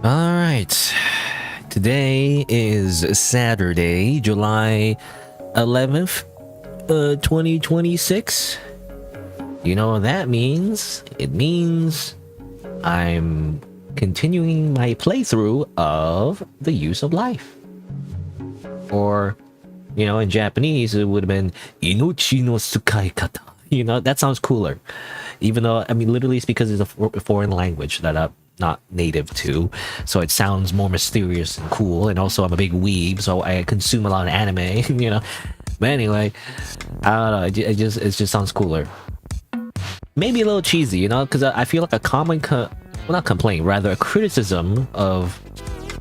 All right. Today is Saturday, July 11th, 2026. You know what that means? It means I'm continuing my playthrough of The Use of Life. Or, you know, in Japanese, it would have been Inochi no Tsukai Kata. You know, that sounds cooler. Even though, I mean, literally it's because it's a foreign language that I'm not native to, so it sounds more mysterious and cool. And also I'm a big weeb, so I consume a lot of anime, you know. But anyway, I don't know, it just sounds cooler. Maybe a little cheesy, you know, because I feel like a common well, not complaint, rather a criticism of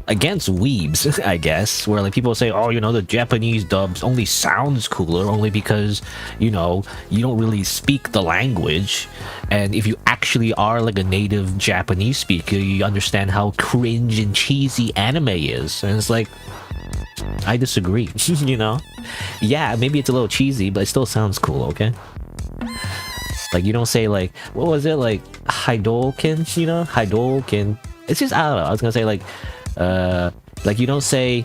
against weebs, I guess, where like people say, oh, you know, the Japanese dubs only sounds cooler only because, you know, you don't really speak the language, and if you actually are like a native Japanese speaker, you understand how cringe and cheesy anime is. And it's like, I disagree. You know, yeah, maybe it's a little cheesy, but it still sounds cool. Okay, like you don't say like, what was it, like Haidoken, you know, Haidoken. It's just, I don't know, I was gonna say like you don't say,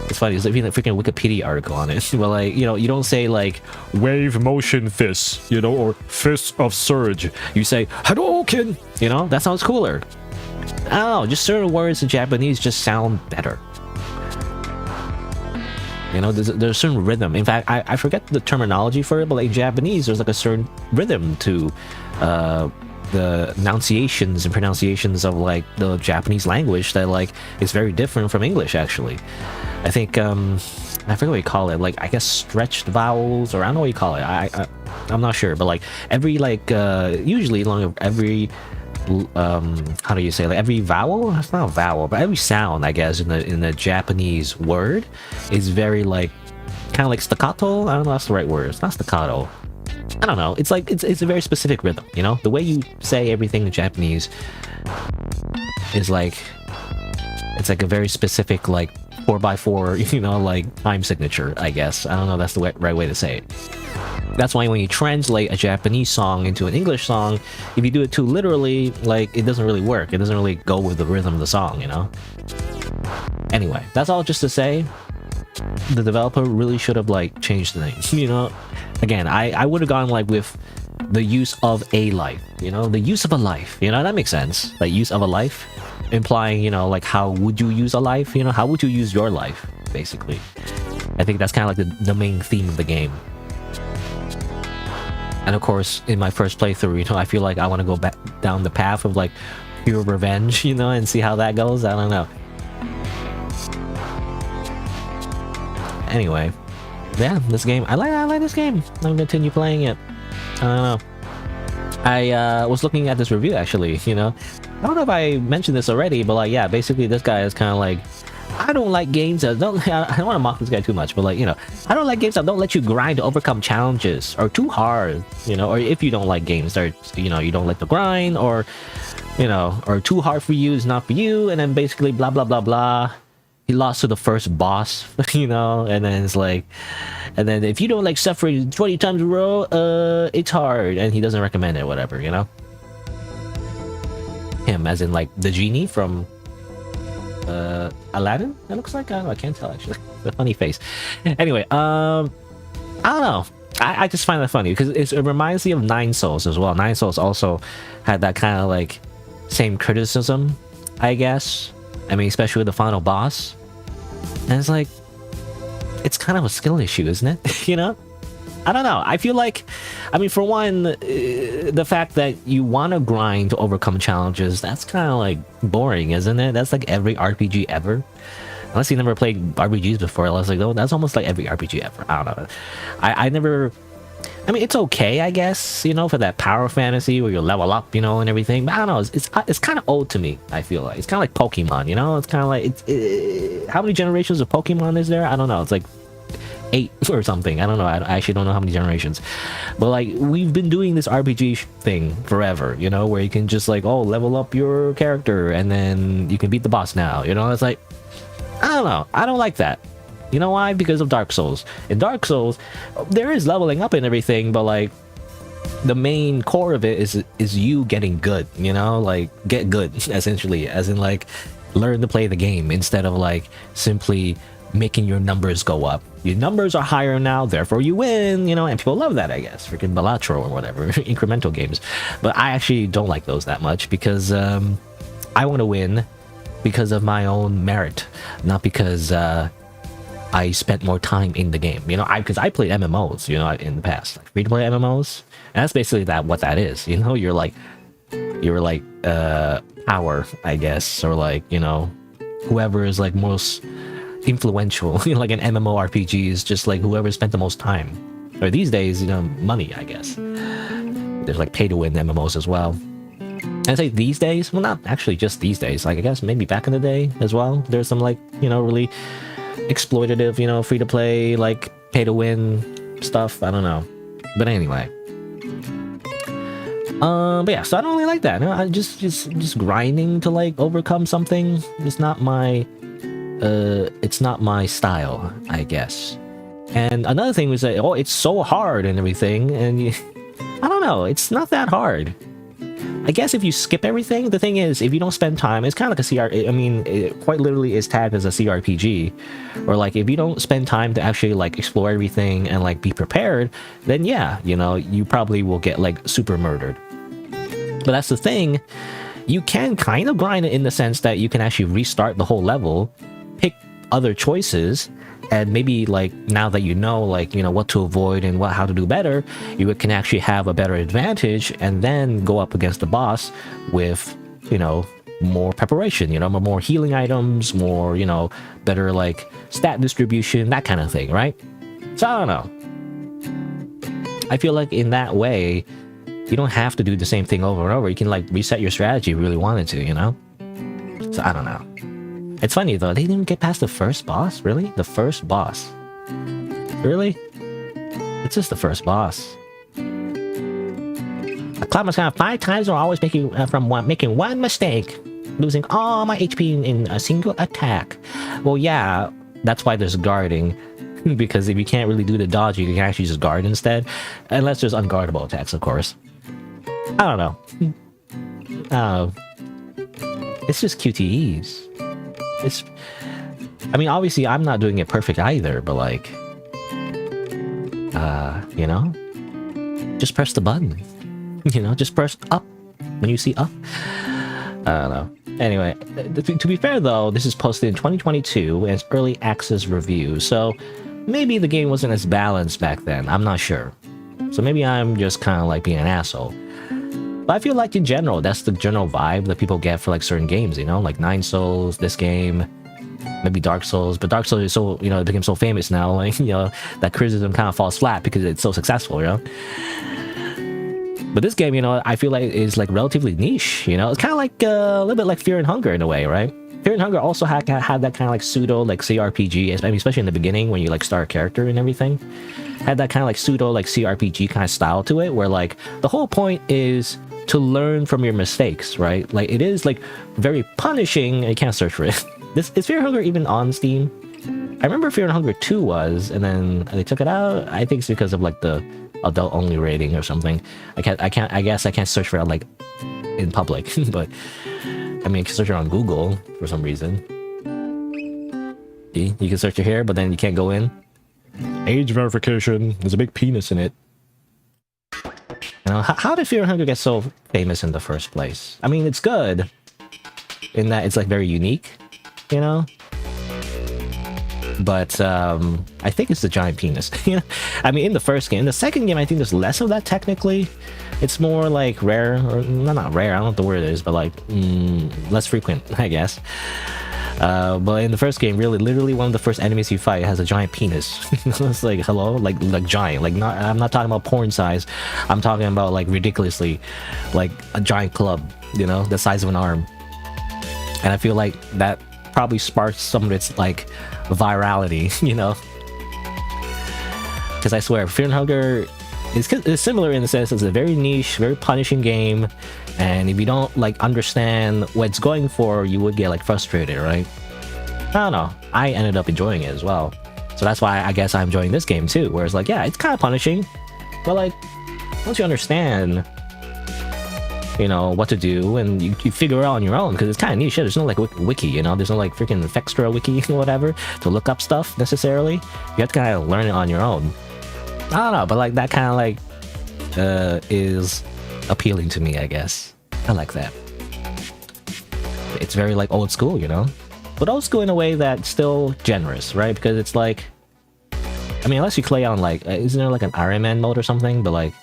it's funny, there's a freaking Wikipedia article on it, but like, you know, you don't say like wave motion fist, you know, or fist of surge. You say Hadouken, you know, that sounds cooler. I don't know, just certain words in Japanese just sound better. You know, there's a certain rhythm. In fact, I forget the terminology for it, but like in Japanese, there's like a certain rhythm to the enunciations and pronunciations of like the Japanese language that like is very different from English. Actually, I think I forget what you call it, like I guess stretched vowels, or I don't know what you call it. I'm not sure, but like every like usually along every how do you say, like every vowel, it's not a vowel, but every sound, I guess, in the Japanese word is very like kind of like staccato. I don't know if that's the right word. It's not staccato. I don't know. It's like it's a very specific rhythm, you know? The way you say everything in Japanese is like, it's like a very specific like 4x4, you know, like time signature, I guess. I don't know if that's the right way to say it. That's why when you translate a Japanese song into an English song, if you do it too literally, like it doesn't really work. It doesn't really go with the rhythm of the song, you know? Anyway, that's all just to say, the developer really should have like changed the name, you know? Again, I would have gone like with the use of a life, you know, the use of a life, you know, that makes sense. Like use of a life, implying, you know, like how would you use a life, you know, how would you use your life, basically. I think that's kind of like the main theme of the game. And of course, in my first playthrough, you know, I feel like I want to go back down the path of like pure revenge, you know, and see how that goes. I don't know. Anyway, yeah, this game, I like this game. I'm gonna continue playing it. I don't know. I was looking at this review actually, you know. I don't know if I mentioned this already, but like, yeah, basically this guy is kind of like, I don't like games that don't, I don't want to mock this guy too much, but like, you know, I don't like games that don't let you grind to overcome challenges, or too hard, you know, or if you don't like games that, you know, you don't like the grind, or, you know, or too hard for you is not for you, and then basically blah, blah, blah, blah. he lost to the first boss, you know, and then it's like, and then if you don't like suffering 20 times in a row, it's hard, and he doesn't recommend it, whatever, you know. Him, as in like the genie from Aladdin. It looks like, I don't know, I can't tell actually. The funny face. Anyway, I don't know. I just find that funny because it reminds me of Nine Souls as well. Nine Souls also had that kind of like same criticism, I guess. I mean, especially with the final boss. And it's like, it's kind of a skill issue, isn't it? You know? I don't know. I feel like, I mean, for one, the fact that you want to grind to overcome challenges, that's kind of like boring, isn't it? That's like every RPG ever. Unless you never played RPGs before, I was like, oh, that's almost like every RPG ever. I don't know. I never... I mean, it's okay, I guess, you know, for that power fantasy where you level up, you know, and everything. But I don't know. It's kind of old to me, I feel like. It's kind of like Pokemon, you know? It's kind of like... how many generations of Pokemon is there? I don't know. It's like 8 or something. I don't know. I actually don't know how many generations. But like, we've been doing this RPG thing forever, you know, where you can just like, oh, level up your character and then you can beat the boss now, you know? It's like... I don't know. I don't like that. You know why? Because of Dark Souls. In Dark Souls, there is leveling up and everything, but like the main core of it is you getting good, you know? Like get good, essentially, as in like learn to play the game instead of like simply making your numbers go up. Your numbers are higher now, therefore you win, you know, and people love that, I guess. Freaking Balatro or whatever, incremental games. But I actually don't like those that much because I want to win because of my own merit, not because I spent more time in the game, you know. Because I played MMOs, you know, in the past, like free to play MMOs, and that's basically what that is, you know. You're like power, I guess, or like, you know, whoever is like most influential, you know, like an MMORPG is just like whoever spent the most time, or these days, you know, money, I guess. There's like pay to win MMOs as well. I say these days, well, not actually just these days, like I guess maybe back in the day as well, there's some like, you know, really exploitative, you know, free to play, like pay to win stuff. I don't know, but anyway, but yeah, so I don't really like that. You know, I just grinding to like overcome something is not my it's not my style, I guess. And another thing was that, oh, it's so hard and everything, and I don't know, it's not that hard. I guess if you skip everything, the thing is, if you don't spend time, it's kind of like a I mean, it quite literally is tagged as a CRPG. Or like, if you don't spend time to actually like explore everything and like be prepared, then yeah, you know, you probably will get like super murdered. But that's the thing, you can kind of grind it in the sense that you can actually restart the whole level, pick other choices, and maybe like now that you know, like, you know, what to avoid and how to do better, you can actually have a better advantage and then go up against the boss with, you know, more preparation, you know, more healing items, more, you know, better like stat distribution, that kind of thing, right? So I don't know. I feel like in that way, you don't have to do the same thing over and over. You can like reset your strategy if you really wanted to, you know? So I don't know. It's funny though, they didn't get past the first boss? Really? The first boss? Really? It's just the first boss. I climbed my sky 5 times or always making one mistake. Losing all my HP in a single attack. Well, yeah, that's why there's guarding. Because if you can't really do the dodge, you can actually just guard instead. Unless there's unguardable attacks, of course. I don't know. It's just QTEs. I mean, obviously, I'm not doing it perfect either, but like, you know, just press the button. You know, just press up when you see up. I don't know. Anyway, to be fair though, this is posted in 2022 and it's early access review, so maybe the game wasn't as balanced back then. I'm not sure. So maybe I'm just kind of like being an asshole. But I feel like in general, that's the general vibe that people get for like certain games, you know, like Nine Souls, this game, maybe Dark Souls. But Dark Souls is so, you know, it became so famous now, like, you know, that criticism kind of falls flat because it's so successful, you know. But this game, you know, I feel like is like relatively niche, you know. It's kind of like a little bit like Fear and Hunger in a way, right? Fear and Hunger also had that kind of like pseudo like CRPG, I mean, especially in the beginning when you like start a character and everything. Had that kind of like pseudo like CRPG kind of style to it, where like the whole point is to learn from your mistakes, right? Like it is like very punishing. You can't search for it. Is Fear and Hunger even on Steam? I remember Fear and Hunger 2 was, and then they took it out. I think it's because of like the adult only rating or something. I guess I can't search for it like in public, but I mean, you can search it on Google for some reason. See, you can search it here, but then you can't go in. Age verification. There's a big penis in it. You know, how did Fear and Hunger get so famous in the first place? I mean, it's good in that it's like very unique, you know? But I think it's the giant penis. I mean, in the first game. The second game, I think there's less of that technically. It's more like rare, or not rare, I don't know what the word is, but like less frequent, I guess. But in the first game, really, literally one of the first enemies you fight has a giant penis. It's like, hello? Like giant. Like, not. I'm not talking about porn size. I'm talking about like ridiculously, like a giant club, you know, the size of an arm. And I feel like that probably sparks some of its like virality, you know, because I swear Fear and Hunger is similar in the sense it's a very niche, very punishing game, and if you don't like understand what it's going for, you would get like frustrated, right? I don't know, I ended up enjoying it as well, so that's why I guess I'm enjoying this game too, where it's like, yeah, it's kind of punishing, but like once you understand, you know, what to do, and you figure it out on your own, because it's kind of niche shit. There's no like wiki, you know, there's no like freaking Fextra wiki or whatever to look up stuff necessarily. You have to kind of learn it on your own. I don't know, but like that kind of like is appealing to me, I guess. I like that. It's very like old school, you know, but old school in a way that's still generous, right? Because it's like, I mean, unless you play on like, isn't there like an Iron Man mode or something? But like,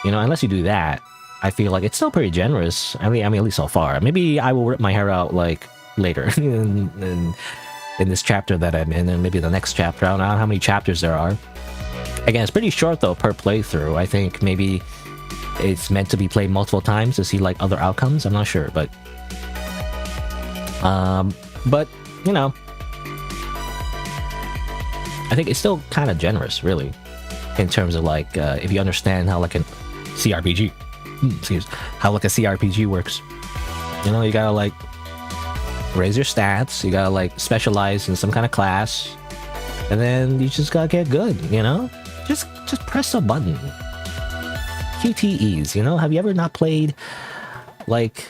you know, unless you do that, I feel like it's still pretty generous. I mean, at least so far. Maybe I will rip my hair out like later in this chapter that I'm in, and maybe the next chapter. I don't know how many chapters there are. Again, it's pretty short though per playthrough. I think maybe it's meant to be played multiple times to see like other outcomes. I'm not sure, but you know, I think it's still kind of generous, really, in terms of like if you understand how like an CRPG. How like a CRPG works. You know, you gotta like raise your stats, you gotta like specialize in some kind of class, and then you just gotta get good, you know? Just press a button. QTEs, you know? Have you ever not played like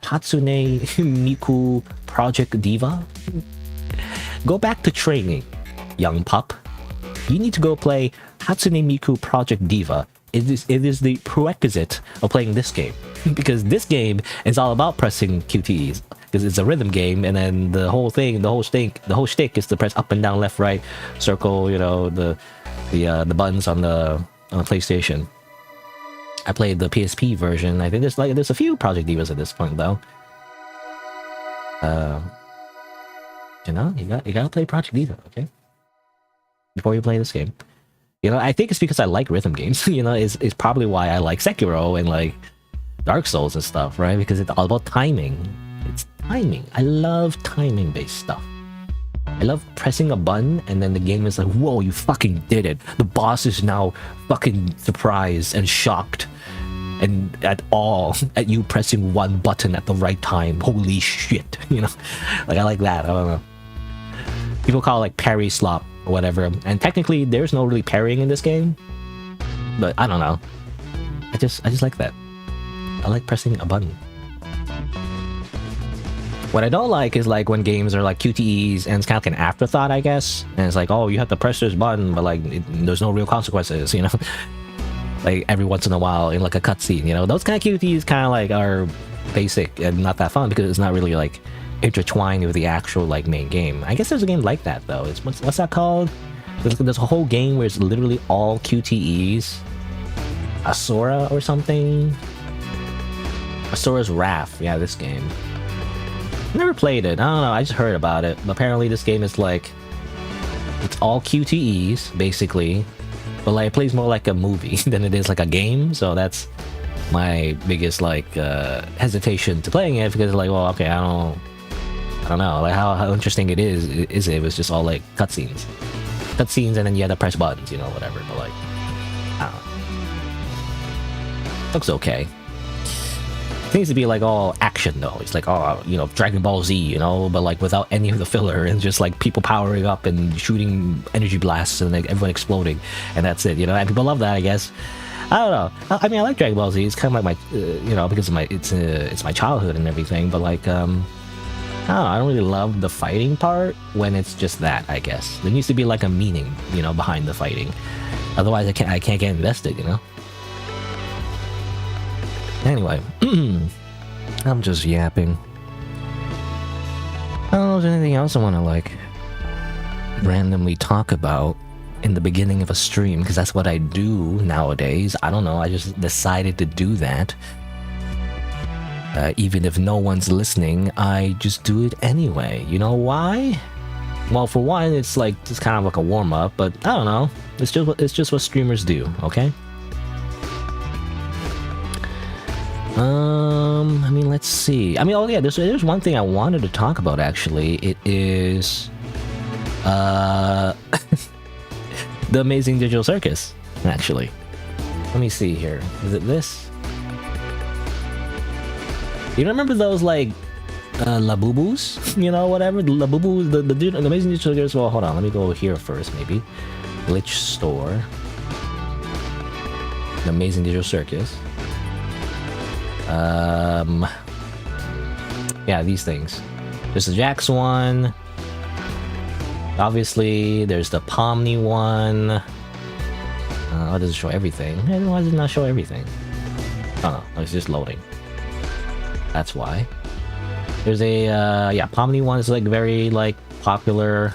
Hatsune Miku Project Diva? Go back to training, young pup. You need to go play Hatsune Miku Project Diva. It is the prerequisite of playing this game, because this game is all about pressing QTEs, because it's a rhythm game, and then the whole shtick is to press up and down, left, right, circle, you know, the buttons on the PlayStation. I played the PSP version. I think there's a few Project Divas at this point though. You know, you gotta play Project Diva, okay? Before you play this game. You know, I think it's because I like rhythm games, you know, is probably why I like Sekiro and like Dark Souls and stuff, right? Because it's all about timing. It's timing. I love timing based stuff. I love pressing a button and then the game is like, whoa, you fucking did it. The boss is now fucking surprised and shocked and at you pressing one button at the right time. Holy shit, you know? Like, I like that. I don't know. People call it like parry slop or whatever, and technically there's no really parrying in this game, but I don't know, I just like that. I like pressing a button. What I don't like is like when games are like QTEs and it's kind of like an afterthought, I guess, and it's like, oh, you have to press this button, but like there's no real consequences, you know. Like every once in a while in like a cutscene, you know, those kind of QTEs kind of like are basic and not that fun because it's not really like intertwined with the actual like main game. I guess there's a game like that though. It's what's that called? There's a whole game where it's literally all QTEs. Asura or something. Asura's Wrath. Yeah, this game. Never played it. I don't know. I just heard about it. But apparently this game is like, it's all QTEs basically, but like it plays more like a movie than it is like a game. So that's my biggest like hesitation to playing it, because like, well, okay, I don't know, like how interesting it is it was just all like cutscenes, and then you had to press buttons, you know, whatever. But like, I don't know. Looks okay. It needs to be like all action though. It's like, oh, you know, Dragon Ball Z, you know, but like without any of the filler and just like people powering up and shooting energy blasts and like everyone exploding, and that's it, you know. And people love that, I guess. I don't know. I mean, I like Dragon Ball Z. It's kind of like my, you know, because of my it's my childhood and everything. But like, I don't know, I don't really love the fighting part when it's just that, I guess. There needs to be like a meaning, you know, behind the fighting. Otherwise, I can't get invested, you know. Anyway, I'm just yapping. I don't know if there's anything else I want to like randomly talk about in the beginning of a stream, because that's what I do nowadays. I don't know, I just decided to do that. Even if no one's listening, I just do it anyway. You know why? Well, for one, it's like it's kind of like a warm-up, but I don't know. It's just what streamers do, okay? I mean, let's see. I mean, oh yeah, there's one thing I wanted to talk about actually. It is the Amazing Digital Circus, actually. Let me see here. Is it this? You remember those like Labubus? You know, whatever. The Labubus, the Amazing Digital Circus. Well, hold on. Let me go here first, maybe. Glitch Store. The Amazing Digital Circus. Yeah, these things. There's the Jax one. Obviously, there's the Pomni one. Why does it show everything? Why does it not show everything? Oh no, it's just loading. That's why. There's a yeah, Pomni one is like very like popular,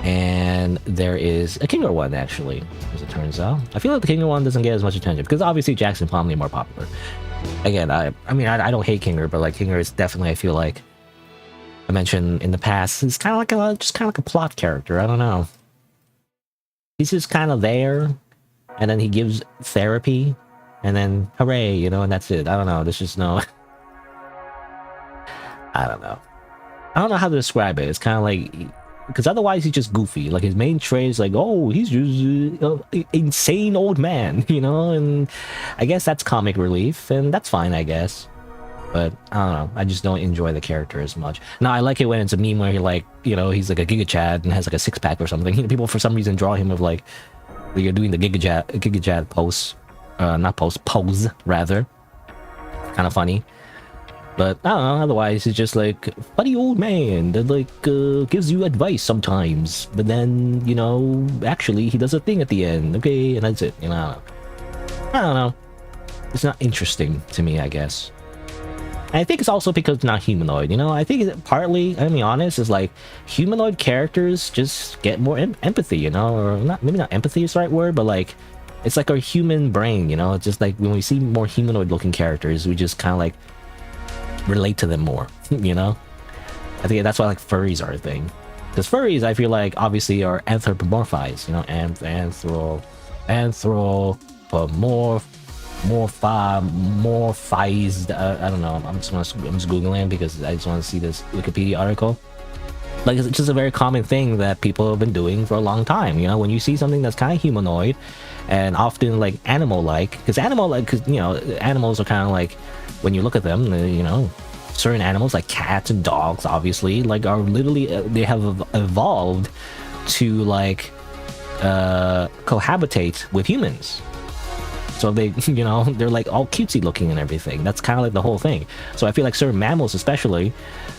and there is a Kinger one actually, as it turns out. I feel like the Kinger one doesn't get as much attention because obviously Jax and Pomni are more popular. Again, I mean I don't hate Kinger, but like Kinger is definitely, I feel like I mentioned in the past, it's kind of like a plot character. I don't know. He's just kind of there, and then he gives therapy, and then hooray, you know, and that's it. I don't know. There's just no. I don't know. I don't know how to describe it. It's kind of like, because otherwise he's just goofy. Like his main trait is like, oh, he's just insane old man, you know. And I guess that's comic relief, and that's fine, I guess. But I don't know. I just don't enjoy the character as much. Now I like it when it's a meme where he like, you know, he's like a Giga Chad and has like a six-pack or something. People for some reason draw him of like you're doing the Giga Chad pose, pose rather. Kind of funny. But I don't know, otherwise it's just like funny old man that like gives you advice sometimes, but then, you know, actually he does a thing at the end, okay, and that's it, you know. I don't know. It's not interesting to me, I guess. And I think it's also because it's not humanoid, you know. I think it's partly, I'm being honest, is like humanoid characters just get more empathy, you know, or not, maybe not empathy is the right word, but like it's like our human brain, you know. It's just like when we see more humanoid looking characters, we just kind of like relate to them more, you know. I think that's why like furries are a thing, because furries I feel like obviously are anthropomorphized, you know, morphized. I don't know. I'm just googling because I just want to see this Wikipedia article. Like it's just a very common thing that people have been doing for a long time, you know. When you see something that's kind of humanoid and often like animal-like, because you know, animals are kind of like, when you look at them, you know, certain animals like cats and dogs obviously like are literally they have evolved to like cohabitate with humans. So they, you know, they're like all cutesy looking and everything. That's kind of like the whole thing. So I feel like certain mammals especially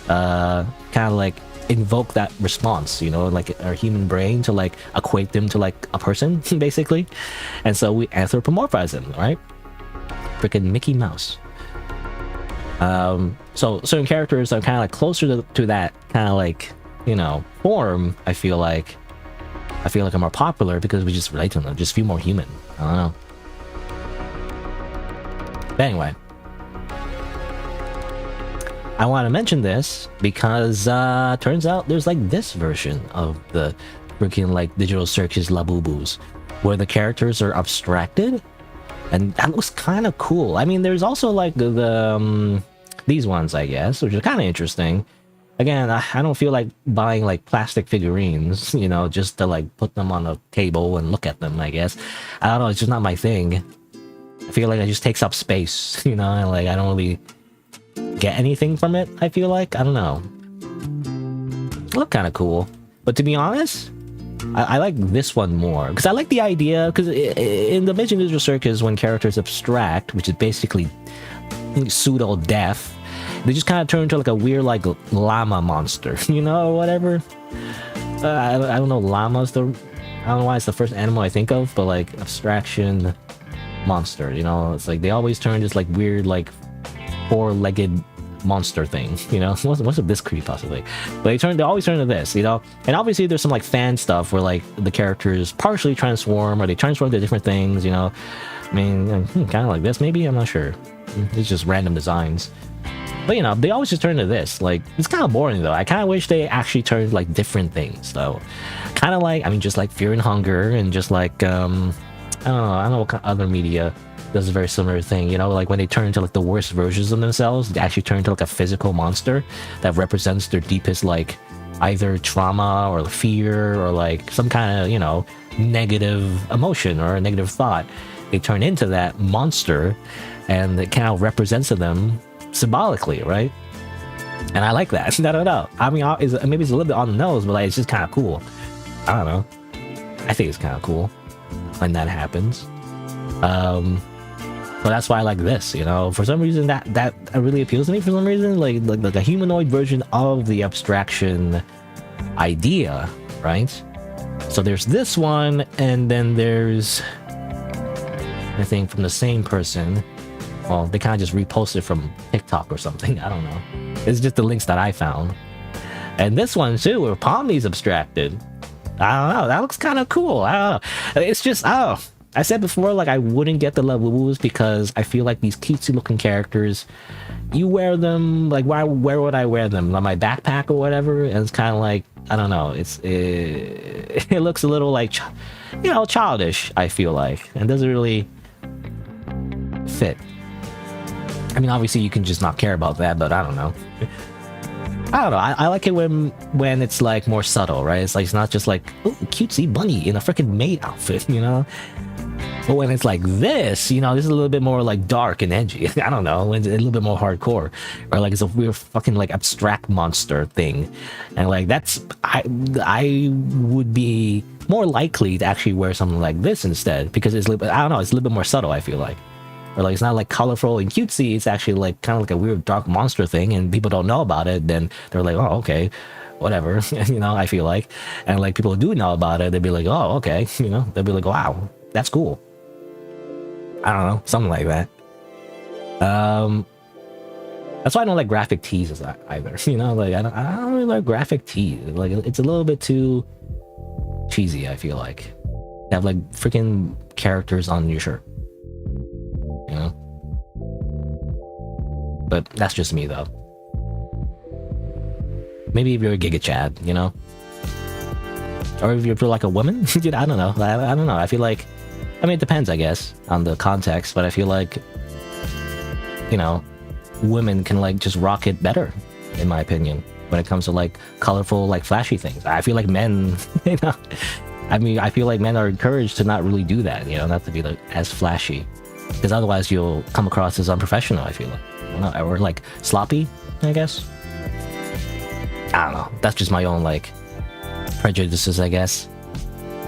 kind of like invoke that response, you know, like our human brain to like equate them to like a person basically. And so we anthropomorphize them, right? Freaking Mickey Mouse. So certain characters are kind of like closer to that kind of like, you know, form. I feel like are more popular because we just relate to them, just feel more human. I don't know. But anyway, I want to mention this because turns out there's like this version of the freaking like Digital Circus Labubus where the characters are abstracted. And that looks kind of cool. I mean, there's also like the these ones, I guess, which are kind of interesting. Again, I don't feel like buying like plastic figurines, you know, just to like put them on a table and look at them, I guess. I don't know, it's just not my thing. I feel like it just takes up space, you know, and like I don't really get anything from it. I feel like, I don't know. It looked kind of cool, but to be honest, I like this one more because I like the idea. Because in the Midget Ninja Circus, when characters abstract, which is basically pseudo death, they just kind of turn into like a weird like llama monster, you know, or whatever. I don't know. Llama's the, I don't know why it's the first animal I think of, but like abstraction monster, you know, it's like they always turn this like weird like four-legged monster thing, you know. What's this creepy possibly? But they always turn to this, you know. And obviously there's some like fan stuff where like the characters partially transform or they transform to different things, you know. I mean, kind of like this maybe, I'm not sure. It's just random designs. But you know, they always just turn to this. Like, it's kind of boring though. I kind of wish they actually turned like different things though. Kind of like, I mean, just like Fear and Hunger and just like I don't know what kind of other media does a very similar thing, you know, like when they turn into like the worst versions of themselves, they actually turn into like a physical monster that represents their deepest like either trauma or fear or like some kind of, you know, negative emotion or a negative thought. They turn into that monster and it kind of represents them symbolically, right? And I like that. I don't know. I mean, maybe it's a little bit on the nose, but like it's just kind of cool. I don't know. I think it's kind of cool when that happens. So that's why I like this, you know. For some reason that really appeals to me. For some reason, like a humanoid version of the abstraction idea, right? So there's this one, and then there's, I think, from the same person. Well, they kind of just reposted from TikTok or something. I don't know. It's just the links that I found. And this one too, where Pomni's abstracted. I don't know. That looks kind of cool. I don't know. It's just, oh. I said before, like, I wouldn't get the Levels because I feel like these cutesy looking characters, you wear them, like, where would I wear them? On my backpack or whatever? And it's kind of like, I don't know, it looks a little like, you know, childish, I feel like. And doesn't really fit. I mean, obviously you can just not care about that, but I don't know. I don't know, I like it when it's like more subtle, right? It's like, it's not just like, oh, cutesy bunny in a freaking maid outfit, you know? But when it's like this, you know, this is a little bit more like dark and edgy. I don't know, it's a little bit more hardcore. Or like it's a weird fucking like abstract monster thing. And like that's, I would be more likely to actually wear something like this instead. Because it's a little bit, I don't know, it's a little bit more subtle, I feel like. Or like it's not like colorful and cutesy, it's actually like kind of like a weird dark monster thing and people don't know about it, then they're like, oh, okay, whatever, you know, I feel like. And like people who do know about it, they'd be like, oh, okay, you know, they'll be like, wow, that's cool. I don't know, something like that. That's why I don't like graphic tees either, you know, like I don't really like graphic tees. Like it's a little bit too cheesy, I feel like. You have like freaking characters on your shirt. You know, but that's just me though. Maybe if you're a Giga Chad, you know, or if you're like a woman, I don't know. I don't know. I feel like, I mean, it depends, I guess, on the context, but I feel like, you know, women can like just rock it better, in my opinion, when it comes to like colorful, like flashy things. I feel like men, you know, I mean, I feel like men are encouraged to not really do that, you know, not to be like as flashy. Because otherwise you'll come across as unprofessional, I feel like. I don't know, or like sloppy, I guess. I don't know. That's just my own like prejudices, I guess.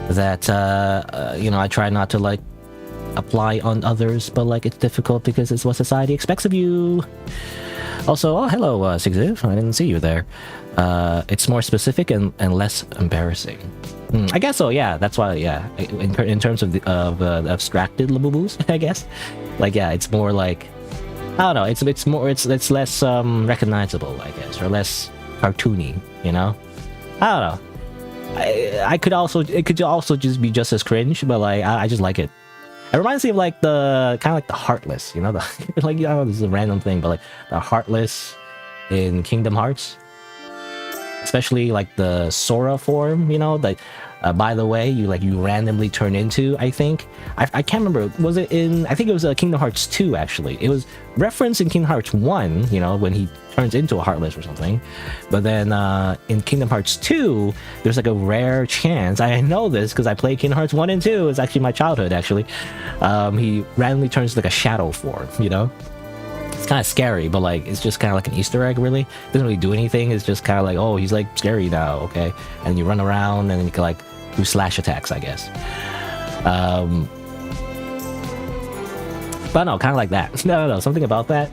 That you know, I try not to like apply on others, but like it's difficult because it's what society expects of you. Also, oh hello, Sigziv. I didn't see you there. It's more specific and less embarrassing. I guess so. Yeah, that's why. Yeah, in terms of the abstracted Labubus, I guess. Like, yeah, it's more like, I don't know. It's less recognizable, I guess, or less cartoony. You know, I don't know. It could also just be just as cringe, but like I just like it. It reminds me of like the kind of like the Heartless, you know, the like, I know this is a random thing, but like the Heartless in Kingdom Hearts. Especially like the Sora form, you know, like By the way, you randomly turn into, I think. I can't remember. Was it in, I think it was Kingdom Hearts 2, actually. It was referenced in Kingdom Hearts 1, when he turns into a Heartless or something. But then in Kingdom Hearts 2, there's like a rare chance. I know this because I played Kingdom Hearts 1 and 2. It's actually my childhood, actually. He randomly turns like a shadow form, It's kind of scary, but like it's just kind of like an Easter egg, really. It doesn't really do anything. It's just kind of like, oh, he's like scary now, okay? And you run around and you can like do slash attacks, I guess. But no, kind of like that. No, something about that.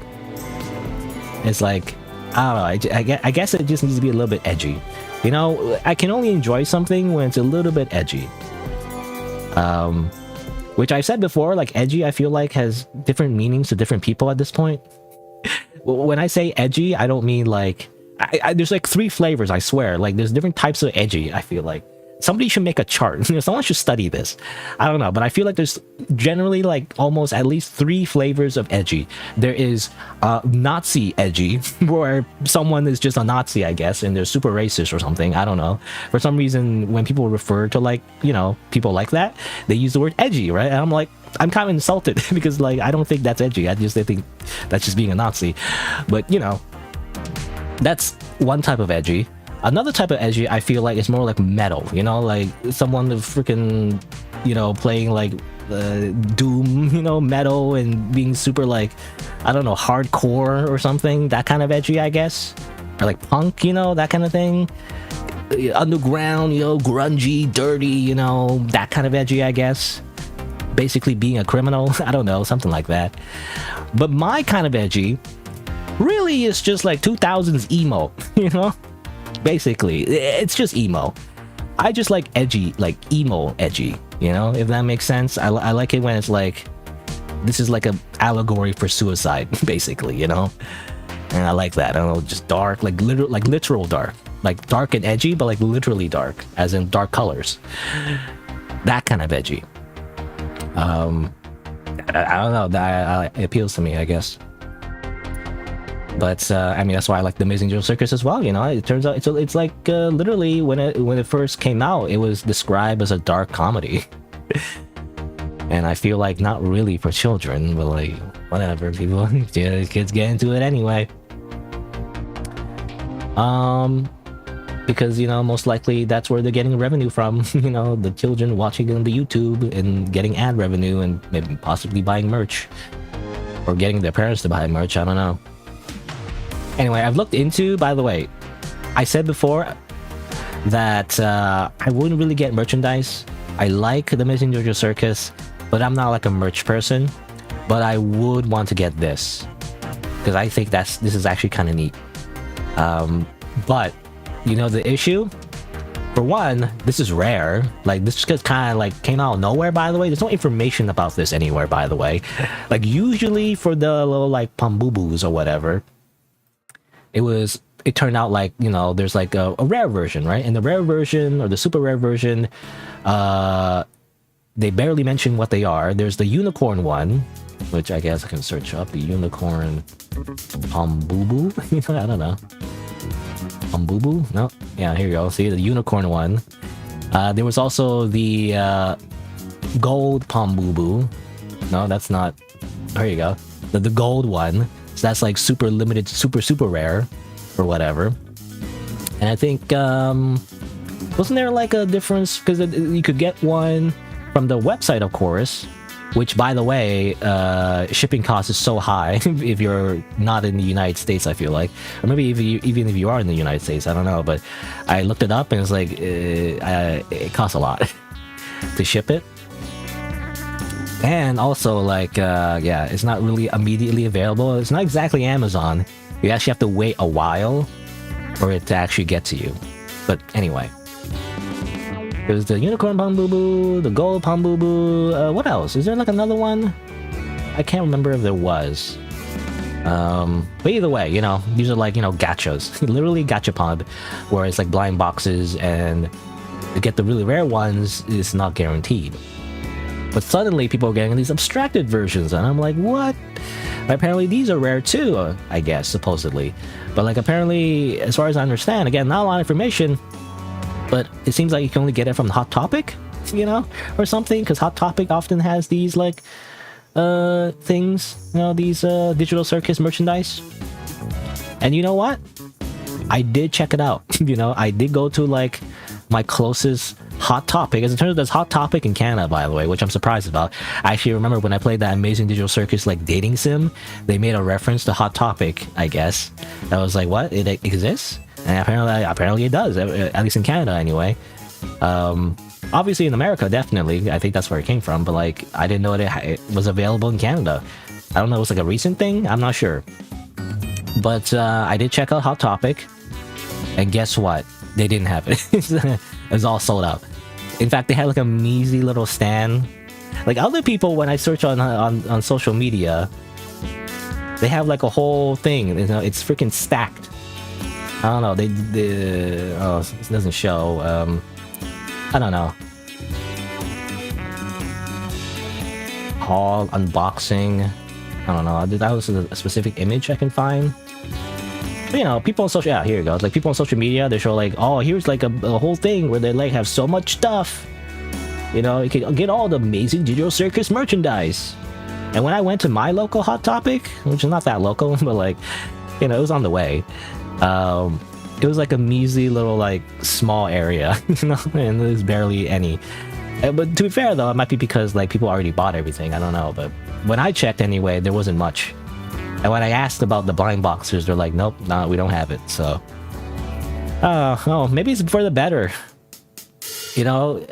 It's like, I don't know. I guess it just needs to be a little bit edgy. I can only enjoy something when it's a little bit edgy. Which I've said before, like edgy, I feel like has different meanings to different people at this point. When I say edgy, I don't mean like there's like 3 flavors, I swear. Like there's different types of edgy, I feel like. Somebody should make a chart. Someone should study this. I don't know, but I feel like there's generally like almost at least 3 flavors of edgy. There is Nazi edgy, where someone is just a Nazi, I guess, and they're super racist or something. I don't know. For some reason, when people refer to like, people like that, they use the word edgy, right? And I'm like, I'm kind of insulted because like, I don't think that's edgy. I think that's just being a Nazi. But, that's one type of edgy. Another type of edgy, I feel like, is more like metal, like someone freaking, playing like doom, metal and being super like, I don't know, hardcore or something. That kind of edgy, I guess. Or like punk, that kind of thing. Underground, grungy, dirty, that kind of edgy, I guess. Basically being a criminal. I don't know, something like that. But my kind of edgy really is just like 2000s emo, Basically, it's just emo. I just like edgy, like emo edgy, if that makes sense. I like it when it's like, this is like a allegory for suicide, basically, And I like that. I don't know, just dark, like literal dark. Like dark and edgy, but like literally dark, as in dark colors. That kind of edgy. I don't know, that it appeals to me, I guess. But I mean, that's why I like the Amazing Joe Circus as well. It turns out it's like literally when it first came out, it was described as a dark comedy, and I feel like not really for children, but like whatever, people, kids get into it anyway. Because most likely that's where they're getting revenue from. The children watching on the YouTube and getting ad revenue and maybe possibly buying merch or getting their parents to buy merch. I don't know. Anyway, I've looked into, by the way, I said before that I wouldn't really get merchandise. I like the Amazing JoJo Circus, but I'm not like a merch person. But I would want to get this because I think this is actually kind of neat. But the issue, for one, this is rare. Like this just kind of like came out of nowhere. By the way, there's no information about this anywhere. By the way, like usually for the little like Pambubus or whatever. It turned out like, there's like a rare version, right? And the rare version or the super rare version, they barely mention what they are. There's the unicorn one, which I guess I can search up. The unicorn Pambubu? I don't know. Pambubu? No. Yeah, here you go. See, the unicorn one. There was also the gold Pambubu. No, that's not. There you go. The gold one. So that's like super limited, super rare or whatever. And I think wasn't there like a difference because you could get one from the website, of course, which by the way, shipping cost is so high if you're not in the United States, I feel like, or maybe even if you are in the United States, I don't know, but I looked it up and it's like it costs a lot to ship it. And also, like, yeah, it's not really immediately available. It's not exactly Amazon. You actually have to wait a while for it to actually get to you. But anyway. There's the unicorn Pambubu, the gold Pambubu. What else? Is there like another one? I can't remember if there was. But either way, these are like, gachas. Literally gachapon, where it's like blind boxes, and to get the really rare ones is not guaranteed. But suddenly people are getting these abstracted versions, and I'm like, what? Apparently these are rare too, I guess, supposedly. But like apparently, as far as I understand, again, not a lot of information, but it seems like you can only get it from Hot Topic, you know, or something, because Hot Topic often has these like things, you know, these Digital Circus merchandise. And you know what? I did check it out. You know, I did go to like my closest Hot Topic. As it turns out, there's Hot Topic in Canada, by the way, which I'm surprised about. I actually remember when I played that Amazing Digital Circus like dating sim, they made a reference to Hot Topic, I guess. I was like, what? It exists? And apparently it does, at least in Canada anyway. Obviously in America, definitely. I think that's where it came from, but like, I didn't know it was available in Canada. I don't know, it was like a recent thing? I'm not sure. But I did check out Hot Topic, and guess what? They didn't have it. It was all sold out. In fact, they had like a measly little stand. Like other people, when I search on social media, they have like a whole thing. You know, it's freaking stacked. I don't know. Oh, it doesn't show. I don't know. Haul unboxing. I don't know. That was a specific image I can find. But, you know, people on social, yeah, here you go. It's like people on social media, they show like, oh, here's like a whole thing where they like have so much stuff. You know, you can get all the Amazing Digital Circus merchandise. And when I went to my local Hot Topic, which is not that local, but like, you know, it was on the way. It was like a measly little like small area, you know, and there's barely any. But to be fair though, it might be because like people already bought everything. I don't know, but when I checked anyway, there wasn't much. And when I asked about the blind boxers, they're like, nope, nah, we don't have it. So, oh, maybe it's for the better. You know,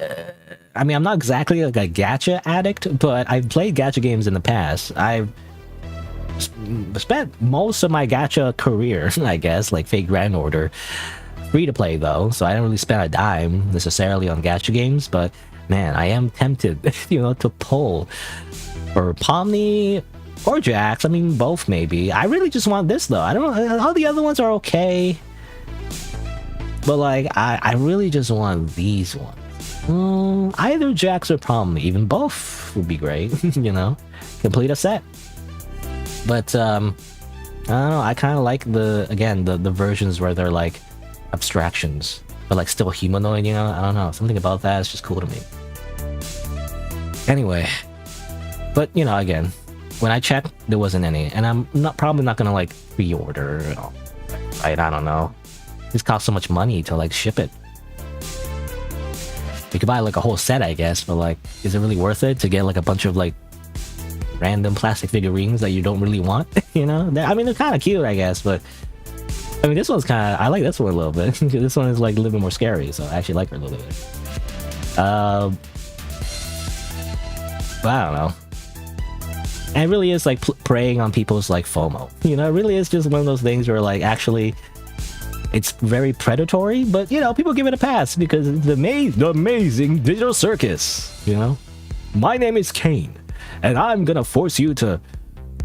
I mean, I'm not exactly like a gacha addict, but I've played gacha games in the past. I've spent most of my gacha career, I guess, like Fate Grand Order, free to play though, so I don't really spend a dime necessarily on gacha games, but man, I am tempted, you know, to pull for Pomni or Jax. I mean, both maybe. I really just want this though. I don't know, all the other ones are okay, but like I really just want these ones. Either Jax or Pomni, even both would be great. You know, complete a set. But I don't know, I kind of like the versions where they're like abstractions but like still humanoid, you know. I don't know, something about that is just cool to me. Anyway, but you know, again, when I checked, there wasn't any, and I'm probably not gonna like pre-order, you know, right? I don't know, this costs so much money to like ship it. You could buy like a whole set, I guess, but like, is it really worth it to get like a bunch of like random plastic figurines that you don't really want? You know, I mean, they're kind of cute, I guess, but I mean, this one's kind of, I like this one a little bit. This one is like a little bit more scary, so I actually like her a little bit. But I don't know. And it really is like preying on people's like FOMO. You know, it really is just one of those things where like actually it's very predatory, but you know, people give it a pass because it's the amazing digital circus. You know, my name is Kane, and I'm gonna force you to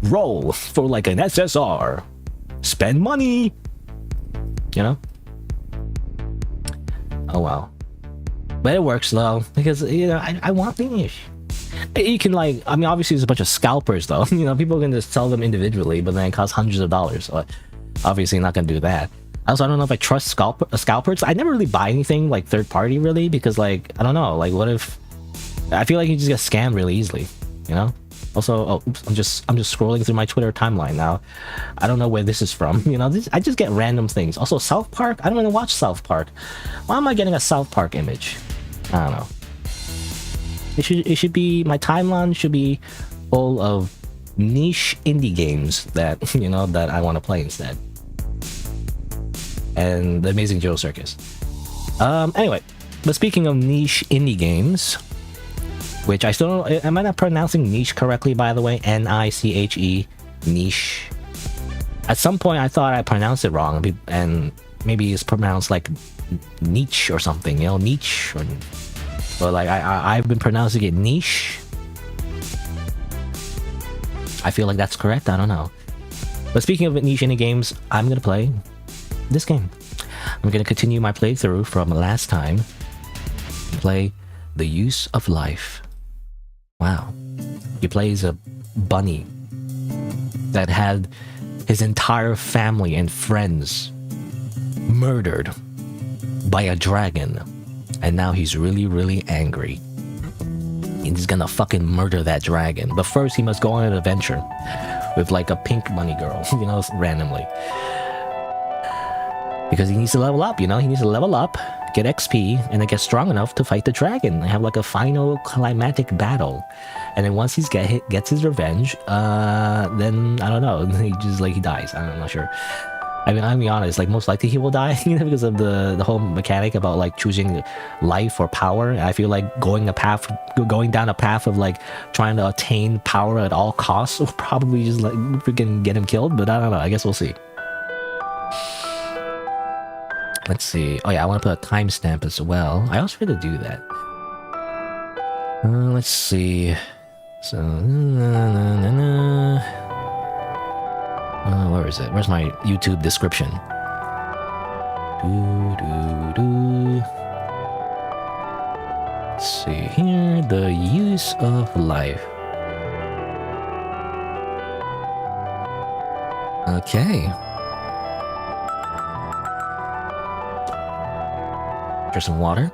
roll for like an SSR. Spend money. You know? Oh well. But it works though, because you know, I want these. You can like, I mean, obviously there's a bunch of scalpers though. You know, people can just sell them individually, but then it costs hundreds of dollars. So obviously not gonna do that. Also, I don't know if I trust scalpers. I never really buy anything like third party really, because like, I don't know, like what if, I feel like you just get scammed really easily, you know? Also, oh, oops, I'm just scrolling through my Twitter timeline now. I don't know where this is from. You know, I just get random things. Also, South Park. I don't even watch South Park. Why am I getting a South Park image? I don't know. It should be, my timeline should be full of niche indie games that, you know, that I want to play instead. And the Amazing Digital Circus. Anyway, but speaking of niche indie games, which I still don't, am I not pronouncing niche correctly, by the way? N-I-C-H-E, niche. At some point I thought I pronounced it wrong, and maybe it's pronounced like niche or something, you know, niche, or like I've been pronouncing it niche. I feel like that's correct, I don't know. But speaking of niche indie games, I'm gonna play this game. I'm gonna continue my playthrough from last time. Play The Use of Life. Wow. He plays a bunny that had his entire family and friends murdered by a dragon. And now he's really, really angry. He's gonna fucking murder that dragon. But first he must go on an adventure with like a pink bunny girl, you know, randomly. Because he needs to level up, you know? He needs to level up, get XP, and then get strong enough to fight the dragon and have like a final climatic battle. And then once he gets his revenge, then I don't know, he dies. I'm not sure. I mean, I'll be honest, like most likely he will die, you know, because of the whole mechanic about like choosing life or power. I feel like going down a path of like trying to attain power at all costs will probably just like freaking get him killed, but I don't know, I guess we'll see. Let's see. Oh yeah, I want to put a timestamp as well. I also forgot to do that. Let's see. So, where is it? Where's my YouTube description? Let's see here. The use of life. Okay. Drink some water.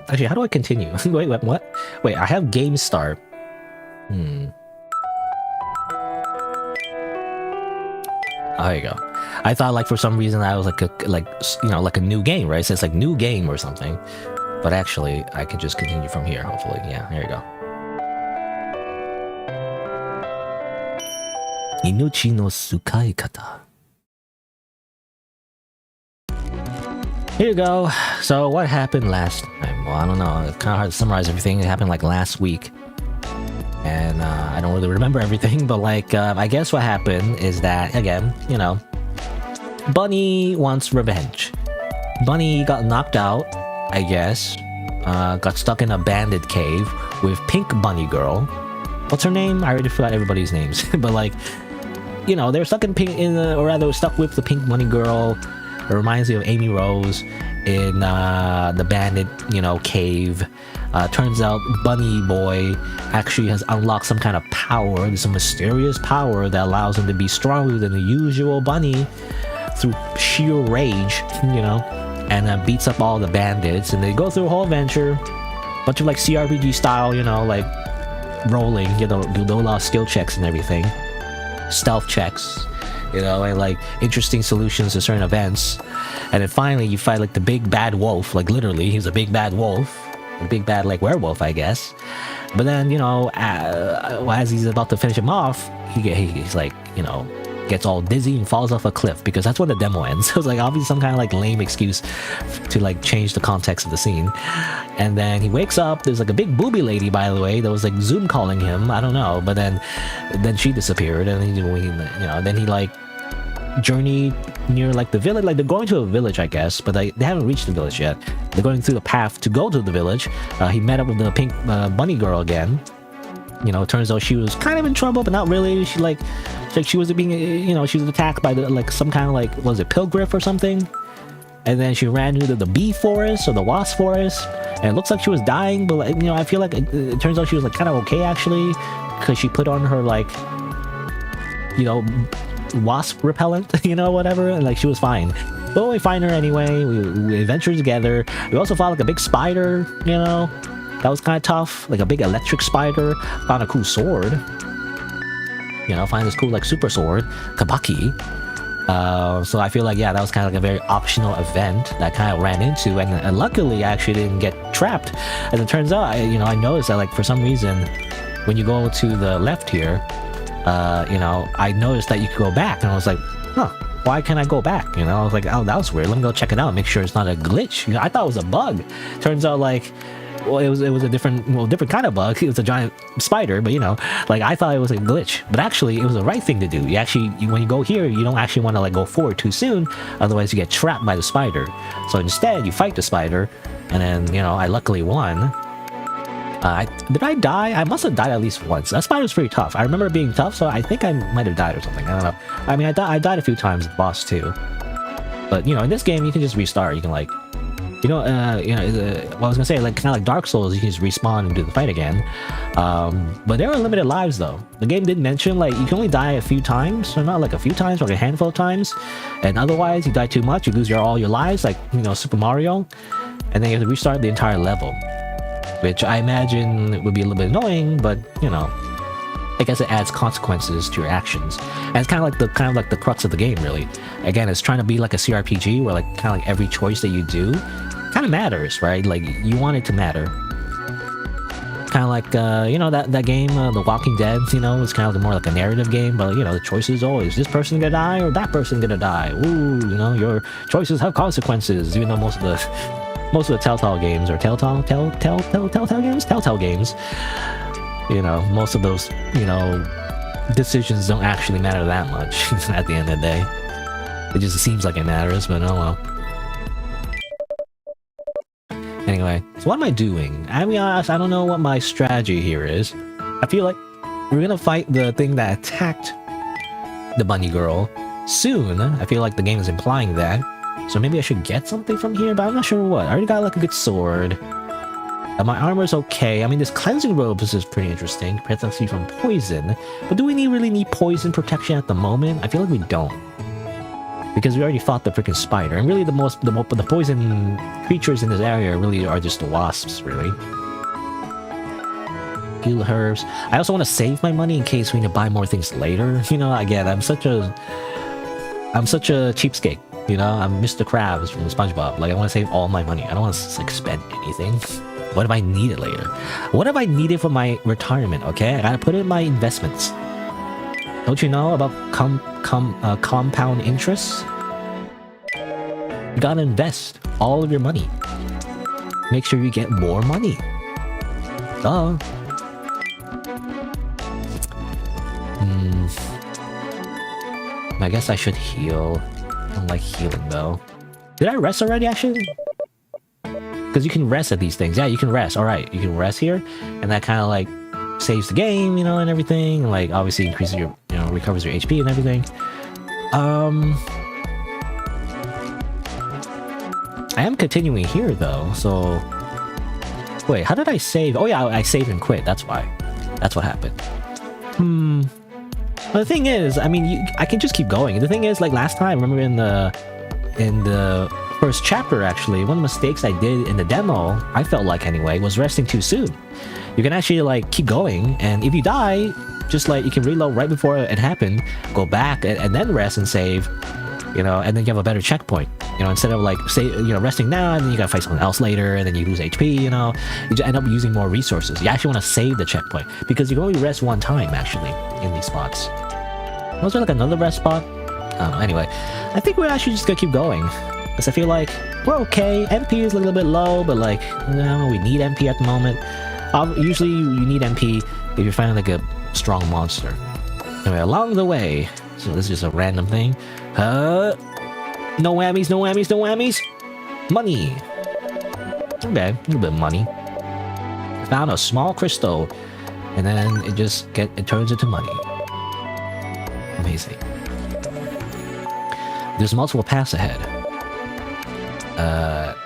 Actually, how do I continue? Wait, what? Wait, I have game start. Oh, there you go. I thought like for some reason I was like a new game, right? It says like new game or something. But actually, I can just continue from here, hopefully. Yeah, there you go. Inochi no Sukai Kata. Here you go. So what happened last time? Well, I don't know. It's kind of hard to summarize everything. It happened like last week. And I don't really remember everything, but like, I guess what happened is that, again, you know, Bunny wants revenge. Bunny got knocked out, I guess. Got stuck in a bandit cave with Pink Bunny Girl. What's her name? I already forgot everybody's names. But like, you know, they were stuck stuck with the Pink Bunny Girl. It reminds me of Amy Rose in the bandit, you know, cave. Turns out Bunny Boy actually has unlocked some kind of power. There's some mysterious power that allows him to be stronger than the usual bunny through sheer rage, you know, and beats up all the bandits. And they go through a whole adventure, bunch of like CRPG style, you know, like rolling, you know, do a lot of skill checks and everything, stealth checks, you know, and like interesting solutions to certain events. And then finally you fight like the big bad wolf, like literally he's a big bad wolf, a big bad like werewolf, I guess. But then, you know, as he's about to finish him off, he's like, you know, gets all dizzy and falls off a cliff, because that's when the demo ends. So it's like obviously some kind of like lame excuse to like change the context of the scene. And then he wakes up, there's like a big booby lady, by the way, that was like Zoom calling him, I don't know, but then she disappeared, and then he like journeyed near like the village, like they're going to a village, I guess, but they haven't reached the village yet. They're going through the path to go to the village. He met up with the Pink Bunny Girl again. You know, it turns out she was kind of in trouble, but not really. She was being, you know, she was attacked by like some kind of like, was it pilgrim or something? And then she ran into the bee forest or the wasp forest, and it looks like she was dying, but like, you know, I feel like it turns out she was like kind of okay actually, because she put on her like, you know, wasp repellent, you know, whatever, and like she was fine. But we find her anyway. We adventure together. We also found like a big spider, you know, that was kind of tough, like a big electric spider. Found a cool sword, you know, find this cool like super sword, kabaki. So I feel like, yeah, that was kind of like a very optional event that I kind of ran into, and luckily I actually didn't get trapped. As it turns out, I noticed that like for some reason when you go to the left here, you know, I noticed that you could go back, and I was like, huh, why can't I go back? You know, I was like, oh, that was weird. Let me go check it out, make sure it's not a glitch. You know, I thought it was a bug. Turns out like, well, it was a different kind of bug. It was a giant spider, but you know, like I thought it was a glitch, but actually it was the right thing to do. When you go here, you don't actually want to like go forward too soon, otherwise you get trapped by the spider. So instead, you fight the spider, and then, you know, I luckily won. Did I die? I must have died at least once. That spider was pretty tough. I remember it being tough, so I think I might have died or something. I don't know. I mean, I died a few times, the boss too. But, you know, in this game, you can just restart. You can, like, Well, I was gonna say, like, kind of like Dark Souls, you can just respawn and do the fight again. But there are limited lives, though. The game did mention, like, you can only die a few times, so not like a few times, but like a handful of times. And otherwise, you die too much, you lose all your lives, like, Super Mario. And then you have to restart the entire level. Which I imagine would be a little bit annoying, but, I guess it adds consequences to your actions. And it's kind of like the crux of the game, really. Again, it's trying to be like a CRPG where, like, kind of like every choice that you do kind of matters, right? Like, you want it to matter. Kind of like, that game, The Walking Dead, it's kind of more like a narrative game, but, the choice is always, this person gonna die or that person gonna die. Ooh, your choices have consequences, even though most of the Telltale games, or Telltale games, most of those, decisions don't actually matter that much at the end of the day. It just seems like it matters, but oh well. Anyway, so what am I doing? I'll be honest, I don't know what my strategy here is. I feel like we're gonna fight the thing that attacked the bunny girl soon. I feel like the game is implying that. So maybe I should get something from here, but I'm not sure what. I already got like a good sword. My armor's okay. I mean, this cleansing robes is pretty interesting. Protects you from poison. But do we really need poison protection at the moment? I feel like we don't. Because we already fought the freaking spider. And really the poison creatures in this area really are just the wasps, really. Heal herbs. I also want to save my money in case we need to buy more things later. Again, I'm such a cheapskate. I'm Mr. Krabs from SpongeBob. Like, I want to save all my money. I don't want to, like, spend anything. What if I need it later? What if I need it for my retirement, okay? I gotta put it in my investments. Don't you know about compound interest? You gotta invest all of your money. Make sure you get more money. Duh. I guess I should heal. I don't like healing, though. Did I rest already, actually? Because you can rest at these things. Yeah, you can rest. Alright, you can rest here. And that kind of, like, saves the game, and everything. And, like, obviously increases your, recovers your HP and everything. I am continuing here, though, so... Wait, how did I save? Oh, yeah, I saved and quit. That's why. That's what happened. But the thing is, I mean, I can just keep going. The thing is, like, last time, remember in the first chapter, actually, one of the mistakes I did in the demo, I felt like anyway, was resting too soon. You can actually, like, keep going, and if you die, just, like, you can reload right before it happened, go back, and then rest and save, and then you have a better checkpoint. Instead of, like, resting now, and then you gotta fight someone else later, and then you lose HP, you just end up using more resources. You actually want to save the checkpoint, because you can only rest one time, actually, in these spots. Was there, like, another rest spot? Anyway, I think we're actually just gonna keep going. Because I feel like we're okay. MP is a little bit low, but, like, we need MP at the moment. Usually you need MP if you're finding, like, a strong monster. Anyway, along the way, so this is just a random thing. No whammies, no whammies, no whammies. Money. Okay, a little bit of money. I found a small crystal, and then it turns into money. Amazing. There's multiple paths ahead.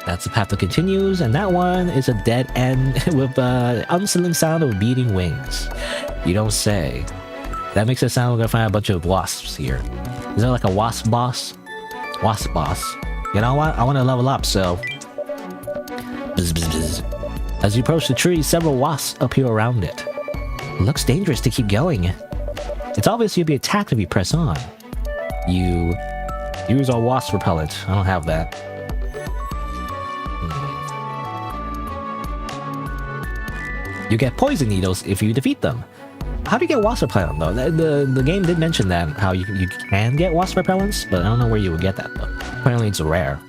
That's the path that continues, and that one is a dead end with unsettling sound of beating wings. You don't say. That makes it sound like we're gonna find a bunch of wasps here. Is there like a wasp boss? Wasp boss. You know what? I want to level up, so... Bzz, bzz, bzz. As you approach the tree, several wasps appear around it. It looks dangerous to keep going. It's obvious you'll be attacked if you press on. You... use our wasp repellent. I don't have that. You get poison needles if you defeat them. How do you get wasp repellent, though? The game did mention that, how you can get wasp repellents, but I don't know where you would get that, though. Apparently it's rare.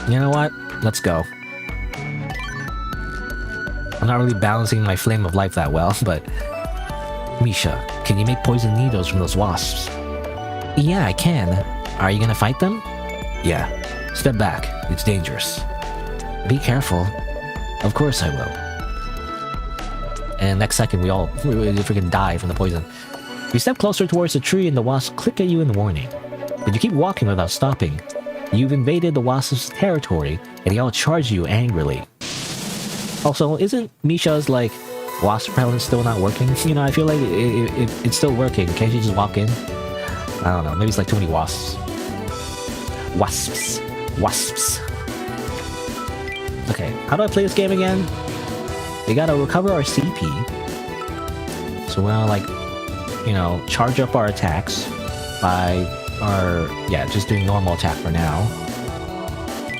You know what? Let's go. I'm not really balancing my flame of life that well, but... Misha, can you make poison needles from those wasps? Yeah, I can. Are you gonna fight them? Yeah. Step back. It's dangerous. Be careful. Of course I will. And next second, we freaking die from the poison. You step closer towards the tree and the wasps click at you in warning. But you keep walking without stopping. You've invaded the wasps' territory, and they all charge you angrily. Also, isn't Misha's, like, wasp repellent still not working? You know, I feel like it's still working. Can't you just walk in? I don't know. Maybe it's like too many wasps. Wasps. Wasps. Okay, how do I play this game again? We gotta recover our CP. So we're gonna, like, you know, charge up our attacks by our... yeah, just doing normal attack for now.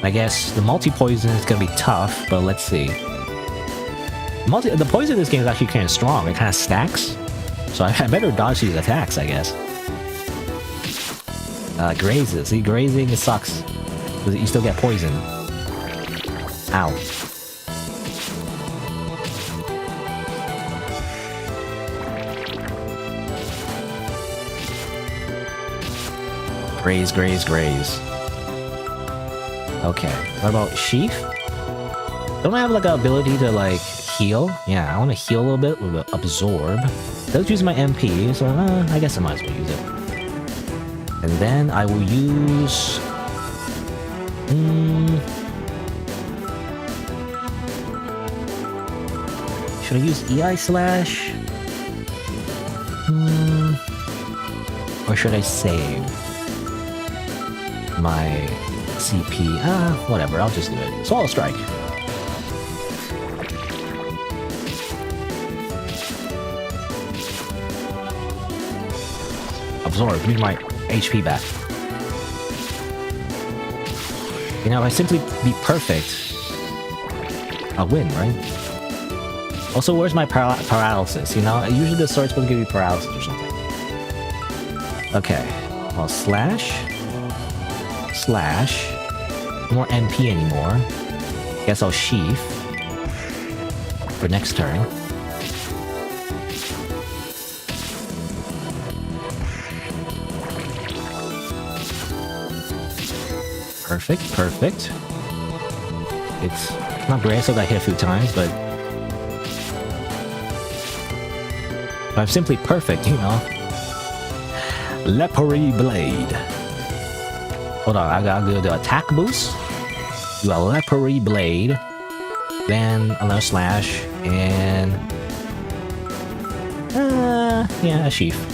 I guess the multi-poison is gonna be tough, but let's see. The poison in this game is actually kind of strong. It kind of stacks. So I better dodge these attacks, I guess. Grazes. See, grazing, it sucks. Because you still get poison. Ow. Graze, graze, graze. Okay. What about Sheath? Don't I have, like, an ability to, like, heal? Yeah, I want to heal a little bit with Absorb. Does use my MP, so I guess I might as well use it. And then I will use... should I use EI Slash? Or should I save my CP? Whatever, I'll just do it. Swallow Strike. Absorb, give me my HP back. You know, if I simply be perfect, I'll win, right? Also, where's my paralysis? You know, usually the sword's supposed to give you paralysis or something. Okay, well, slash. No more MP anymore. Guess I'll sheath for next turn. Perfect, perfect. It's not great, I still got hit a few times, but I'm simply perfect, you know. Leathery Blade. Hold on, I gotta do the attack boost. Do a Leathery Blade. Then another slash, and... yeah, a sheath.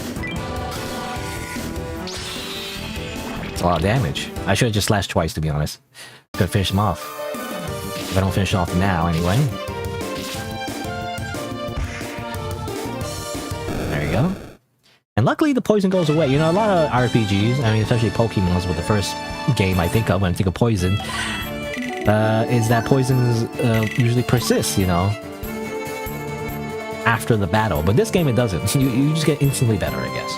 It's a lot of damage. I should have just slashed twice, to be honest. Could finish him off. If I don't finish him off now, anyway. There you go. And luckily, the poison goes away. You know, a lot of RPGs, I mean, especially Pokemon's with the first game I think of when I think of poison, is that poisons usually persist, you know, after the battle. But this game, it doesn't. You just get instantly better, I guess.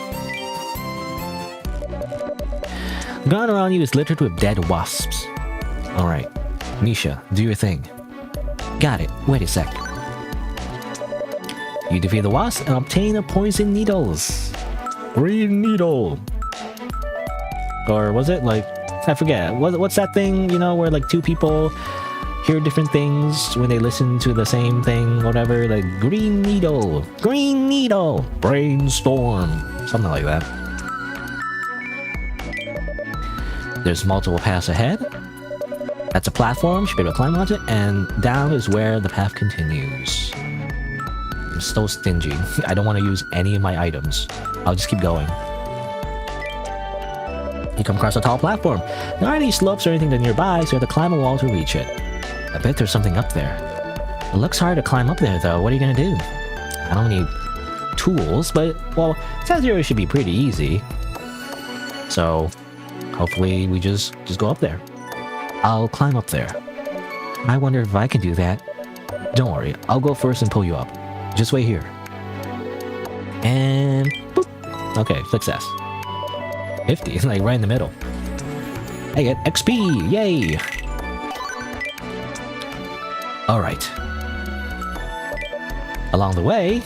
The ground around you is littered with dead wasps. Alright, Misha, do your thing. Got it. Wait a sec. You defeat the wasp and obtain a poison needles. Green needle. Or was it like... I forget. What's that thing, you know, where like two people hear different things when they listen to the same thing, whatever, like green needle. Green needle. Brainstorm. Something like that. There's multiple paths ahead. That's a platform, should be able to climb onto it, and down is where the path continues. I'm so stingy. I don't want to use any of my items. I'll just keep going. You come across a tall platform. There aren't any slopes or anything nearby, so you have to climb a wall to reach it. I bet there's something up there. It looks hard to climb up there, though. What are you gonna do? I don't need tools, but, well, it says here it should be pretty easy. So... hopefully we just go up there. I'll climb up there. I wonder if I can do that. Don't worry, I'll go first and pull you up. Just wait here. And... boop. Okay, success. 50, like right in the middle. I get XP! Yay! Alright. Along the way,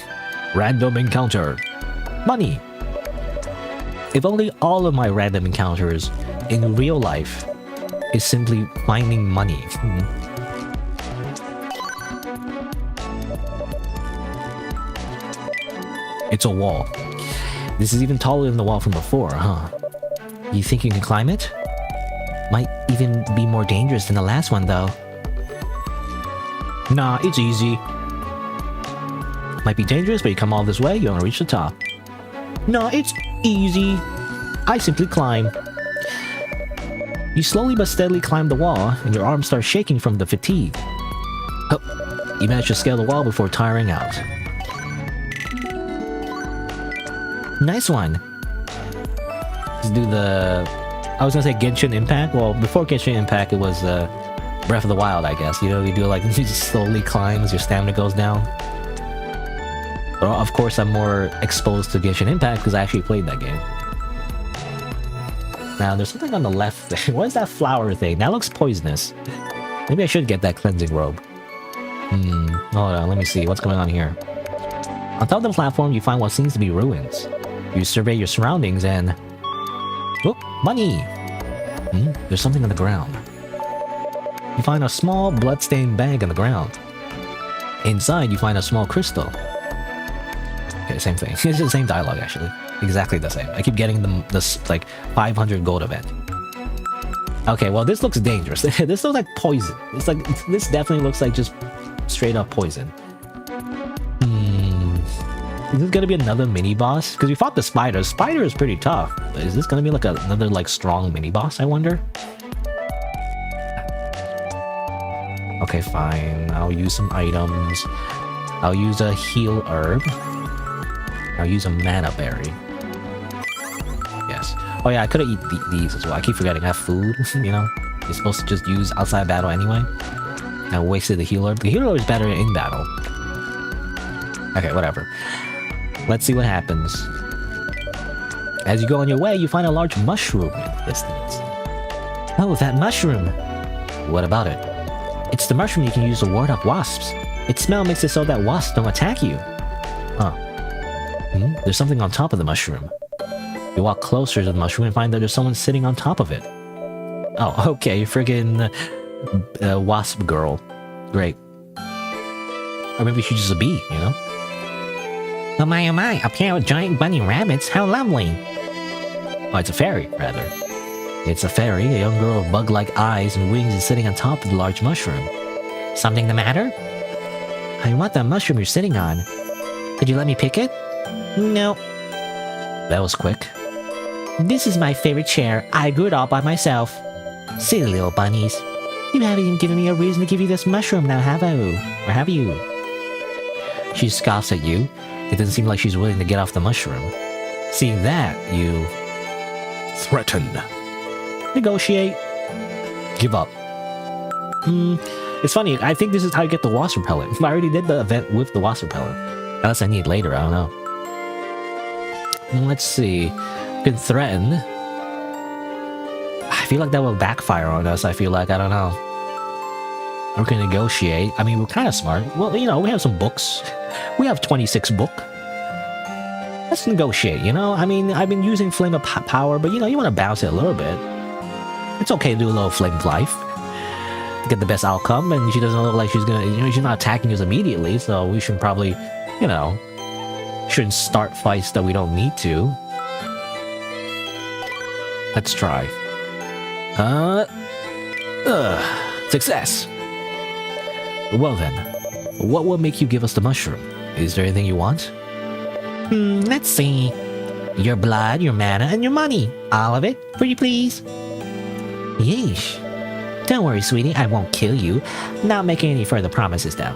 random encounter. Money! If only all of my random encounters in real life is simply finding money. It's a wall. This is even taller than the wall from before, huh? You think you can climb it? Might even be more dangerous than the last one, though. Nah, it's easy. Might be dangerous, but you come all this way, you wanna reach the top. Nah, it's easy. I simply climb. You slowly but steadily climb the wall, and your arms start shaking from the fatigue. Oh, you manage to scale the wall before tiring out. Nice one. Let's do the... I was gonna say Genshin Impact. Well, before Genshin Impact, it was Breath of the Wild, I guess. You know, you do like, you just slowly climb as your stamina goes down. But of course, I'm more exposed to Genshin Impact because I actually played that game. Now, there's something on the left there. What is that flower thing? That looks poisonous. Maybe I should get that cleansing robe. Hold on, let me see. What's going on here? On top of the platform, you find what seems to be ruins. You survey your surroundings and... Oh, money! There's something on the ground. You find a small blood-stained bag on the ground. Inside, you find a small crystal. Okay, same thing. It's the same dialogue, actually. Exactly the same. I keep getting this like 500 gold event. Okay, well this looks dangerous. This looks like poison. It's like this definitely looks like just straight up poison. Is this gonna be another mini boss? Because we fought the spider. Spider is pretty tough. But is this gonna be like another like strong mini boss? I wonder. Okay, fine. I'll use some items. I'll use a heal herb. I'll use a mana berry. Yes. Oh yeah, I could have eaten these as well. I keep forgetting I have food, you know? You're supposed to just use outside battle anyway. I wasted the heal herb. The heal herb is better in battle. Okay, whatever. Let's see what happens. As you go on your way, you find a large mushroom in the distance. Oh, that mushroom! What about it? It's the mushroom you can use to ward off wasps. Its smell makes it so that wasps don't attack you. Huh. There's something on top of the mushroom. You walk closer to the mushroom and find that there's someone sitting on top of it. Oh, okay, friggin' wasp girl. Great. Or maybe she's just a bee, you know? Oh my, a pair of giant bunny rabbits, how lovely! Oh, it's a fairy, rather. It's a fairy, a young girl with bug-like eyes and wings is sitting on top of the large mushroom. Something the matter? I want that mushroom you're sitting on. Could you let me pick it? No. That was quick. This is my favorite chair. I grew it all by myself. Silly little bunnies. You haven't even given me a reason to give you this mushroom now, have I? Or have you? She scoffs at you. It doesn't seem like she's willing to get off the mushroom. Seeing that, you... threaten. Negotiate. Give up. It's funny, I think this is how you get the wasp repellent. I already did the event with the wasp repellent. Unless I need it later, I don't know. Let's see. Been threatened. I feel like that will backfire on us, I feel like, I don't know. We can negotiate. I mean, we're kind of smart. Well, you know, we have some books. We have 26 book. Let's negotiate, you know? I mean, I've been using Flame of Power, but you know, you want to bounce it a little bit. It's okay to do a little Flame of Life. Get the best outcome, and she doesn't look like she's gonna, you know, she's not attacking us immediately, so we should probably, you know, shouldn't start fights that we don't need to. Let's try. Success! Well then, what will make you give us the mushroom? Is there anything you want? Let's see. Your blood, your mana, and your money. All of it, pretty please. Yeesh. Don't worry, sweetie, I won't kill you. Not making any further promises, though.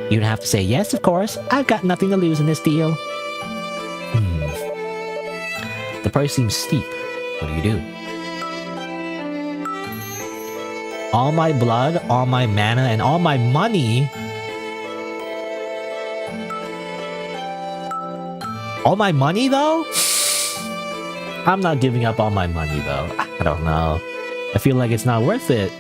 You don't have to say yes, of course. I've got nothing to lose in this deal. The price seems steep. What do you do? All my blood, all my mana, and all my money. All my money, though? I'm not giving up all my money, though. I don't know. I feel like it's not worth it.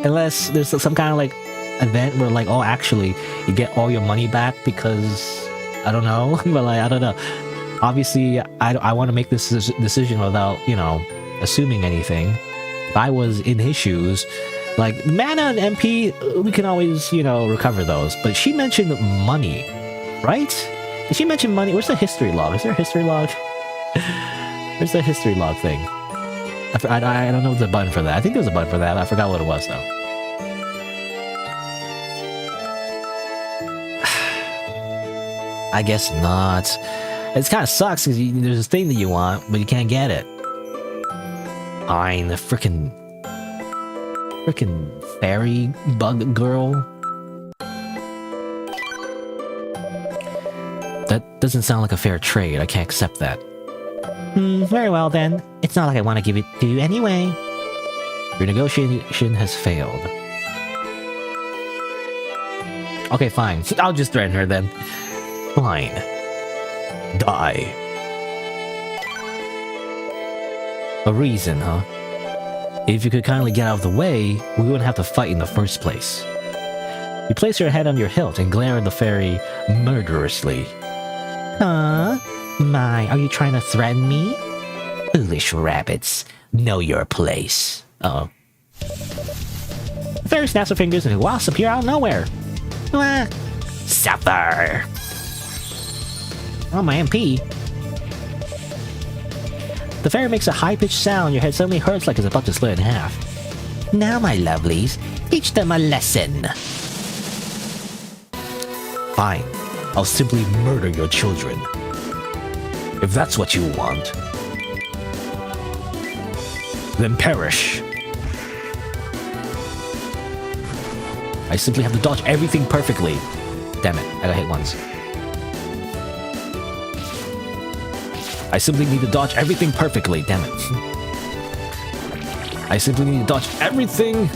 Unless there's some kind of, like, event where, like, oh, actually, you get all your money back because... I don't know. But, like, I don't know. Obviously, I want to make this decision without, you know, assuming anything. If I was in his shoes, like, mana and MP, we can always, you know, recover those. But she mentioned money, right? Did she mention money? Where's the history log? Is there a history log? Where's the history log thing? I don't know if there's a button for that. I think there's a button for that. I forgot what it was, though. I guess not. It kind of sucks because there's this thing that you want, but you can't get it. Fine, the frickin' fairy bug girl. That doesn't sound like a fair trade. I can't accept that. Very well then. It's not like I want to give it to you anyway. Your negotiation has failed. Okay, fine. I'll just threaten her then. Fine. Die. A reason, huh? If you could kindly get out of the way, we wouldn't have to fight in the first place. You place your head on your hilt and glare at the fairy murderously. Huh? My, are you trying to threaten me? Foolish rabbits. Know your place. Uh-oh. The fairy snaps her fingers and wasps appear out of nowhere. Suffer! Oh, my MP. The fairy makes a high-pitched sound. Your head suddenly hurts like it's about to split in half. Now, my lovelies, teach them a lesson. Fine. I'll simply murder your children. If that's what you want, then perish. I simply have to dodge everything perfectly. Damn it, I got hit once. I simply need to dodge everything perfectly, damn it. I simply need to dodge everything...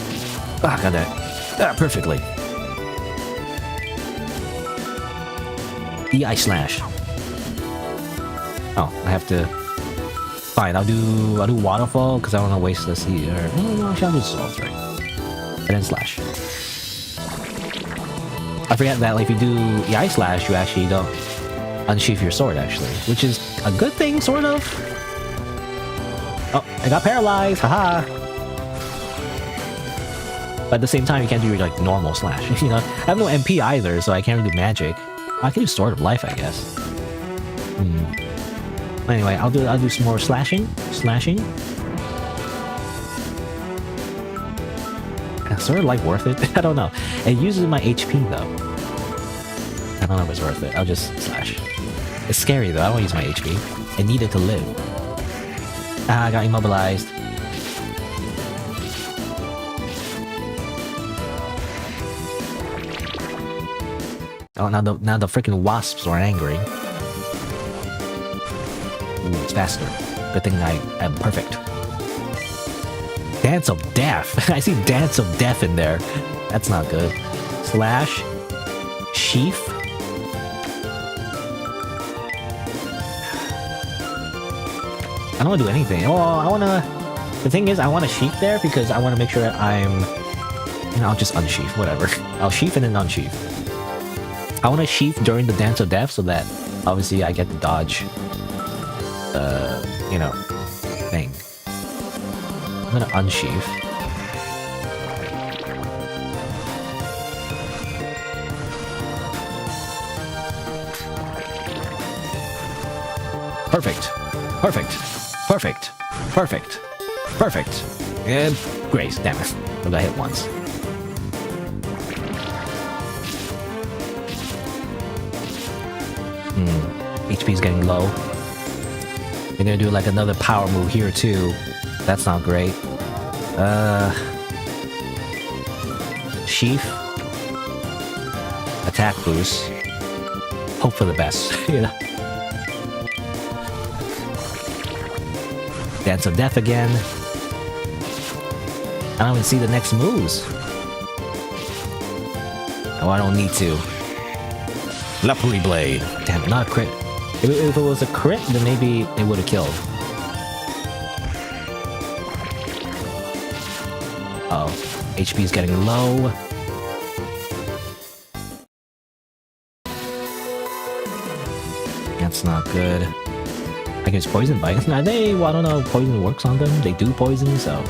Ah, got that. Perfectly. EI slash. Oh, I have to... Fine, I'll do waterfall, because I don't want to waste this here. No, I'll do slow three. And then slash. I forget that like, if you do EI slash, you actually don't unsheath your sword, actually. Which is a good thing, sort of. Oh, I got paralyzed, haha! But at the same time, you can't do your, like, normal slash, you know? I have no MP either, so I can't really do magic. I can do Sword of Life, I guess. Anyway, I'll do some more slashing. Slashing. Is Sword of Life worth it? I don't know. It uses my HP, though. I don't know if it's worth it. I'll just slash. It's scary, though. I don't want to use my HP. I need it to live. Ah, I got immobilized. Oh, now the freaking wasps are angry. Ooh, it's faster. Good thing I am perfect. Dance of Death. I see Dance of Death in there. That's not good. Slash. Sheath. I don't want to do anything. Oh, I want to... The thing is, I want to sheath there because I want to make sure that I'm... You know, I'll just unsheath. Whatever. I'll sheath and then unsheath. I want to sheath during the Dance of Death so that, obviously, I get to dodge... you know, thing. I'm gonna unsheath. Perfect. Perfect. Perfect. Perfect. Perfect. And grace. Damn it. I got hit once. HP's getting low. They're gonna do like another power move here too. That's not great. Sheath. Attack boost. Hope for the best, you know. Dance of Death again. I don't even see the next moves. Oh, I don't need to. Leopard Blade. Damn it, not a crit. If it was a crit, then maybe it would have killed. Uh oh, HP is getting low. That's not good. I guess poison bites. Now well, I don't know if poison works on them. They do poison, so.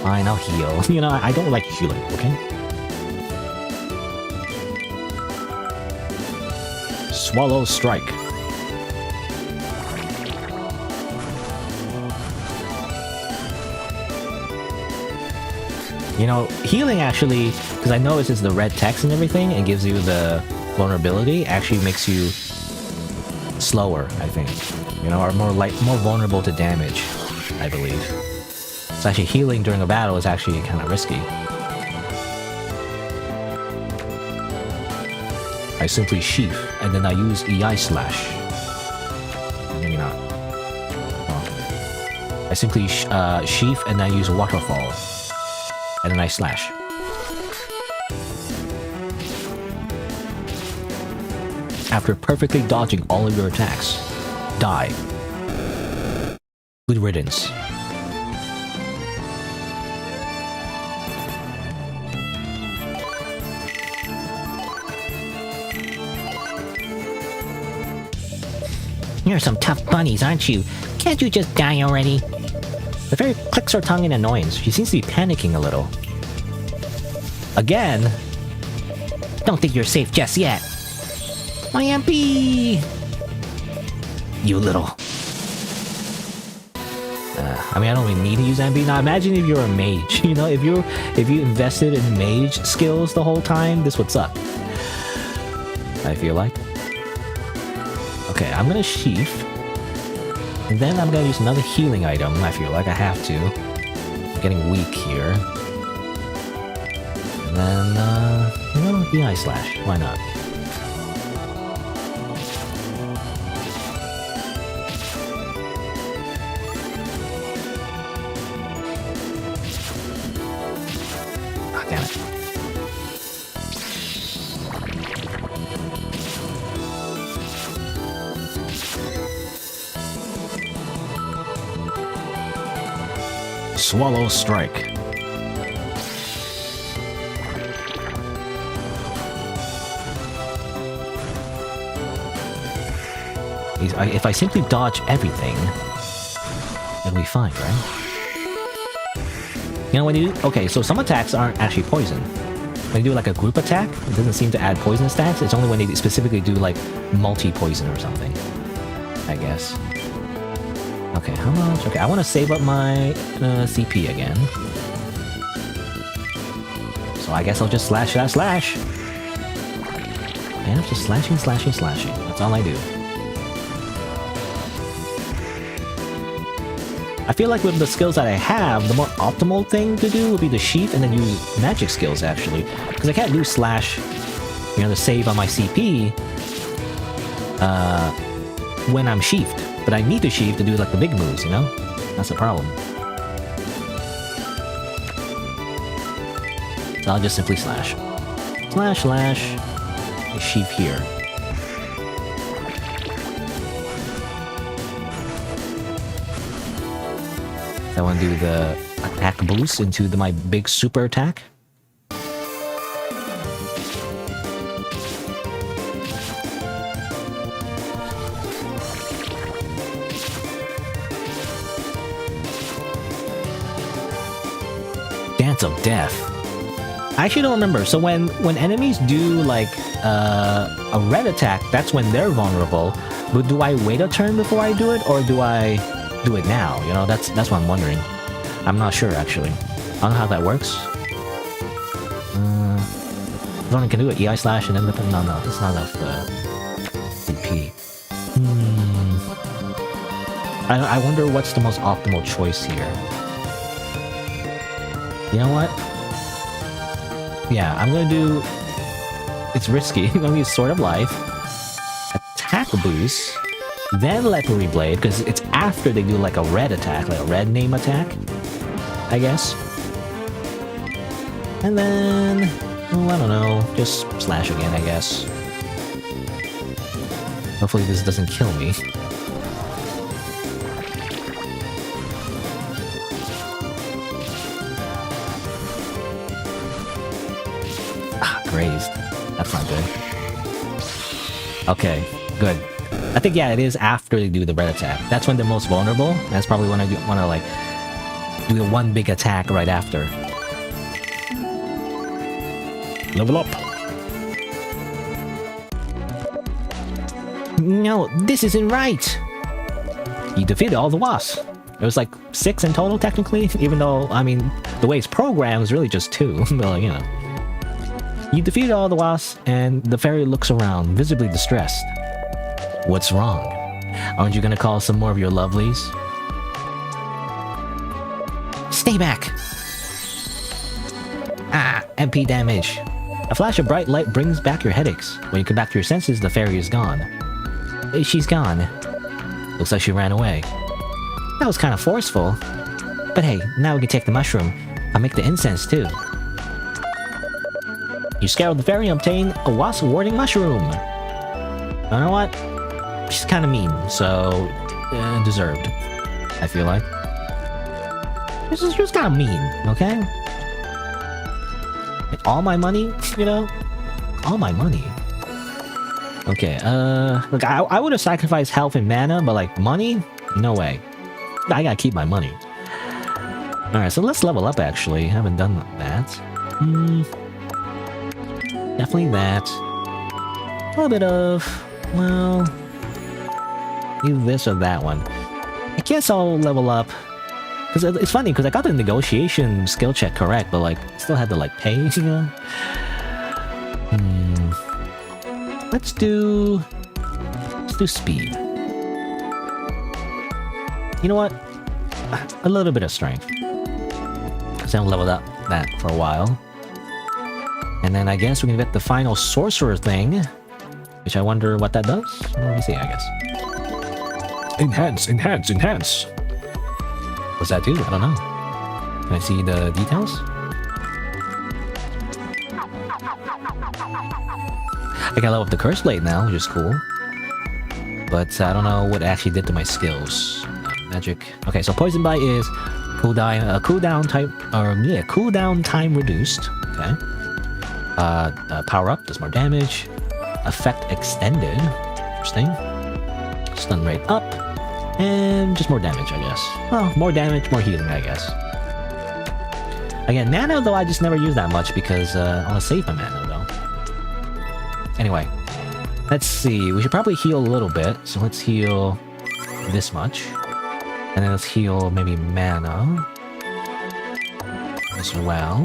Fine, I'll heal. You know, I don't like healing, okay? Swallow Strike. You know, healing actually, because I noticed it's the red text and everything, and gives you the vulnerability, actually makes you slower, I think. You know, or more vulnerable to damage, I believe. So actually healing during a battle is actually kind of risky. I simply sheath, and then I use EI slash. Maybe not. Well, I simply sheath, and I use waterfall. And then I slash. After perfectly dodging all of your attacks, die. Good riddance. You're some tough bunnies, aren't you? Can't you just die already? The fairy clicks her tongue in annoyance. She seems to be panicking a little. Again? Don't think you're safe just yet. My MP! You little... I mean, I don't really need to use MP. Now, imagine if you're a mage. You know, if you invested in mage skills the whole time, this would suck. I feel like. Okay, I'm gonna sheath. And then I'm gonna use another healing item. I feel like I have to. I'm getting weak here. And then, you know, the Ice Slash. Why not? Ah, damn it. Swallow Strike. If I simply dodge everything, it'll be fine, right? You know, when you do... Okay, so some attacks aren't actually poison. When you do like a group attack, it doesn't seem to add poison stats. It's only when they specifically do like multi-poison or something, I guess. Okay, how much? Okay, I want to save up my CP again. So I guess I'll just slash that slash. And just slashing, slashing, slashing. That's all I do. I feel like with the skills that I have, the more optimal thing to do would be to sheath and then use magic skills, actually. Because I can't do slash, you know, to save on my CP when I'm sheathed. But I need to sheath to do like the big moves, you know? That's the problem. So I'll just simply slash. Slash, slash. Sheath here. I want to do the attack boost into my big super attack. Dance of Death. I actually don't remember. So when enemies do like a red attack, that's when they're vulnerable. But do I wait a turn before I do it, or do I do it now? You know, that's what I'm wondering. I'm not sure actually. I don't know how that works. I only can do it EI slash and then the... No, it's not enough CP. I wonder what's the most optimal choice here. You know what? Yeah, I'm gonna do... It's risky. I'm gonna use Sword of Life, attack boost, then Lepery Blade, because it's after they do like a red attack, like a red name attack, I guess. And then... oh, I don't know. Just slash again, I guess. Hopefully this doesn't kill me. Grazed. That's not good. Okay, good. I think, yeah, it is after they do the red attack. That's when they're most vulnerable. That's probably when I want to, like, do the one big attack right after. Level up! No, this isn't right! You defeated all the wasps. It was like 6 in total, technically, even though, I mean, the way it's programmed is really just 2, but, you know. You defeated all the wasps, and the fairy looks around, visibly distressed. What's wrong? Aren't you gonna call some more of your lovelies? Stay back! Ah, MP damage. A flash of bright light brings back your headaches. When you come back to your senses, the fairy is gone. She's gone. Looks like she ran away. That was kind of forceful. But hey, now we can take the mushroom. I'll make the incense too. You scare the fairy and obtain a wasp warding mushroom. You know what? She's kind of mean, so deserved. I feel like. She was kind of mean, okay? Like, all my money, you know? All my money. Okay, look, I would have sacrificed health and mana, but like money? No way. I gotta keep my money. Alright, so let's level up actually. Haven't done that. Definitely that. A little bit of... well... either this or that one. I guess I'll level up. Because it's funny, because I got the negotiation skill check correct, but like, still had to like pay, you know? Let's do speed. You know what? A little bit of strength. Because I haven't leveled up that for a while. And then I guess we're gonna get the final sorcerer thing. Which I wonder what that does. Let me see, I guess. Enhance, enhance, enhance! What's that do? I don't know. Can I see the details? I can level up the Curse Blade now, which is cool. But I don't know what it actually did to my skills. Magic. Okay, so Poison Bite is cooldown time reduced. Okay. Power Up does more damage. Effect extended. Interesting. Stun rate up. And just more damage, I guess. Well, more damage, more healing, I guess. Again, mana, though, I just never use that much because I want to save my mana, though. Anyway, let's see. We should probably heal a little bit. So let's heal this much. And then let's heal maybe mana as well.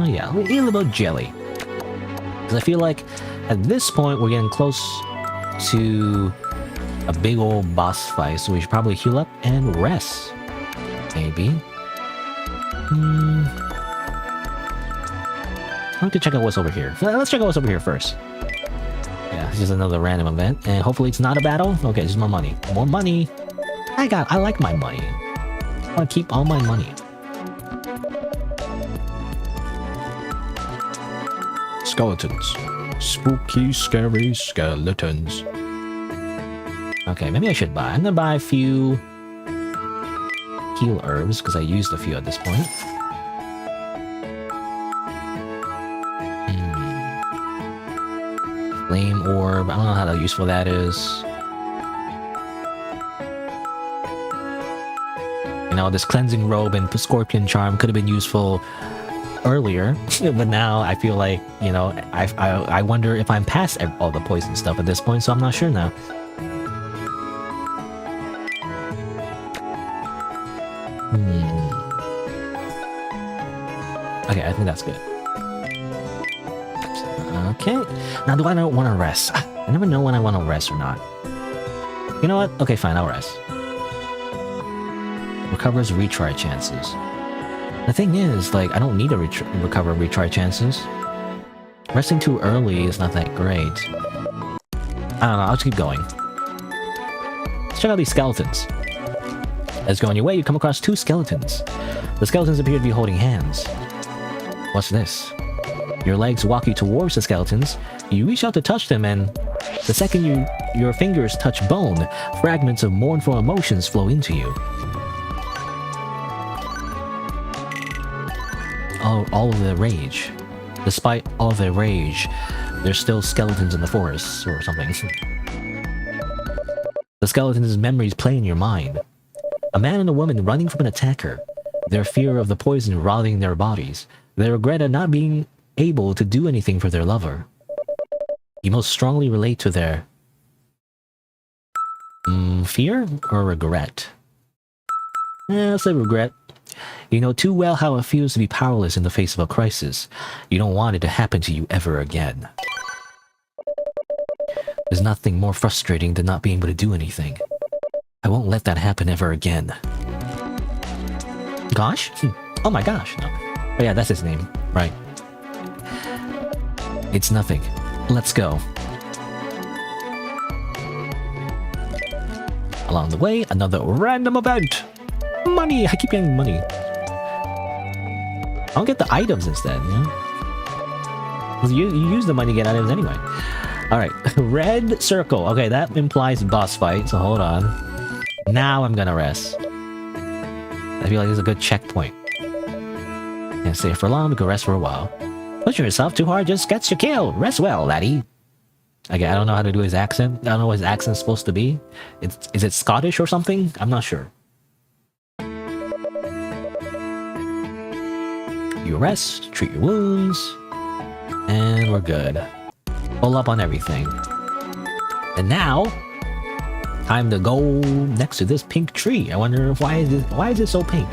Yeah, we'll heal about jelly. Because I feel like at this point we're getting close to a big old boss fight, so we should probably heal up and rest. Maybe. I want to check out what's over here. Let's check out what's over here first. Yeah, it's just another random event, and hopefully it's not a battle. Okay, just more money. More money! I like my money. I want to keep all my money. Skeletons. Spooky, scary skeletons. Okay, maybe I should buy. I'm gonna buy a few heal herbs, because I used a few at this point. Flame orb. I don't know how useful that is. You know, this cleansing robe and scorpion charm could have been useful earlier, but now I feel like, you know, I wonder if I'm past all the poison stuff at this point, so I'm not sure now. Okay, I think that's good. Okay, now do I want to rest? I never know when I want to rest or not. You know what? Okay, fine, I'll rest. Recovers retry chances. The thing is, like, I don't need to recover retry chances. Resting too early is not that great. I don't know, I'll just keep going. Let's check out these skeletons. As you go on your way, you come across 2 skeletons. The skeletons appear to be holding hands. What's this? Your legs walk you towards the skeletons. You reach out to touch them, and the second your fingers touch bone, fragments of mournful emotions flow into you. All of the rage. Despite all of their rage, there's still skeletons in the forest, or something. The skeletons' memories play in your mind. A man and a woman running from an attacker. Their fear of the poison rotting their bodies. Their regret at not being able to do anything for their lover. You most strongly relate to their Fear or regret? Let's say regret. You know too well how it feels to be powerless in the face of a crisis. You don't want it to happen to you ever again. There's nothing more frustrating than not being able to do anything. I won't let that happen ever again. Gosh? Oh my gosh, no. Oh yeah, that's his name. Right. It's nothing. Let's go. Along the way, another random event! Money! I keep getting money. I'll get the items instead, you know? You use the money to get items anyway. Alright, red circle. Okay, that implies boss fight, so hold on. Now I'm gonna rest. I feel like it's a good checkpoint. Can't stay for long, we can rest for a while. Pushing yourself too hard just gets you killed. Rest well, laddie. Okay, I don't know how to do his accent. I don't know what his accent's supposed to be. Is it Scottish or something? I'm not sure. You rest, treat your wounds, and we're good. Pull up on everything. And now, time to go next to this pink tree. I wonder why is it so pink?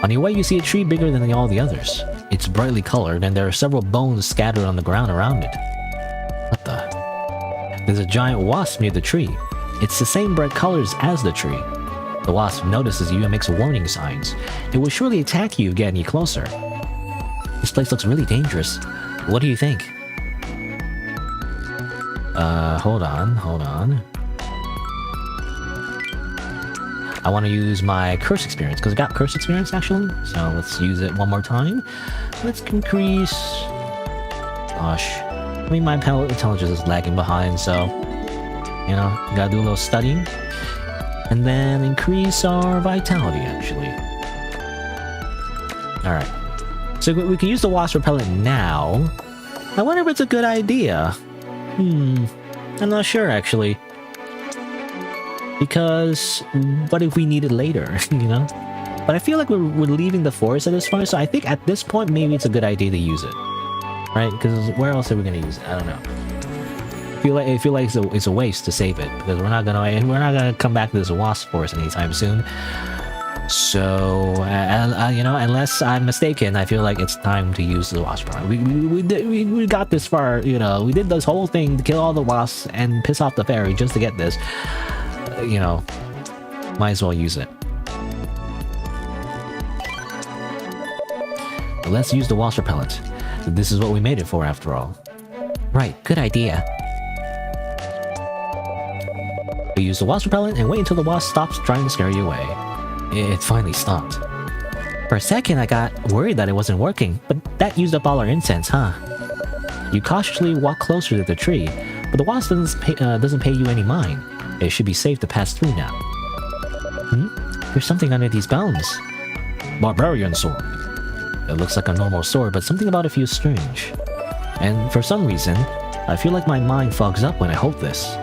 On your way, you see a tree bigger than all the others. It's brightly colored, and there are several bones scattered on the ground around it. What the? There's a giant wasp near the tree. It's the same bright colors as the tree. The wasp notices you and makes warning signs. It will surely attack you if you get any closer. This place looks really dangerous. What do you think? Hold on. I want to use my curse experience, because I got curse experience actually. So let's use it one more time. Let's increase... Gosh. I mean, my intelligence is lagging behind, so... You know, gotta do a little studying. And then increase our vitality, actually. Alright. So we can use the wasp repellent now. I wonder if it's a good idea. I'm not sure, actually. Because, what if we need it later, you know? But I feel like we're leaving the forest at this point, so I think at this point, maybe it's a good idea to use it. Right? Because where else are we gonna use it? I don't know. I feel like it's a waste to save it, because we're not gonna come back to this wasp forest anytime soon. So, you know, unless I'm mistaken, I feel like it's time to use the wasp repellent. We got this far, you know, we did this whole thing to kill all the wasps and piss off the fairy just to get this. You know, might as well use it. But let's use the wasp repellent. This is what we made it for, after all. Right, good idea. We use the wasp repellent and wait until the wasp stops trying to scare you away. It finally stopped. For a second, I got worried that it wasn't working, but that used up all our incense, huh? You cautiously walk closer to the tree, but the wasp doesn't pay you any mind. It should be safe to pass through now. There's something under these bones. Barbarian sword. It looks like a normal sword, but something about it feels strange. And for some reason, I feel like my mind fogs up when I hold this.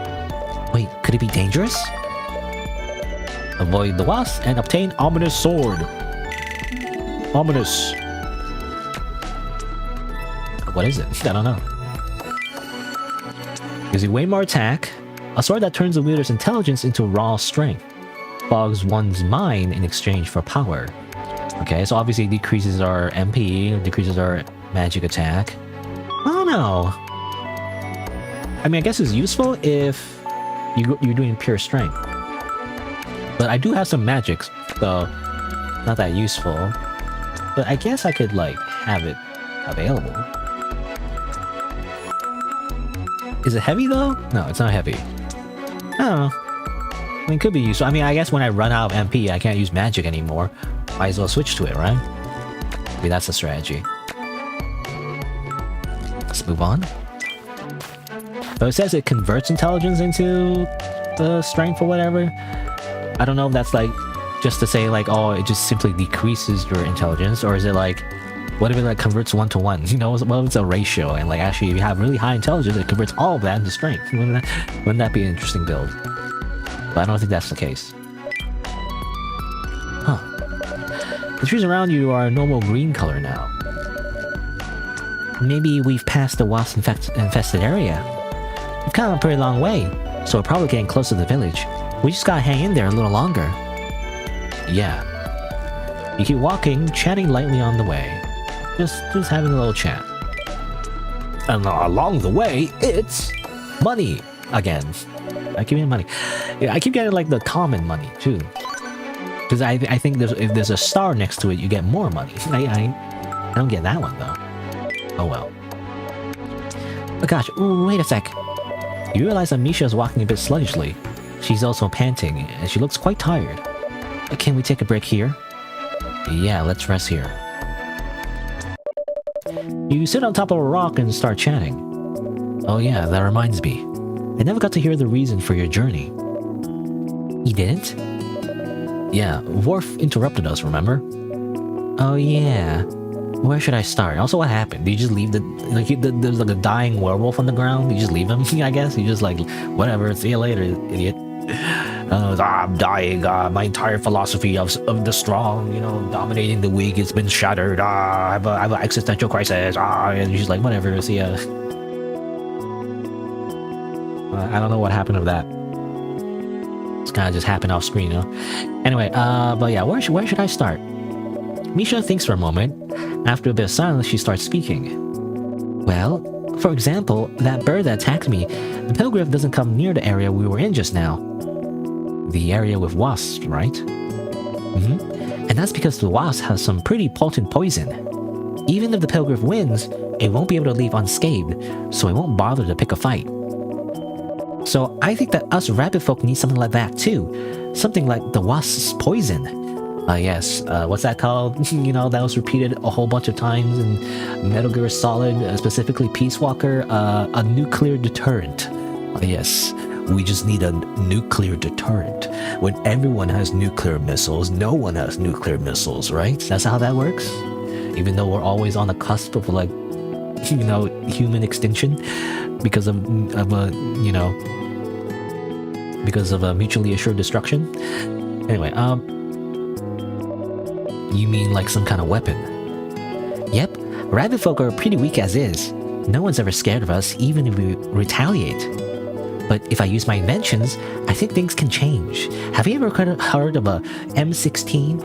Wait, could it be dangerous? Avoid the wasp and obtain ominous sword. Ominous. What is it? I don't know. Gives you way more attack. A sword that turns the wielder's intelligence into raw strength. Fogs one's mind in exchange for power. Okay, so obviously it decreases our MP, decreases our magic attack. I don't know. I mean, I guess it's useful if you're doing pure strength. But I do have some magics, so not that useful. But I guess I could, like, have it available. Is it heavy, though? No, it's not heavy. I don't know. I mean, it could be useful. I mean, I guess when I run out of MP, I can't use magic anymore. Might as well switch to it, right? Maybe that's a strategy. Let's move on. So it says it converts intelligence into the strength or whatever. I don't know if that's like just to say like, oh, it just simply decreases your intelligence, or is it like, what if it like converts 1 to 1? You know, well, it's a ratio, and like actually if you have really high intelligence, it converts all of that into strength. Wouldn't that be an interesting build? But I don't think that's the case. Huh. The trees around you are a normal green color now. Maybe we've passed the wasp infested area. We've come a pretty long way. So we're probably getting close to the village. We just gotta hang in there a little longer. Yeah. You keep walking, chatting lightly on the way. Just having a little chat. And along the way, it's money again. I keep getting money. Yeah, I keep getting like the common money too. Because I think if there's a star next to it, you get more money. I don't get that one though. Oh well. Oh gosh, wait a sec. You realize that Misha is walking a bit sluggishly. She's also panting, and she looks quite tired. Can we take a break here? Yeah, let's rest here. You sit on top of a rock and start chatting. Oh yeah, that reminds me. I never got to hear the reason for your journey. You didn't? Yeah, Worf interrupted us, remember? Oh yeah. Where should I start? Also, what happened? Did you just leave there's like a dying werewolf on the ground? You just leave him, I guess? You just like, whatever, see you later, idiot. I'm dying, my entire philosophy of the strong, dominating the weak has been shattered, I have an existential crisis, and she's like, whatever, see ya. I don't know what happened to that. It's kind of just happened off screen, Anyway, but yeah, where should I start? Misha thinks for a moment. After a bit of silence, she starts speaking. Well, for example, that bird that attacked me, the pilgrim doesn't come near the area we were in just now. The area with wasps, right? And that's because the wasp has some pretty potent poison. Even if the pilgrim wins, it won't be able to leave unscathed, so it won't bother to pick a fight. So I think that us rabbit folk need something like that too. Something like the wasp's poison. Yes, what's that called? That was repeated a whole bunch of times in Metal Gear Solid, specifically Peace Walker, a nuclear deterrent. Yes, we just need a nuclear deterrent. When everyone has nuclear missiles, no one has nuclear missiles, right? That's how that works? Even though we're always on the cusp of like, human extinction because of a mutually assured destruction. Anyway, you mean like some kind of weapon? Yep, rabbit folk are pretty weak as is. No one's ever scared of us, even if we retaliate. But if I use my inventions, I think things can change. Have you ever heard of a M16,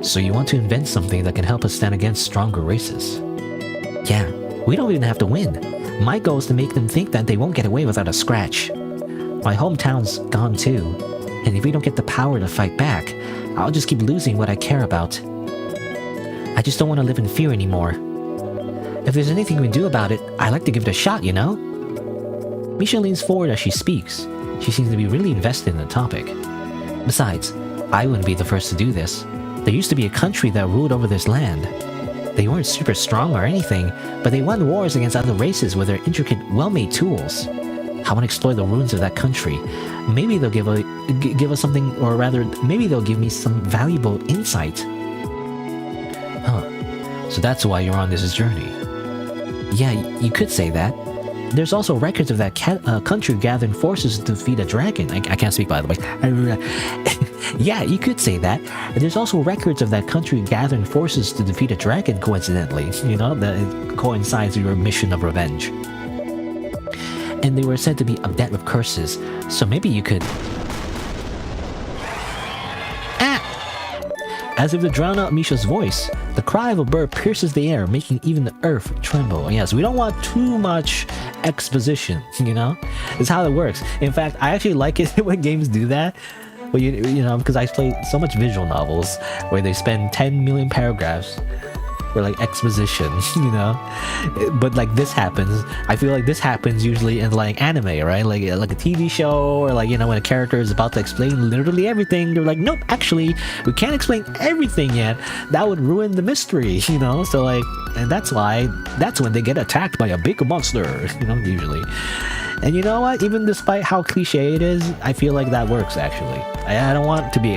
So you want to invent something that can help us stand against stronger races? Yeah, we don't even have to win. My goal is to make them think that they won't get away without a scratch. My hometown's gone too. And if we don't get the power to fight back, I'll just keep losing what I care about. I just don't want to live in fear anymore. If there's anything we can do about it, I'd like to give it a shot, Misha leans forward as she speaks. She seems to be really invested in the topic. Besides, I wouldn't be the first to do this. There used to be a country that ruled over this land. They weren't super strong or anything, but they won wars against other races with their intricate, well-made tools. I want to explore the ruins of that country. Maybe they'll give us something, or rather, maybe they'll give me some valuable insight. So that's why you're on this journey. Yeah, you could say that. There's also records of that country gathering forces to defeat a dragon. I can't speak, by the way. Yeah, you could say that. There's also records of that country gathering forces to defeat a dragon, coincidentally. That coincides with your mission of revenge. And they were said to be a debt with curses, so maybe you could... As if to drown out Misha's voice, the cry of a bird pierces the air, making even the earth tremble. Yes, we don't want too much exposition, It's how it works. In fact, I actually like it when games do that. Well, because I play so much visual novels where they spend 10 million paragraphs for like exposition, but like this happens. I feel like this happens usually in like anime, right? Like a TV show, or like when a character is about to explain literally everything, they're like, nope, actually we can't explain everything yet. That would ruin the mystery, So like, and that's when they get attacked by a big monster, usually. And you know what? Even despite how cliche it is, I feel like that works actually. I don't want to be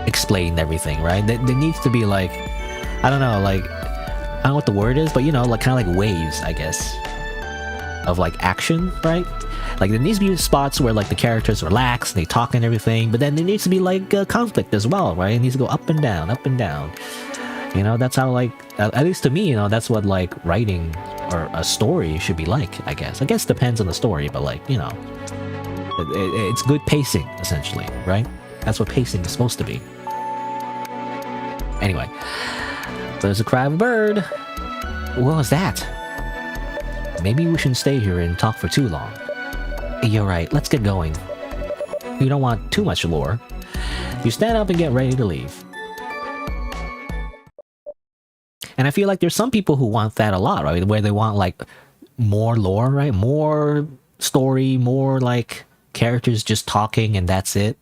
explain everything, right? There needs to be like, I don't know what the word is, but like kind of like waves, I guess, of like action, right? Like there needs to be spots where like the characters relax, they talk and everything, but then there needs to be like conflict as well, right? It needs to go up and down, up and down. That's how like, at least to me, that's what like writing or a story should be like, I guess. I guess depends on the story, but like, you know, it's good pacing, essentially, right? That's what pacing is supposed to be. Anyway, there's a cry of a bird. What was that? Maybe we shouldn't stay here and talk for too long. You're right, let's get going. You don't want too much lore. You stand up and get ready to leave. And I feel like there's some people who want that a lot, right? Where they want like more lore, right? More story, more like characters just talking and that's it.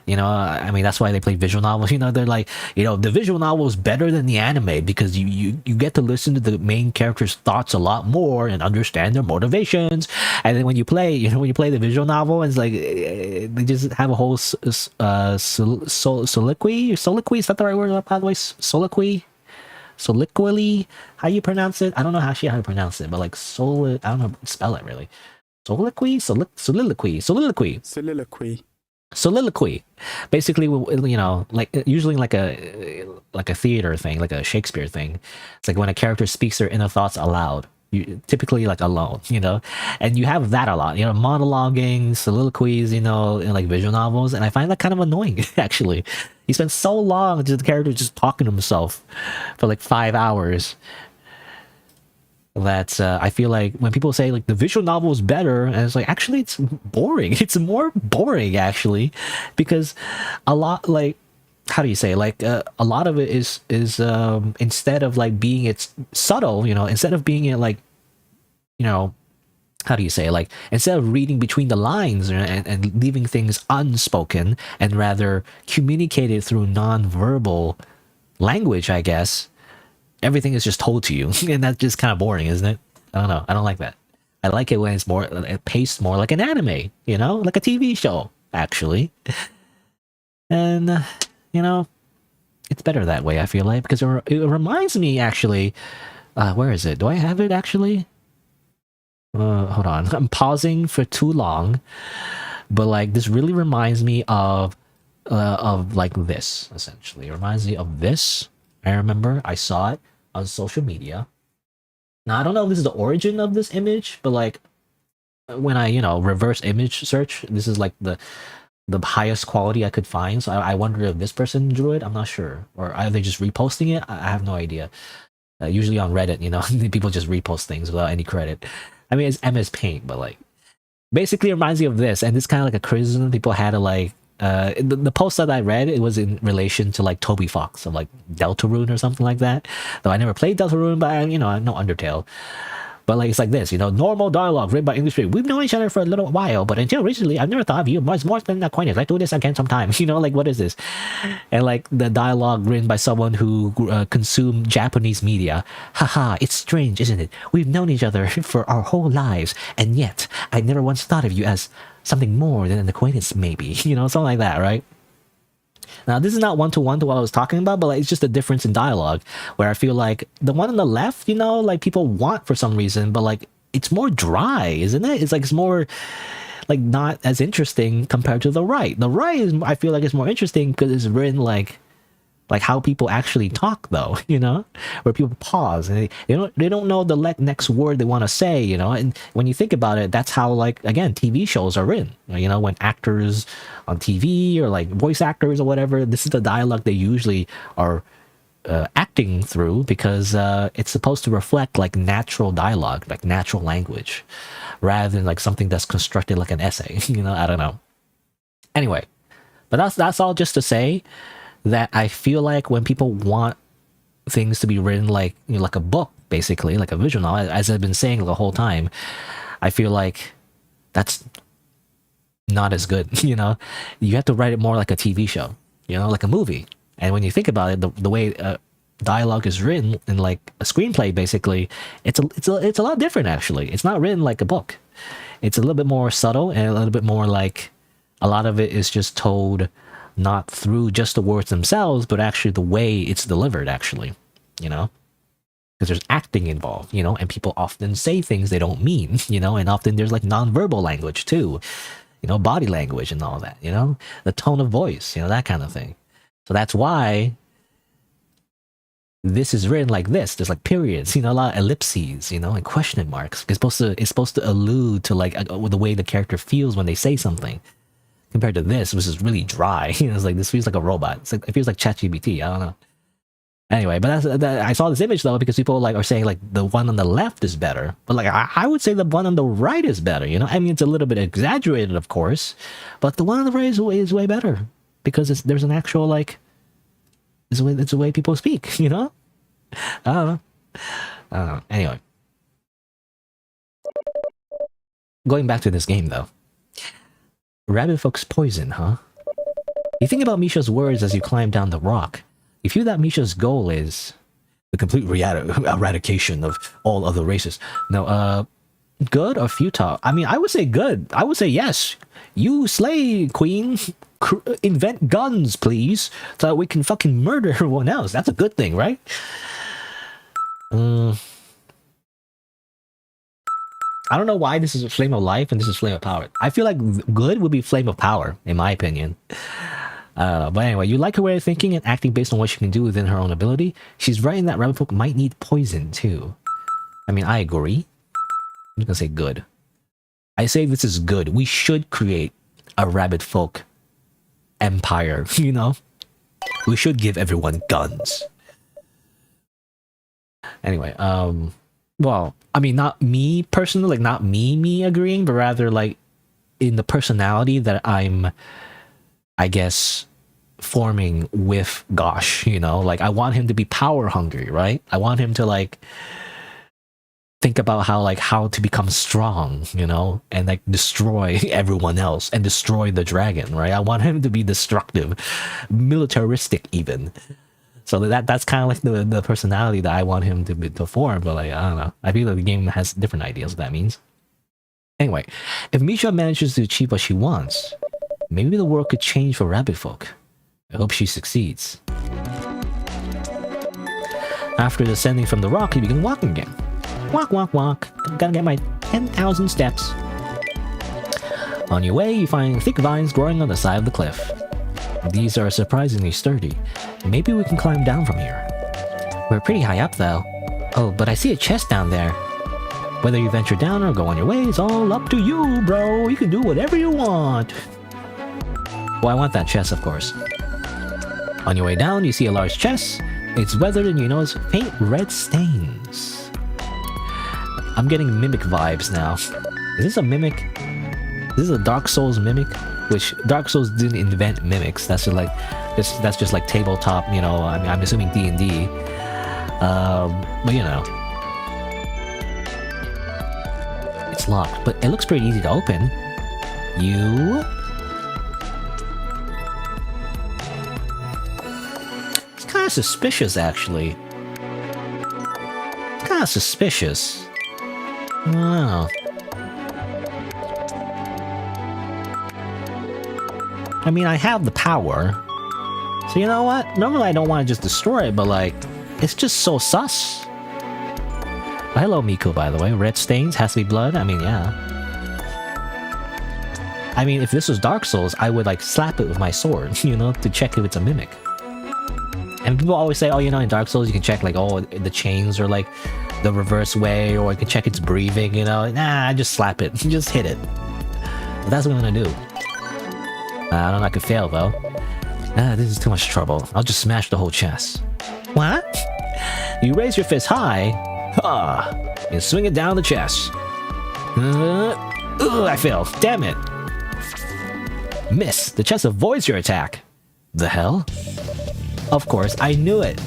You know, I mean, that's why they play visual novels. You know, they're like, you know, the visual novel is better than the anime because you get to listen to the main character's thoughts a lot more and understand their motivations. And then when you play, you know, when you play the visual novel, it's like they just have a whole soliloquy. Soliloquy, is that the right word, by the way? Soliloquy? How you pronounce it? I don't know how to pronounce it, but like I don't know, spell it really. Soliloquy? Soliloquy. Basically, you know, like usually like a theater thing, like a Shakespeare thing. It's like when a character speaks their inner thoughts aloud, typically like alone, you know, and you have that a lot, you know, monologuing, soliloquies, you know, in like visual novels, and I find that kind of annoying. Actually, he spends so long just the character just talking to himself for like 5 hours. That I feel like when people say like the visual novel is better, and it's like actually it's boring. It's more boring actually, because a lot like how do you say like a lot of it is instead of like being it's subtle, you know, instead of being it like, you know, how do you say like instead of reading between the lines and leaving things unspoken and rather communicated through non-verbal language, I guess. Everything is just told to you, and that's just kind of boring, isn't it? I don't know. I don't like that. I like it when it's more paced more like an anime, you know, like a TV show, actually. And you know, it's better that way. I feel like because it reminds me actually. Where is it? Do I have it actually? Hold on. I'm pausing for too long, but like this really reminds me of like this. Essentially, it reminds me of this. I remember I saw it on social media. Now I don't know if this is the origin of this image, but like when I, you know, reverse image search, this is like the highest quality I could find. So I wonder if this person drew it. I'm not sure, or are they just reposting it? I have no idea. Usually on Reddit, you know, people just repost things without any credit. I mean, it's MS Paint, but like basically it reminds me of this, and it's kind of like a criticism people had to like. The post that I read, it was in relation to like Toby Fox of like Deltarune or something like that. Though I never played Deltarune, but I know Undertale. But like it's like this, you know, normal dialogue written by English people. We've known each other for a little while, but until recently, I've never thought of you as more than an acquaintance. Let's do this again sometime. You know, like what is this? And like the dialogue written by someone who consumed Japanese media. Haha, it's strange, isn't it? We've known each other for our whole lives, and yet I never once thought of you as something more than an acquaintance, maybe. You know, something like that, right? Now, this is not one-to-one to what I was talking about, but like, it's just a difference in dialogue where I feel like the one on the left, you know, like people want for some reason, but like it's more dry, isn't it? It's like it's more like not as interesting compared to the right. The right is, I feel like it's more interesting because it's written like how people actually talk, though, you know, where people pause and they don't know the next word they want to say, you know. And when you think about it, that's how, like, again, TV shows are written, you know, when actors on TV or like voice actors or whatever, this is the dialogue they usually are acting through, because it's supposed to reflect like natural dialogue, like natural language, rather than like something that's constructed like an essay. You know, I don't know. Anyway, but that's all just to say that I feel like when people want things to be written like, you know, like a book, basically, like a visual novel, as I've been saying the whole time, I feel like that's not as good. You know, you have to write it more like a TV show, you know, like a movie. And when you think about it, the way dialogue is written in like a screenplay, basically, it's a lot different. Actually, it's not written like a book. It's a little bit more subtle and a little bit more like a lot of it is just told not through just the words themselves, but actually the way it's delivered, actually, you know, because there's acting involved, you know, and people often say things they don't mean, you know, and often there's like non-verbal language too, you know, body language and all that, you know, the tone of voice, you know, that kind of thing. So that's why this is written like this. There's like periods, you know, a lot of ellipses, you know, and question marks. It's supposed to allude to like the way the character feels when they say something. Compared to this, which is really dry. You know, it's like this feels like a robot. It's like it feels like ChatGPT. I don't know. Anyway, but I saw this image though because people like are saying like the one on the left is better, but like I would say the one on the right is better. You know, I mean it's a little bit exaggerated, of course, but the one on the right is way better because there's an actual like it's the way people speak. You know, I don't know. I don't know. Anyway, going back to this game though, rabbit folk's poison, huh? You think about Misha's words as you climb down the rock. You feel that Misha's goal is the complete eradication of all other races. Now, good or futile? I mean, I would say good. I would say yes. You slay, queen. Invent guns, please, so that we can fucking murder everyone else. That's a good thing, right? I don't know why this is a flame of life and this is flame of power. I feel like good would be flame of power, in my opinion. But anyway, you like her way of thinking and acting based on what she can do within her own ability. She's right in that rabbit folk might need poison too. I mean, I agree. I'm just gonna say good. I say this is good. We should create a rabbit folk empire, you know? We should give everyone guns. Anyway, well, I mean, not me personally, like not me agreeing, but rather like in the personality that I'm, I guess, forming with Gosh, you know, like I want him to be power hungry, right? I want him to like think about how to become strong, you know, and like destroy everyone else and destroy the dragon, right? I want him to be destructive, militaristic even. So that's kind of like the personality that I want him to form, but like I don't know. I feel like the game has different ideas what that means. Anyway, if Misha manages to achieve what she wants, maybe the world could change for rabbit folk. I hope she succeeds. After descending from the rock, you begin walking again. Walk, walk, walk. Gotta get my 10,000 steps. On your way, you find thick vines growing on the side of the cliff. These are surprisingly sturdy. Maybe we can climb down from here. We're pretty high up though. Oh, but I see a chest down there. Whether you venture down or go on your way, it's all up to you, bro. You can do whatever you want. Well, I want that chest, of course. On your way down, you see a large chest. It's weathered and you notice faint red stains. I'm getting mimic vibes now. Is this a mimic? This is a Dark Souls mimic? Which Dark Souls didn't invent mimics. That's just like that's just like tabletop, you know. I mean, I'm assuming D&D. But you know, it's locked, but it looks pretty easy to open. It's kind of suspicious, actually. Kind of suspicious. I don't know. I mean, I have the power. So you know what? Normally I don't want to just destroy it, but like, it's just so sus. Hello, Miku, by the way. Red stains, has to be blood? I mean, yeah. I mean, if this was Dark Souls, I would like slap it with my sword, you know, to check if it's a mimic. And people always say, oh, you know, in Dark Souls you can check like, oh, the chains are like the reverse way, or you can check its breathing, you know. Nah, just slap it. Just hit it. But that's what I'm gonna do. I don't know, I could fail though. This is too much trouble. I'll just smash the whole chest. What? You raise your fist high, and swing it down the chest. I failed. Damn it. Miss. The chest avoids your attack. The hell? Of course, I knew it.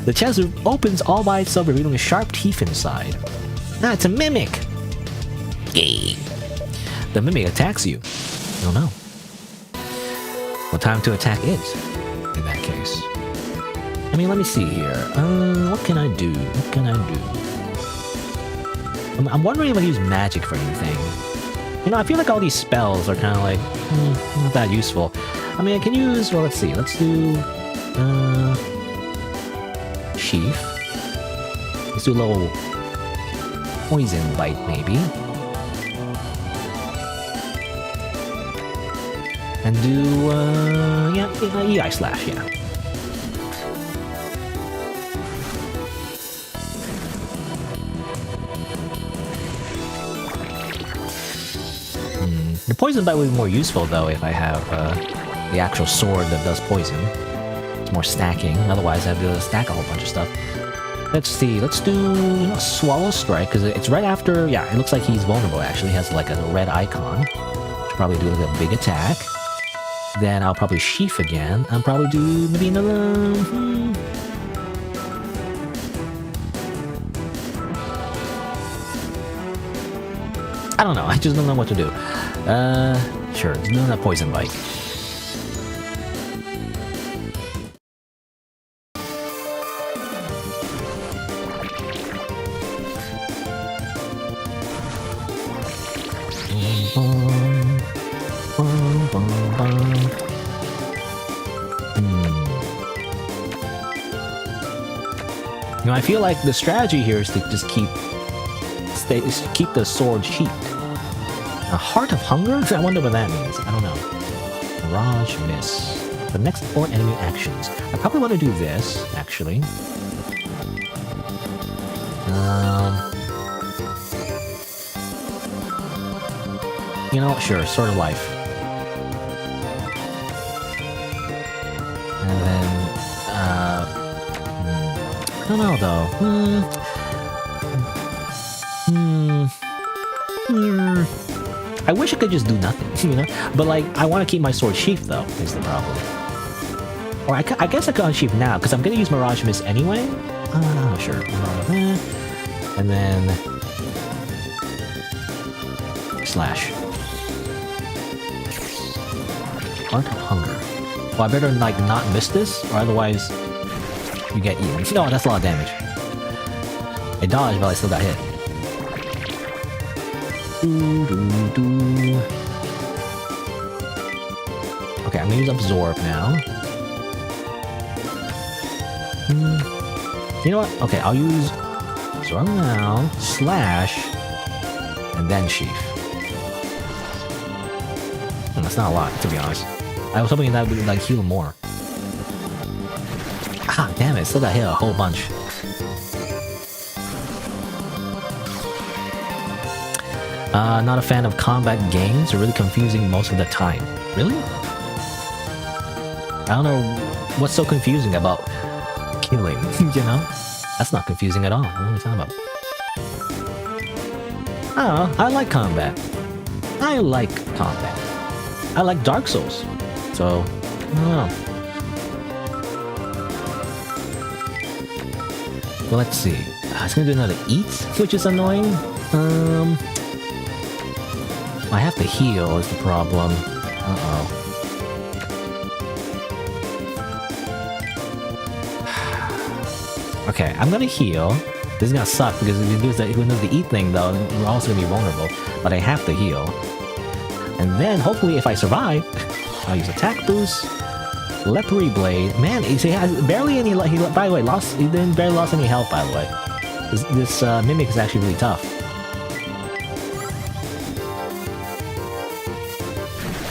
The chest opens all by itself, revealing sharp teeth inside. Ah, it's a mimic. Yay. The mimic attacks you. Oh no. Well, time to attack it, in that case. I mean, let me see here. What can I do? What can I do? I'm wondering if I use magic for anything. You know, I feel like all these spells are kind of like, not that useful. I mean, I can use, well, let's see. Let's do, Sheath. Let's do a little poison bite, maybe. And do, yeah, E-Eye Slash, yeah. The poison bite would be more useful though if I have the actual sword that does poison. It's more stacking. Otherwise, I have to stack a whole bunch of stuff. Let's see. Let's do Swallow Strike because it's right after. Yeah, it looks like he's vulnerable. Actually, he has like a red icon. Should probably do like a big attack. Then I'll probably Sheath again. I'll probably do maybe another. I don't know. I just don't know what to do. Sure. Do that Poison Bite. You know, I feel like the strategy here is to just keep the sword sheathed. A Heart of Hunger? I wonder what that means. I don't know. Mirage Miss. The next 4 enemy actions. I probably want to do this, actually. You know, sure, Sword of Life. And then, I don't know, though. I wish I could just do nothing, you know? But, like, I want to keep my sword sheath, though, is the problem. Or I guess I could unsheath now, because I'm going to use Mirage Miss anyway. Sure. And then... Slash. Heart of Hunger. Well, I better, like, not miss this, or otherwise you get eaten. No, that's a lot of damage. I dodged, but I still got hit. Okay, I'm gonna use Absorb now. You know what? Okay, I'll use Absorb now, Slash, and then Sheath. That's not a lot, to be honest. I was hoping that would like heal more. Ah, damn it! Still got hit a whole bunch. Not a fan of combat games. They're really confusing most of the time. Really? I don't know what's so confusing about killing, you know? That's not confusing at all. What are you talking about? I don't know. I like combat. I like combat. I like Dark Souls. So, I don't know. Well, let's see. It's gonna do another eat, which is annoying. I have to heal is the problem. Uh-oh. Okay, I'm gonna heal. This is gonna suck because if we do the eat thing though, we're also gonna be vulnerable. But I have to heal. And then, hopefully, if I survive, I'll use Attack Boost, Leathery Blade. Man, he has barely any... by the way, he didn't barely lost any health, by the way. This Mimic is actually really tough.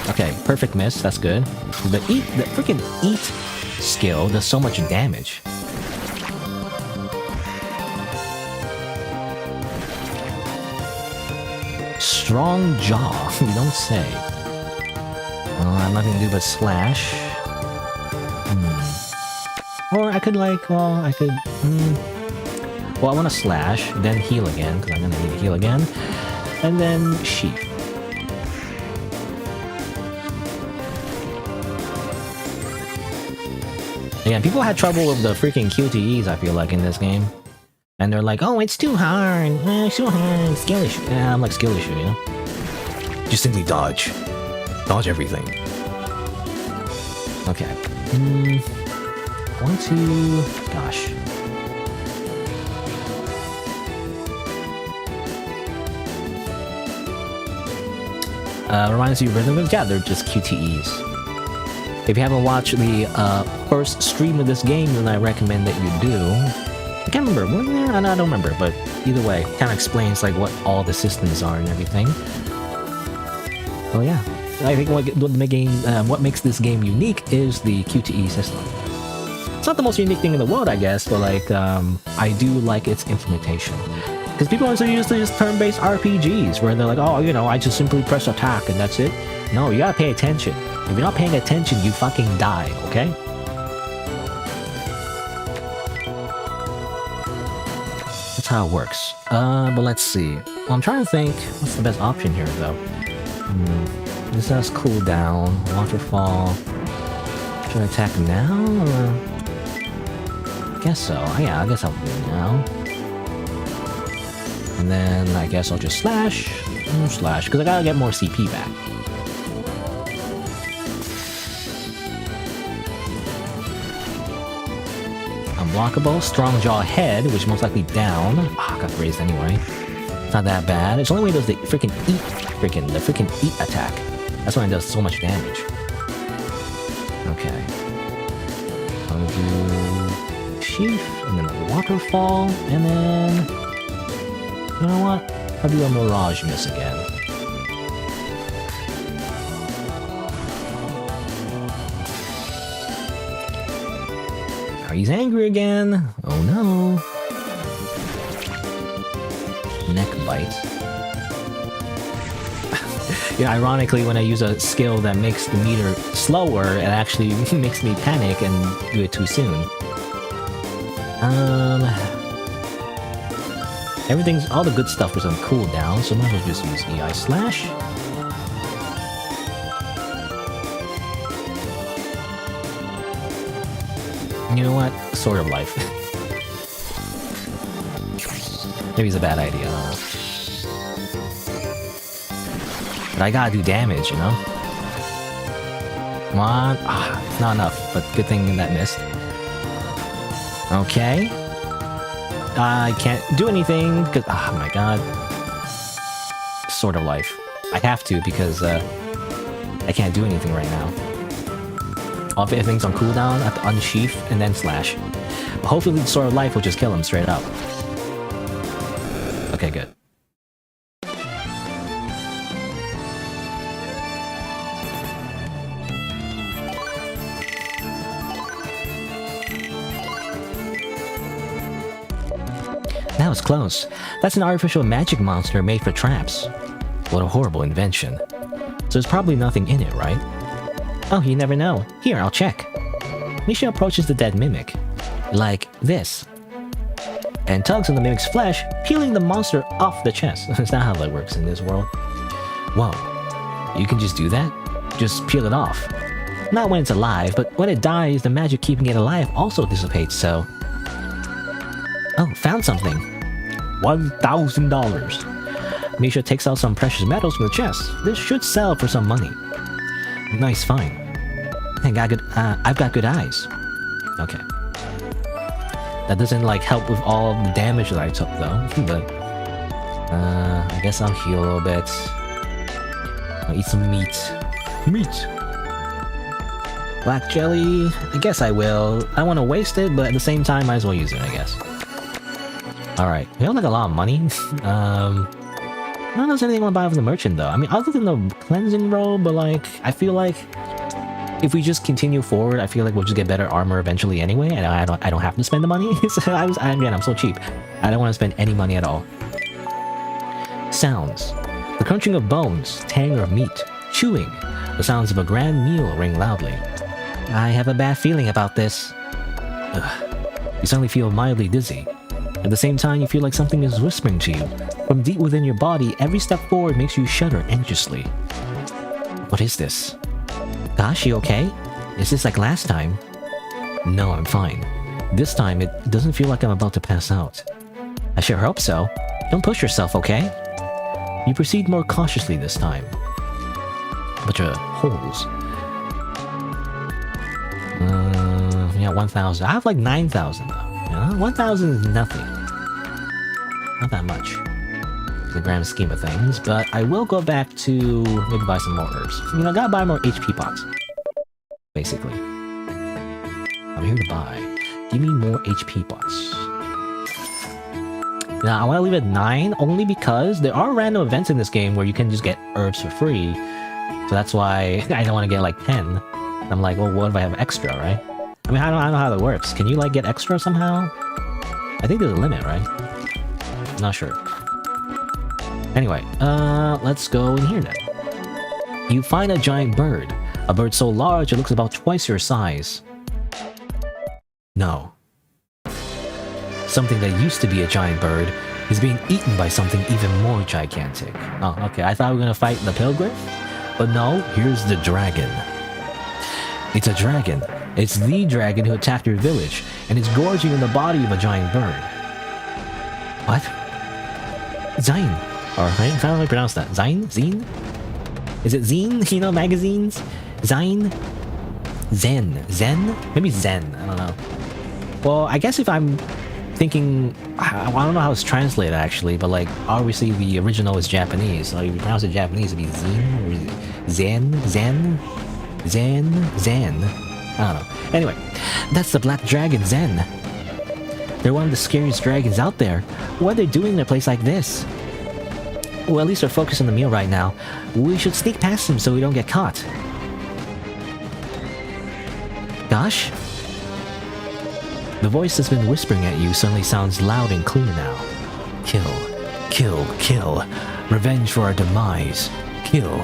Okay, perfect miss. That's good. The freaking eat skill does so much damage. Strong Jaw. You don't say. I'm not gonna do but slash. Or I could like, well, I could. Well, I want to slash, then heal again because I'm gonna need to heal again, and then sheath. Yeah, people had trouble with the freaking QTEs, I feel like, in this game. And they're like, oh, it's too hard. It's too hard. Skill issue. Yeah, I'm like skill issue, you know? Just simply dodge. Dodge everything. Okay. 1, 2... Gosh. Reminds you of rhythm? Yeah, they're just QTEs. If you haven't watched the first stream of this game, then I recommend that you do. I can't remember. I don't remember, but either way, kind of explains like what all the systems are and everything. Oh yeah, I think what makes this game unique is the QTE system. It's not the most unique thing in the world, I guess, but like I do like its implementation. Because people are so used to just turn-based RPGs where they're like, oh, you know, I just simply press attack and that's it. No, you gotta pay attention. If you're not paying attention, you fucking die, okay? That's how it works. But let's see. Well, I'm trying to think, what's the best option here, though? This has cooldown, waterfall. Should I attack now, or...? I guess so. Yeah, I guess I'll do it now. And then I guess I'll just slash, because I gotta get more CP back. Unblockable, strong jaw head, which most likely down. Ah, got raised anyway. It's not that bad. It's the only way it does the freaking eat attack. That's when it does so much damage. Okay. I'll do sheath, and then a waterfall, and then... You know what? I'll do a Mirage Miss again. Now he's angry again. Oh no. Neck bite. Yeah, ironically, when I use a skill that makes the meter slower, it actually makes me panic and do it too soon. Everything's, all the good stuff is on cooldown, so might as well just use EI Slash. You know what? Sword of Life. Maybe it's a bad idea. But I gotta do damage, you know? Come on. Ah, it's not enough, but good thing that missed. Okay. I can't do anything because, oh my god. Sword of Life. I have to because I can't do anything right now. All of everything's on cooldown, I have to unsheath and then slash. But hopefully the Sword of Life will just kill him straight up. Okay, good. That was close. That's an artificial magic monster made for traps. What a horrible invention. So there's probably nothing in it, right? Oh, you never know. Here, I'll check. Misha approaches the dead mimic. Like this. And tugs on the mimic's flesh, peeling the monster off the chest. That's not how that works in this world. Whoa. You can just do that? Just peel it off. Not when it's alive, but when it dies, the magic keeping it alive also dissipates, so... Oh, found something. $1,000. Misha takes out some precious metals from the chest. This should sell for some money. Nice find. I've got good eyes. Okay. That doesn't like help with all the damage that I took though. But I guess I'll heal a little bit. I'll eat some meat. Meat. Black jelly. I guess I will. I want to waste it, but at the same time, might as well use it. I guess. Alright, we have like a lot of money. I don't know if there's anything I want to buy from the merchant though. I mean, other than the cleansing robe, but like, I feel like if we just continue forward, I feel like we'll just get better armor eventually anyway, and I don't have to spend the money. So again, I'm so cheap. I don't want to spend any money at all. Sounds. The crunching of bones, tang of meat, chewing. The sounds of a grand meal ring loudly. I have a bad feeling about this. Ugh. You suddenly feel mildly dizzy. At the same time, you feel like something is whispering to you. From deep within your body, every step forward makes you shudder anxiously. What is this? Gosh, you okay? Is this like last time? No, I'm fine. This time, it doesn't feel like I'm about to pass out. I sure hope so. Don't push yourself, okay? You proceed more cautiously this time. Bunch of holes. Yeah, 1,000. I have like 9,000 though. You know? 1,000 is nothing. Not that much. In the grand scheme of things, but I will go back to maybe buy some more herbs. You know, gotta buy more HP pots. Basically. I'm here to buy. Give me more HP pots. Now, I want to leave it at 9 only because there are random events in this game where you can just get herbs for free. So that's why I don't want to get like 10. I'm like, well, what if I have extra, right? I mean, I don't know how that works. Can you like get extra somehow? I think there's a limit, right? I'm not sure. Anyway, let's go in here now. You find a giant bird. A bird so large it looks about twice your size. No. Something that used to be a giant bird is being eaten by something even more gigantic. Oh, okay. I thought we were gonna fight the pilgrim, but no. Here's the dragon. It's a dragon. It's the dragon who attacked your village, and it's gorging on the body of a giant bird. What? Zine. Or how do I pronounce that? Zine? Zine? Is it Zine? You know, magazines? Zine? Zen. Zen? Maybe Zen. I don't know. Well, I guess if I'm thinking... I don't know how it's translated, actually, but, like, obviously the original is Japanese. So if you pronounce it Japanese, it'd be Zine? Or Zen? Zen? Zen? Zen? I don't know. Anyway, that's the Black Dragon Zen. They're one of the scariest dragons out there. What are they doing in a place like this? Well, at least they're focused on the meal right now. We should sneak past them so we don't get caught. Gosh? The voice that's been whispering at you suddenly sounds loud and clear now. Kill. Kill. Kill. Revenge for our demise. Kill.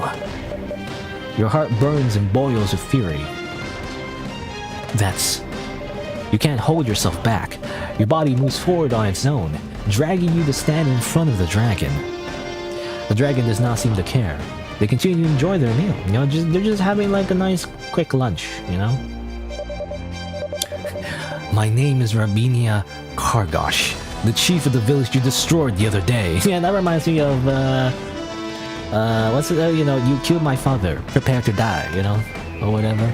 Your heart burns and boils with fury. That's... You can't hold yourself back. Your body moves forward on its own, dragging you to stand in front of the dragon. The dragon does not seem to care. They continue to enjoy their meal. You know, they're just having like a nice quick lunch, you know? My name is Rabinia Kargosh, the chief of the village you destroyed the other day. Yeah, that reminds me of, what's it, you know, you killed my father, prepare to die, you know? Or whatever.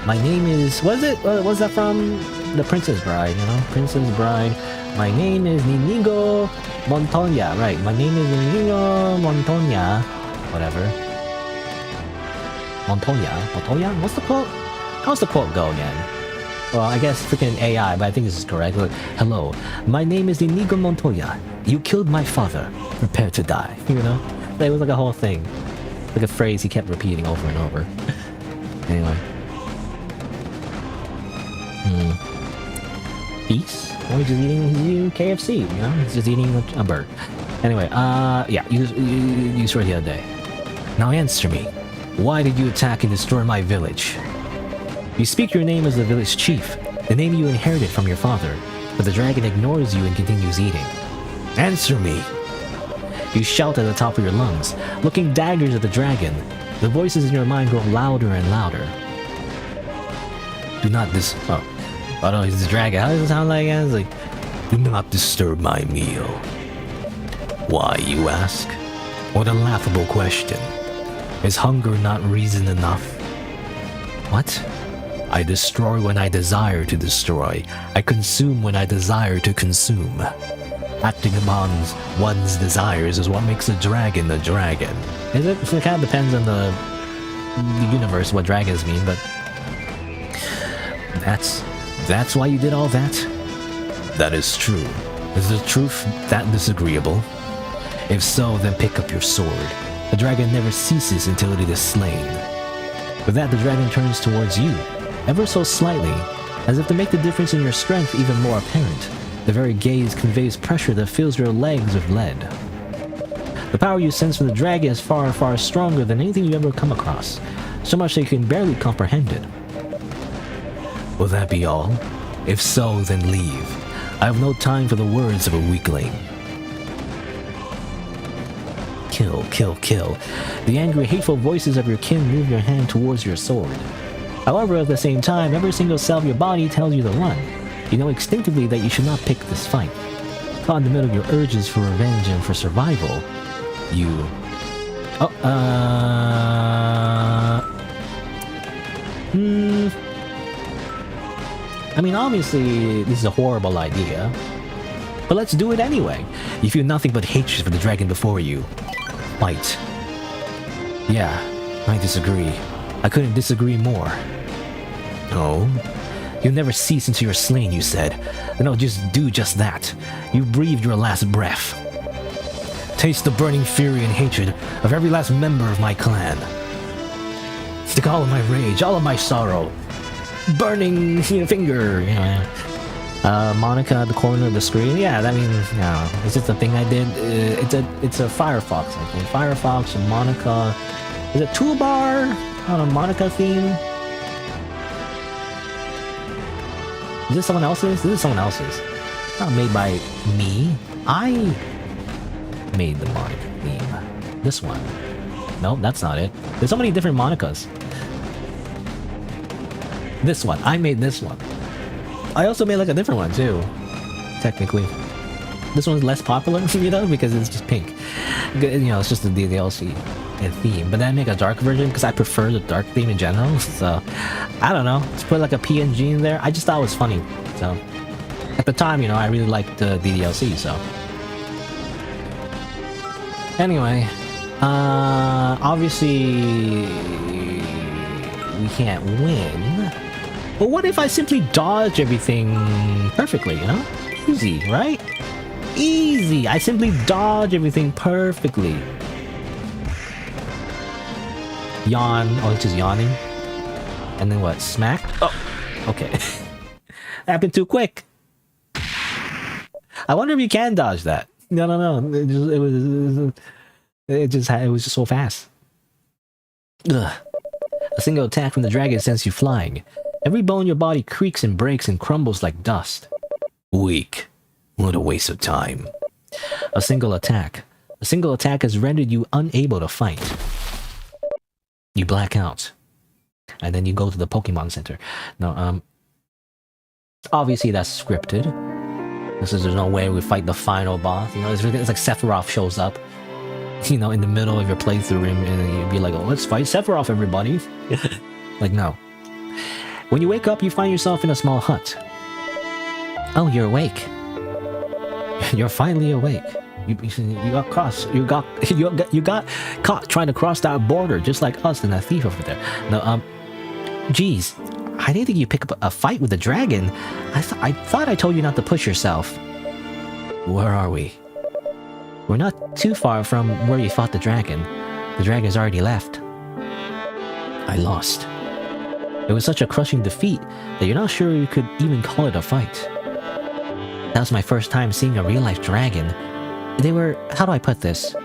My name is, what's that from? The Princess Bride, you know? Princess Bride. My name is Ninigo Montoya, right? My name is Ninigo Montoya. Whatever. Montoya? What's the quote? How's the quote go again? Well, I guess freaking AI, but I think this is correct. Look, hello, my name is Inigo Montoya. You killed my father. Prepare to die. You know? It was like a whole thing. Like a phrase he kept repeating over and over. Anyway. Peace? Or he's just eating KFC, you know? He's just eating a bird. Anyway, yeah, you saw it the other day. Now answer me. Why did you attack and destroy my village? You speak your name as the village chief, the name you inherited from your father, but the dragon ignores you and continues eating. Answer me! You shout at the top of your lungs, looking daggers at the dragon. The voices in your mind grow louder and louder. Do not Oh no, he's the dragon. How does it sound like? It's like, do not disturb my meal. Why, you ask? What a laughable question. Is hunger not reason enough? What? I destroy when I desire to destroy. I consume when I desire to consume. Acting upon one's desires is what makes a dragon a dragon. It kind of depends on the universe what dragons mean, but... That's why you did all that? That is true. Is the truth that disagreeable? If so, then pick up your sword. The dragon never ceases until it is slain. With that, the dragon turns towards you, ever so slightly, as if to make the difference in your strength even more apparent. The very gaze conveys pressure that fills your legs with lead. The power you sense from the dragon is far, far stronger than anything you ever come across, so much that you can barely comprehend it. Will that be all? If so, then leave. I have no time for the words of a weakling. Kill, kill, kill. The angry, hateful voices of your kin move your hand towards your sword. However, at the same time, every single cell of your body tells you to run. You know instinctively that you should not pick this fight. Caught in the middle of your urges for revenge and for survival, you... I mean, obviously, this is a horrible idea. But let's do it anyway. You feel nothing but hatred for the dragon before you. Fight. Yeah, I disagree. I couldn't disagree more. Oh? You'll never cease until you're slain, you said. Then I'll just do just that. You breathed your last breath. Taste the burning fury and hatred of every last member of my clan. Stick all of my rage, all of my sorrow. Burning finger, Monica at the corner of the screen. Yeah, I mean, no, it's just a thing I did. It's a Firefox, I think. Firefox and Monica. Is it toolbar on a Monica theme? Is this someone else's? This is someone else's. Not made by me. I made the Monica theme. This one. Nope, that's not it. There's so many different Monicas. This one. I made this one. I also made like a different one too, technically. This one's less popular, you know, because it's just pink. You know, it's just the DLC theme. But then I make a dark version because I prefer the dark theme in general. So, I don't know. Just put like a PNG in there. I just thought it was funny. So, at the time, you know, I really liked the DLC, so. Anyway, obviously, we can't win. But what if I simply dodge everything perfectly, you know? Easy, right? Easy! I simply dodge everything perfectly. Yawn. Oh, it's just yawning. And then what? Smack? Oh, okay. Happened too quick. I wonder if you can dodge that. No. It was just so fast. Ugh. A single attack from the dragon sends you flying. Every bone in your body creaks and breaks and crumbles like dust. Weak. What a waste of time. A single attack. A single attack has rendered you unable to fight. You black out. And then you go to the Pokemon Center. No, obviously that's scripted. There's no way we fight the final boss. You know, it's like Sephiroth shows up, you know, in the middle of your playthrough and you'd be like, oh, let's fight Sephiroth, everybody. Like, no. When you wake up, you find yourself in a small hut. Oh, you're awake. You're finally awake. You got caught trying to cross that border, just like us and that thief over there. No, geez, I didn't think you pick up a fight with a dragon. I thought I told you not to push yourself. Where are we? We're not too far from where you fought the dragon. The dragon's already left. I lost. It was such a crushing defeat that you're not sure you could even call it a fight. That was my first time seeing a real-life dragon. They were... how do I put this?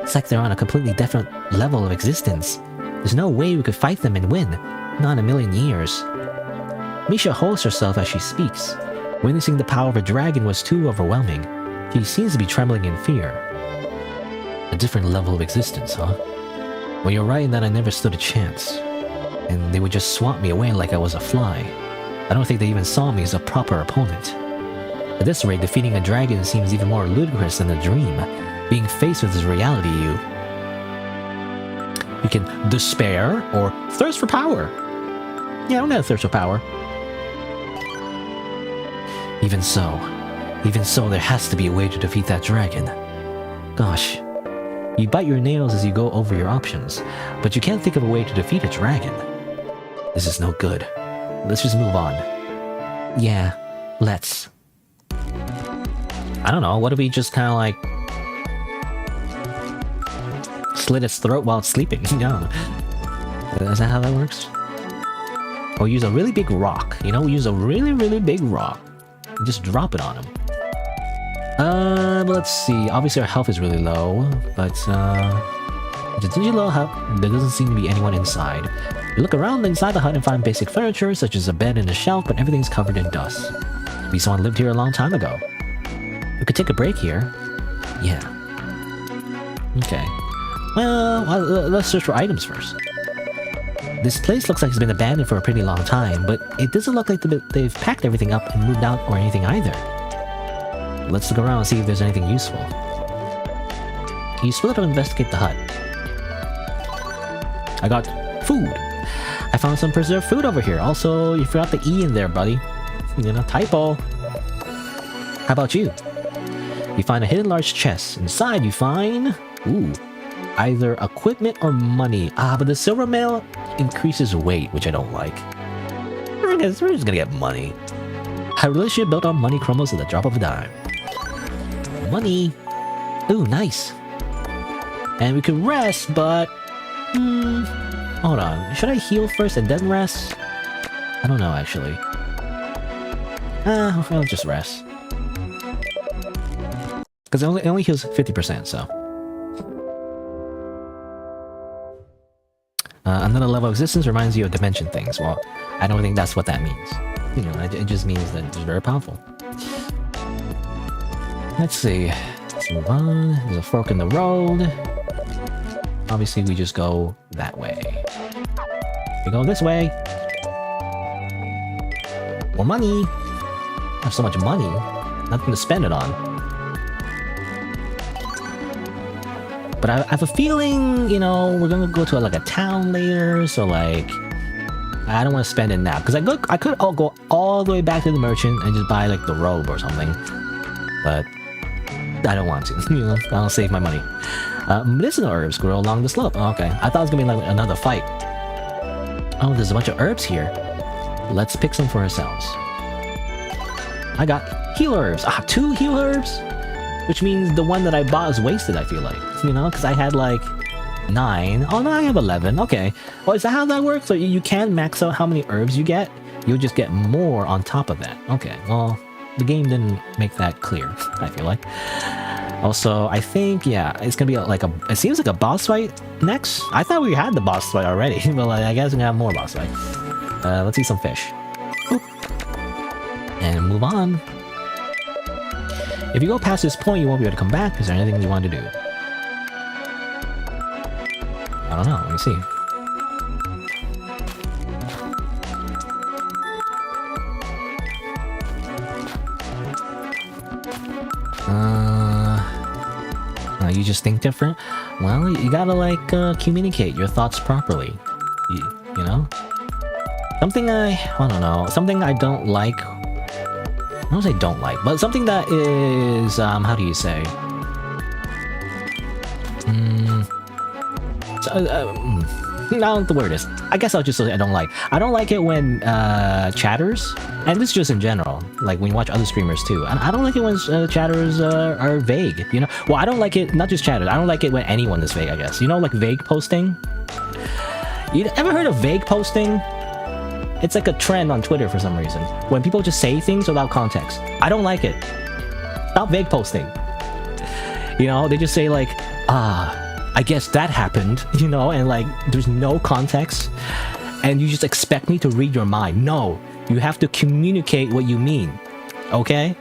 It's like they're on a completely different level of existence. There's no way we could fight them and win. Not in a million years. Misha holds herself as she speaks. Witnessing the power of a dragon was too overwhelming. She seems to be trembling in fear. A different level of existence, huh? Well, you're right in that I never stood a chance. And they would just swat me away like I was a fly. I don't think they even saw me as a proper opponent. At this rate, defeating a dragon seems even more ludicrous than a dream. Being faced with this reality, you can despair or thirst for power. Yeah, I'm gonna thirst for power. Even so, there has to be a way to defeat that dragon. Gosh, you bite your nails as you go over your options, but you can't think of a way to defeat a dragon. This is no good. Let's just move on. Yeah, let's. I don't know, what if we just kind of like slit its throat while it's sleeping? No. Is that how that works? Or use a really big rock, you know? Use a really, really big rock. And just drop it on him. Let's see. Obviously our health is really low, but it's a low health. There doesn't seem to be anyone inside. You look around inside the hut and find basic furniture, such as a bed and a shelf, but everything's covered in dust. Maybe someone lived here a long time ago. We could take a break here. Yeah. Okay. Well, let's search for items first. This place looks like it's been abandoned for a pretty long time, but it doesn't look like they've packed everything up and moved out or anything either. Let's look around and see if there's anything useful. You split up and investigate the hut. I got food. I found some preserved food over here. Also, you forgot the E in there, buddy. You know, typo. How about you? You find a hidden large chest. Inside you find... ooh. Either equipment or money. Ah, but the silver mail increases weight, which I don't like. We're just gonna get money. A relationship built on money crumbles at the drop of a dime. Money. Ooh, nice. And we could rest, but... hold on. Should I heal first and then rest? I don't know, actually. I'll just rest. Because it only heals 50%, so. Another level of existence reminds you of dimension things. Well, I don't think that's what that means. You know, it just means that it's very powerful. Let's see. Let's move on. There's a fork in the road. Obviously, we just go that way. We go this way. More money. I have so much money. Nothing to spend it on. But I have a feeling, you know, we're gonna go to like a town later, so like, I don't want to spend it now. Because I could go all the way back to the merchant and just buy like the robe or something. But I don't want to, you know, I'll save my money. Medicinal herbs grow along the slope. Oh, okay, I thought it was gonna be like another fight. Oh, there's a bunch of herbs here. Let's pick some for ourselves. I got heal herbs. 2 heal herbs? Which means the one that I bought is wasted, I feel like. You know, because I had like 9. Oh, no, I have 11. Okay. Well, is that how that works? So you can max out how many herbs you get? You'll just get more on top of that. Okay, well, the game didn't make that clear, I feel like. Also, I think, yeah, it's gonna be like it seems like a boss fight next. I thought we had the boss fight already, but like, I guess we're gonna have more boss fight. Let's eat some fish. Oop. And move on. If you go past this point, you won't be able to come back. Is there anything you want to do? I don't know. Let me see. You just think different? Well, you gotta like communicate your thoughts properly. You know? Something I don't know. Something I don't like. I don't say don't like, but something that is how do you say? I don't know what the word is. I guess I'll just say I don't like. I don't like it when chatters, and this is just in general, like when you watch other streamers too. I don't like it when chatters are vague, you know? Well, I don't like it, not just chatters, I don't like it when anyone is vague, I guess. You know, like vague posting? You ever heard of vague posting? It's like a trend on Twitter for some reason, when people just say things without context. I don't like it. Stop vague posting. You know, they just say like, I guess that happened, you know, and like, there's no context, and you just expect me to read your mind. No, you have to communicate what you mean, okay?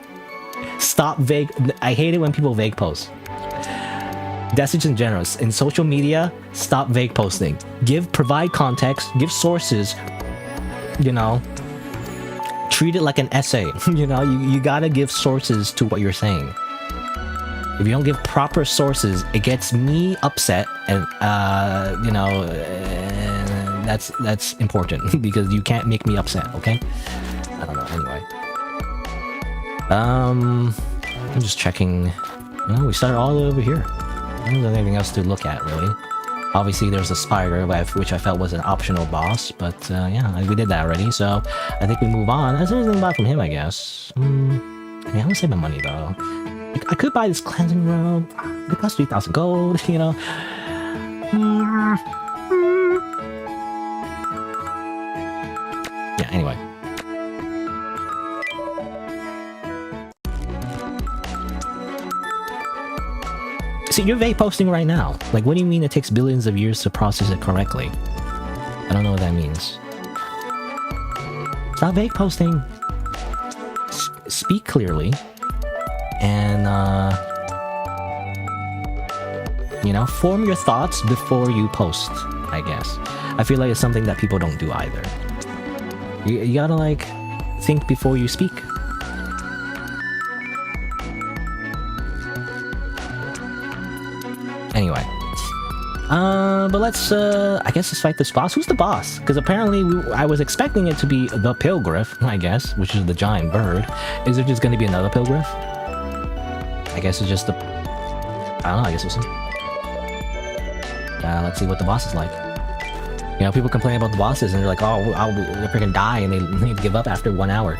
Stop vague. I hate it when people vague post. That's just in general. In social media, stop vague posting. Provide context, give sources, you know, treat it like an essay, you know, you gotta give sources to what you're saying. If you don't give proper sources, it gets me upset, and you know, that's important because you can't make me upset. Okay? I don't know. Anyway, I'm just checking. You know, we started all the way over here. I don't have anything else to look at really. Obviously, there's a spider, which I felt was an optional boss, but yeah, we did that already. So I think we move on. There's anything back from him, I guess. Yeah, I'm gonna save my money though. I could buy this cleansing robe. It costs 3,000 gold, you know. Yeah, anyway. See, you're vague posting right now. Like, what do you mean it takes billions of years to process it correctly? I don't know what that means. Stop vague posting. Speak clearly. And, you know, form your thoughts before you post, I guess. I feel like it's something that people don't do either. You gotta, like, think before you speak. Anyway. But let's, I guess let's fight this boss. Who's the boss? Because apparently I was expecting it to be the Pilgriff, I guess, which is the giant bird. Is there just gonna be another Pilgriff? I guess it's just the... I don't know, I guess it's... let's see what the boss is like. You know, people complain about the bosses and they're like, oh, we're freaking die, and they need to give up after 1 hour.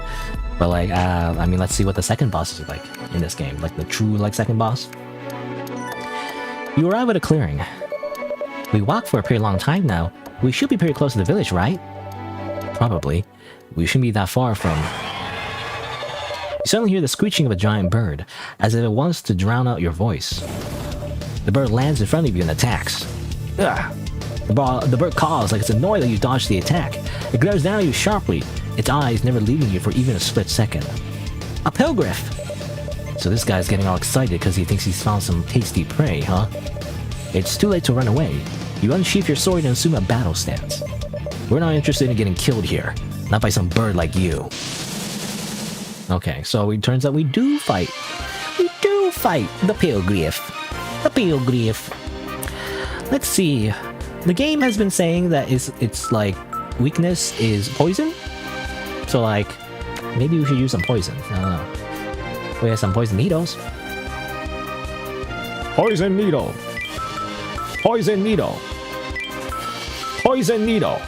But like, I mean, let's see what the second boss is like in this game. Like the true, like, second boss. You arrive at a clearing. We walked for a pretty long time now. We should be pretty close to the village, right? Probably. We shouldn't be that far from... You suddenly hear the screeching of a giant bird, as if it wants to drown out your voice. The bird lands in front of you and attacks. Ugh. The bird caws like it's annoyed that you dodged the attack. It glares down at you sharply, its eyes never leaving you for even a split second. A pilgriff! So this guy's getting all excited because he thinks he's found some tasty prey, huh? It's too late to run away. You unsheath your sword and assume a battle stance. We're not interested in getting killed here. Not by some bird like you. Okay, so it turns out we do fight. We do fight the pilgriff. The pilgriff. Let's see. The game has been saying that it's like weakness is poison. So like, maybe we should use some poison. I don't know. We have some poison needles. Poison needle. Poison needle. Poison needle.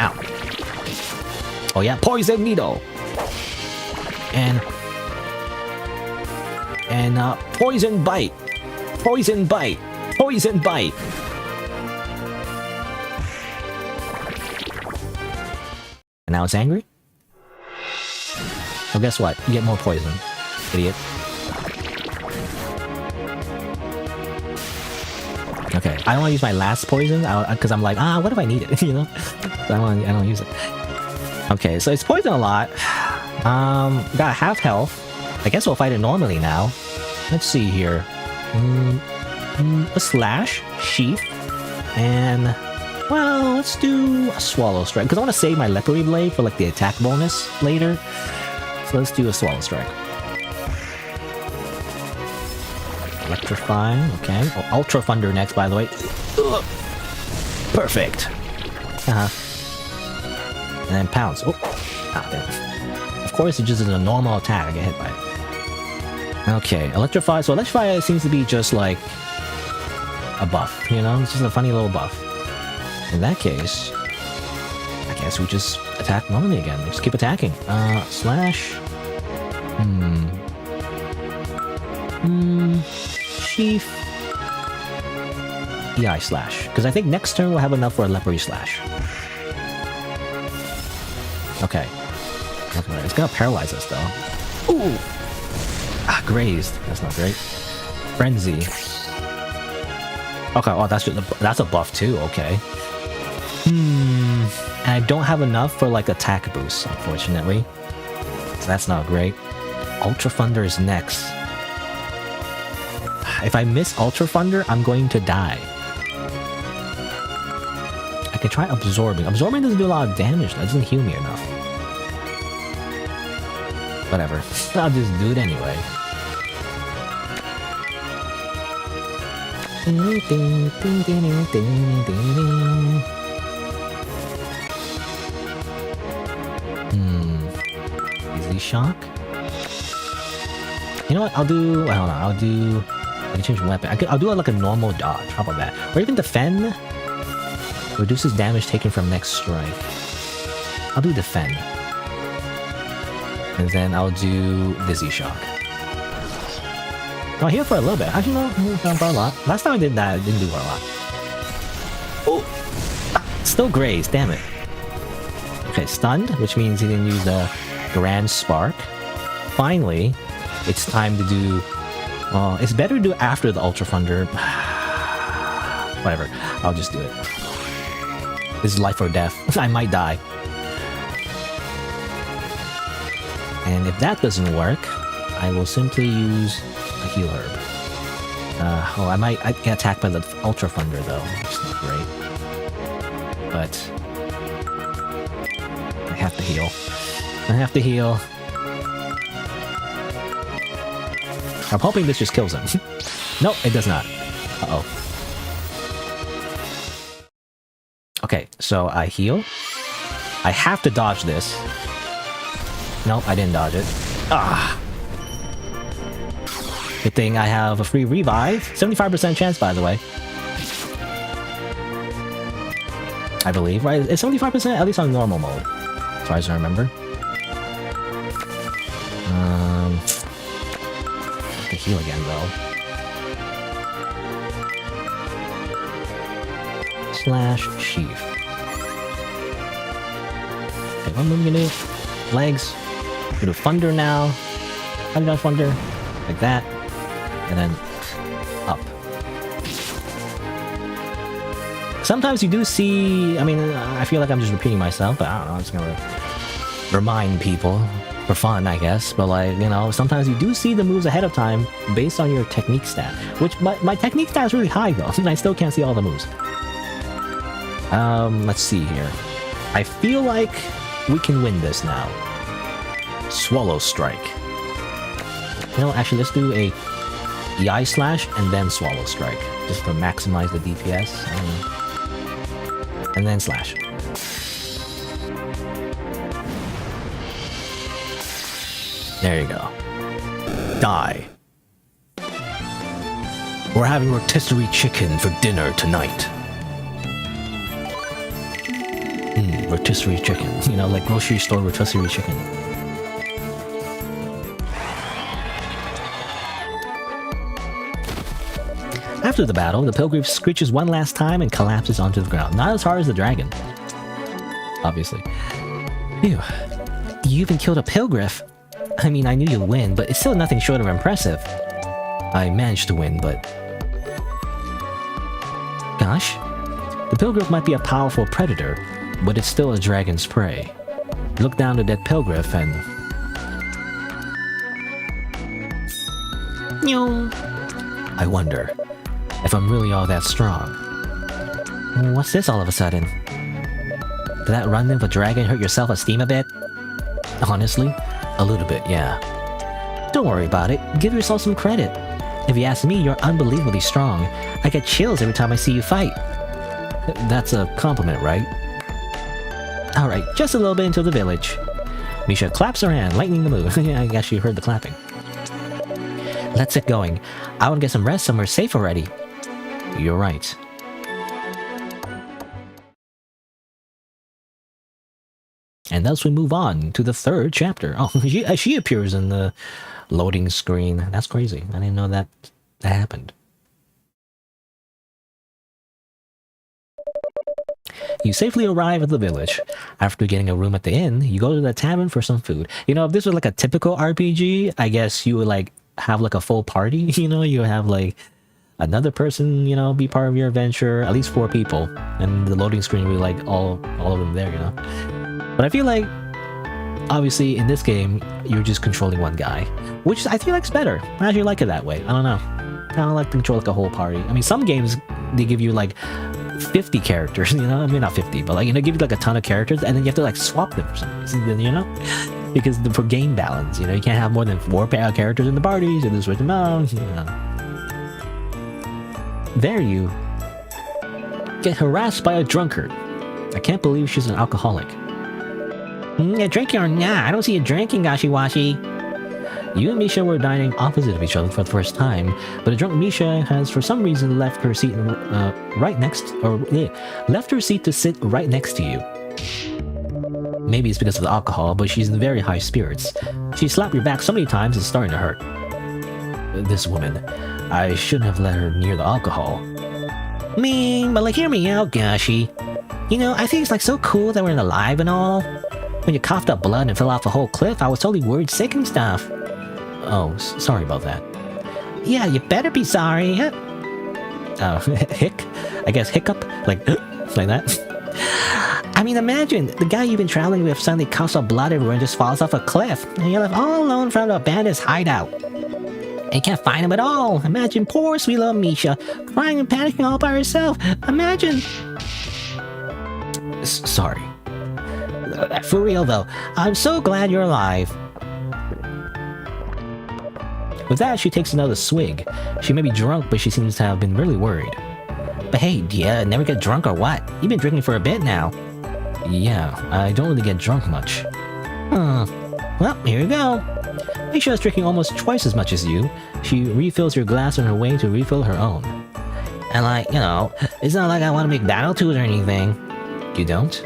Ow. Oh yeah, poison needle. And poison bite. Poison bite. Poison bite. And now it's angry? Well, guess what? You get more poison, idiot. Okay, I don't want to use my last poison because I'm like, what if I need it? You know, I don't use it. Okay, so it's poison a lot. Got half health. I guess we'll fight it normally now. Let's see here. A slash, sheath, and well, let's do a swallow strike because I want to save my leopard blade for like the attack bonus later. So let's do a swallow strike. Electrify, okay. Oh, Ultra Thunder next, by the way. Ugh. Perfect. And then pounce. Oh, damn. Of course, it just is a normal attack. I get hit by it. Okay, Electrify. So Electrify seems to be just like a buff, you know? It's just a funny little buff. In that case, I guess we just attack normally again. We just keep attacking. Slash. Sheath. EI slash. Because I think next turn we'll have enough for a leopard slash. Okay. It's gonna paralyze us though. Ooh! Grazed. That's not great. Frenzy. Okay, oh, that's a buff too, okay. And I don't have enough for like attack boost, unfortunately. So that's not great. Ultra Thunder is next. If I miss Ultra Thunder, I'm going to die. I could try Absorbing. Absorbing doesn't do a lot of damage. That doesn't heal me enough. Whatever. I'll just do it anyway. Easy shock. You know what? I'll do. Well, hold on. I can change weapon. I'll do like a normal dodge. How about that? Or even defend. Reduces damage taken from next strike. I'll do defend. And then I'll do Dizzy Shock. I'll heal for a little bit. Actually, no, not a lot. Last time I did that, I didn't do a lot. Oh! Still grazed, damn it. Okay, stunned, which means he didn't use the Grand Spark. Finally, it's time to do... it's better to do it after the Ultra Thunder. Whatever, I'll just do it. This is life or death. I might die. And if that doesn't work, I will simply use a heal herb. I get attacked by the Ultra Thunder though, which is not great. But I have to heal. I'm hoping this just kills him. Nope, it does not. Uh-oh. Okay, so I heal. I have to dodge this. Nope, I didn't dodge it. Good thing I have a free revive. 75% chance, by the way. I believe, right? It's 75% at least on normal mode, as far as I remember. I have to heal again, though. slash sheath. Okay, what move you do? Legs. You do thunder now. How do you do thunder? Like that. And then up. Sometimes you do see, I mean, I feel like I'm just repeating myself, but I don't know, I'm just gonna remind people for fun, I guess. But like, you know, sometimes you do see the moves ahead of time based on your technique stat, which my technique stat is really high though, and I still can't see all the moves. Let's see here. I feel like we can win this now. Swallow Strike. You know, actually, let's do a EI Slash and then Swallow Strike, just to maximize the DPS. And then Slash. There you go. Die. We're having rotisserie chicken for dinner tonight. Rotisserie chicken. You know, like grocery store rotisserie chicken. After the battle, the pilgrim screeches one last time and collapses onto the ground. Not as hard as the dragon. Obviously. Phew. You even killed a pilgriff. I mean, I knew you'd win, but it's still nothing short of impressive. I managed to win, but... Gosh. The pilgriff might be a powerful predator, but it's still a dragon's prey. Look down the dead pilgriff and... I wonder if I'm really all that strong. What's this all of a sudden? Did that run-in-for dragon hurt your self-esteem a bit? Honestly, a little bit, yeah. Don't worry about it. Give yourself some credit. If you ask me, you're unbelievably strong. I get chills every time I see you fight. That's a compliment, right? Alright, just a little bit into the village. Misha claps her hand, lightening the move. Yeah, I guess you heard the clapping. Let's get going. I want to get some rest somewhere safe already. You're right. And thus we move on to the third chapter. Oh, she appears in the loading screen. That's crazy. I didn't know that happened. You safely arrive at the village. After getting a room at the inn, you go to the tavern for some food. You know, if this was like a typical RPG, I guess you would like have like a full party, you know? You have like another person, you know, be part of your adventure, at least 4 people. And the loading screen will be like all of them there, you know? But I feel like, obviously, in this game, you're just controlling one guy. Which I feel like's better. I actually like it that way. I don't know. I don't like to control like a whole party. I mean, some games, they give you like 50 characters, you know? I mean, not 50, but like, you know, give you like a ton of characters, and then you have to like swap them for some reason, you know? Because for game balance, you know, you can't have more than 4 characters in the party, so you have to switch them out, you know. There you get harassed by a drunkard. I can't believe she's an alcoholic. Drinking or not? I don't see you drinking, Gashi-washi. You and Misha were dining opposite of each other for the first time, but a drunk Misha has for some reason left her seat left her seat to sit right next to you. Maybe it's because of the alcohol, but she's in very high spirits. She slapped your back so many times it's starting to hurt. This woman, I shouldn't have let her near the alcohol. But like, hear me out, Gashi. You know, I think it's like so cool that we're alive and all. When you coughed up blood and fell off a whole cliff, I was totally worried sick and stuff. Oh, sorry about that. Yeah, you better be sorry. Hick? I guess hiccup? Like, like that? I mean, imagine, the guy you've been traveling with suddenly coughs up blood everywhere and just falls off a cliff. And you're left all alone from the bandit's hideout. And you can't find him at all. Imagine poor sweet little Misha, crying and panicking all by herself. Imagine... Sorry. For real though, I'm so glad you're alive. With that, she takes another swig. She may be drunk, but she seems to have been really worried. But hey, do you never get drunk or what? You've been drinking for a bit now. Yeah, I don't really get drunk much. Well, here you go. Misha is drinking almost twice as much as you. She refills your glass on her way to refill her own. And like, you know, it's not like I want to make battle tools or anything. You don't?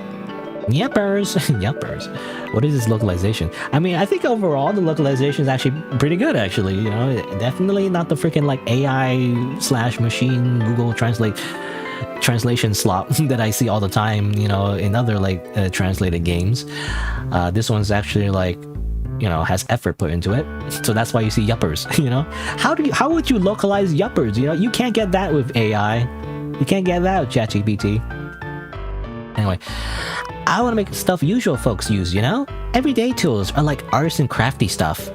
Yuppers. Yuppers. What is this localization? I mean, I think overall the localization is actually pretty good, actually. You know, definitely not the freaking like AI/machine Google Translate translation slop that I see all the time, you know, in other like translated games. This one's actually like, you know, has effort put into it, so that's why you see yuppers. You know, how would you localize yuppers? You know, you can't get that with AI. You can't get that with ChatGPT. Anyway, I want to make stuff usual folks use. You know, everyday tools are like artisan crafty stuff.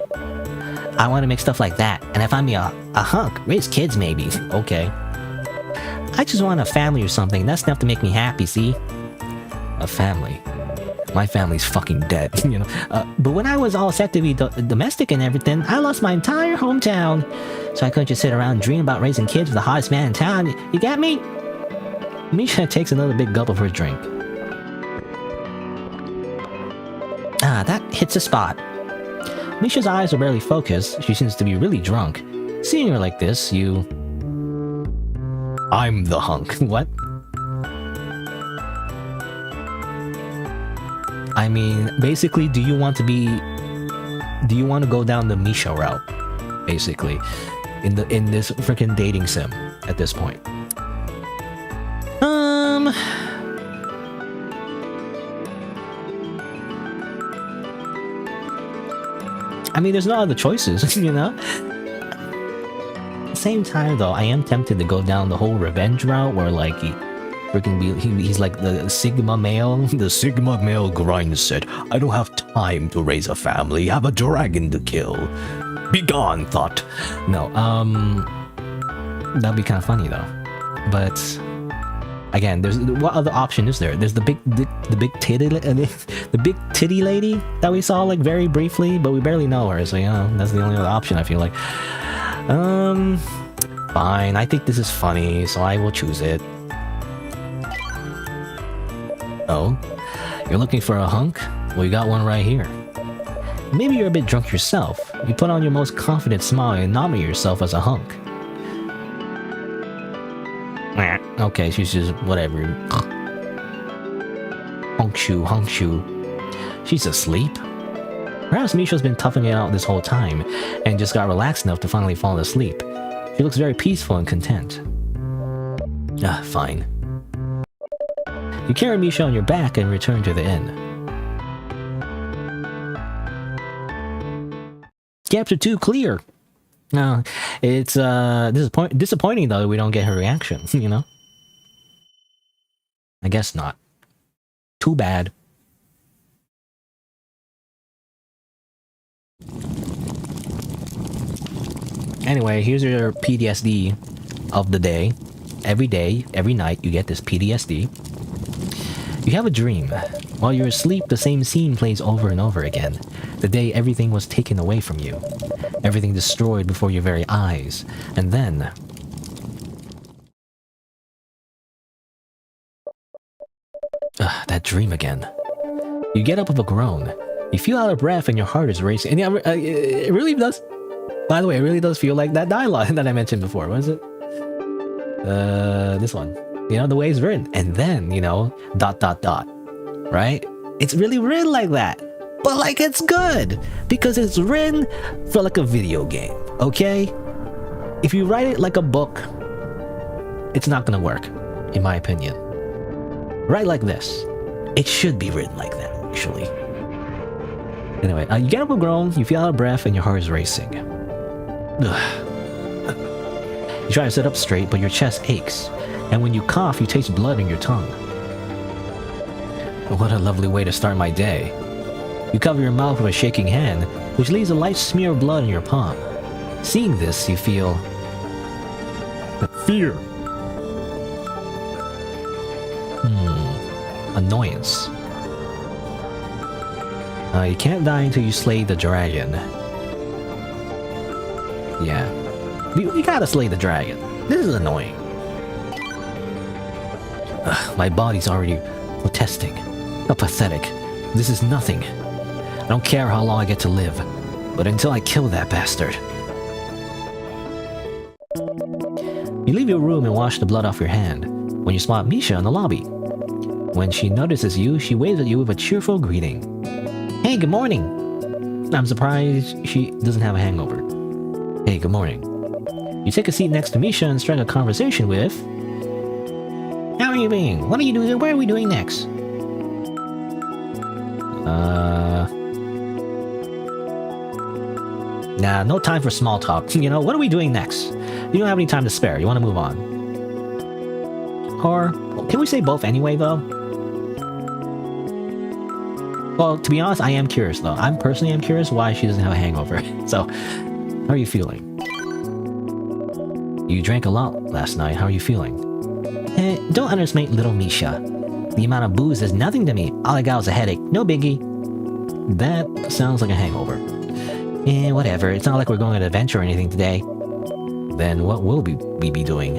I want to make stuff like that, and if I'm a hunk, raise kids maybe. Okay. I just want a family or something. That's enough to make me happy. See, a family. My family's fucking dead, you know. But when I was all set to be domestic and everything, I lost my entire hometown. So I couldn't just sit around and dream about raising kids with the hottest man in town. You get me? Misha takes another big gulp of her drink. Ah, that hits a spot. Misha's eyes are barely focused. She seems to be really drunk. Seeing her like this, you... I'm the hunk. What? I mean, basically, do you want to go down the Misha route? Basically, in this freaking dating sim at this point. I mean, there's no other choices, you know? At the same time, though, I am tempted to go down the whole revenge route where, like, he's like the Sigma male. The Sigma male grind set. I don't have time to raise a family. Have a dragon to kill. Be gone, thought. No, that'd be kind of funny though. But again, there's what other option is there? There's the big titty, the big titty lady that we saw like very briefly, but we barely know her. So you know, that's the only other option. I feel like. Fine. I think this is funny, so I will choose it. Oh, you're looking for a hunk? Well, you got one right here. Maybe you're a bit drunk yourself. You put on your most confident smile and nominate yourself as a hunk. Okay, she's just whatever. Hunk shoe. She's asleep. Perhaps Misha's been toughing it out this whole time and just got relaxed enough to finally fall asleep. She looks very peaceful and content. Ah, fine. You carry Misha on your back and return to the inn. Chapter 2 clear. No, it's disappointing though that we don't get her reaction, you know? I guess not. Too bad. Anyway, here's your PTSD of the day. Every day, every night, you get this PTSD. You have a dream. While you're asleep, the same scene plays over and over again. The day everything was taken away from you. Everything destroyed before your very eyes. And then... that dream again. You get up with a groan. You feel out of breath and your heart is racing. And it really does... By the way, it really does feel like that dialogue that I mentioned before. What is it? This one. You know, the way it's written. And then, you know, ... Right? It's really written like that. But, like, it's good. Because it's written for, like, a video game. Okay? If you write it like a book, it's not gonna work. In my opinion. Write like this. It should be written like that, actually. Anyway, you get up a groan, you feel out of breath, and your heart is racing. You try to sit up straight, but your chest aches. And when you cough, you taste blood in your tongue. What a lovely way to start my day. You cover your mouth with a shaking hand, which leaves a light smear of blood in your palm. Seeing this, you feel... fear. Annoyance. You can't die until you slay the dragon. Yeah. We gotta slay the dragon. This is annoying. My body's already protesting. How pathetic. This is nothing. I don't care how long I get to live, but until I kill that bastard. You leave your room and wash the blood off your hand, when you spot Misha in the lobby. When she notices you, she waves at you with a cheerful greeting. Hey, good morning! I'm surprised she doesn't have a hangover. Hey, good morning. You take a seat next to Misha and strike a conversation with... leaving. What are you doing? Where are we doing next? Nah, no time for small talk. You know, what are we doing next? You don't have any time to spare. You want to move on? Or can we say both anyway, though? Well, to be honest, I am curious, though. I'm personally curious why she doesn't have a hangover. So, how are you feeling? You drank a lot last night. How are you feeling? Don't underestimate little Misha. The amount of booze is nothing to me. All I got was a headache. No biggie. That sounds like a hangover. Whatever. It's not like we're going on an adventure or anything today. Then what will we be doing?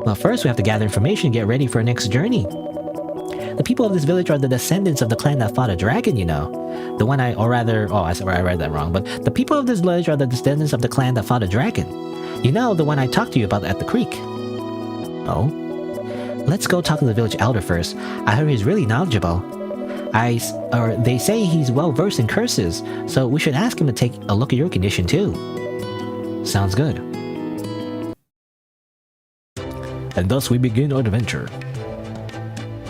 Well, first we have to gather information and get ready for our next journey. The people of this village are the descendants of the clan that fought a dragon, you know. The one I read that wrong, but the people of this village are the descendants of the clan that fought a dragon. You know, the one I talked to you about at the creek. Oh? Let's go talk to the village elder first. I heard he's really knowledgeable. They say he's well versed in curses, so we should ask him to take a look at your condition too. Sounds good. And thus we begin our adventure.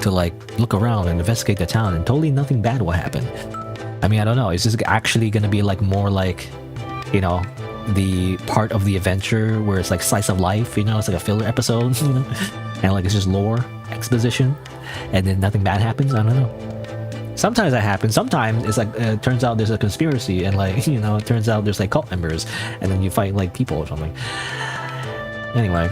To look around and investigate the town, and totally nothing bad will happen. I mean, I don't know. Is this actually gonna be more like, you know, the part of the adventure where it's like slice of life? You know, it's like a filler episode. You know, and it's just lore exposition, and then nothing bad happens. I don't know. Sometimes that happens. Sometimes it's it turns out there's a conspiracy, and you know, it turns out there's cult members, and then you fight people or something. Anyway.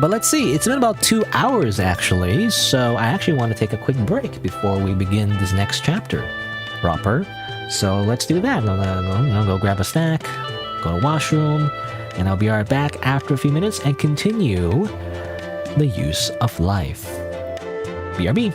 But let's see, it's been about 2 hours actually, so I actually want to take a quick break before we begin this next chapter proper. So let's do that. I'll go grab a snack, go to washroom, and I'll be right back after a few minutes and continue the use of life. BRB.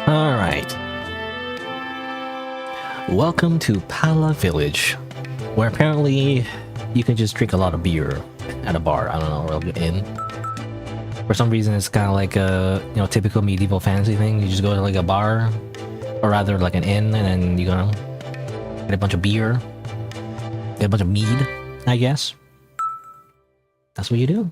Alright. Welcome to Pala Village, where apparently you can just drink a lot of beer at a bar. I don't know, or an inn. For some reason, it's kind of like a typical medieval fantasy thing. You just go to like a bar, or rather like an inn, and then you go get a bunch of beer, get a bunch of mead, I guess. That's what you do.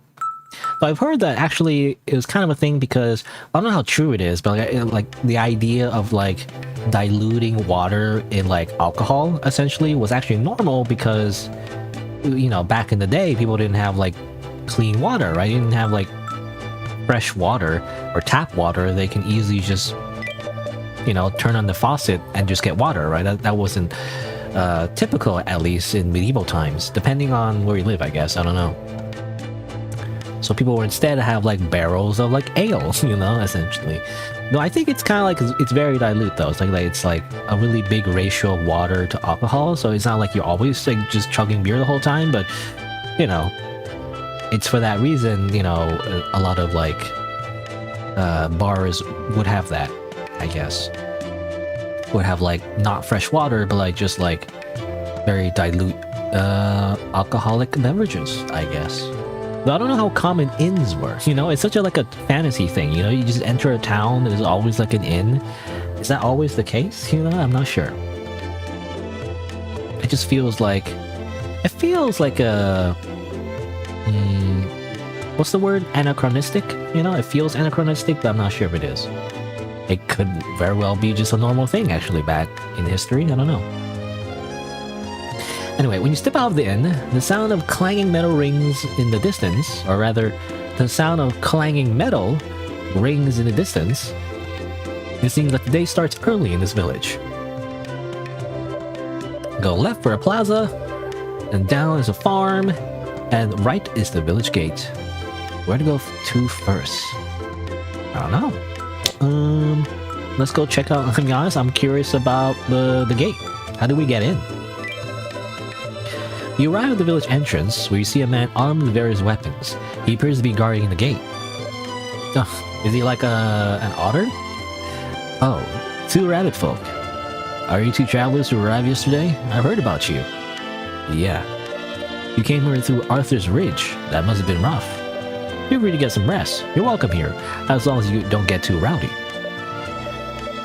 So I've heard that actually it was kind of a thing because I don't know how true it is, but like the idea of like diluting water in like alcohol essentially was actually normal because back in the day people didn't have like clean water, right? You didn't have like fresh water or tap water. They can easily just turn on the faucet and just get water, right? That wasn't typical, at least in medieval times, depending on where you live, I guess. I don't know. So people would instead have like barrels of like ale, essentially. No, I think it's kind of like it's very dilute though. It's like a really big ratio of water to alcohol. So it's not like you're always like just chugging beer the whole time, but it's for that reason. A lot of like bars would have that, I guess. Would have like not fresh water, but like just like very dilute alcoholic beverages, I guess. But I don't know how common inns were. It's such a like a fantasy thing. You just enter a town, there's always like an inn. Is that always the case? I'm not sure. It just feels like a what's the word? Anachronistic? It feels anachronistic, but I'm not sure if it is. It could very well be just a normal thing actually back in history. I don't know. Anyway, when you step out of the inn, the sound of clanging metal rings in the distance, or rather, the sound of clanging metal rings in the distance. It seems that the day starts early in this village. Go left for a plaza, and down is a farm, and right is the village gate. Where to go to first? I don't know. Let's go check out. To be honest, I'm curious about the gate. How do we get in? You arrive at the village entrance, where you see a man armed with various weapons. He appears to be guarding the gate. Is he like an otter? Oh, two rabbit folk. Are you two travelers who arrived yesterday? I've heard about you. Yeah. You came here through Arthur's Ridge. That must have been rough. Feel free to get some rest. You're welcome here, as long as you don't get too rowdy.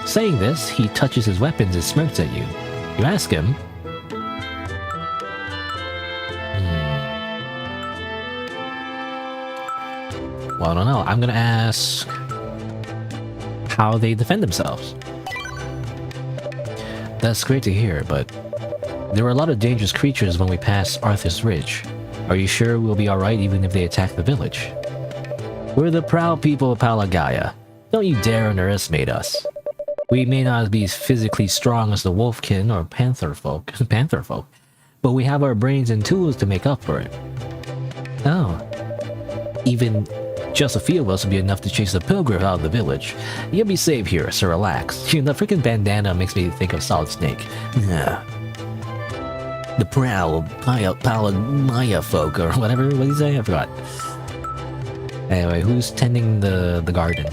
Saying this, he touches his weapons and smirks at you. You ask him, well, I don't know. I'm gonna ask how they defend themselves. That's great to hear, but there were a lot of dangerous creatures when we passed Arthur's Ridge. Are you sure we'll be alright even if they attack the village? We're the proud people of Palagaya. Don't you dare underestimate us. We may not be physically strong as the wolfkin or panther folk, but we have our brains and tools to make up for it. Oh. Even just a few of us will be enough to chase the pilgrim out of the village. You'll be safe here, so relax. The freaking bandana makes me think of Solid Snake. Yeah. The proud Maya folk, or whatever, what did he say? I forgot. Anyway, who's tending the garden?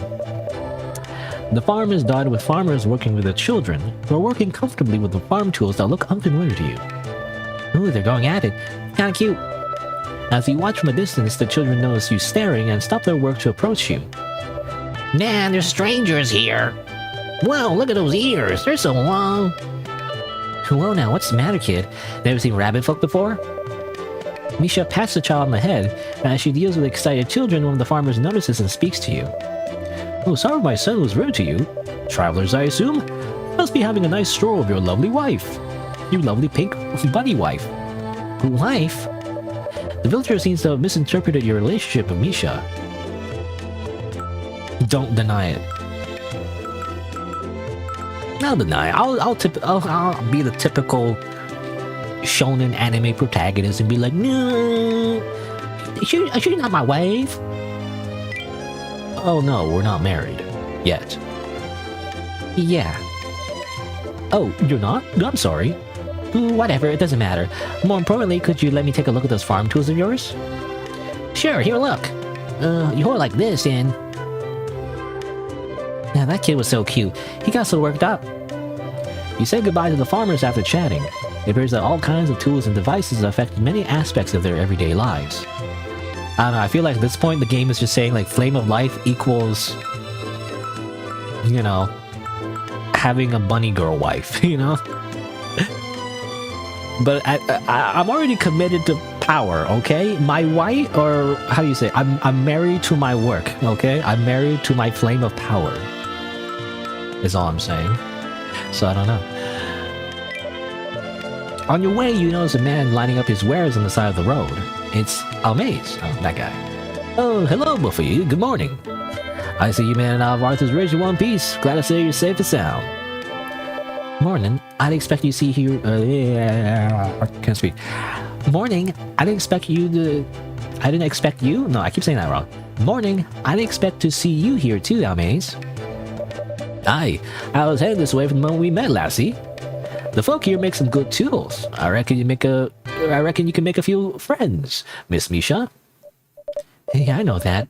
The farm is dotted with farmers working with their children, who are working comfortably with the farm tools that look unfamiliar to you. Ooh, they're going at it. Kinda cute. As you watch from a distance, the children notice you staring and stop their work to approach you. Man, there's strangers here! Whoa, look at those ears! They're so long! Whoa now, what's the matter, kid? Never seen rabbit folk before? Misha pats the child on the head, and as she deals with excited children, one of the farmers notices and speaks to you. Oh, sorry my son was rude to you. Travelers, I assume? Must be having a nice stroll with your lovely wife. Your lovely pink bunny wife. Wife? The villager seems to have misinterpreted your relationship with Misha. Don't deny it. I'll deny it. I'll be the typical shonen anime protagonist and be like, no, she's not my wife. Oh no, we're not married. Yet. Yeah. Oh, you're not? I'm sorry. Whatever, it doesn't matter. More importantly, could you let me take a look at those farm tools of yours? Sure, here, look. You hold it like this and... Yeah, that kid was so cute. He got so worked up. You said goodbye to the farmers after chatting. It appears that all kinds of tools and devices affect many aspects of their everyday lives. I don't know, I feel like at this point the game is just saying like flame of life equals, you know, having a bunny girl wife, you know? But I'm already committed to power, okay? My wife, or how do you say, I'm married to my work, okay? I'm married to my flame of power, is all I'm saying. So I don't know. On your way, you notice a man lining up his wares on the side of the road. It's Almaze. Oh, that guy. Oh, hello, Buffy. Good morning. I see you man out of Arthur's Ridge in one piece. Glad to say you're safe and sound. Morning. I'd expect you to see here. I can't speak. Morning. I didn't expect you to. I didn't expect you. No, I keep saying that wrong. Morning. I didn't expect to see you here too, Almaze. Aye. I was headed this way from the moment we met, lassie. The folk here make some good tools. I reckon you can make a few friends, Miss Misha. Hey, I know that.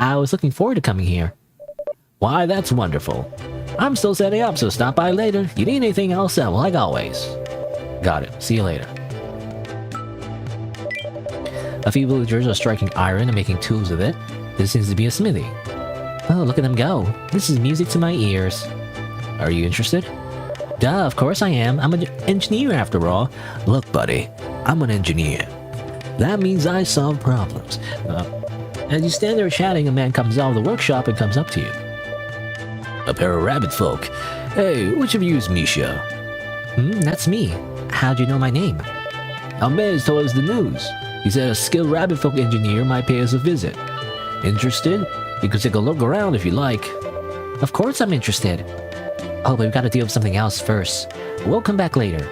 I was looking forward to coming here. Why, that's wonderful. I'm still setting up, so stop by later. You need anything, I'll sell, like always. Got it. See you later. A few villagers are striking iron and making tools with it. This seems to be a smithy. Oh, look at them go. This is music to my ears. Are you interested? Duh, of course I am. I'm an engineer after all. Look, buddy, I'm an engineer. That means I solve problems. As you stand there chatting, a man comes out of the workshop and comes up to you. A pair of rabbit folk. Hey, which of you is Misha? That's me. How'd you know my name? Almez told us the news. He said a skilled rabbit folk engineer might pay us a visit. Interested? You can take a look around if you like. Of course I'm interested. Oh, but we've got to deal with something else first. We'll come back later.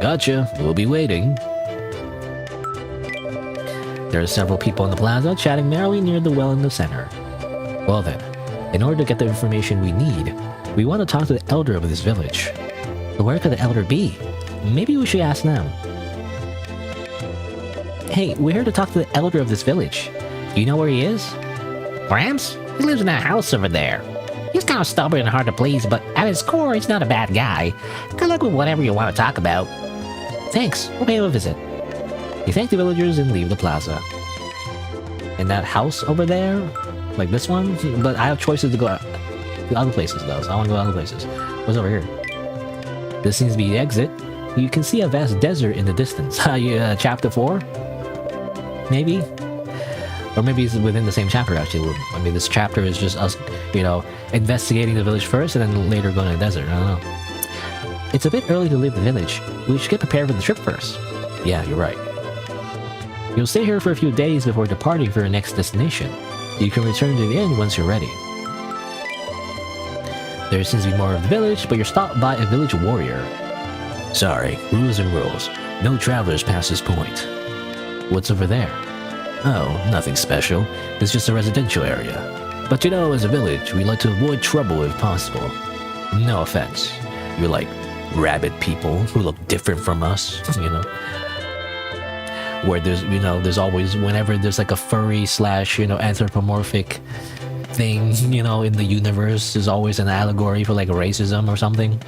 Gotcha. We'll be waiting. There are several people in the plaza chatting merrily near the well in the center. Well then, in order to get the information we need, we want to talk to the elder of this village. Where could the elder be? Maybe we should ask them. Hey, we're here to talk to the elder of this village. Do you know where he is? Perhaps? He lives in that house over there. He's kind of stubborn and hard to please, but at his core, he's not a bad guy. Good luck with whatever you want to talk about. Thanks, we'll pay him a visit. You thank the villagers and leave the plaza. In that house over there? Like this one? But I have choices to go to other places though, so I want to go to other places. What's over here? This seems to be the exit. You can see a vast desert in the distance. Chapter 4? Maybe? Or maybe it's within the same chapter, actually. I mean, this chapter is just us, you know, investigating the village first and then later going to the desert. I don't know. It's a bit early to leave the village. We should get prepared for the trip first. Yeah, you're right. You'll stay here for a few days before departing for your next destination. You can return to the inn once you're ready. There seems to be more of the village, but you're stopped by a village warrior. Sorry, rules and rules. No travelers past this point. What's over there? Oh, nothing special. It's just a residential area. But you know, as a village, we like to avoid trouble if possible. No offense. You're like rabbit people who look different from us, you know? Where there's, you know, there's always, whenever there's like a furry slash, you know, anthropomorphic thing, you know, in the universe, there's always an allegory for like racism or something.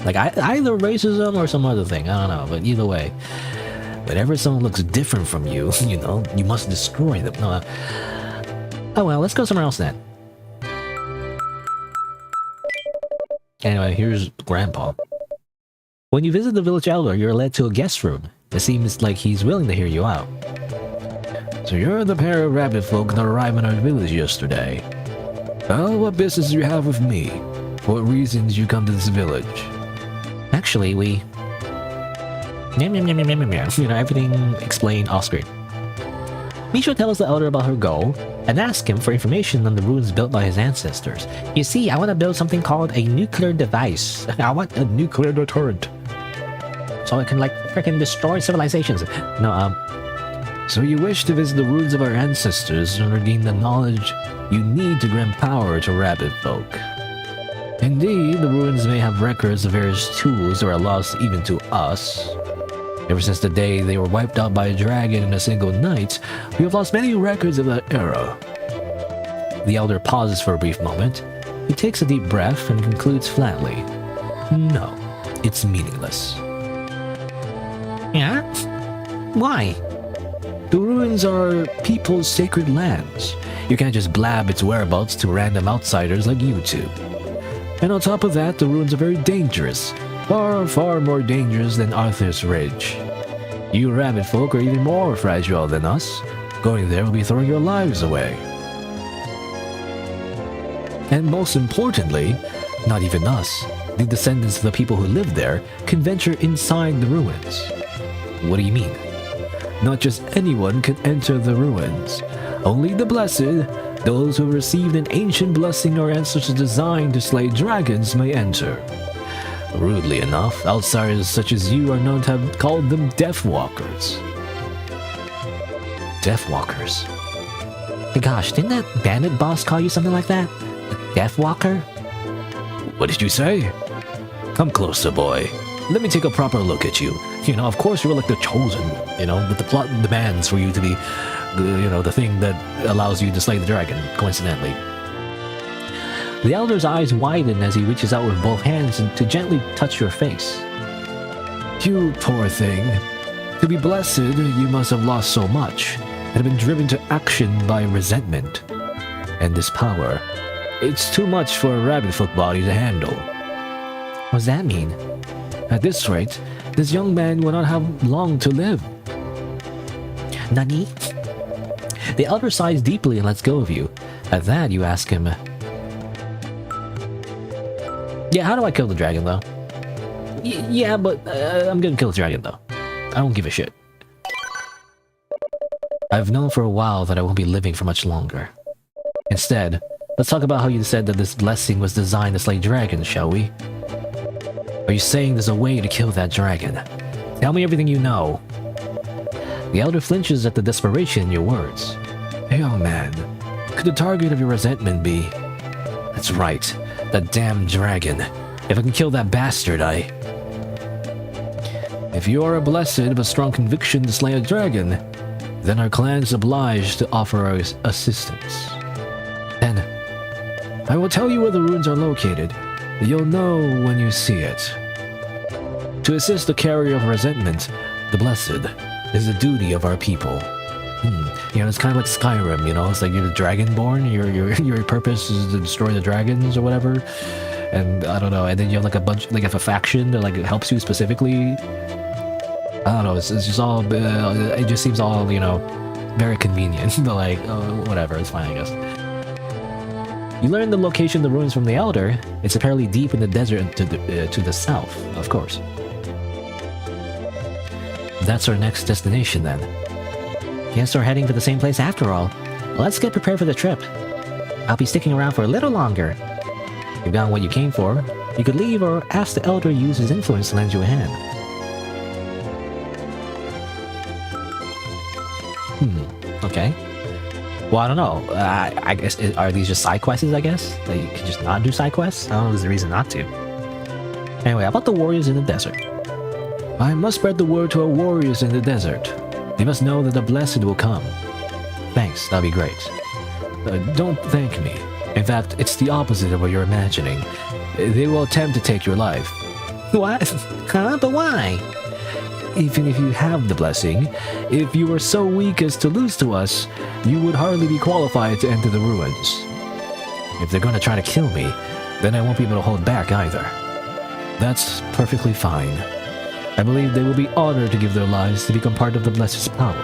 Like either racism or some other thing, I don't know, but either way. Whenever someone looks different from you, you know, you must destroy them. Oh well, let's go somewhere else then. Anyway, here's Grandpa. When you visit the village elder, you're led to a guest room. It seems like he's willing to hear you out. So you're the pair of rabbit folk that arrived in our village yesterday. Well, what business do you have with me? For what reasons you come to this village? Actually, we... You know, everything explained off screen. Misho tells the elder about her goal and asks him for information on the ruins built by his ancestors. You see, I want to build something called a nuclear device. I want a nuclear deterrent. So it can, like, freaking destroy civilizations. No, So you wish to visit the ruins of our ancestors and gain the knowledge you need to grant power to rabbit folk. Indeed, the ruins may have records of various tools that are lost even to us. Ever since the day they were wiped out by a dragon in a single night, we have lost many records of that era. The elder pauses for a brief moment. He takes a deep breath and concludes flatly. No, it's meaningless. Yeah? Why? The ruins are people's sacred lands. You can't just blab its whereabouts to random outsiders like you two. And on top of that, the ruins are very dangerous. Far, far more dangerous than Arthur's Ridge. You rabbit folk are even more fragile than us. Going there will be throwing your lives away. And most importantly, not even us, the descendants of the people who live there, can venture inside the ruins. What do you mean? Not just anyone can enter the ruins. Only the blessed, those who received an ancient blessing our ancestors designed to slay dragons, may enter. Rudely enough, outsiders such as you are known to have called them Deathwalkers. Deathwalkers? Hey gosh, didn't that bandit boss call you something like that? A Deathwalker? What did you say? Come closer, boy. Let me take a proper look at you. You know, of course you're like the chosen, you know, but the plot demands for you to be, the thing that allows you to slay the dragon, coincidentally. The elder's eyes widen as he reaches out with both hands to gently touch your face. You poor thing. To be blessed, you must have lost so much, and have been driven to action by resentment. And this power, it's too much for a rabbit folk body to handle. What does that mean? At this rate, this young man will not have long to live. Nani? The elder sighs deeply and lets go of you. At that, you ask him, yeah, how do I kill the dragon, though? Yeah, but I'm gonna kill the dragon, though. I don't give a shit. I've known for a while that I won't be living for much longer. Instead, let's talk about how you said that this blessing was designed to slay dragons, shall we? Are you saying there's a way to kill that dragon? Tell me everything you know. The elder flinches at the desperation in your words. Hey, young man, could the target of your resentment be... That's right. That damn dragon. If I can kill that bastard, If you are a blessed of a strong conviction to slay a dragon, then our clan is obliged to offer our assistance. Then, I will tell you where the ruins are located. You'll know when you see it. To assist the carrier of resentment, the blessed, is the duty of our people. You know, it's kind of like Skyrim, you know? It's like you're the Dragonborn, your purpose is to destroy the dragons or whatever. And I don't know, and then you have like a bunch, like if a faction that like helps you specifically. I don't know, it's just all, it just seems all, very convenient. But like, whatever, it's fine, I guess. You learn the location of the ruins from the Elder. It's apparently deep in the desert to the south, of course. That's our next destination then. Guess we're heading for the same place after all. Let's get prepared for the trip. I'll be sticking around for a little longer. You've gotten what you came for. You could leave or ask the Elder to use his influence to lend you a hand. Okay. Well, I don't know. I guess, are these just side quests, I guess? That you can just not do side quests? I don't know if there's a reason not to. Anyway, how about the warriors in the desert? I must spread the word to our warriors in the desert. They must know that the blessed will come. Thanks, that'll be great. Don't thank me. In fact, it's the opposite of what you're imagining. They will attempt to take your life. What? Huh? But why? Even if you have the blessing, if you were so weak as to lose to us, you would hardly be qualified to enter the ruins. If they're going to try to kill me, then I won't be able to hold back either. That's perfectly fine. I believe they will be honored to give their lives to become part of the Blessed's power.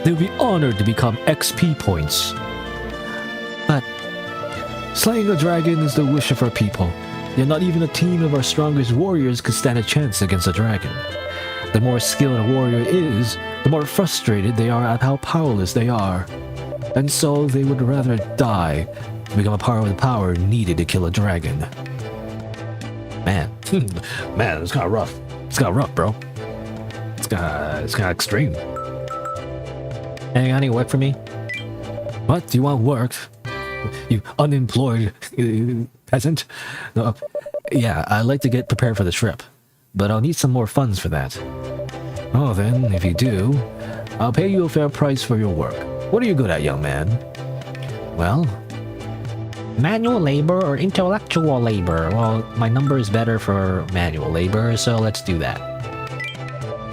They will be honored to become XP points. But slaying a dragon is the wish of our people, yet not even a team of our strongest warriors could stand a chance against a dragon. The more skilled a warrior is, the more frustrated they are at how powerless they are. And so they would rather die to become a part of the power needed to kill a dragon. Man, it's kind of rough. It's kind of rough, bro. It's kind of extreme. Any work for me? What? Do you want work? You unemployed peasant? No, yeah, I'd like to get prepared for the trip, but I'll need some more funds for that. Oh, then, if you do, I'll pay you a fair price for your work. What are you good at, young man? Well, manual labor or intellectual labor? Well, my number is better for manual labor, so let's do that.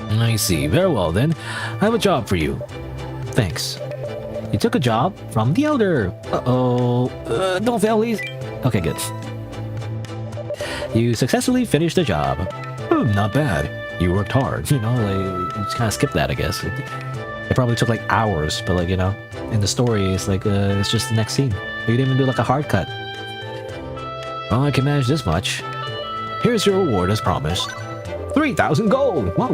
I see. Very well, then. I have a job for you. Thanks. You took a job from the elder. Uh-oh. Don't fail, please. Okay, good. You successfully finished the job. Not bad. You worked hard. You know, like, you just kind of skipped that, I guess. It probably took like hours, but like, you know, in the story, it's like, it's just the next scene. You didn't even do like a hard cut. Well, I can manage this much. Here's your reward as promised. 3,000 gold! Whoa!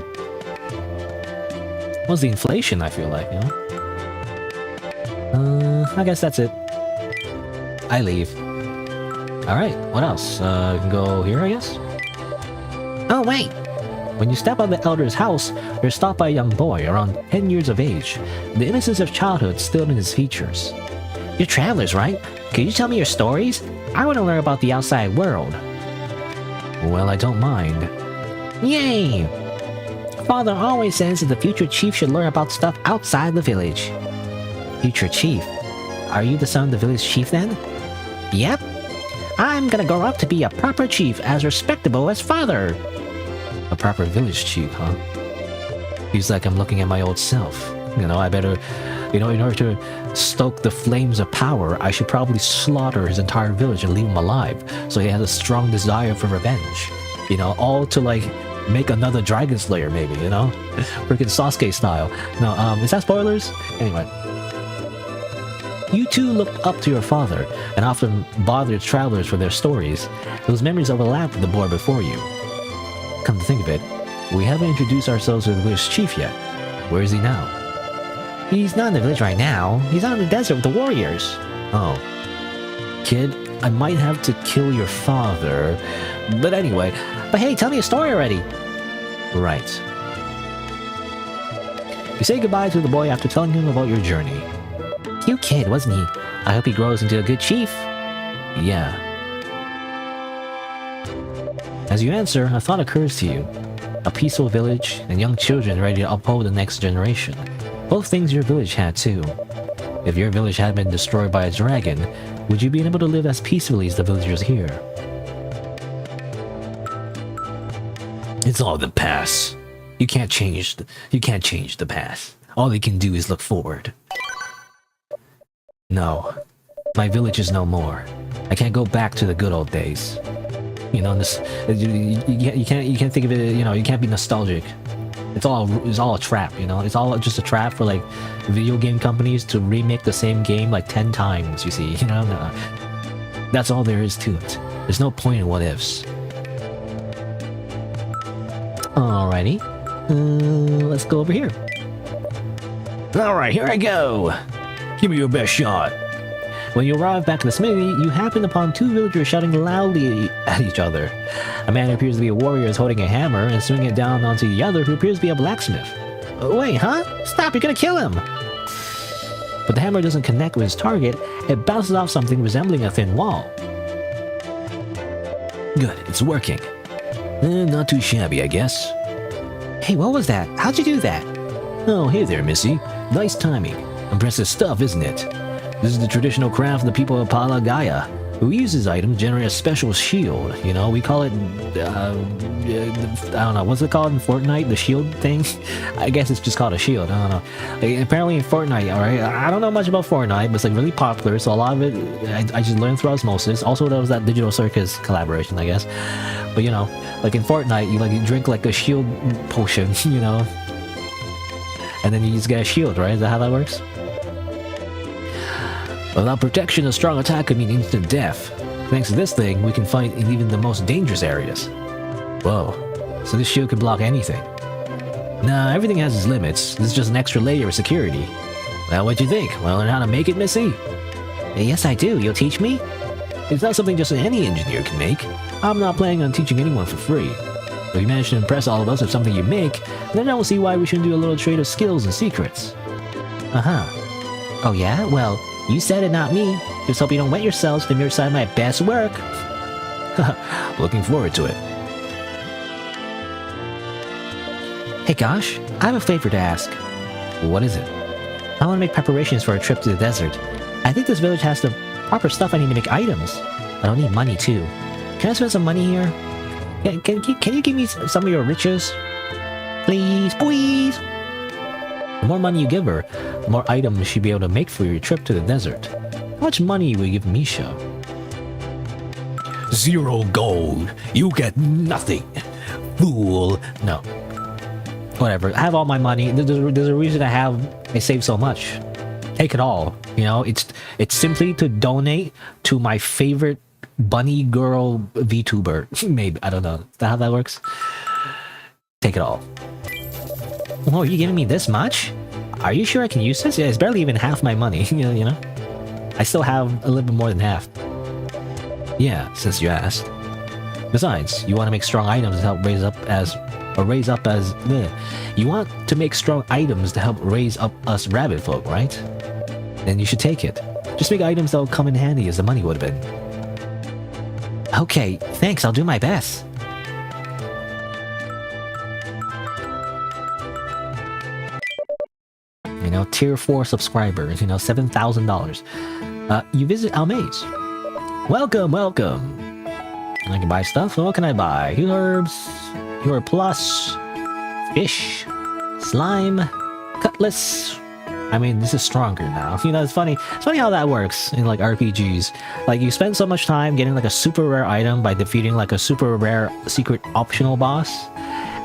What's the inflation, I feel like, you know? I guess that's it. I leave. Alright, what else? I can go here, I guess? Oh, wait! When you step out of the elder's house, you're stopped by a young boy around 10 years of age. The innocence of childhood still in his features. You're travelers, right? Can you tell me your stories? I want to learn about the outside world. Well, I don't mind. Yay! Father always says that the future chief should learn about stuff outside the village. Future chief? Are you the son of the village chief then? Yep. I'm gonna grow up to be a proper chief as respectable as father. A proper village chief, huh? Feels like I'm looking at my old self. You know, I better... You know, in order to stoke the flames of power, I should probably slaughter his entire village and leave him alive, so he has a strong desire for revenge. You know, all to, like, make another Dragon Slayer, maybe, you know? Freaking Sasuke style. No, is that spoilers? Anyway. You two looked up to your father, and often bothered travelers for their stories. Those memories overlapped with the boy before you. Come to think of it, we haven't introduced ourselves to the village chief yet. Where is he now? He's not in the village right now. He's out in the desert with the warriors. Oh. Kid, I might have to kill your father. But anyway. But hey, tell me a story already. Right. You say goodbye to the boy after telling him about your journey. Cute kid, wasn't he? I hope he grows into a good chief. Yeah. As you answer, a thought occurs to you. A peaceful village and young children ready to uphold the next generation. Both things your village had too. If your village had been destroyed by a dragon, would you be able to live as peacefully as the villagers here? It's all the past. You can't change the past. All they can do is look forward. No. My village is no more. I can't go back to the good old days. You know, this you can't think of it, you know, you can't be nostalgic. It's all a trap, you know? It's all just a trap for, like, video game companies to remake the same game, like, 10 times, you see, you know? No. That's all there is to it. There's no point in what-ifs. Alrighty. Let's go over here. Alright, here I go! Give me your best shot! When you arrive back in the smithy, you happen upon two villagers shouting loudly at each other. A man who appears to be a warrior is holding a hammer and swinging it down onto the other who appears to be a blacksmith. Wait, huh? Stop, you're gonna kill him! But the hammer doesn't connect with his target, it bounces off something resembling a thin wall. Good, it's working. Not too shabby, I guess. Hey, what was that? How'd you do that? Oh, hey there, Missy. Nice timing. Impressive stuff, isn't it? This is the traditional craft of the people of Palagaya. who uses items generate a special shield. You know, we call it, I don't know, what's it called in Fortnite? The shield thing? I guess it's just called a shield. I don't know. Like, apparently in Fortnite, alright? I don't know much about Fortnite, but it's like really popular, so a lot of it, I just learned through osmosis. Also, there was that Digital Circus collaboration, I guess. But you know, like in Fortnite, you drink like a shield potion, you know? And then you just get a shield, right? Is that how that works? Without protection, a strong attack could mean instant death. Thanks to this thing, we can fight in even the most dangerous areas. Whoa, so this shield can block anything. Nah, everything has its limits. This is just an extra layer of security. Well, what'd you think? Wanna learn how to make it, Missy? Yes, I do. You'll teach me? It's not something just any engineer can make. I'm not planning on teaching anyone for free. If you manage to impress all of us with something you make, then I will see why we shouldn't do a little trade of skills and secrets. Uh-huh. Oh yeah? Well, you said it, not me. Just hope you don't wet yourselves from your side of my best work. Looking forward to it. Hey gosh, I have a favor to ask. What is it? I want to make preparations for a trip to the desert. I think this village has the proper stuff I need to make items. But I'll need money too. Can I spend some money here? Can you give me some of your riches? Please, please! The more money you give her, the more items she'll be able to make for your trip to the desert. How much money will you give Misha? 0 gold. You get nothing. Fool. No. Whatever. I have all my money. There's a reason I save so much. Take it all. You know, it's simply to donate to my favorite bunny girl VTuber. Maybe. I don't know. Is that how that works? Take it all. Oh, are you giving me this much? Are you sure I can use this? Yeah, it's barely even half my money, you know? I still have a little bit more than half. Yeah, since you asked. Besides, you want to make strong items to help raise up as... You want to make strong items to help raise up us rabbit folk, right? Then you should take it. Just make items that will come in handy as the money would have been. Okay, thanks, I'll do my best. You know, tier 4 subscribers, you know, $7,000. You visit Almaze. Welcome, welcome. I can buy stuff. What can I buy? Heal herbs, Heal herb plus, fish, slime, cutlass. I mean, this is stronger now. You know, it's funny. It's funny how that works in like RPGs. Like you spend so much time getting like a super rare item by defeating like a super rare secret optional boss,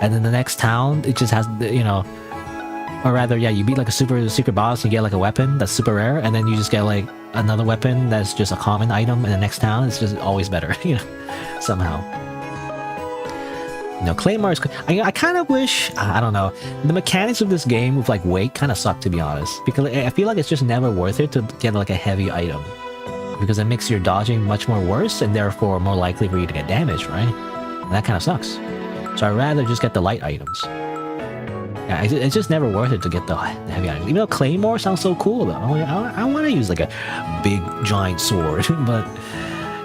and then the next town it just has, you know. Or rather, yeah, you beat like a super secret boss, you get like a weapon that's super rare, and then you just get like another weapon that's just a common item in the next town. It's just always better, you know, somehow. You know, Claymore's... I kind of wish... I don't know. The mechanics of this game with like weight kind of suck, to be honest. Because I feel like it's just never worth it to get like a heavy item. Because it makes your dodging much more worse, and therefore more likely for you to get damaged, right? And that kind of sucks. So I'd rather just get the light items. Yeah, it's just never worth it to get the heavy items. Even though Claymore sounds so cool, though. I want to use like a big giant sword, but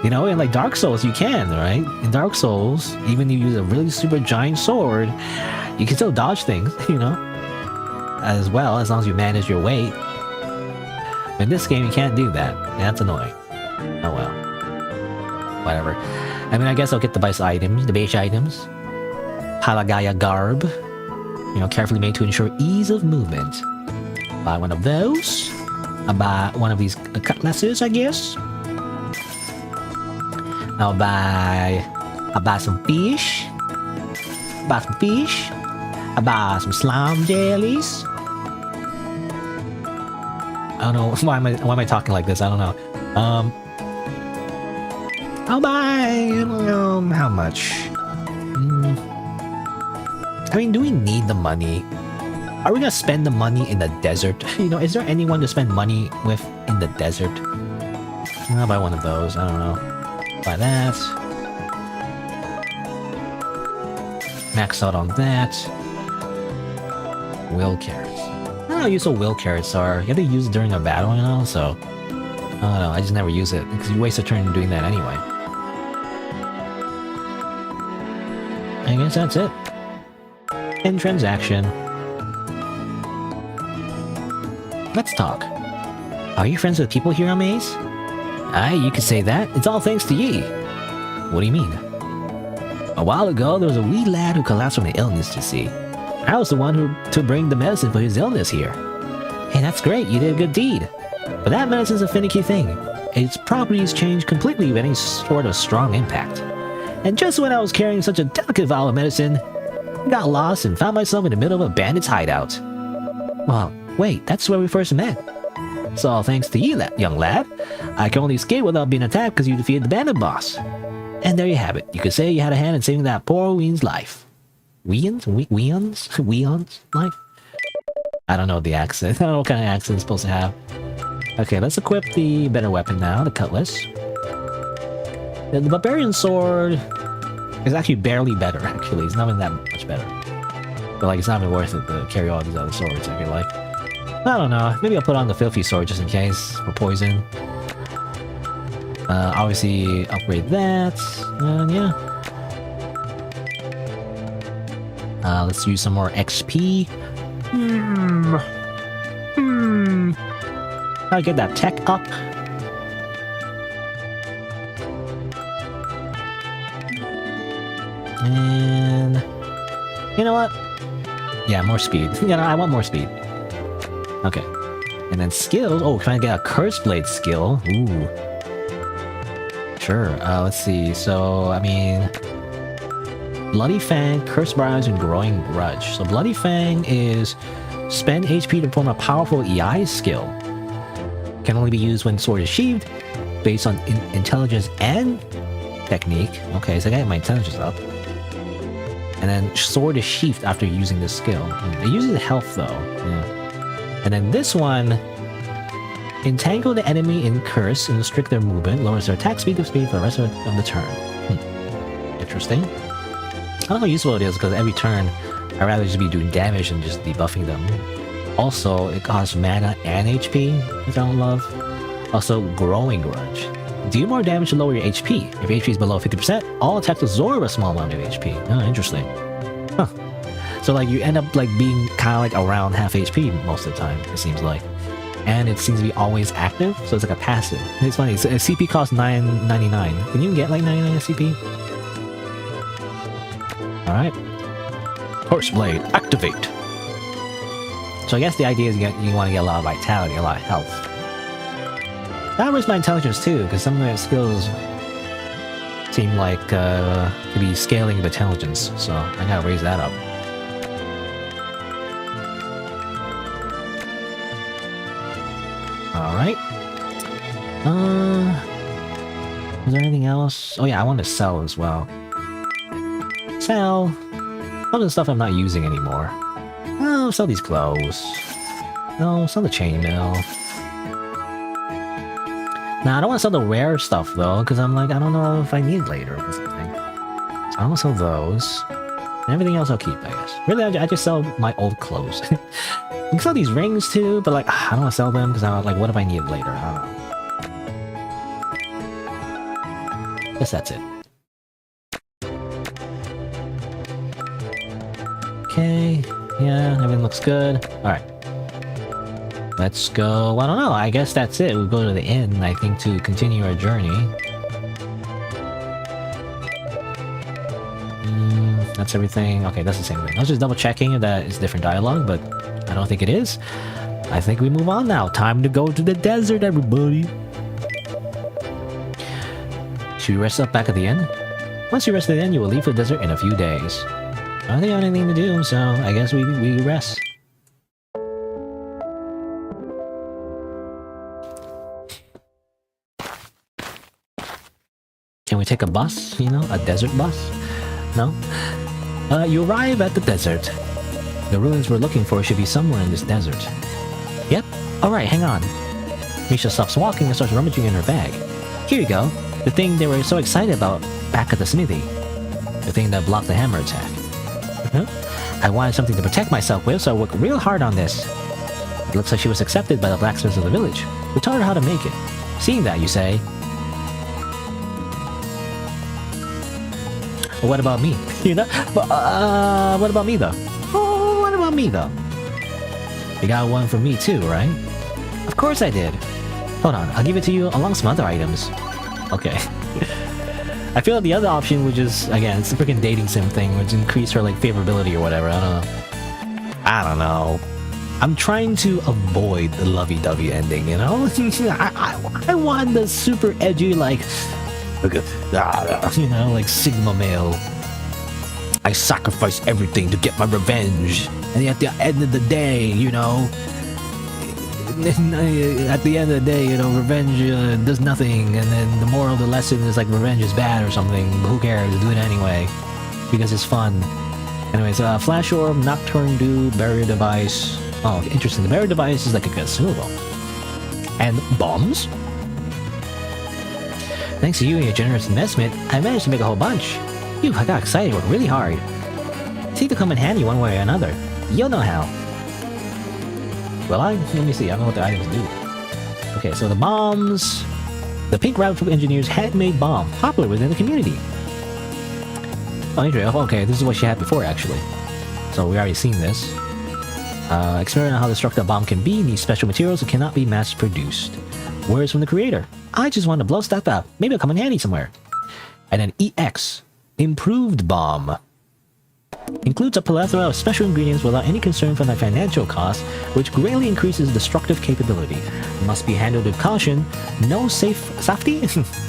you know, in like Dark Souls, you can, right? In Dark Souls, even if you use a really super giant sword, you can still dodge things, you know, as well as long as you manage your weight. In this game, you can't do that. That's annoying. Oh well, whatever. I mean, I guess I'll get the base items, the base items. Halagaya garb. You know, carefully made to ensure ease of movement. Buy one of those. I'll buy one of these cutlasses, I guess. I'll buy some fish. Buy some fish. I'll buy some slime jellies. I don't know why am I talking like this? I don't know. I'll buy how much? I mean, do we need the money? Are we gonna spend the money in the desert? You know, is there anyone to spend money with in the desert? I'll buy one of those. I don't know. Buy that. Max out on that. Will carrots. I don't know how useful will carrots are. You have to use it during a battle, you know? So, I don't know. I just never use it because you waste a turn doing that anyway. I guess that's it. End transaction. Let's talk. Are you friends with people here on Maze? Aye, you could say that. It's all thanks to ye. What do you mean? A while ago, there was a wee lad who collapsed from an illness, you see. I was the one to bring the medicine for his illness here. Hey, that's great. You did a good deed. But that medicine's a finicky thing. Its properties change completely with any sort of strong impact. And just when I was carrying such a delicate vial of medicine, I got lost and found myself in the middle of a bandit's hideout. Well, wait, that's where we first met. So all thanks to you, young lad. I can only escape without being attacked because you defeated the bandit boss. And there you have it. You could say you had a hand in saving that poor Weon's life. Weon's life? I don't know the accent. I don't know what kind of accent it's supposed to have. Okay, let's equip the better weapon now, the cutlass. The barbarian sword is actually barely better, actually. It's not even that much better. But like, it's not even worth it to carry all these other swords, I feel like. I don't know. Maybe I'll put on the filthy sword just in case, for poison. Obviously, upgrade that. And yeah. Let's use some more XP. I'll get that tech up. And you know what? Yeah, more speed. You know, I want more speed. Okay. And then skills. Oh, can I get a Curse Blade skill? Ooh. Sure. Let's see. So, I mean, Bloody Fang, Curse Bars, and Growing Grudge. So Bloody Fang is spend HP to perform a powerful EI skill. Can only be used when sword is sheathed, based on intelligence and technique. Okay, so I got my intelligence up. And then sword is sheathed after using this skill. It uses health though. Yeah. And then this one, entangle the enemy in curse and restrict their movement, lowers their attack speed for the rest of the turn. Interesting. I don't know how useful it is because every turn I'd rather just be doing damage than just debuffing them. Also, it costs mana and HP, which I don't love. Also, Growing Grudge. Do more damage to lower your HP. If HP is below 50%, all attacks absorb a small amount of HP. Oh, interesting. Huh. So like you end up like being kind of like around half HP most of the time, it seems like. And it seems to be always active, so it's like a passive. It's funny, so CP costs $9.99. Can you get like 99 CP? Alright. Horse Blade, activate! So I guess the idea is you want to get a lot of vitality, a lot of health. That raised my intelligence too, because some of the skills seem like to be scaling of intelligence, so I gotta raise that up. Alright. Is there anything else? Oh yeah, I want to sell as well. Sell some of the stuff I'm not using anymore. Oh, sell these clothes. No, sell the chainmail. Nah, I don't want to sell the rare stuff though, because I'm like, I don't know if I need it later or something. So I want to sell those. And everything else I'll keep, I guess. Really, I just sell my old clothes. I can sell these rings too, but like, I don't want to sell them because I'm like, what if I need it later? I don't know. Guess that's it. Okay, yeah, everything looks good. Alright. Let's go, I don't know, I guess that's it. We'll go to the inn, I think, to continue our journey. That's everything. Okay, that's the same thing. I was just double checking if that is different dialogue, but I don't think it is. I think we move on now. Time to go to the desert, everybody. Should we rest up back at the inn? Once you rest at the inn, you will leave for the desert in a few days. I don't think I have anything to do, so I guess we rest. Can we take a bus? You know, a desert bus? No? You arrive at the desert. The ruins we're looking for should be somewhere in this desert. Yep. Alright, hang on. Misha stops walking and starts rummaging in her bag. Here you go. The thing they were so excited about back at the smithy. The thing that blocked the hammer attack. I wanted something to protect myself with, so I worked real hard on this. It looks like she was accepted by the blacksmiths of the village. We taught her how to make it. Seeing that, you say... Well, what about me? You know? But, what about me, though? Oh, what about me, though? You got one for me, too, right? Of course I did. Hold on, I'll give it to you along some other items. Okay. I feel like the other option would just, again, it's the freaking dating sim thing, which increase her, like, favorability or whatever, I don't know. I'm trying to avoid the lovey-dovey ending, you know? I want the super edgy, like, you know, like Sigma male. I sacrifice everything to get my revenge. And at the end of the day, you know, at the end of the day, you know, revenge does nothing. And then the moral of the lesson is like revenge is bad or something. But who cares? Do it anyway. Because it's fun. Anyways, Flash Orb, Nocturne Dew, Barrier Device. Oh, interesting. The Barrier Device is like a consumable. And bombs? Thanks to you and your generous investment, I managed to make a whole bunch. I got excited, worked really hard. Seem to come in handy one way or another. You'll know how. Well, let me see. I don't know what the items do. Okay, so the bombs. The Pink Rabbit Engineer's handmade bomb, popular within the community. Oh, interesting. Okay, this is what she had before, actually. So we already seen this. Experiment on how destructive a bomb can be. Needs special materials that cannot be mass-produced. Words from the creator. I just want to blow stuff up. Maybe it'll come in handy somewhere. And then EX. Improved bomb. Includes a plethora of special ingredients without any concern for the financial cost, which greatly increases destructive capability. Must be handled with caution. No safety?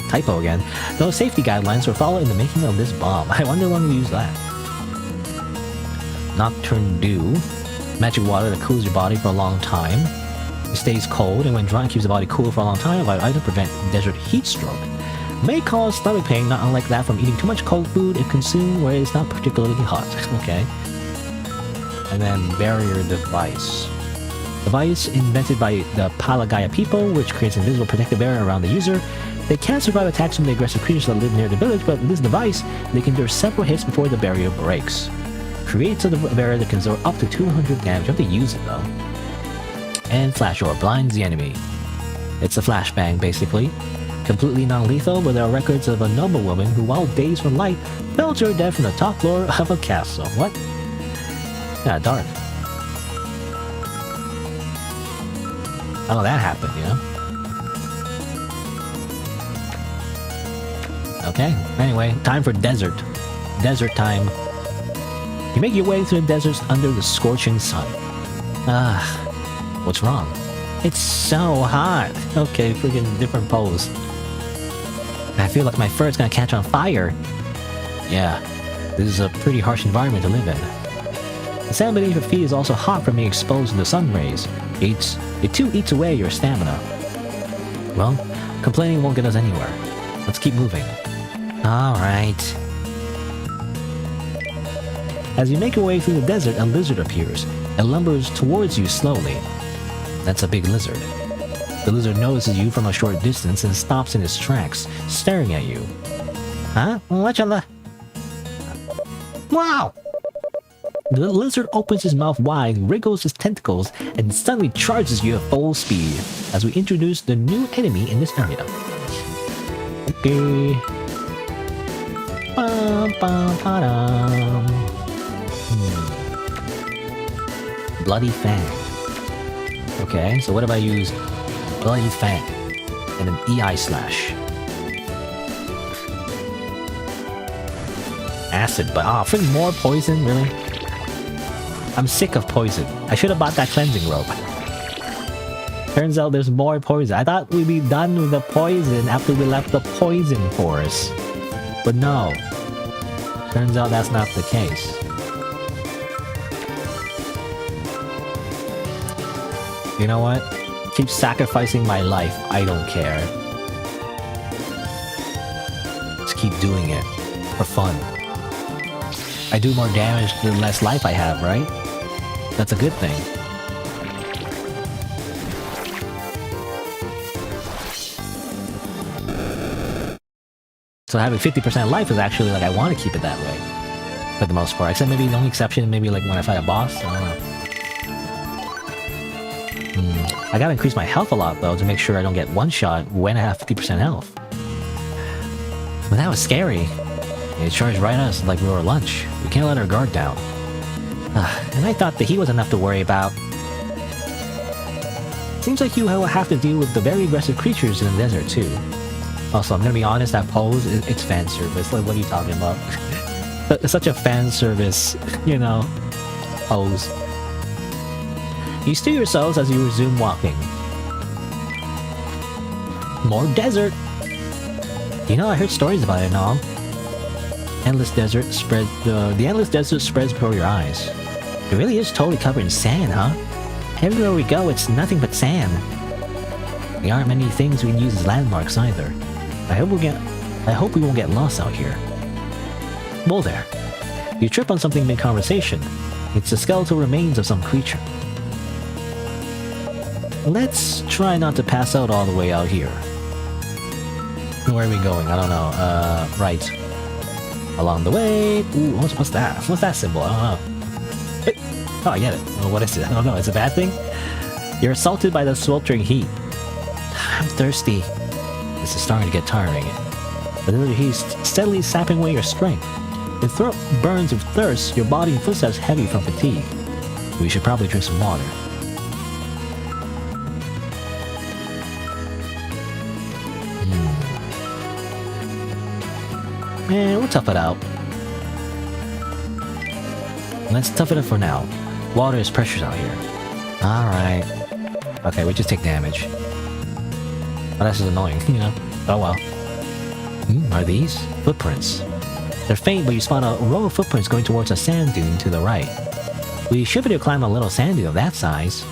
Typo again. No safety guidelines were followed in the making of this bomb. I wonder when we use that. Nocturne Dew. Magic water that cools your body for a long time. It stays cold, and when dry, keeps the body cool for a long time. By either prevent desert heat stroke. May cause stomach pain, not unlike that from eating too much cold food if consumed where it's not particularly hot. Okay. And then Barrier Device. Device invented by the Palagaya people, which creates an invisible protective barrier around the user. They can't survive attacks from the aggressive creatures that live near the village, but with this device, they can endure several hits before the barrier breaks. Creates a barrier that can absorb up to 200 damage. You have to use it though. And Flash Orb blinds the enemy. It's a flashbang, basically. Completely non-lethal, but there are records of a noblewoman who, while dazed from light, fell to her death from the top floor of a castle. What? Yeah, dark. How did that happen, you know? Okay, anyway, time for desert. Desert time. You make your way through the deserts under the scorching sun. What's wrong? It's so hot. Okay, freaking different pose. I feel like my fur is gonna catch on fire. Yeah, this is a pretty harsh environment to live in. The sand beneath your feet is also hot from being exposed to the sun rays. It too eats away your stamina. Well, complaining won't get us anywhere. Let's keep moving. Alright. As you make your way through the desert, a lizard appears. It lumbers towards you slowly. That's a big lizard. The lizard notices you from a short distance and stops in its tracks, staring at you. Huh? Wow! The lizard opens his mouth wide, wriggles his tentacles, and suddenly charges you at full speed, as we introduce the new enemy in this area. Okay. Bloody Fang. Okay, so what if I use Bloody Fang and an EI slash? Acid, but freaking more poison, really? I'm sick of poison. I should have bought that cleansing robe. Turns out there's more poison. I thought we'd be done with the poison after we left the poison forest. But no. Turns out that's not the case. You know what? Keep sacrificing my life. I don't care. Just keep doing it. For fun. I do more damage the less life I have, right? That's a good thing. So having 50% life is actually like I want to keep it that way. For the most part. Except maybe the only exception, maybe like when I fight a boss. I don't know. I gotta increase my health a lot though to make sure I don't get one shot when I have 50% health. But that was scary. It charged right at us like we were lunch. We can't let our guard down. And I thought that he was enough to worry about. Seems like you will have to deal with the very aggressive creatures in the desert too. Also, I'm gonna be honest, that pose, it's fan service. Like, what are you talking about? It's such a fan service, you know, pose. You steer yourselves as you resume walking. More desert! You know, I heard stories about it and all. The endless desert spreads before your eyes. It really is totally covered in sand, huh? Everywhere we go, it's nothing but sand. There aren't many things we can use as landmarks either. I hope we won't get lost out here. Whoa there. You trip on something mid-conversation. It's the skeletal remains of some creature. Let's try not to pass out all the way out here. Where are we going? I don't know. Right. Along the way... Ooh, what's that? What's that symbol? I don't know. Hey. Oh, I get it. Well, what is it? I don't know. It's a bad thing? You're assaulted by the sweltering heat. I'm thirsty. This is starting to get tiring. But the heat is steadily sapping away your strength. Your throat burns with thirst, your body and footsteps heavy from fatigue. We should probably drink some water. Man, we'll tough it out. Let's tough it up for now. Water is precious out here. Alright. Okay, we just take damage. Oh, that's just annoying, you know? Oh well. Are these? Footprints. They're faint, but you spot a row of footprints going towards a sand dune to the right. We should be able to climb a little sand dune of that size.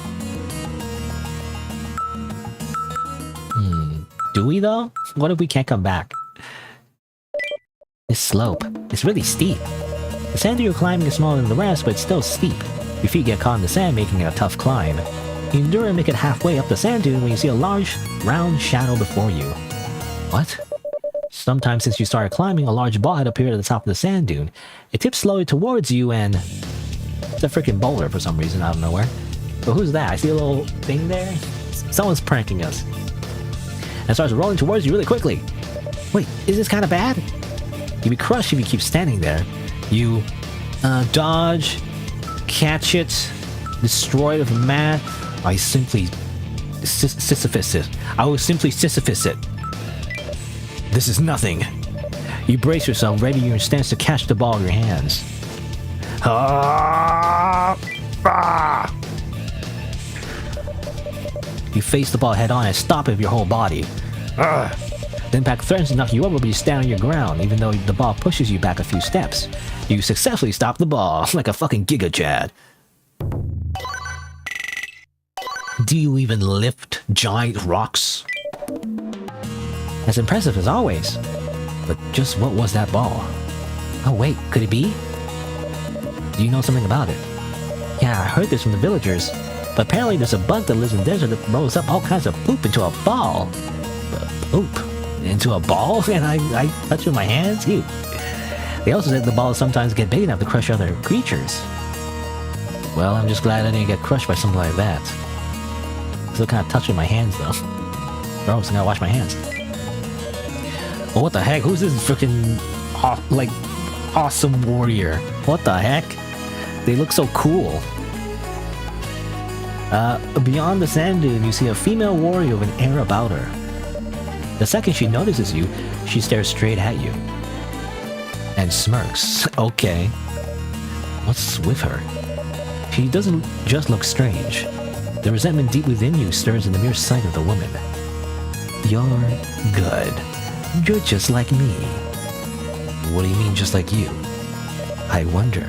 Do we though? What if we can't come back? This slope. It's really steep. The sand dune you're climbing is smaller than the rest, but it's still steep. Your feet get caught in the sand, making it a tough climb. You endure and make it halfway up the sand dune when you see a large, round shadow before you. What? Sometime since you started climbing, a large ball had appeared at the top of the sand dune. It tips slowly towards you and... It's a freaking boulder for some reason out of nowhere. But who's that? I see a little thing there? Someone's pranking us. And it starts rolling towards you really quickly. Wait, is this kind of bad? You'll be crushed if you keep standing there. You dodge, catch it, destroy it with a mat. I simply Sisyphus it. I will simply Sisyphus it. This is nothing. You brace yourself, ready in your stance to catch the ball in your hands. You face the ball head on and stop it with your whole body. The impact threatens to knock you over, but you stand on your ground, even though the ball pushes you back a few steps. You successfully stop the ball, like a fucking Giga Chad. Do you even lift giant rocks? As impressive as always. But just what was that ball? Oh wait, could it be? Do you know something about it? Yeah, I heard this from the villagers. But apparently there's a bug that lives in the desert that rolls up all kinds of poop into a ball. Poop? Into a ball? And I touch it with my hands? Ew. They also said the balls sometimes get big enough to crush other creatures. Well, I'm just glad I didn't get crushed by something like that. Still kind of touching my hands though. Gross, I gotta wash my hands. Oh, what the heck? Who's this freaking awesome warrior? What the heck? They look so cool. Beyond the sand dune, you see a female warrior with an air about her. The second she notices you, she stares straight at you. And smirks. Okay. What's with her? She doesn't just look strange. The resentment deep within you stirs in the mere sight of the woman. You're good. You're just like me. What do you mean just like you? I wonder,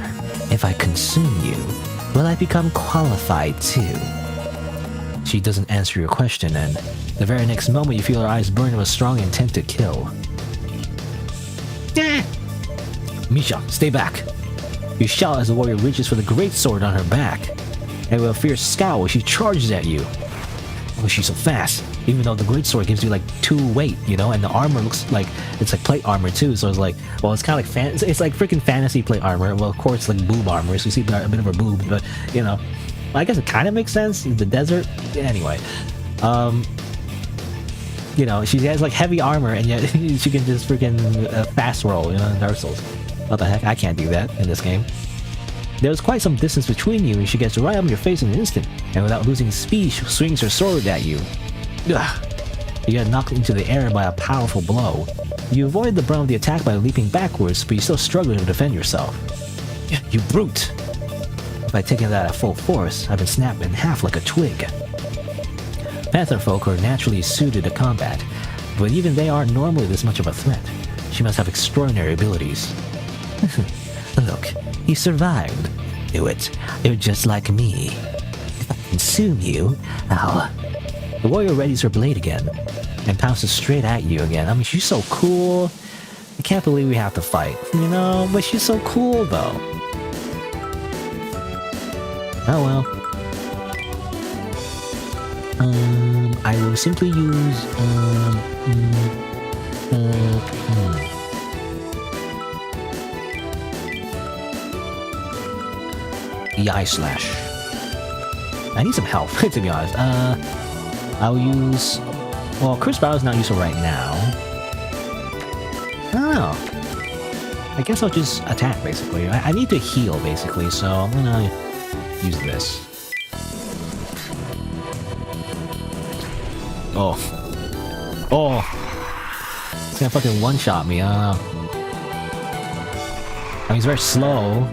if I consume you, will I become qualified too? She doesn't answer your question, and the very next moment you feel her eyes burn with a strong intent to kill. Misha, stay back! You shout as the warrior reaches for the great sword on her back. And with a fierce scowl, she charges at you. Oh, she's so fast. Even though the great sword gives you like 2 weight, you know, and the armor looks like it's like plate armor too. So it's like, well, it's kind of like it's like freaking fantasy plate armor. Well, of course, like boob armor, so you see a bit of her boob, but you know, I guess it kind of makes sense. The desert, anyway. You know, she has like heavy armor, and yet she can just freaking fast roll, you know, in Dark Souls. What the heck? I can't do that in this game. There was quite some distance between you, and she gets right up in your face in an instant, and without losing speed, she swings her sword at you. Ugh. You get knocked into the air by a powerful blow. You avoid the brunt of the attack by leaping backwards, but you're still struggling to defend yourself. You brute! If I'd taken that at full force, I've been snapped in half like a twig. Panther folk are naturally suited to combat, but even they aren't normally this much of a threat. She must have extraordinary abilities. Look, you survived. Do it. You're just like me. If I consume you, I'll... The warrior readies her blade again, and pounces straight at you again. I mean, she's so cool. I can't believe we have to fight, you know? But she's so cool, though. Oh well. I will simply use, the Eye Slash. I need some help, to be honest. I'll use... Well, Chris Bowser's not useful right now. I don't know. I guess I'll just attack, basically. I need to heal, basically, so I'm gonna use this. Oh. Oh! It's gonna fucking one-shot me, I don't know. I mean, he's very slow.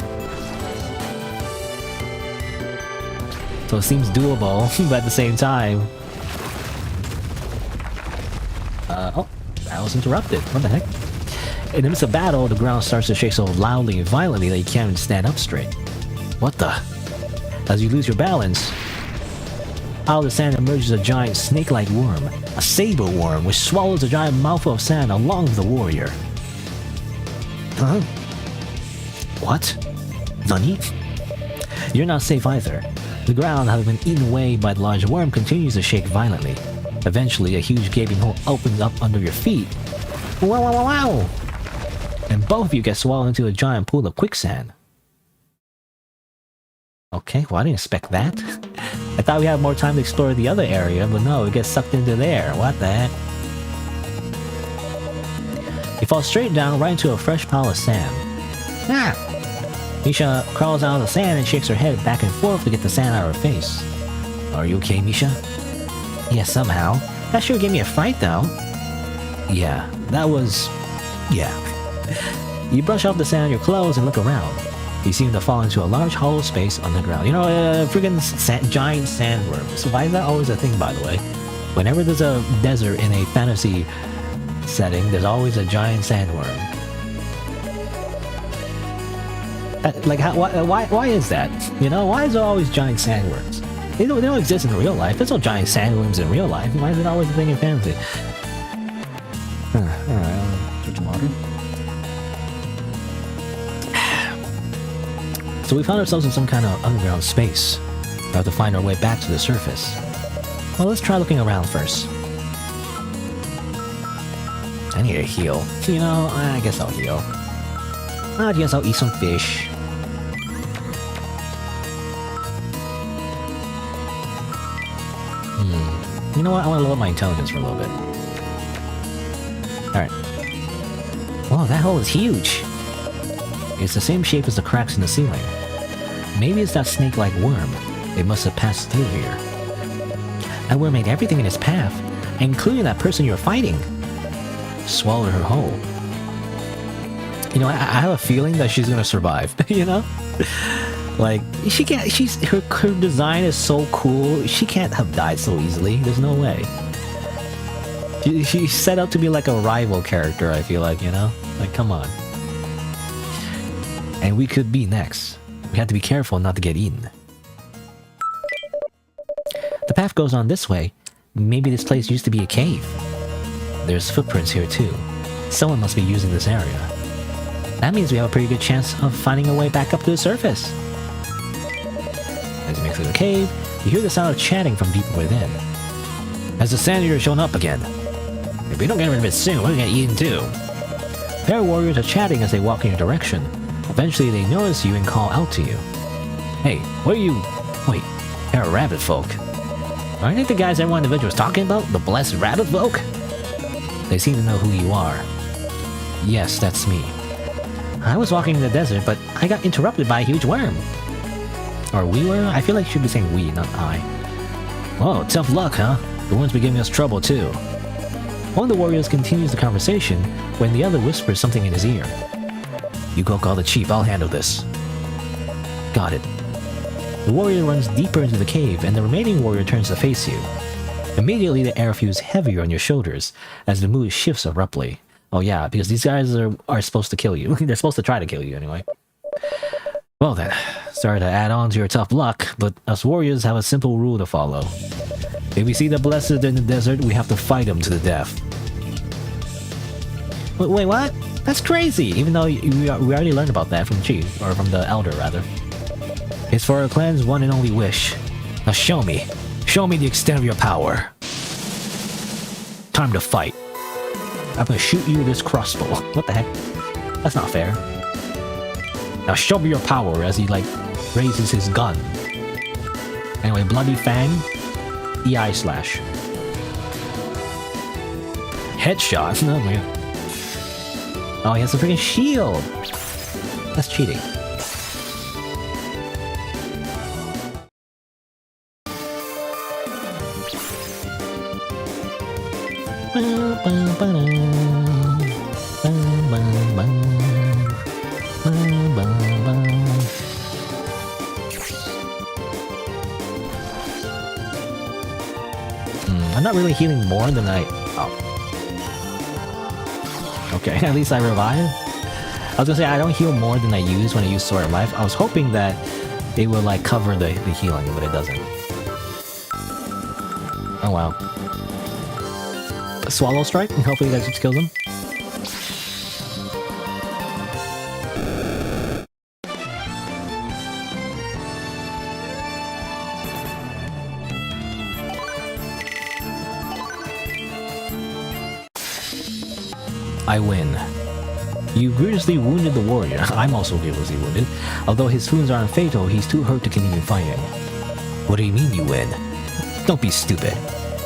So it seems doable, but at the same time... oh, that was interrupted. What the heck? In the midst of battle, the ground starts to shake so loudly and violently that you can't even stand up straight. What the? As you lose your balance, out of the sand emerges a giant snake-like worm, a saber worm, which swallows a giant mouthful of sand along with the warrior. Huh? What? Nani? You're not safe either. The ground, having been eaten away by the large worm, continues to shake violently. Eventually, a huge gaping hole opens up under your feet. Wow, wow, wow, wow! And both of you get swallowed into a giant pool of quicksand. Okay, well, I didn't expect that. I thought we had more time to explore the other area, but no, it gets sucked into there. What the heck? You fall straight down right into a fresh pile of sand. Ah! Misha crawls out of the sand and shakes her head back and forth to get the sand out of her face. Are you okay, Misha? Yeah, somehow. That sure gave me a fright, though. Yeah, that was... yeah. You brush off the sand on your clothes and look around. You seem to fall into a large hollow space on the ground. You know, friggin' giant sandworm. So why is that always a thing, by the way? Whenever there's a desert in a fantasy setting, there's always a giant sandworm. Like, why is that? You know, why is there always giant sandworms? They don't exist in real life. There's no giant sandworms in real life. Why is it always a thing in fantasy? Alright, switch water. So we found ourselves in some kind of underground space. We have to find our way back to the surface. Well, let's try looking around first. I need to heal. You know, I guess I'll heal. I guess I'll eat some fish. You know what? I want to lower my intelligence for a little bit. Alright. Whoa, that hole is huge! It's the same shape as the cracks in the ceiling. Maybe it's that snake-like worm. It must have passed through here. That worm ate everything in its path, including that person you're fighting. Swallowed her whole. You know, I have a feeling that she's gonna survive, you know? Like, she can't, her design is so cool, she can't have died so easily, there's no way. She's set up to be like a rival character, I feel like, you know? Like, come on. And we could be next. We have to be careful not to get eaten. The path goes on this way. Maybe this place used to be a cave. There's footprints here too. Someone must be using this area. That means we have a pretty good chance of finding a way back up to the surface. As you make through the cave, you hear the sound of chatting from deep within. Has the sand eater shown up again? If we don't get rid of it soon, we're gonna get eaten too. A pair of warriors are chatting as they walk in your direction. Eventually they notice you and call out to you. Hey, what are you... Wait, they're rabbit folk. Aren't they the guys everyone in the village was talking about? The blessed rabbit folk? They seem to know who you are. Yes, that's me. I was walking in the desert, but I got interrupted by a huge worm. Or we were? I feel like you should be saying we, not I. Oh, tough luck, huh? The worm's been giving us trouble, too. One of the warriors continues the conversation when the other whispers something in his ear. You go call the chief, I'll handle this. Got it. The warrior runs deeper into the cave, and the remaining warrior turns to face you. Immediately, the air feels heavier on your shoulders as the mood shifts abruptly. Oh yeah, because these guys are supposed to kill you. They're supposed to try to kill you anyway. Well then, sorry to add on to your tough luck, but us warriors have a simple rule to follow. If we see the blessed in the desert, we have to fight them to the death. Wait, what? That's crazy! Even though we already learned about that from Chief, or from the Elder rather. It's for our clan's one and only wish. Now show me. Show me the extent of your power. Time to fight. I'm gonna shoot you with this crossbow. What the heck? That's not fair. Now show me your power as he like raises his gun. Anyway, Bloody Fang, EI slash. Headshot? Oh my god. Oh, he has a freaking shield! That's cheating. I'm not really healing more than I... Oh. Okay, at least I revive. I was gonna say, I don't heal more than I use when I use Sword of Life. I was hoping that it would like cover the healing, but it doesn't. Oh wow. A Swallow Strike, and hopefully that just kills him. I win. You grievously wounded the warrior. I'm also grievously wounded. Although his wounds aren't fatal, he's too hurt to continue fighting. What do you mean you win? Don't be stupid.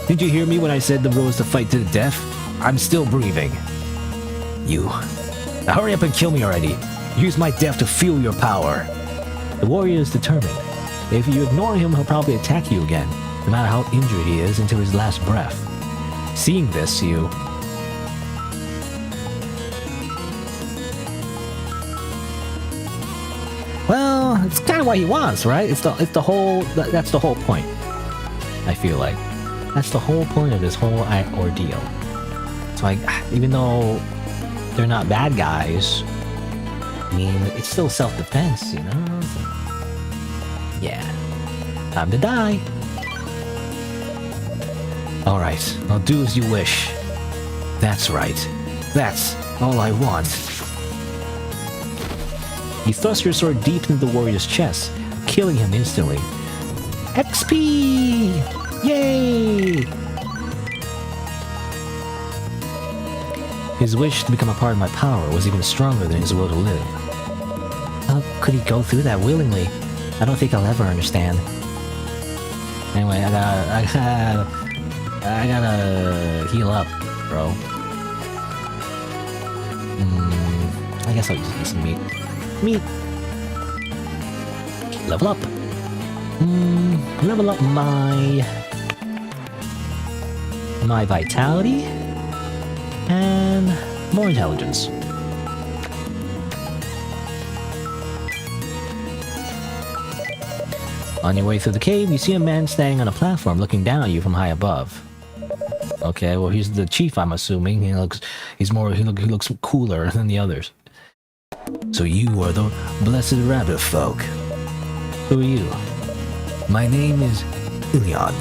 Did you hear me when I said the rule is to fight to the death? I'm still breathing. You. Now hurry up and kill me already. Use my death to fuel your power. The warrior is determined. If you ignore him, he'll probably attack you again, no matter how injured he is, until his last breath. Seeing this, you... Well, it's kind of what he wants, right? It's the whole... That's the whole point. I feel like. That's the whole point of this whole ordeal. So like, even though they're not bad guys, I mean, it's still self-defense, you know? So, yeah. Time to die. Alright, I'll do as you wish. That's right. That's all I want. You thrust your sword deep into the warrior's chest, killing him instantly. XP! Yay! His wish to become a part of my power was even stronger than his will to live. How could he go through that willingly? I don't think I'll ever understand. Anyway, I gotta heal up, bro. I guess I'll just eat some meat. Meat! Level up! Level up my vitality and more intelligence. On your way through the cave, you see a man standing on a platform looking down at you from high above. Okay, well he's the chief, I'm assuming. He looks cooler than the others. So you are the blessed rabbit folk. Who are you? My name is Ilion.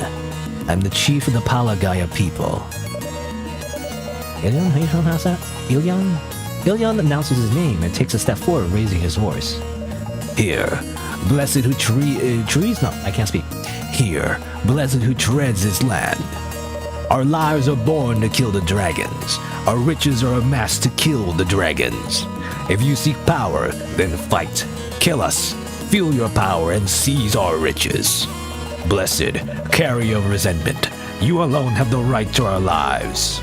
I'm the chief of the Palagaya people. Ilion? How do you pronounce that? Ilion? Ilion announces his name and takes a step forward, raising his voice. Here, blessed who trees? No, I can't speak. Here, blessed who treads this land. Our lives are born to kill the dragons. Our riches are amassed to kill the dragons. If you seek power, then fight. Kill us. Feel your power and seize our riches. Blessed, carrier of resentment, you alone have the right to our lives.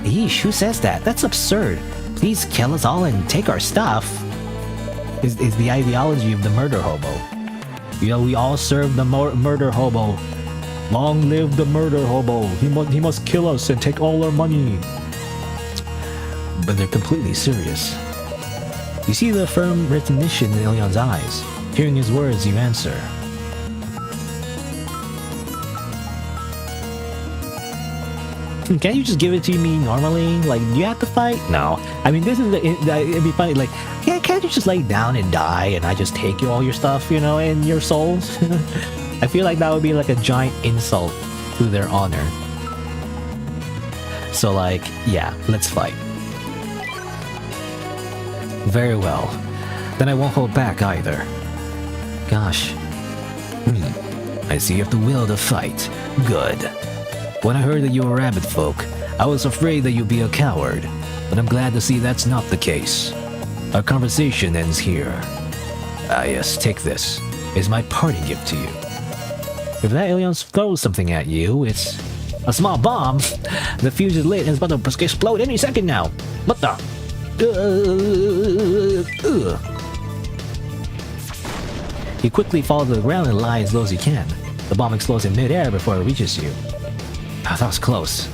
Yeesh, who says that? That's absurd. Please kill us all and take our stuff. Is the ideology of the murder hobo. You know, we all serve the murder hobo. Long live the murder hobo. He must kill us and take all our money. But they're completely serious. You see the firm recognition in Ilion's eyes. Hearing his words, you answer. Can't you just give it to me normally? Like, do you have to fight? No. I mean, this is it'd be funny. Like, can't you just lay down and die, and I just take all your stuff, you know, and your souls? I feel like that would be like a giant insult to their honor. So, like, yeah, let's fight. Very well. Then I won't hold back either. Gosh. I see you have the will to fight. Good. When I heard that you were rabbit folk, I was afraid that you'd be a coward, but I'm glad to see that's not the case. Our conversation ends here. Ah yes, take this. It's my parting gift to you. If that alien throws something at you, it's a small bomb. The fuse is lit and it's about to explode any second now. What the? You quickly fall to the ground and lie as low as you can. The bomb explodes in midair before it reaches you. That was close.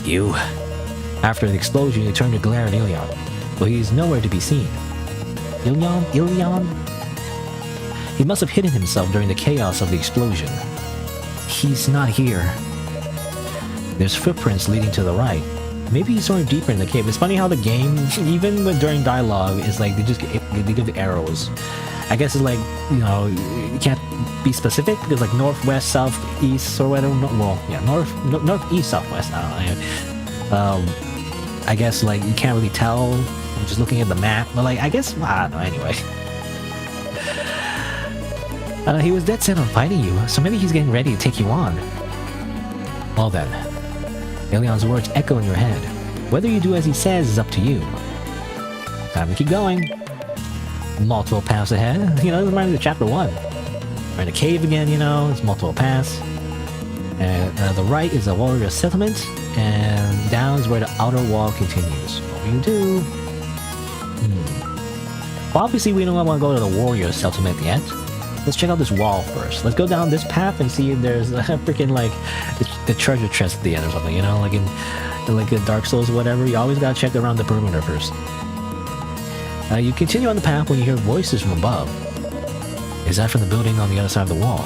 You. After the explosion, you turn to glare at Ilion, but he's nowhere to be seen. Ilion? He must have hidden himself during the chaos of the explosion. He's not here. There's footprints leading to the right. Maybe he's somewhere deeper in the cave. It's funny how the game, even during dialogue, is like they give the arrows. I guess it's like, you know, you can't be specific because like north, west, south, east, or whatever. Well, yeah, north, east, southwest. I don't know. I guess like you can't really tell just looking at the map. But like I guess I don't know. Anyway, he was dead set on fighting you, so maybe he's getting ready to take you on. Well then, Ilion's words echo in your head. Whether you do as he says is up to you. Time to keep going. Multiple paths ahead. You know, this reminds me of chapter 1. We're in a cave again, you know, it's multiple paths. And the right is a warrior settlement, and down is where the outer wall continues. What will you do? Well, obviously we don't want to go to the warrior settlement yet. Let's check out this wall first. Let's go down this path and see if there's a freaking like the treasure chest at the end or something, you know, like in Dark Souls or whatever. You always gotta check around the perimeter first. You continue on the path when you hear voices from above. Is that from the building on the other side of the wall?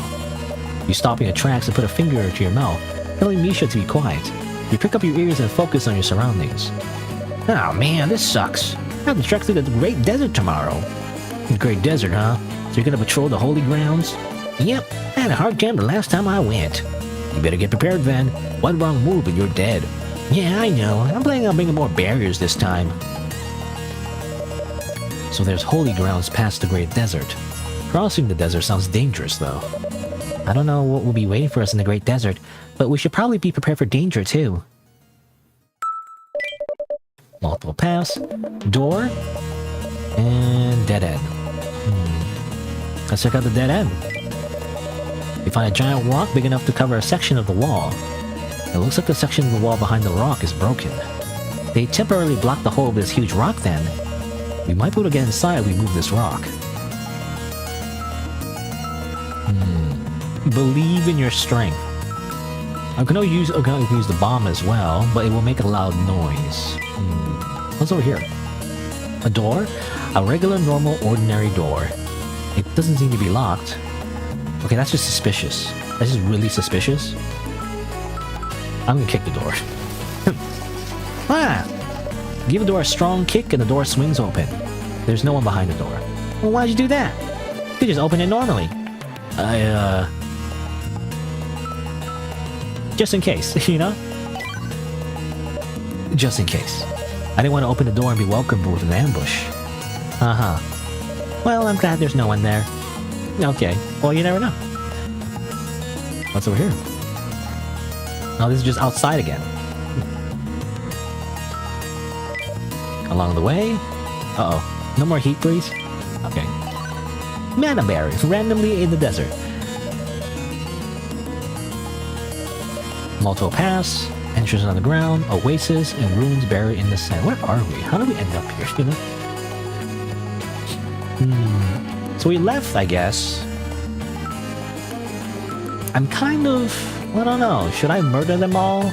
You stop in your tracks and put a finger to your mouth, telling Misha to be quiet. You pick up your ears and focus on your surroundings. Oh man, this sucks. I have to trek through the Great Desert tomorrow. The Great Desert, huh? So you're gonna patrol the holy grounds? Yep, I had a hard time the last time I went. You better get prepared then. One wrong move and you're dead. Yeah, I know. I'm planning on bringing more barriers this time. So there's holy grounds past the Great Desert. Crossing the desert sounds dangerous though. I don't know what will be waiting for us in the Great Desert, but we should probably be prepared for danger too. Multiple paths, door, and dead end. Let's check out the dead end. You find a giant rock big enough to cover a section of the wall. It looks like the section of the wall behind the rock is broken. They temporarily blocked the hole of this huge rock then. We might be able to get inside if we move this rock. Believe in your strength. I can use the bomb as well, but it will make a loud noise. What's over here? A door? A regular, normal, ordinary door. It doesn't seem to be locked. Okay, that's just suspicious. That's just really suspicious. I'm gonna kick the door. Give the door a strong kick and the door swings open. There's no one behind the door. Well, why'd you do that? You could just open it normally. Just in case, you know? Just in case. I didn't want to open the door and be welcomed with an ambush. Well, I'm glad there's no one there. Okay, well, you never know. What's over here? Oh, this is just outside again. Along the way? Uh-oh. No more heat, please? Okay. Mana berries, randomly in the desert. Multiple paths, and entrance on the ground, oasis, and ruins buried in the sand. Where are we? How do we end up here? You know? So we left, I guess. I'm kind of... I don't know. Should I murder them all?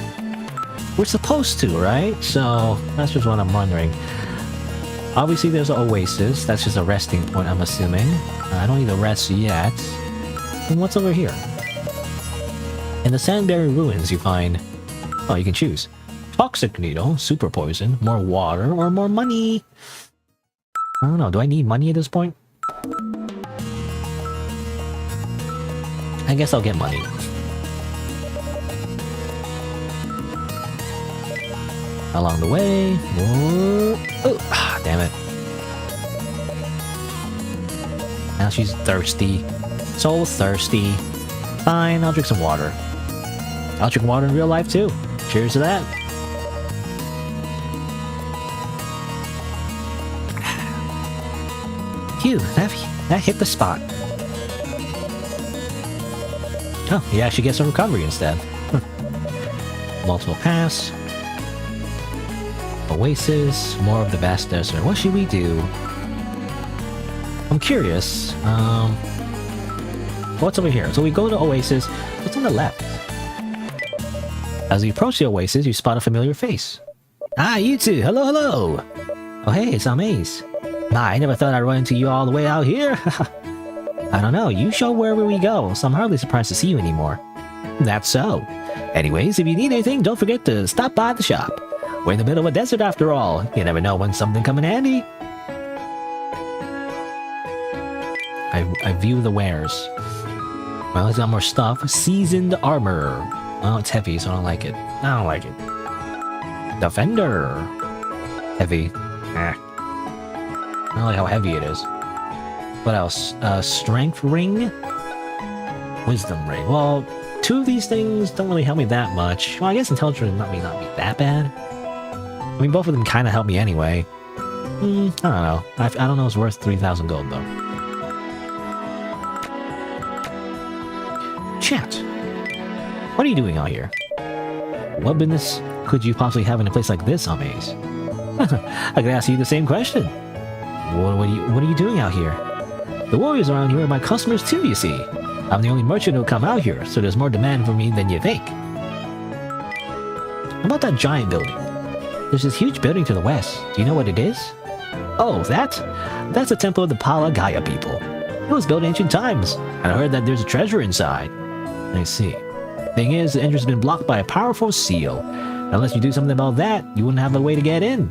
We're supposed to, right? So that's just what I'm wondering. Obviously, there's an oasis. That's just a resting point, I'm assuming. I don't need to rest yet. And what's over here? In the Sandberry Ruins, you find... Oh, you can choose. Toxic needle, super poison, more water, or more money. I don't know. Do I need money at this point? I guess I'll get money. Along the way... Whoa. Oh, damn it. Now she's thirsty. So thirsty. Fine, I'll drink some water. I'll drink water in real life too. Cheers to that. Phew, that hit the spot. Oh, he actually gets some recovery instead. Multiple pass. Oasis, more of the vast desert. What should we do? I'm curious. What's over here? So we go to Oasis. What's on the left? As you approach the Oasis, you spot a familiar face. Ah, you two! Hello, hello! Oh hey, it's Amaze. My, I never thought I'd run into you all the way out here. I don't know, you show wherever we go, so I'm hardly surprised to see you anymore. That's so. Anyways, if you need anything, don't forget to stop by the shop. We're in the middle of a desert after all. You never know when something come in handy. I view the wares. Well, it's got more stuff. Seasoned armor. Well, it's heavy, so I don't like it. I don't like it. Defender. Heavy. I don't like how heavy it is. What else? Strength ring? Wisdom ring. Well, two of these things don't really help me that much. Well, I guess intelligence may not be that bad. I mean, both of them kind of help me anyway. I don't know. I don't know it's worth 3,000 gold, though. Chat. What are you doing out here? What business could you possibly have in a place like this, Amaze? I could ask you the same question. What are you doing out here? The warriors around here are my customers too, you see. I'm the only merchant who'll come out here, so there's more demand for me than you think. How about that giant building? There's this huge building to the west. Do you know what it is? Oh, that's the temple of the Palagaya people. It was built in ancient times, and I heard that there's a treasure inside. I see. Thing is, the entrance has been blocked by a powerful seal. Unless you do something about that, you wouldn't have a way to get in.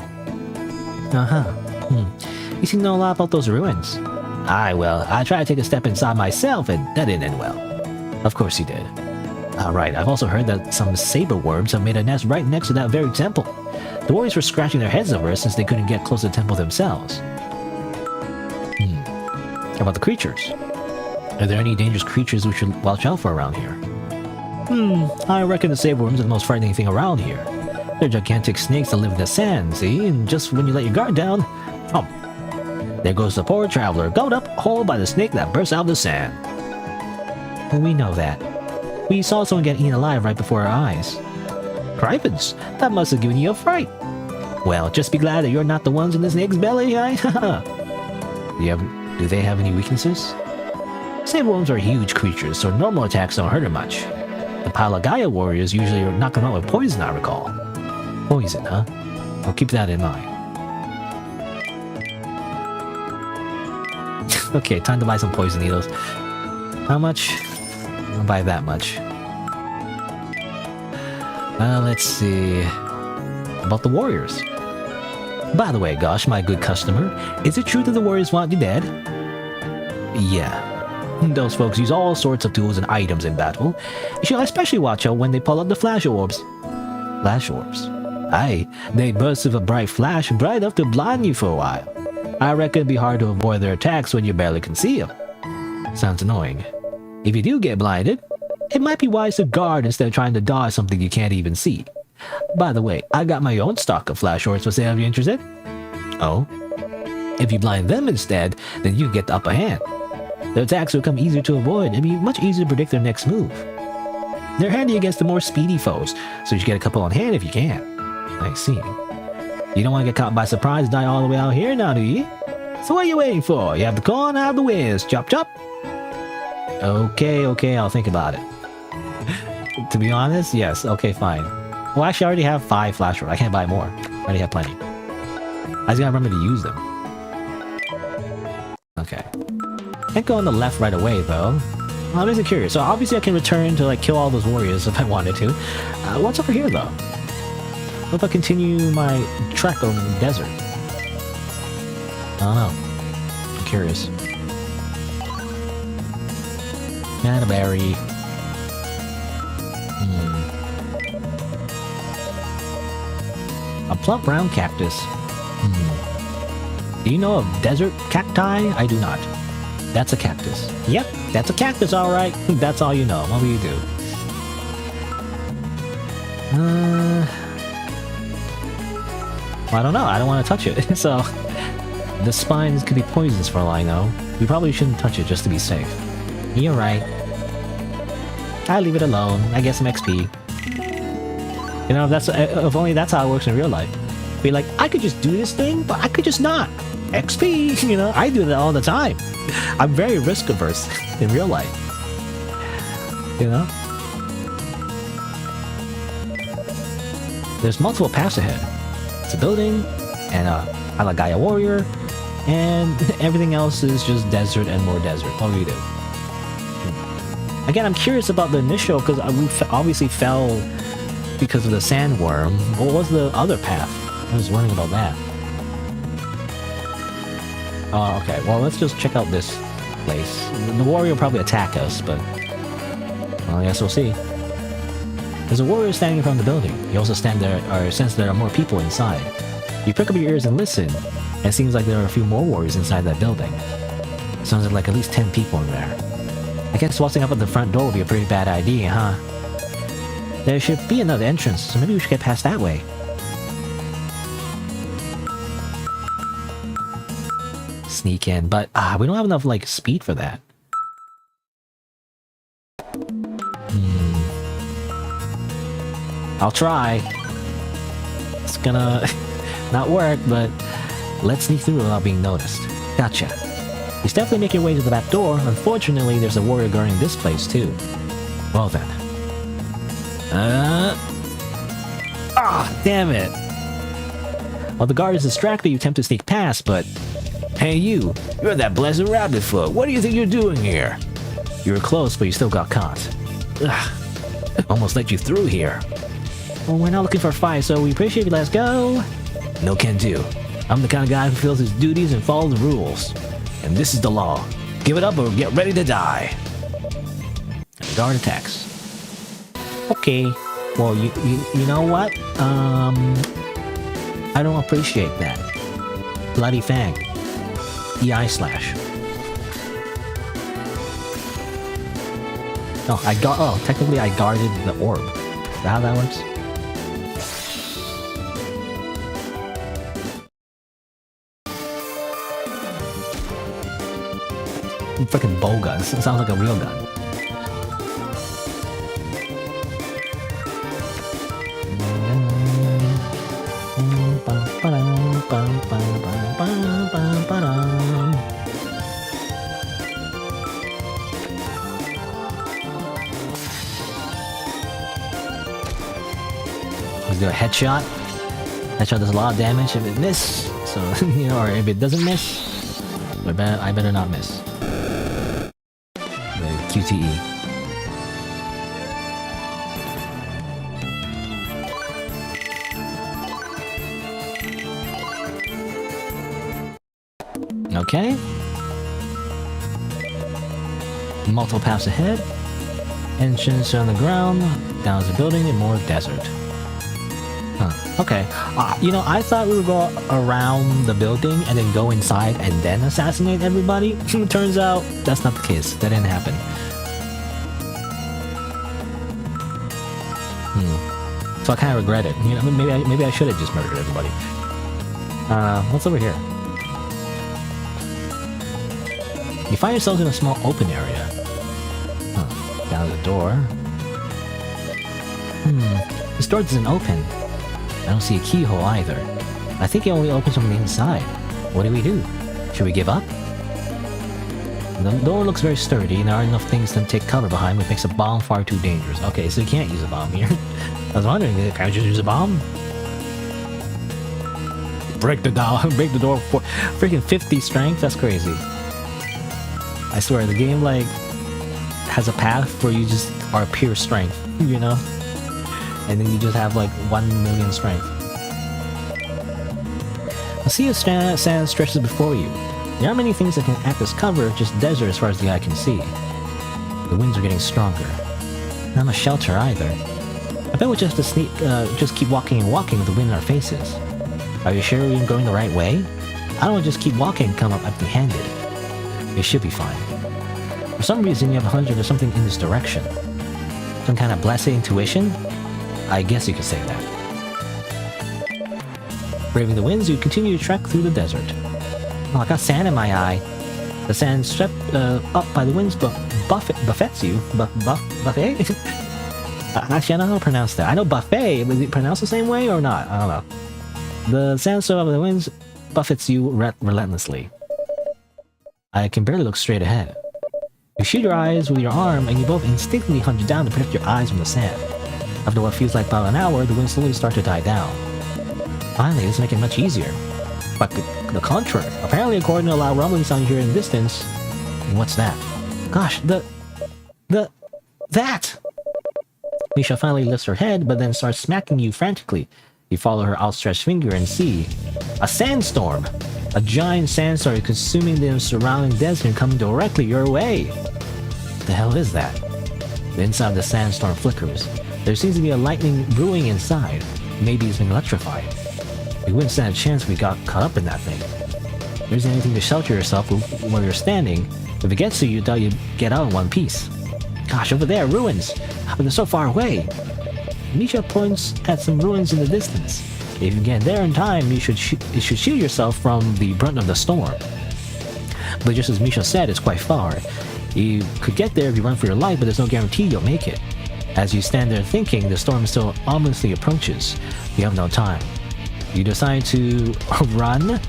You seem to know a lot about those ruins. Well, I tried to take a step inside myself, and that didn't end well. Of course you did. Right, I've also heard that some saber worms have made a nest right next to that very temple. The warriors were scratching their heads over it since they couldn't get close to the temple themselves. How about the creatures? Are there any dangerous creatures we should watch out for around here? I reckon the saber worms are the most frightening thing around here. They're gigantic snakes that live in the sand, see? And just when you let your guard down, there goes the poor traveler, gobbled up whole by the snake that burst out of the sand. Well, we know that. We saw someone get eaten alive right before our eyes. Cripens, that must have given you a fright. Well, just be glad that you're not the ones in the snake's belly, right? Do they have any weaknesses? Saber worms are huge creatures, so normal attacks don't hurt them much. The Palagaya warriors usually knock them out with poison, I recall. Poison, huh? I'll keep that in mind. Okay, time to buy some poison needles. How much? I'll buy that much. Let's see. About the warriors. By the way, Gosh, my good customer, is it true that the warriors want you dead? Yeah. Those folks use all sorts of tools and items in battle. You should especially watch out when they pull out the flash orbs. Flash orbs? Aye, they burst with a bright flash, bright enough to blind you for a while. I reckon it'd be hard to avoid their attacks when you barely can see them. Sounds annoying. If you do get blinded, it might be wise to guard instead of trying to dodge something you can't even see. By the way, I got my own stock of flash orbs for sale if you're interested. Oh? If you blind them instead, then you get the upper hand. Their attacks will become easier to avoid and be much easier to predict their next move. They're handy against the more speedy foes, so you should get a couple on hand if you can. I see. You don't want to get caught by surprise and die all the way out here now, do you? So what are you waiting for? You have the corn, I have the whiz. Chop, chop. Okay, I'll think about it. To be honest, yes, okay, fine. Well, actually, I already have 5 flash rods. I can't buy more. I already have plenty. I just gotta remember to use them. Okay. Can't go on the left right away, though. I'm just curious. So obviously I can return to, like, kill all those warriors if I wanted to. What's over here, though? What if I continue my trek over the desert? I don't know. I'm curious. Canterbury. A plump brown cactus. Do you know of desert cacti? I do not. That's a cactus. Yep, that's a cactus, alright. That's all you know. What will you do? I don't know. I don't want to touch it. So, the spines could be poisonous for all I know. We probably shouldn't touch it just to be safe. You're right. I leave it alone. I get some XP. You know, if only that's how it works in real life. Be like, I could just do this thing, but I could just not. XP, you know, I do that all the time. I'm very risk averse in real life. You know? There's multiple paths ahead. It's a building, and I like Gaia Warrior, and everything else is just desert and more desert. What do we do? Again, I'm curious about the initial, because we obviously fell because of the sandworm. What was the other path? I was wondering about that. Oh, okay. Well, let's just check out this place. The warrior will probably attack us, but... well, I guess we'll see. There's a warrior standing in front of the building. You also stand there, or sense there are more people inside. You prick up your ears and listen, and it seems like there are a few more warriors inside that building. Sounds like at least 10 people in there. I guess waltzing up at the front door would be a pretty bad idea, huh? There should be another entrance, so maybe we should get past that way. Sneak in, but we don't have enough, like, speed for that. I'll try. It's gonna not work, but let's sneak through without being noticed. Gotcha. You definitely make your way to the back door. Unfortunately, there's a warrior guarding this place too. Well then. Damn it. While the guard is distracted, you attempt to sneak past, but... Hey you're that blessed rabbitfoot. What do you think you're doing here? You were close, but you still got caught. Almost let you through here. Well, we're not looking for a fight, so we appreciate you. Let's go. No can do. I'm the kind of guy who fulfills his duties and follows the rules. And this is the law. Give it up or get ready to die. Guard attacks. Okay. Well, you know what? I don't appreciate that. Bloody Fang. EI slash. Oh, technically I guarded the orb. Is that how that works? Freaking bow gun. It sounds like a real gun. Let's do a headshot. Headshot does a lot of damage if it misses. So, you know, or if it doesn't miss, I better not miss. The QTE. Okay. Multiple paths ahead. Entrance on the ground. Down the building and more desert. Huh. Okay. You know, I thought we would go around the building and then go inside and then assassinate everybody. Turns out that's not the case. That didn't happen. So I kind of regret it. You know, maybe I should have just murdered everybody. What's over here? You find yourselves in a small open area. Down the door. This door doesn't open. I don't see a keyhole either. I think it only opens from the inside. What do we do? Should we give up? The door looks very sturdy, and there aren't enough things to take cover behind, which makes a bomb far too dangerous. Okay, so you can't use a bomb here. I was wondering, can I just use a bomb? Break the door for freaking 50 strength? That's crazy. I swear, the game, like, has a path where you just are pure strength, you know? And then you just have, like, 1 million strength. A sea of sand stretches before you. There aren't many things that can act as cover, just desert as far as the eye can see. The winds are getting stronger. Not much shelter either. I bet we'll just have to just keep walking and walking with the wind in our faces. Are you sure we're going the right way? I don't want to just keep walking and come up empty-handed. It should be fine. For some reason, you have a hunch there's something in this direction. Some kind of blessed intuition? I guess you could say that. Braving the winds, you continue to trek through the desert. Oh, I got sand in my eye. The sand swept up by the winds buffets you. Buffet? Actually, I don't know how to pronounce that. I know buffet, but is it pronounced the same way or not? I don't know. The sand swept up by the winds buffets you relentlessly. I can barely look straight ahead. You shield your eyes with your arm, and you both instinctively hunch down to protect your eyes from the sand. After what feels like about an hour, the winds slowly start to die down. Finally, this makes it much easier. But the contrary. Apparently, according to a loud rumbling sound you hear in the distance... What's that? Gosh, that! Misha finally lifts her head, but then starts smacking you frantically. You follow her outstretched finger and see... a sandstorm! A giant sandstorm consuming the surrounding desert and coming directly your way! What the hell is that? The inside of the sandstorm flickers. There seems to be a lightning brewing inside. Maybe it's been electrified. We wouldn't stand a chance if we got caught up in that thing. There isn't anything to shelter yourself where you're standing. If it gets to you, thought you'd get out in one piece. Gosh, over there, ruins! But they're so far away! Misha points at some ruins in the distance. If you get there in time, you should shield yourself from the brunt of the storm. But just as Misha said, it's quite far. You could get there if you run for your life, but there's no guarantee you'll make it. As you stand there thinking, the storm still ominously approaches. You have no time. You decide to run,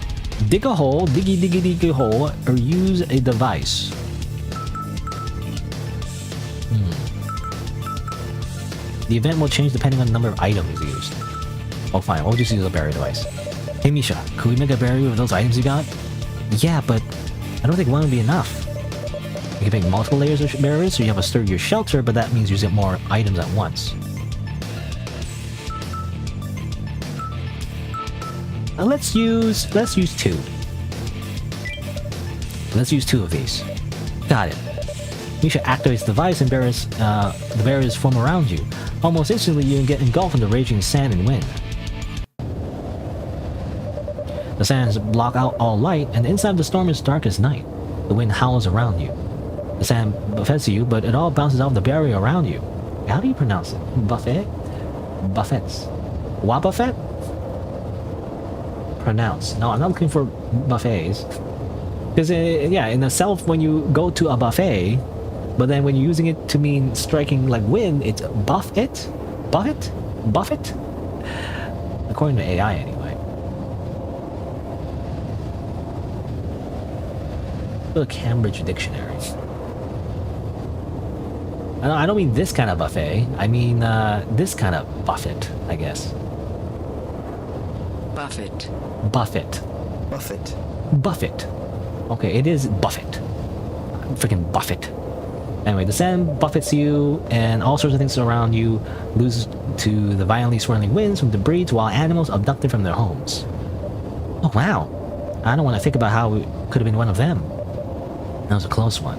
dig a hole, dig a hole, or use a device. The event will change depending on the number of items used. Oh fine, we'll just use a barrier device. Hey Misha, could we make a barrier with those items you got? Yeah, but I don't think one would be enough. You can make multiple layers of barriers so you have a sturdier shelter, but that means you get more items at once. Let's use two. Let's use two of these. Got it. Misha activates the device and the barriers form around you. Almost instantly, you get engulfed in the raging sand and wind. The sands block out all light, and the inside of the storm is dark as night. The wind howls around you. The sand buffets you, but it all bounces off the barrier around you. How do you pronounce it? Buffet? Buffets. Wabuffet? Pronounce. No, I'm not looking for buffets. Because, yeah, in the South, when you go to a buffet, but then when you're using it to mean striking like wind, it's buffet? Buffet? Buffet? According to AI, anyway. The Cambridge Dictionary. I don't mean this kind of buffet. I mean this kind of buffet, I guess. Buffet. Buffet. Buffet. Buffet. Okay, it is Buffet. Freaking Buffet. Anyway, the sand buffets you, and all sorts of things around you lose to the violently swirling winds from debris to wild animals abducted from their homes. Oh wow. I don't want to think about how it could have been one of them. That was a close one.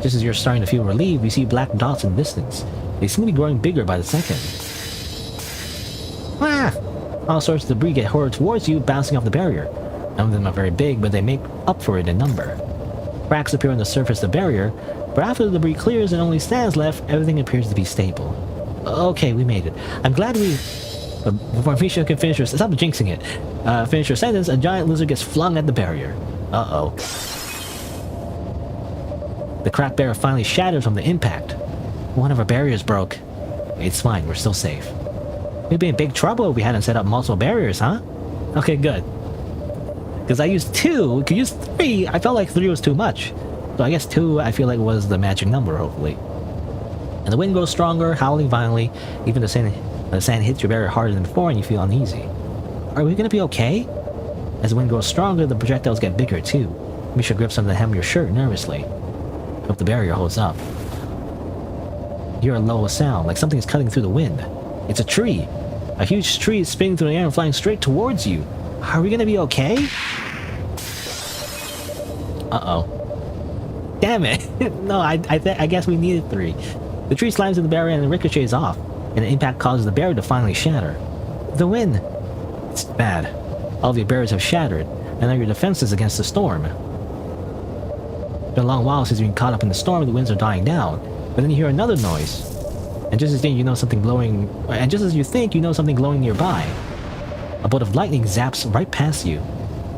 Just as you're starting to feel relieved, you see black dots in the distance. They seem to be growing bigger by the second. Ah! All sorts of debris get hurled towards you, bouncing off the barrier. None of them are very big, but they make up for it in number. Cracks appear on the surface of the barrier, but after the debris clears and only stands left, everything appears to be stable. Okay, we made it. I'm glad we... Before Misha can finish her... Stop jinxing it. Finish her sentence, a giant lizard gets flung at the barrier. Uh-oh. The cracked barrier finally shatters from the impact. One of our barriers broke. It's fine, we're still safe. We'd be in big trouble if we hadn't set up multiple barriers, huh? Okay, good. Because I used 2, we could use 3. I felt like 3 was too much. So I guess 2, I feel like, was the magic number, hopefully. And the wind grows stronger, howling violently. Even the sand hits your barrier harder than before and you feel uneasy. Are we gonna be okay? As the wind grows stronger, the projectiles get bigger too. Misha grips onto the hem of your shirt nervously. Hope the barrier holds up. You hear a low sound, like something is cutting through the wind. It's a tree. A huge tree is spinning through the air and flying straight towards you. Are we gonna be okay? Uh-oh. Damn it! No, I guess we needed 3. The tree slams in the barrier and ricochets off, and the impact causes the barrier to finally shatter. The wind! It's bad. All of your barriers have shattered, and now your defenses against the storm. It's been a long while since you've been caught up in the storm, the winds are dying down, but then you hear another noise. And just as you know something glowing, and just as you think you know something glowing nearby, a bolt of lightning zaps right past you.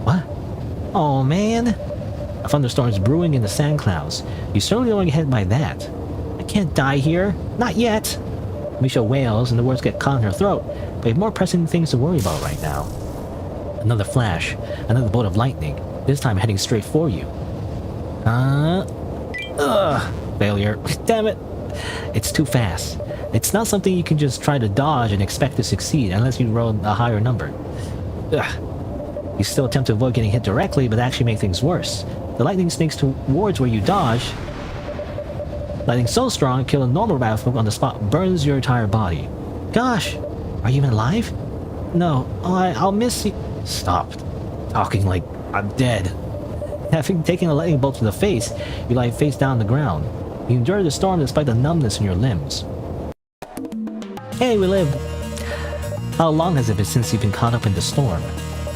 What? Oh man! A thunderstorm is brewing in the sand clouds. You certainly don't want to get hit by that. I can't die here. Not yet! Misha wails and the words get caught in her throat, but you have more pressing things to worry about right now. Another flash, another bolt of lightning, this time heading straight for you. Failure. Damn it! It's too fast. It's not something you can just try to dodge and expect to succeed unless you roll a higher number. You still attempt to avoid getting hit directly, but actually make things worse. The lightning sneaks towards where you dodge. Lightning so strong, kill a normal battlefield on the spot, burns your entire body. Gosh! Are you even alive? No. Oh, I'll miss you. Stop talking like I'm dead. Having taken a lightning bolt to the face, you lie face down on the ground. You endure the storm despite the numbness in your limbs. Hey, we live! How long has it been since you've been caught up in the storm?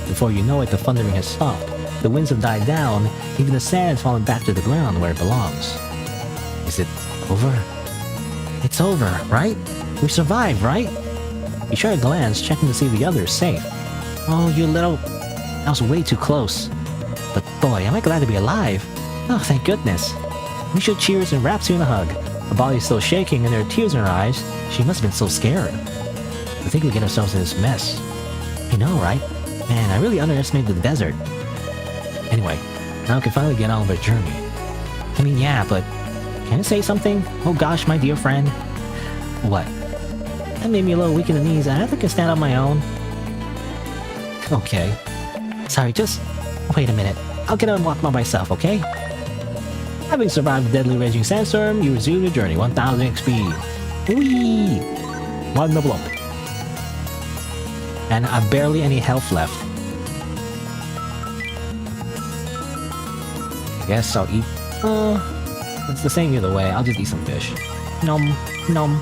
Before you know it, the thundering has stopped. The winds have died down, even the sand has fallen back to the ground where it belongs. Is it over? It's over, right? We survived, right? You share a glance, checking to see the others safe. Oh, you little... That was way too close. But boy, am I glad to be alive. Oh, thank goodness. Misha cheers and wraps you in a hug. Her body is still shaking and there are tears in her eyes. She must have been so scared. I think we get ourselves in this mess. I know, right? Man, I really underestimated the desert. Anyway, now we can finally get on with our journey. I mean, yeah, but... Can I say something? Oh gosh, my dear friend. What? That made me a little weak in the knees. I think I can stand on my own. Okay. Sorry, just... Wait a minute. I'll get up and walk by myself, okay? Having survived the deadly raging sandstorm, you resume your journey. 1000 XP. Whee! One double up. And I've barely any health left. I guess I'll eat... it's the same either way. I'll just eat some fish. Nom. Nom.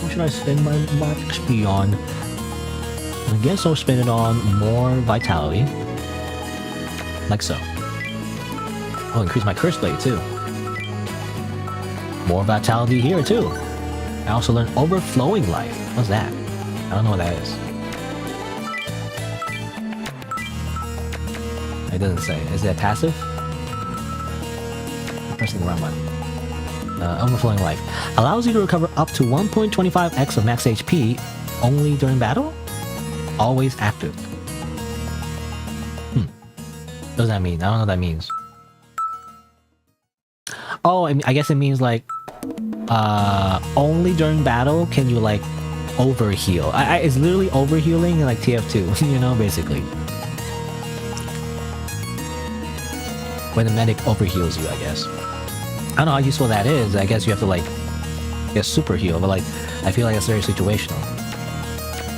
What should I spend my XP on? I guess I'll spend it on more vitality. Like so. I'll increase my curse blade too. More vitality here too. I also learned overflowing life. What's that? I don't know what that is. It doesn't say. Is that passive? I'm pressing the wrong button. Overflowing life. Allows you to recover up to 1.25x of max HP only during battle? Always active. What does that mean? I don't know what that means. Oh, I guess it means like only during battle can you like overheal. It's literally overhealing like TF2, you know, basically. When the medic overheals you, I guess. I don't know how useful that is. I guess you have to like get super heal, but like I feel like it's very situational.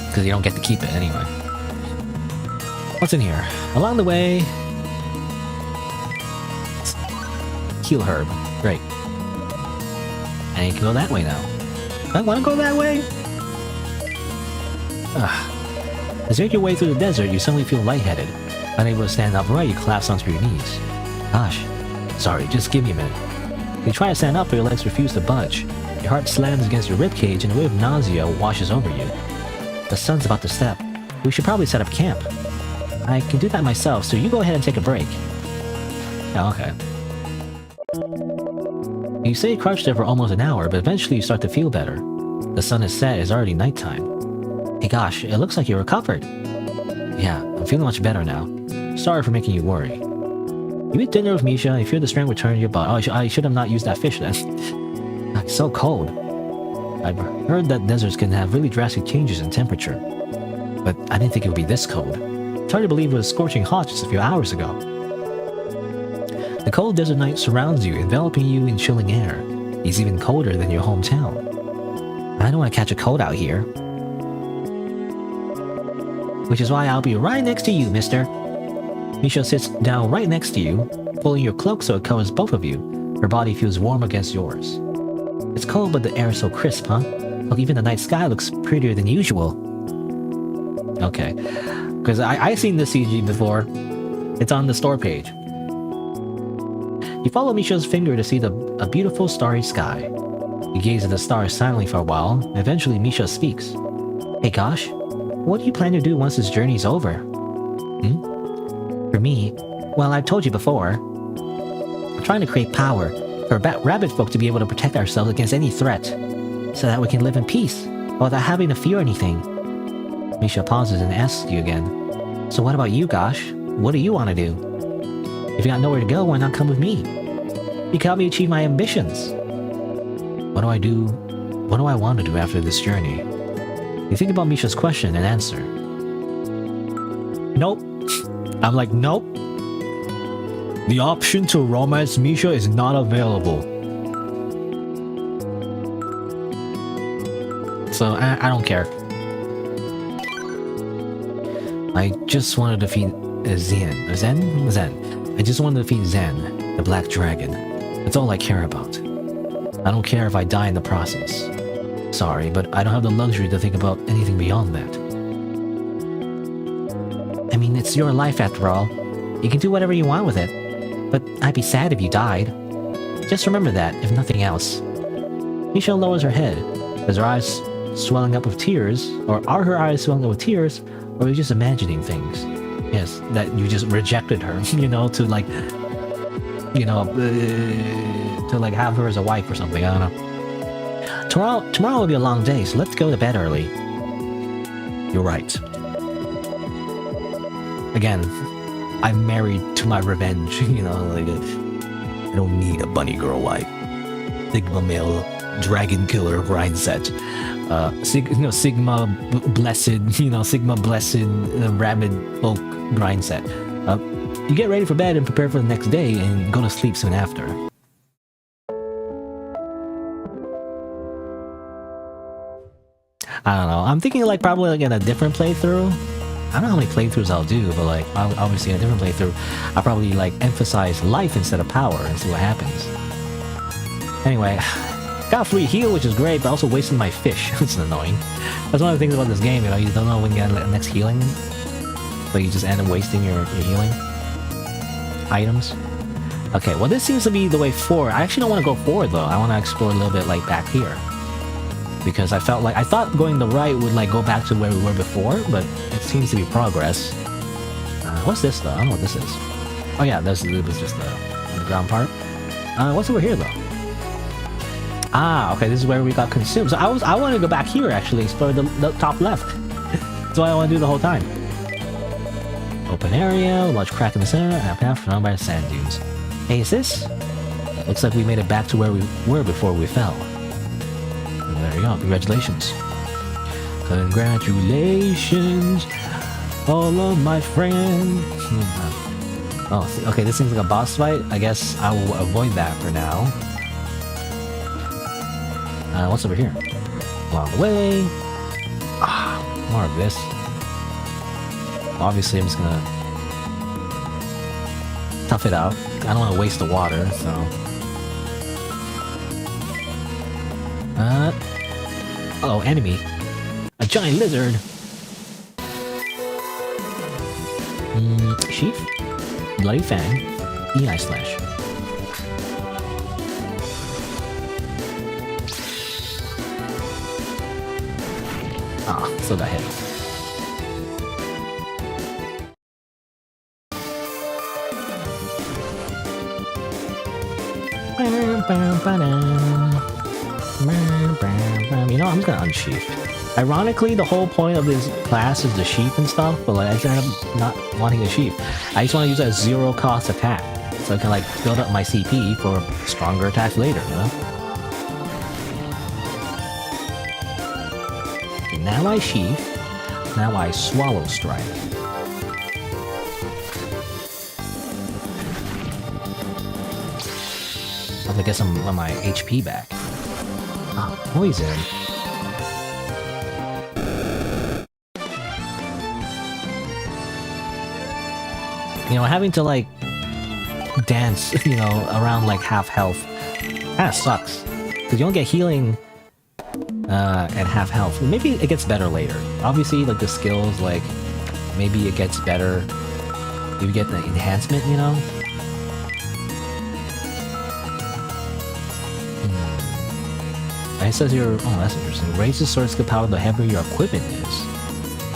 Because you don't get to keep it anyway. What's in here? Along the way... Heal herb. Great. And you can go that way now. I want to go that way? As you make your way through the desert, you suddenly feel lightheaded. Unable to stand upright, you collapse onto your knees. Gosh. Sorry, just give me a minute. You try to stand up, but your legs refuse to budge. Your heart slams against your ribcage and a wave of nausea washes over you. The sun's about to set. We should probably set up camp. I can do that myself, so you go ahead and take a break. Yeah, okay. You stay crouched there for almost an hour, but eventually you start to feel better. The sun is set, it's already nighttime. Hey gosh, it looks like you recovered. Yeah, I'm feeling much better now. Sorry for making you worry. You eat dinner with Misha, you feel the strength return to your body. Oh, I should have not used that fish then. It's so cold. I've heard that deserts can have really drastic changes in temperature. But I didn't think it would be this cold. It's hard to believe it was scorching hot just a few hours ago. The cold desert night surrounds you, enveloping you in chilling air. It's even colder than your hometown. I don't want to catch a cold out here. Which is why I'll be right next to you, mister. Misha sits down right next to you, pulling your cloak so it covers both of you. Her body feels warm against yours. It's cold, but the air is so crisp, huh? Look, even the night sky looks prettier than usual. Okay. Because I've seen this CG before. It's on the store page. You follow Misha's finger to see a beautiful starry sky. You gaze at the stars silently for a while, and eventually Misha speaks. Hey gosh, what do you plan to do once this journey's over? For me, well, I've told you before. I'm trying to create power for rabbit folk to be able to protect ourselves against any threat, so that we can live in peace, without having to fear anything. Misha pauses and asks you again. So what about you, Gosh? What do you want to do? If you got nowhere to go, why not come with me? You can help me achieve my ambitions. What do I do? What do I want to do after this journey? You think about Misha's question and answer. Nope. I'm like, nope. The option to romance Misha is not available. So, I don't care. I just wanted to defeat Zen? I just wanted to defeat Zen, the black dragon. That's all I care about. I don't care if I die in the process. Sorry, but I don't have the luxury to think about anything beyond that. I mean, it's your life after all. You can do whatever you want with it. But I'd be sad if you died. Just remember that, if nothing else. Misha lowers her head. Is her eyes swelling up with tears? Or are her eyes swelling up with tears? Or are you just imagining things? Yes, that you just rejected her, you know, to like, you know, to like have her as a wife or something, I don't know. Tomorrow will be a long day, so let's go to bed early. You're right. Again, I'm married to my revenge, you know, like, I don't need a bunny girl wife. Sigma male dragon killer grind set. Sigma blessed rabid folk grind set. You get ready for bed and prepare for the next day and go to sleep soon after. I don't know. I'm thinking like probably like in a different playthrough. I don't know how many playthroughs I'll do, but like obviously in a different playthrough, I'll probably like emphasize life instead of power and see what happens. Anyway, got free heal, which is great, but also wasting my fish. It's annoying. That's one of the things about this game, you know, you don't know when you get the next healing, so you just end up wasting your healing items. Okay, well this seems to be the way forward. I actually don't want to go forward though. I want to explore a little bit like back here. Because I thought going the right would like go back to where we were before, but it seems to be progress. What's this though? I don't know what this is. Oh yeah, this was just the underground part. What's over here though? Ah, okay, this is where we got consumed. So I want to go back here actually, explore the top left. That's what I want to do the whole time. Open area, large crack in the center, and a path surrounded by sand dunes. Hey, is this? Looks like we made it back to where we were before we fell. There you go, congratulations. Congratulations, all of my friends. Oh, okay, this seems like a boss fight. I guess I will avoid that for now. What's over here? Along the way. Ah, more of this. Obviously, I'm just gonna tough it out. I don't want to waste the water, so. Oh, enemy. A giant lizard. Sheath. Bloody Fang. EI Slash. Ah, still got hit. You know, I'm just gonna unsheath. Ironically, the whole point of this class is the sheath and stuff, but like I ended up not wanting a sheath. I just want to use a zero cost attack, so I can like build up my CP for stronger attacks later, you know? Okay, now I sheath, now I swallow strike. I'm gonna get some of my HP back. Ah, poison. You know, having to like dance, you know, around like half health kinda sucks. Because you don't get healing at half health. Maybe it gets better later. Obviously, like the skills, like maybe it gets better if you get the enhancement, you know? It says here, oh, that's interesting. Raises sword skill power the heavier your equipment is.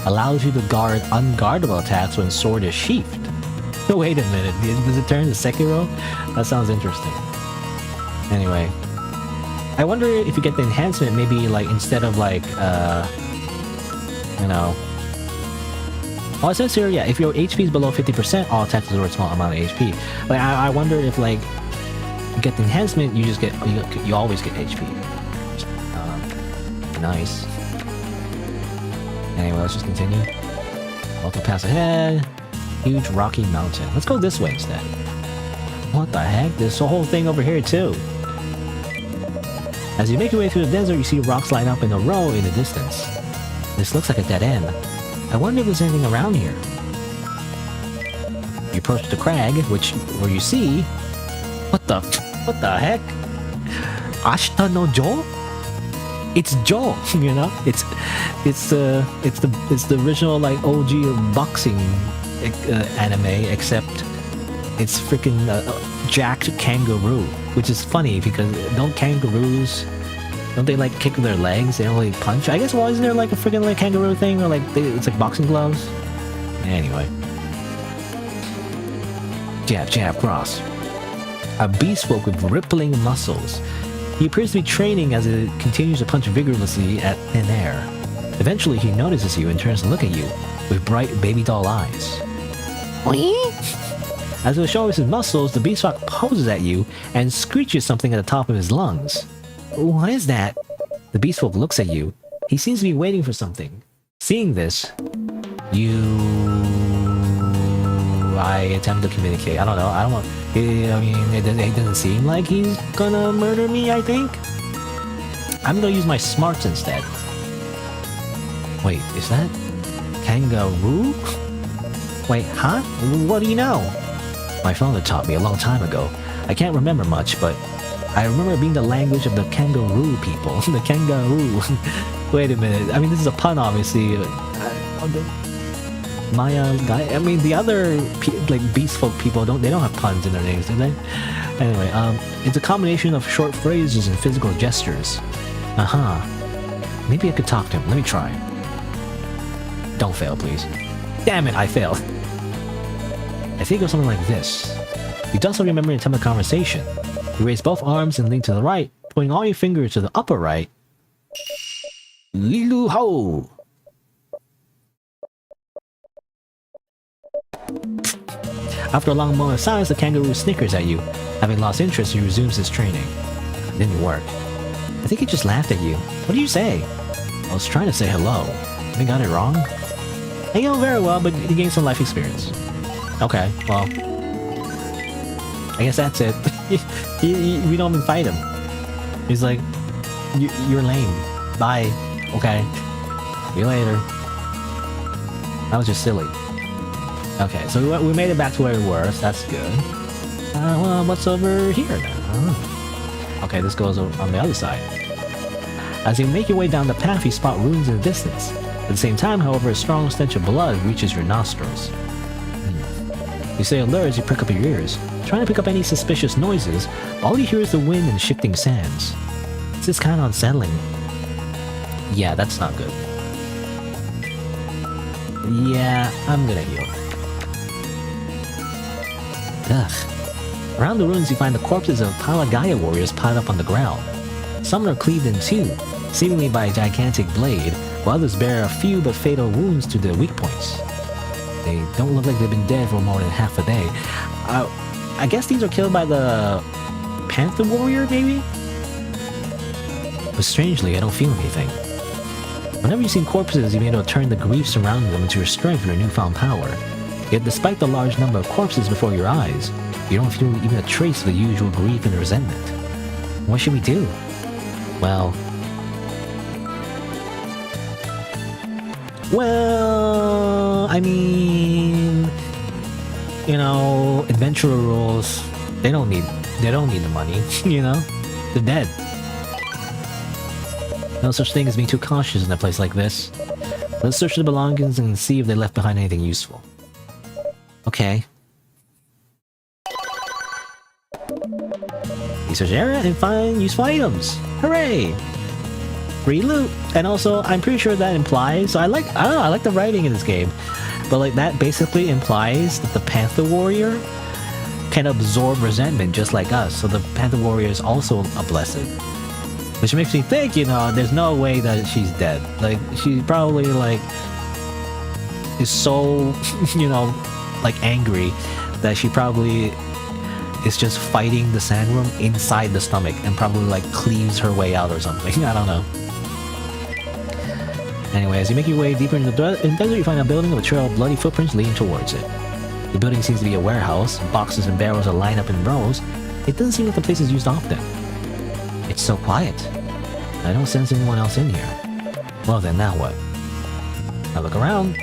Allows you to guard unguardable attacks when sword is sheathed. Wait a minute, does it turn to Sekiro? That sounds interesting. Anyway. I wonder if you get the enhancement, maybe like instead of like, you know... Oh, it says here, yeah, if your HP is below 50%, all attacks absorb a small amount of HP. But I wonder if like, you get the enhancement, you just get, you always get HP. Nice. Anyway, let's just continue. Welcome past ahead. Huge rocky mountain. Let's go this way instead. What the heck? There's a whole thing over here too. As you make your way through the desert, you see rocks line up in a row in the distance. This looks like a dead end. I wonder if there's anything around here. You approach the crag, where you see... What the heck? Ashita no Jo? It's Joe, you know. It's the original like OG boxing anime, except it's freaking jacked kangaroo, which is funny because don't they like kick their legs? They only punch. I guess, well, isn't there like a freaking like kangaroo thing, or like it's like boxing gloves? Anyway, jab, jab, cross. A beast folk with rippling muscles. He appears to be training as it continues to punch vigorously at thin air. Eventually, he notices you and turns to look at you with bright baby doll eyes. As it shows his muscles, the beastfolk poses at you and screeches something at the top of his lungs. What is that? The beastfolk looks at you. He seems to be waiting for something. Seeing this, I attempt to communicate. I don't know. I don't want... I mean, it doesn't seem like he's gonna murder me, I think. I'm gonna use my smarts instead. Wait, is that... kangaroo? Wait, huh? What do you know? My father taught me a long time ago. I can't remember much, but I remember it being the language of the kangaroo people. The kangaroo. Wait a minute. I mean, this is a pun, obviously. Maya guy. I mean, the other like beast folk people don't have puns in their names, do they? Anyway, it's a combination of short phrases and physical gestures. Maybe I could talk to him. Let me try. Don't fail, please. Damn it, I failed. I think it was something like this. You dust off your memory and attempt a conversation. You raise both arms and lean to the right, pointing all your fingers to the upper right. Lilu ho! After a long moment of silence, the kangaroo snickers at you. Having lost interest, he resumes his training. It didn't work. I think he just laughed at you. What do you say? I was trying to say hello. I got it wrong? I know very well, but you gained some life experience. Okay, well... I guess that's it. We don't even fight him. He's like, you're lame. Bye. Okay. See you later. That was just silly. Okay, so we made it back to where we were, so that's good. Well, what's over here now? Okay, this goes on the other side. As you make your way down the path, you spot ruins in the distance. At the same time, however, a strong stench of blood reaches your nostrils. You stay alert as you prick up your ears, trying to pick up any suspicious noises. All you hear is the wind and shifting sands. This is kind of unsettling. Yeah, that's not good. Yeah, I'm gonna heal. Ugh. Around the ruins you find the corpses of Palagaya warriors piled up on the ground. Some are cleaved in two, seemingly by a gigantic blade, while others bear a few but fatal wounds to their weak points. They don't look like they've been dead for more than half a day. I guess these are killed by the Panther warrior, maybe? But strangely, I don't feel anything. Whenever you see corpses, you may able to turn the grief surrounding them into your strength or your newfound power. Yet despite the large number of corpses before your eyes, you don't feel even a trace of the usual grief and resentment. What should we do? Well, I mean, you know, adventurer rules, they don't need the money, you know? They're dead. No such thing as being too cautious in a place like this. Let's search the belongings and see if they left behind anything useful. Okay. Research area and find useful items. Hooray! Free loot. And also, I'm pretty sure that implies, so I don't know, I like the writing in this game. But like that basically implies that the Panther Warrior can absorb resentment just like us. So the Panther Warrior is also a blessed. Which makes me think, you know, there's no way that she's dead. Like, she probably, like, is so, you know, like, angry that she probably is just fighting the sandworm inside the stomach and probably, like, cleaves her way out or something. I don't know. Anyway, as you make your way deeper into the desert, you find a building with a trail of bloody footprints leading towards it. The building seems to be a warehouse. Boxes and barrels are lined up in rows. It doesn't seem like the place is used often. It's so quiet. I don't sense anyone else in here. Well then, now what? Now look around.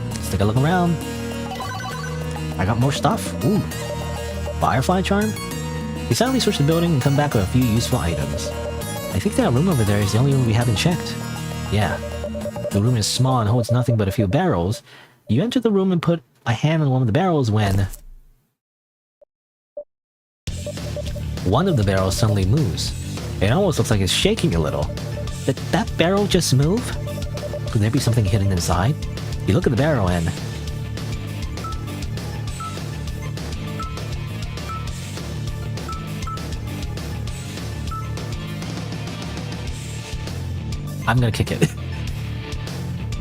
Let's take a look around. I got more stuff. Ooh. Firefly charm? We silently search the building and come back with a few useful items. I think that room over there is the only room we haven't checked. Yeah. The room is small and holds nothing but a few barrels. You enter the room and put a hand on one of the barrels when one of the barrels suddenly moves. It almost looks like it's shaking a little. Did that barrel just move? Could there be something hidden inside? You look at the barrel and I'm gonna kick it.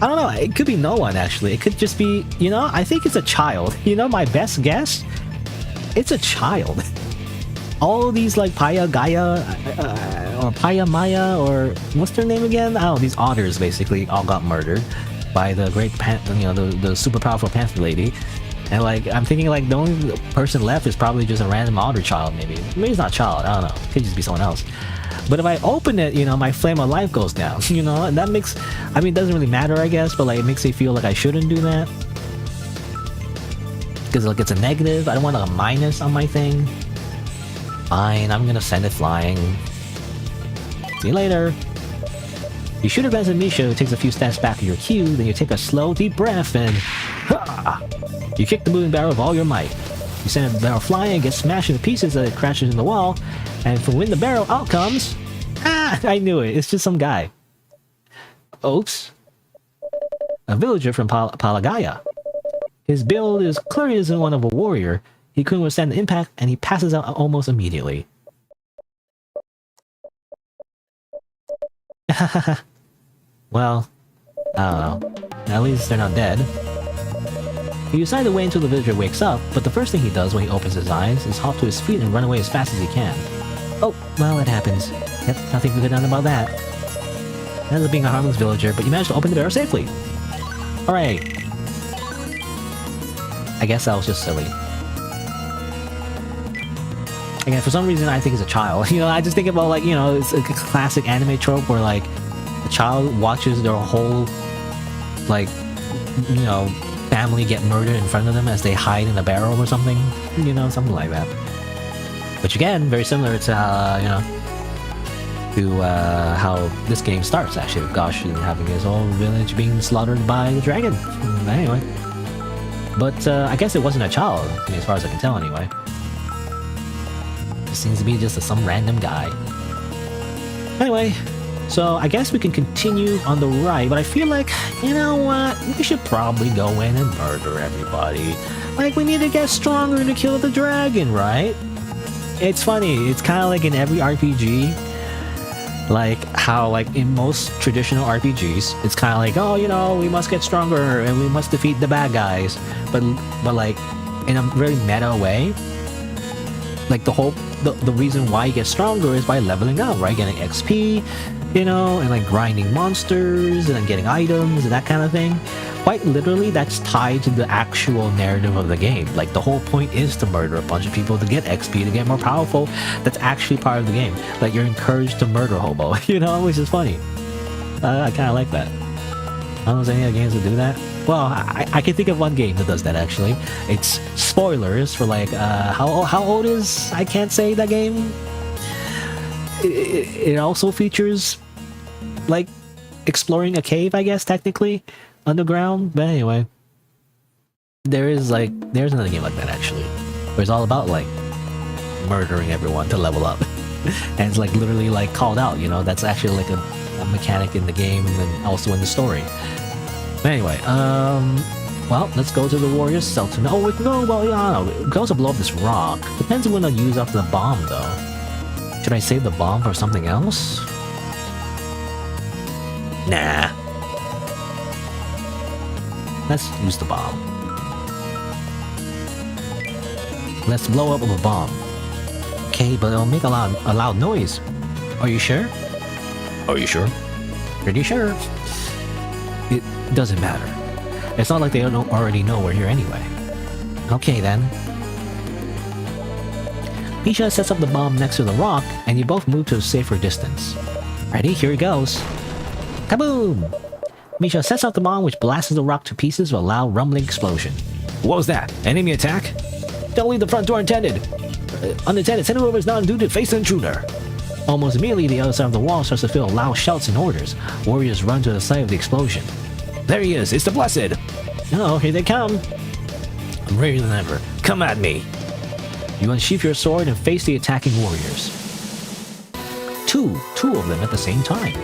I don't know, it could be no one actually. It could just be, you know, I think it's a child. You know, my best guess? It's a child. All these like Paya Gaia or Paya Maya or what's their name again? I don't know, these otters basically all got murdered by the great the super powerful panther lady. And like I'm thinking like the only person left is probably just a random otter child maybe. Maybe it's not a child, I don't know. It could just be someone else. But if I open it, you know, my flame of life goes down, you know, and that makes, I mean, it doesn't really matter, I guess, but like it makes me feel like I shouldn't do that. Because like it's a negative, I don't want a minus on my thing. Fine, I'm gonna send it flying. See you later. You shoot advance at Misha, who takes a few steps back to your cue, then you take a slow, deep breath and you kick the moving barrel with all your might. You send the barrel flying and get smashed into pieces as it crashes in the wall, and from within the barrel out comes... I knew it, it's just some guy. Oops. A villager from Palagaya. His build is clearly isn't one of a warrior. He couldn't withstand the impact, and he passes out almost immediately. Well, I don't know. At least they're not dead. You decide to wait until the villager wakes up, but the first thing he does when he opens his eyes is hop to his feet and run away as fast as he can. Oh, well, it happens. Yep, nothing we could have done about that. Ends up being a harmless villager, but you managed to open the barrel safely. Hooray! I guess that was just silly. Again, for some reason I think it's a child. You know, I just think about like, you know, it's a classic anime trope where like a child watches their whole, like, you know, family get murdered in front of them as they hide in a barrel or something. You know, something like that. Which again, very similar to, you know, to how this game starts actually, with Gosh having his whole village being slaughtered by the dragon. Anyway. But I guess it wasn't a child, I mean, as far as I can tell anyway. It seems to be just some random guy. Anyway, So I guess we can continue on the right, but I feel like, you know what, we should probably go in and murder everybody. Like, we need to get stronger to kill the dragon, right? It's funny, it's kind of like in every RPG, like how like in most traditional RPGs, it's kind of like, oh, you know, we must get stronger and we must defeat the bad guys. But like in a really meta way, like the reason why you get stronger is by leveling up, right? Getting XP, you know, and like grinding monsters and then getting items and that kind of thing. Quite literally, that's tied to the actual narrative of the game. Like, the whole point is to murder a bunch of people to get XP, to get more powerful. That's actually part of the game. Like, you're encouraged to murder hobo, you know, which is funny. I kind of like that. I don't know if there's any other games that do that. Well, I can think of one game that does that, actually. It's spoilers for, like, how old is... I can't say that game. It also features, like, exploring a cave, I guess, technically. Underground, but anyway, there's another game like that actually, where it's all about like murdering everyone to level up, and it's like literally like called out, you know, that's actually like a mechanic in the game and then also in the story. But anyway, well, let's go to the warrior's cell to know. Oh, we can go, well, yeah, we can also blow up this rock. Depends on when I use up the bomb though. Should I save the bomb for something else? Nah. Let's use the bomb. Let's blow up with a bomb. Okay, but it'll make a loud noise. Are you sure? Are you sure? Pretty sure. It doesn't matter. It's not like they don't already know we're here anyway. Okay then. Misha sets up the bomb next to the rock, and you both move to a safer distance. Ready? Here it goes. Kaboom! Misha sets off the bomb, which blasts the rock to pieces with a loud rumbling explosion. What was that? Enemy attack? Don't leave the front door unattended! Unattended, send whoever is not on duty to face the intruder! Almost immediately, the other side of the wall starts to fill with loud shouts and orders. Warriors run to the site of the explosion. There he is! It's the Blessed! Oh, here they come! I'm readier than ever. Come at me! You unsheath your sword and face the attacking warriors. Two of them at the same time.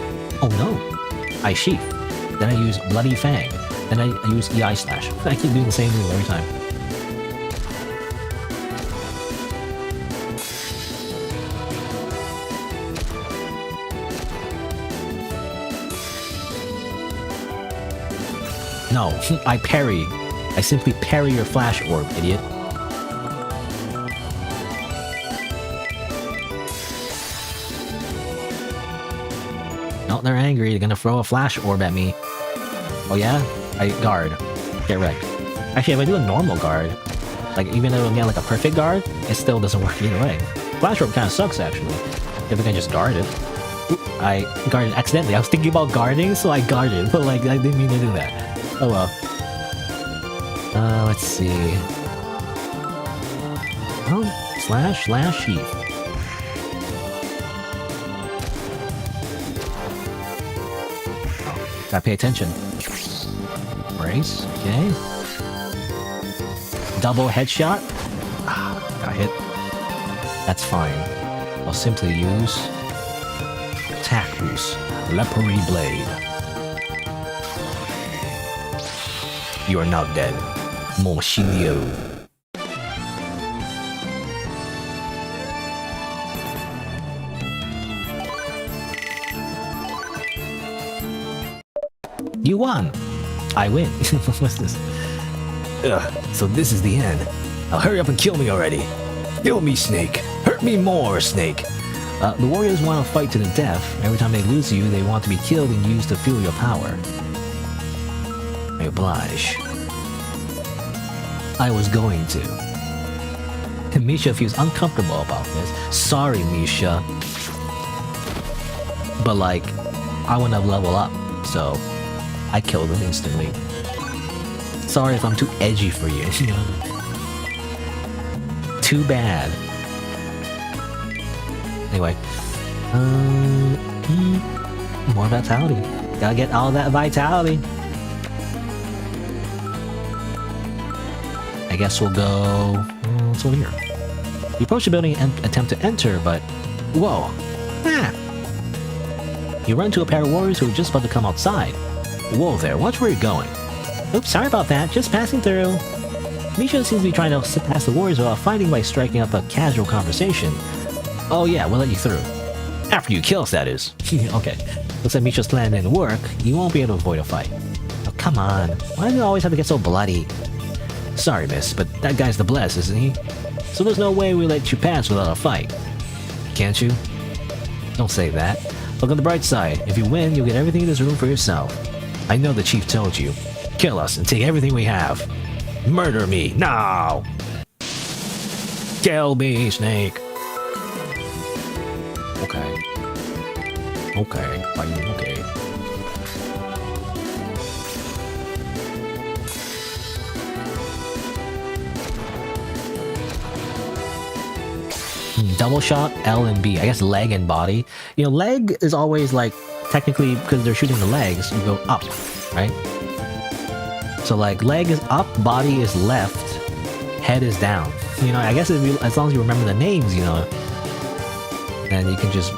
Oh no! I sheath. Then I use Bloody Fang. Then I use EI Slash. I keep doing the same move every time. No, I parry. I simply parry your flash orb, idiot. No, they're angry. They're gonna throw a flash orb at me. Oh yeah? I guard. Get wrecked. Actually, if I do a normal guard, like even though I get like a perfect guard, it still doesn't work either way. Flash orb kind of sucks actually. If I can just guard it. Oop, I guarded accidentally. I was thinking about guarding, so I guarded, but like I didn't mean to do that. Oh well. Let's see. Oh, slash sheath. Gotta pay attention. Brace, okay. Double headshot. Ah, got hit. That's fine. I'll simply use attack boost. Lepery blade. You are now dead, Mon Shinryu. You won! I win. What's this? Ugh, so this is the end. Now hurry up and kill me already. Kill me, Snake. Hurt me more, Snake. The warriors want to fight to the death. Every time they lose you, they want to be killed and used to fuel your power. I oblige. I was going to. Misha feels uncomfortable about this. Sorry, Misha. But like, I want to level up, so I killed him instantly. Sorry if I'm too edgy for you, you know? Too bad. Anyway. More vitality. Gotta get all that vitality. I guess we'll go... what's over here? You approach the building and attempt to enter, but... Whoa! Ah! You run into a pair of warriors who are just about to come outside. Whoa there, watch where you're going. Oops, sorry about that, just passing through. Misha seems to be trying to sit past the warriors without fighting by striking up a casual conversation. Oh yeah, we'll let you through. After you kill us, that is. Okay, looks like Misha's plan didn't work. You won't be able to avoid a fight. Oh, come on, why do you always have to get so bloody? Sorry, miss, but that guy's the bless, isn't he? So there's no way we let you pass without a fight. Can't you? Don't say that. Look on the bright side. If you win, you'll get everything in this room for yourself. I know the chief told you. Kill us and take everything we have. Murder me, now! Kill me, Snake! Okay. Okay, fine, okay. Double shot, L and B. I guess leg and body. You know, leg is always like, technically, because they're shooting the legs, you go up, right? So like, leg is up, body is left, head is down. You know, I guess if you, as long as you remember the names, you know, then you can just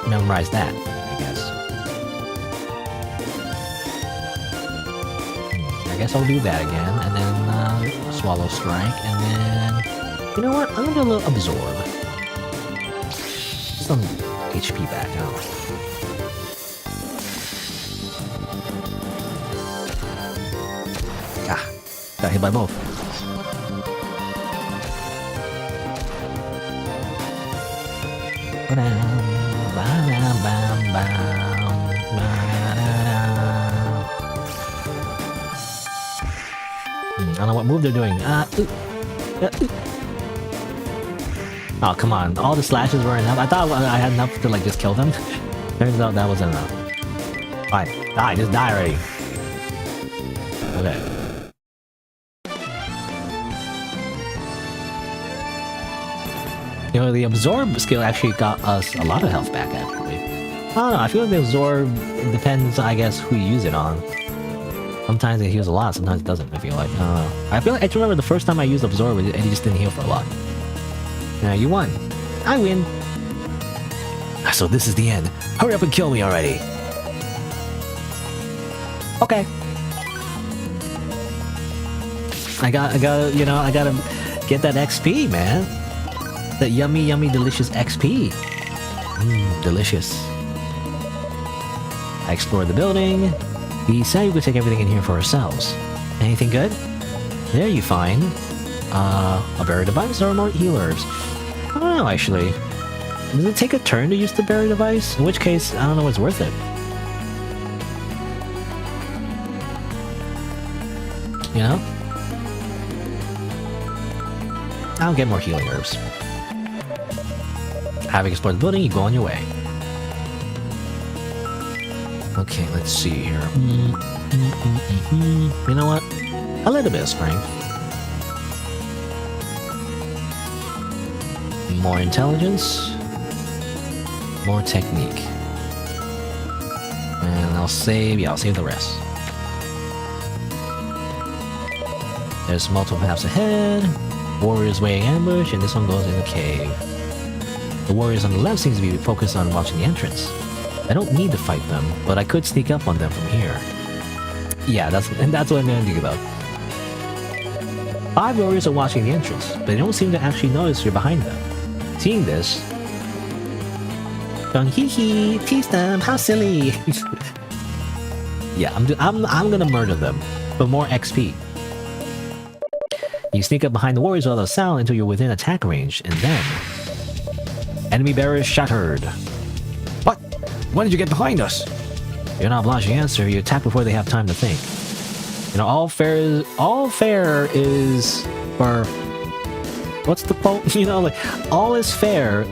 memorize that, I guess. I guess I'll do that again, and then swallow strike, and then, you know what? I'm gonna do a little absorb. Some HP back out. Ah, got hit by both. I don't know what move they're doing. Oh, come on. All the slashes were enough. I thought I had enough to, like, just kill them. Turns out that wasn't enough. Alright, die. Just die already. Okay. You know, the absorb skill actually got us a lot of health back, actually. I don't know. I feel like the absorb depends, I guess, who you use it on. Sometimes it heals a lot, sometimes it doesn't, I feel like. I don't know. I feel like I remember the first time I used absorb and it just didn't heal for a lot. Yeah, you won. I win. So this is the end. Hurry up and kill me already. Okay. I gotta, you know, I gotta get that XP, man. That yummy, yummy, delicious XP. Delicious. I explored the building. We said we could take everything in here for ourselves. Anything good? There you find a barrier device or more healers. I don't know, actually. Does it take a turn to use the barrier device? In which case, I don't know what's worth it. You know? I'll get more healing herbs. Having explored the building, you go on your way. Okay, let's see here. You know what? A little bit of strength. More intelligence. More technique. And I'll save the rest. There's multiple paths ahead. Warriors waiting ambush, and this one goes in the cave. The warriors on the left seems to be focused on watching the entrance. I don't need to fight them, but I could sneak up on them from here. Yeah, that's what I'm gonna do though. 5 warriors are watching the entrance, but they don't seem to actually notice you're behind them. Seeing this, going hee hee, tease them, how silly! Yeah, I'm gonna murder them, for more XP. You sneak up behind the warriors without a sound until you're within attack range, and then... Enemy barriers shattered. What? When did you get behind us? You're not obliged to answer, you attack before they have time to think. You know, all fair is for... What's the quote? You know, like, all is fair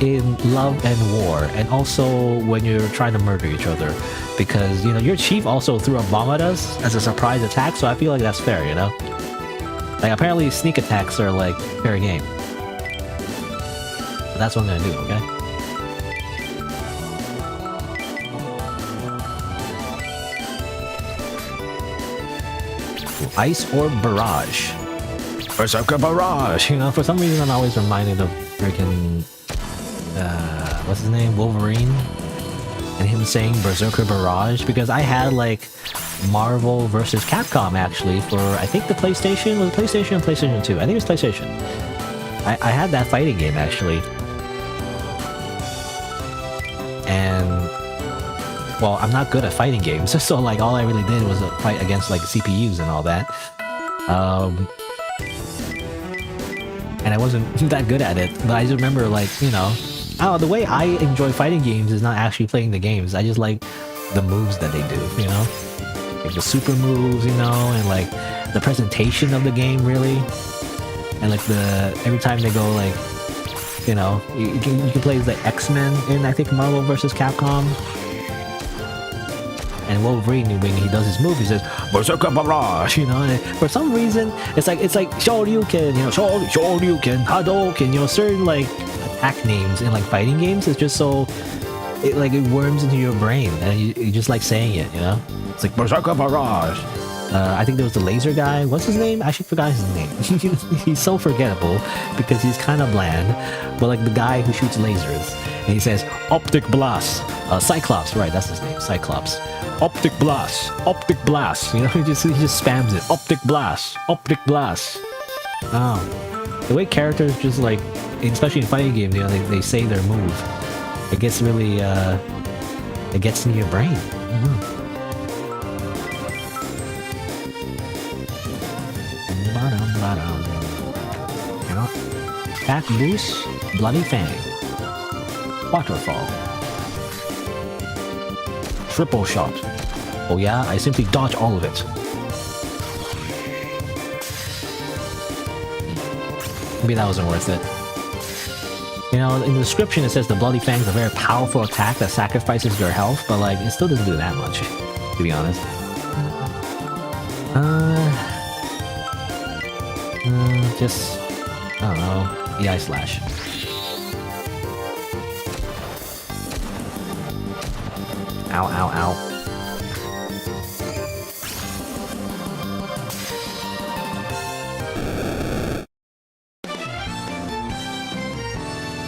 in love and war, and also when you're trying to murder each other. Because, you know, your chief also threw a bomb at us as a surprise attack, so I feel like that's fair, you know? Like, apparently sneak attacks are, like, fair game. But that's what I'm gonna do, okay? Ice or Barrage? Berserker Barrage! You know, for some reason I'm always reminded of freaking... what's his name? Wolverine? and him saying Berserker Barrage, because I had like Marvel versus Capcom actually for, I think the PlayStation, was it PlayStation and PlayStation 2? I think it was PlayStation. I had that fighting game actually. And well, I'm not good at fighting games, so like all I really did was fight against like CPUs and all that. And I wasn't that good at it, but I just remember like, you know, the way I enjoy fighting games is not actually playing the games. I just like the moves that they do, you know? Like the super moves, you know, and like the presentation of the game really. And like every time they go like, you know, you can play as the X-Men in, I think, Marvel vs. Capcom. And Wolverine, when he does his move, he says Berserker Barrage, you know. And for some reason, it's like Shoryuken, you know, Shoryuken, Hadouken, you know, certain like attack names in like fighting games. It's just so it worms into your brain, and you just like saying it, you know. It's like Berserker Barrage. I think there was the laser guy. What's his name? I actually forgot his name. He's so forgettable because he's kind of bland, but like the guy who shoots lasers, and he says Optic Blast, Cyclops, right? That's his name, Cyclops. Optic Blast, Optic Blast. You know, he just spams it. Optic Blast, Optic Blast. Oh, the way characters just like, especially in fighting games, you know, they say their move. It gets really, it gets into your brain. You know, Fat Goose, Bloody Fang, Waterfall, Triple Shot. Oh yeah, I simply dodge all of it. Maybe that wasn't worth it. You know, in the description it says the Bloody Fang is a very powerful attack that sacrifices your health, but like, it still doesn't do that much, to be honest. Just, I don't know, EI Slash. Ow, ow, ow.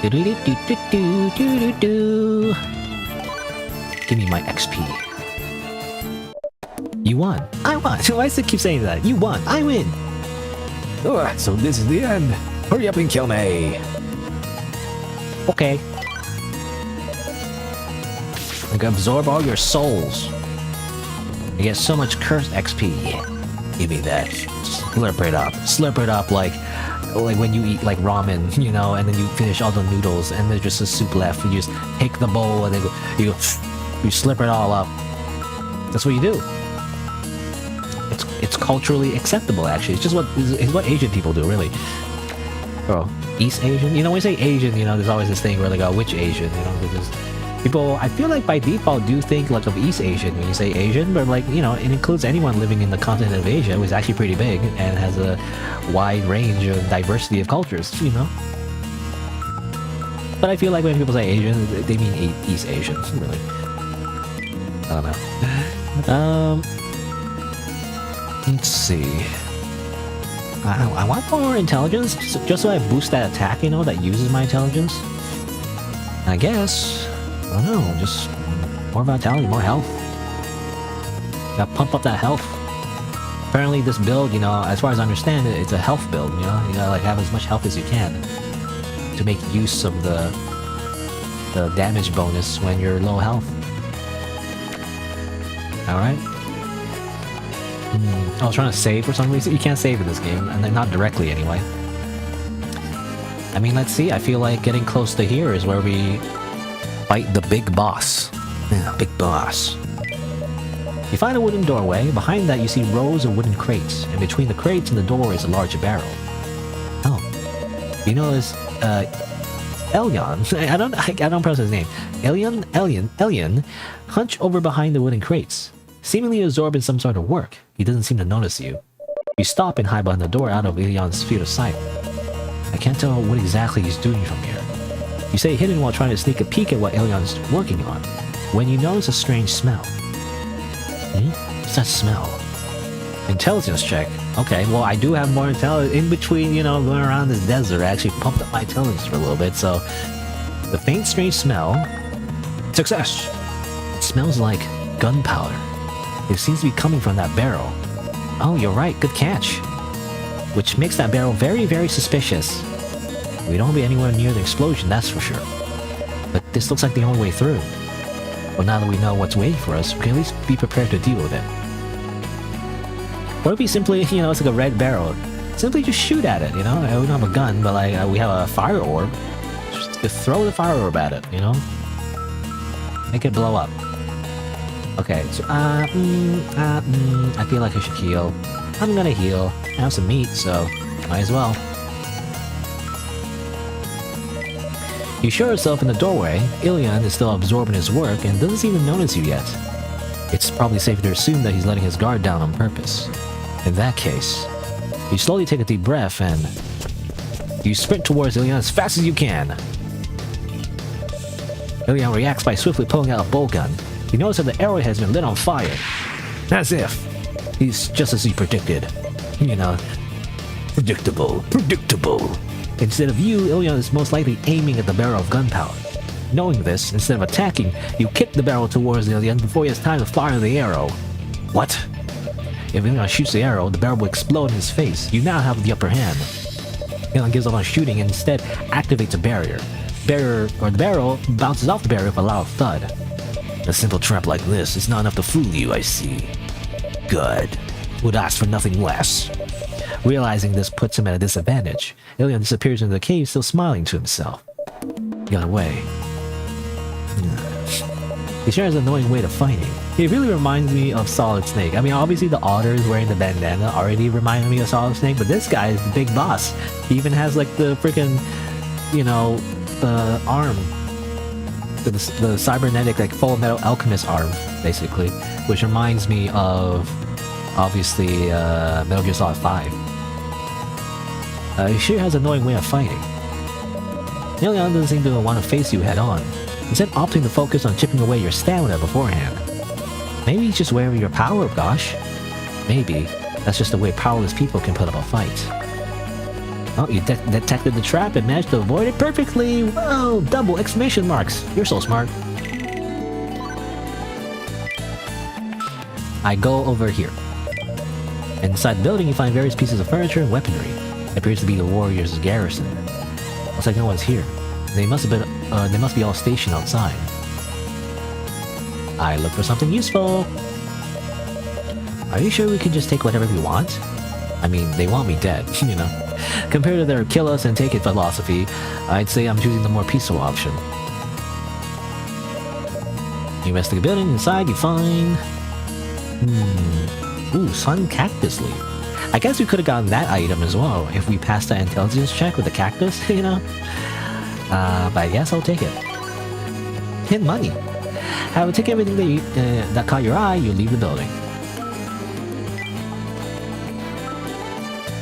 Give me my XP. You won. I won. Why does it keep saying that? You won. I win. So this is the end. Hurry up and kill me. Okay. I can absorb all your souls. I get so much cursed XP. Give me that. Slurp it up. Slurp it up like when you eat like ramen, you know, and then you finish all the noodles and there's just a soup left. You just take the bowl and then you slurp it all up. That's what you do. It's culturally acceptable, actually. It's just what Asian people do, really. Oh, East Asian? You know, when you say Asian, you know, there's always this thing where they go, which Asian? You know, because people, I feel like by default do think like of East Asian when you say Asian, but like, you know, it includes anyone living in the continent of Asia, which is actually pretty big and has a wide range of diversity of cultures, you know? But I feel like when people say Asian, they mean East Asian, really. I don't know. Let's see. I want more intelligence, just so I boost that attack, you know, that uses my intelligence. I guess. I don't know, just more vitality, more health. Gotta pump up that health. Apparently this build, you know, as far as I understand it, it's a health build, you know? You gotta like have as much health as you can to make use of the damage bonus when you're low health. Alright. I was trying to save for some reason. You can't save in this game, and not directly anyway. I mean, let's see. I feel like getting close to here is where we fight the big boss. Yeah, big boss. You find a wooden doorway. Behind that, you see rows of wooden crates, and between the crates and the door is a large barrel. Oh, you know this Elyon? I don't pronounce his name. Elyon, hunch over behind the wooden crates. Seemingly absorbed in some sort of work, he doesn't seem to notice you. You stop and hide behind the door out of Elyon's field of sight. I can't tell what exactly he's doing from here. You stay hidden while trying to sneak a peek at what Elyon's working on, when you notice a strange smell. What's that smell? Intelligence check. Okay, well I do have more intelligence in between, you know, going around this desert. I actually pumped up my intelligence for a little bit, so... The faint strange smell... Success! smells like gunpowder. It seems to be coming from that barrel. Oh, you're right, good catch. Which makes that barrel very, very suspicious. We don't want to be anywhere near the explosion, that's for sure. But this looks like the only way through. Well, now that we know what's waiting for us, we can at least be prepared to deal with it. Or if we simply, you know, it's like a red barrel. Simply just shoot at it, you know? We don't have a gun, but like, we have a fire orb. Just throw the fire orb at it, you know? Make it blow up. Okay, so, I feel like I should heal. I'm gonna heal. I have some meat, so might as well. You show yourself in the doorway. Ilion is still absorbed in his work and doesn't even notice you yet. It's probably safe to assume that he's letting his guard down on purpose. In that case, you slowly take a deep breath and you sprint towards Ilion as fast as you can. Ilion reacts by swiftly pulling out a bow gun. You notice that the arrow has been lit on fire. As if he's just as he predicted. You know, predictable. Instead of you, Ilion is most likely aiming at the barrel of gunpowder. Knowing this, instead of attacking, you kick the barrel towards Ilion before he has time to fire the arrow. What? If Ilion shoots the arrow, the barrel will explode in his face. You now have the upper hand. Ilion gives up on shooting and instead activates a barrier. The barrel bounces off the barrier with a loud thud. A simple trap like this is not enough to fool you, I see. Good. Would ask for nothing less. Realizing this puts him at a disadvantage, Ilion disappears into the cave, still smiling to himself. He got away. He sure has an annoying way of fighting. It really reminds me of Solid Snake. I mean, obviously the otters wearing the bandana already reminded me of Solid Snake, but this guy is the big boss. He even has like the freaking, you know, the arm. The cybernetic, like, full metal alchemist arm, basically. Which reminds me of, obviously, Metal Gear Solid 5. He sure has an annoying way of fighting. Ilion doesn't seem to want to face you head on, instead opting to focus on chipping away your stamina beforehand. Maybe he's just wary of your power, gosh. Maybe that's just the way powerless people can put up a fight. Oh, you detected the trap and managed to avoid it perfectly! Whoa! Double exclamation marks! You're so smart. I go over here. Inside the building, you find various pieces of furniture and weaponry. It appears to be the warriors' garrison. Looks like no one's here. They must be all stationed outside. I look for something useful. Are you sure we can just take whatever we want? I mean, they want me dead, you know. Compared to their kill us and take it philosophy, I'd say I'm choosing the more peaceful option. You investigate the building. Inside, you find... Ooh, sun cactus leaf. I guess we could have gotten that item as well if we passed that intelligence check with the cactus, you know? But I guess I'll take it. Hidden money. Have take everything that caught your eye, you leave the building.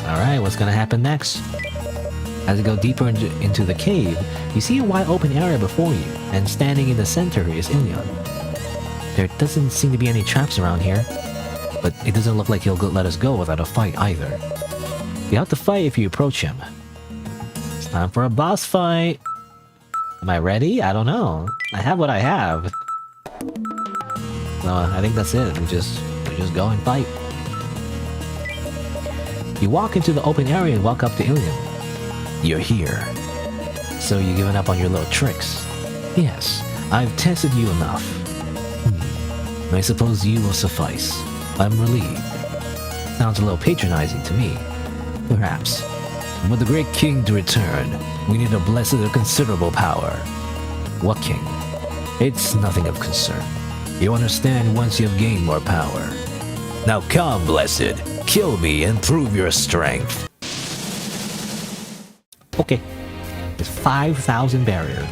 Alright, what's gonna happen next? As you go deeper into the cave, you see a wide open area before you, and standing in the center is Ilion. There doesn't seem to be any traps around here, but it doesn't look like he'll let us go without a fight either. You have to fight if you approach him. It's time for a boss fight! Am I ready? I don't know. I have what I have. So I think that's it. We just go and fight. You walk into the open area and walk up to Ilion. You're here. So you've given up on your little tricks? Yes, I've tested you enough. I suppose you will suffice. I'm relieved. Sounds a little patronizing to me. Perhaps. For the great king to return, we need a blessed of considerable power. What king? It's nothing of concern. You understand once you have gained more power. Now come, blessed. Kill me and prove your strength. Okay. It's 5,000 barrier.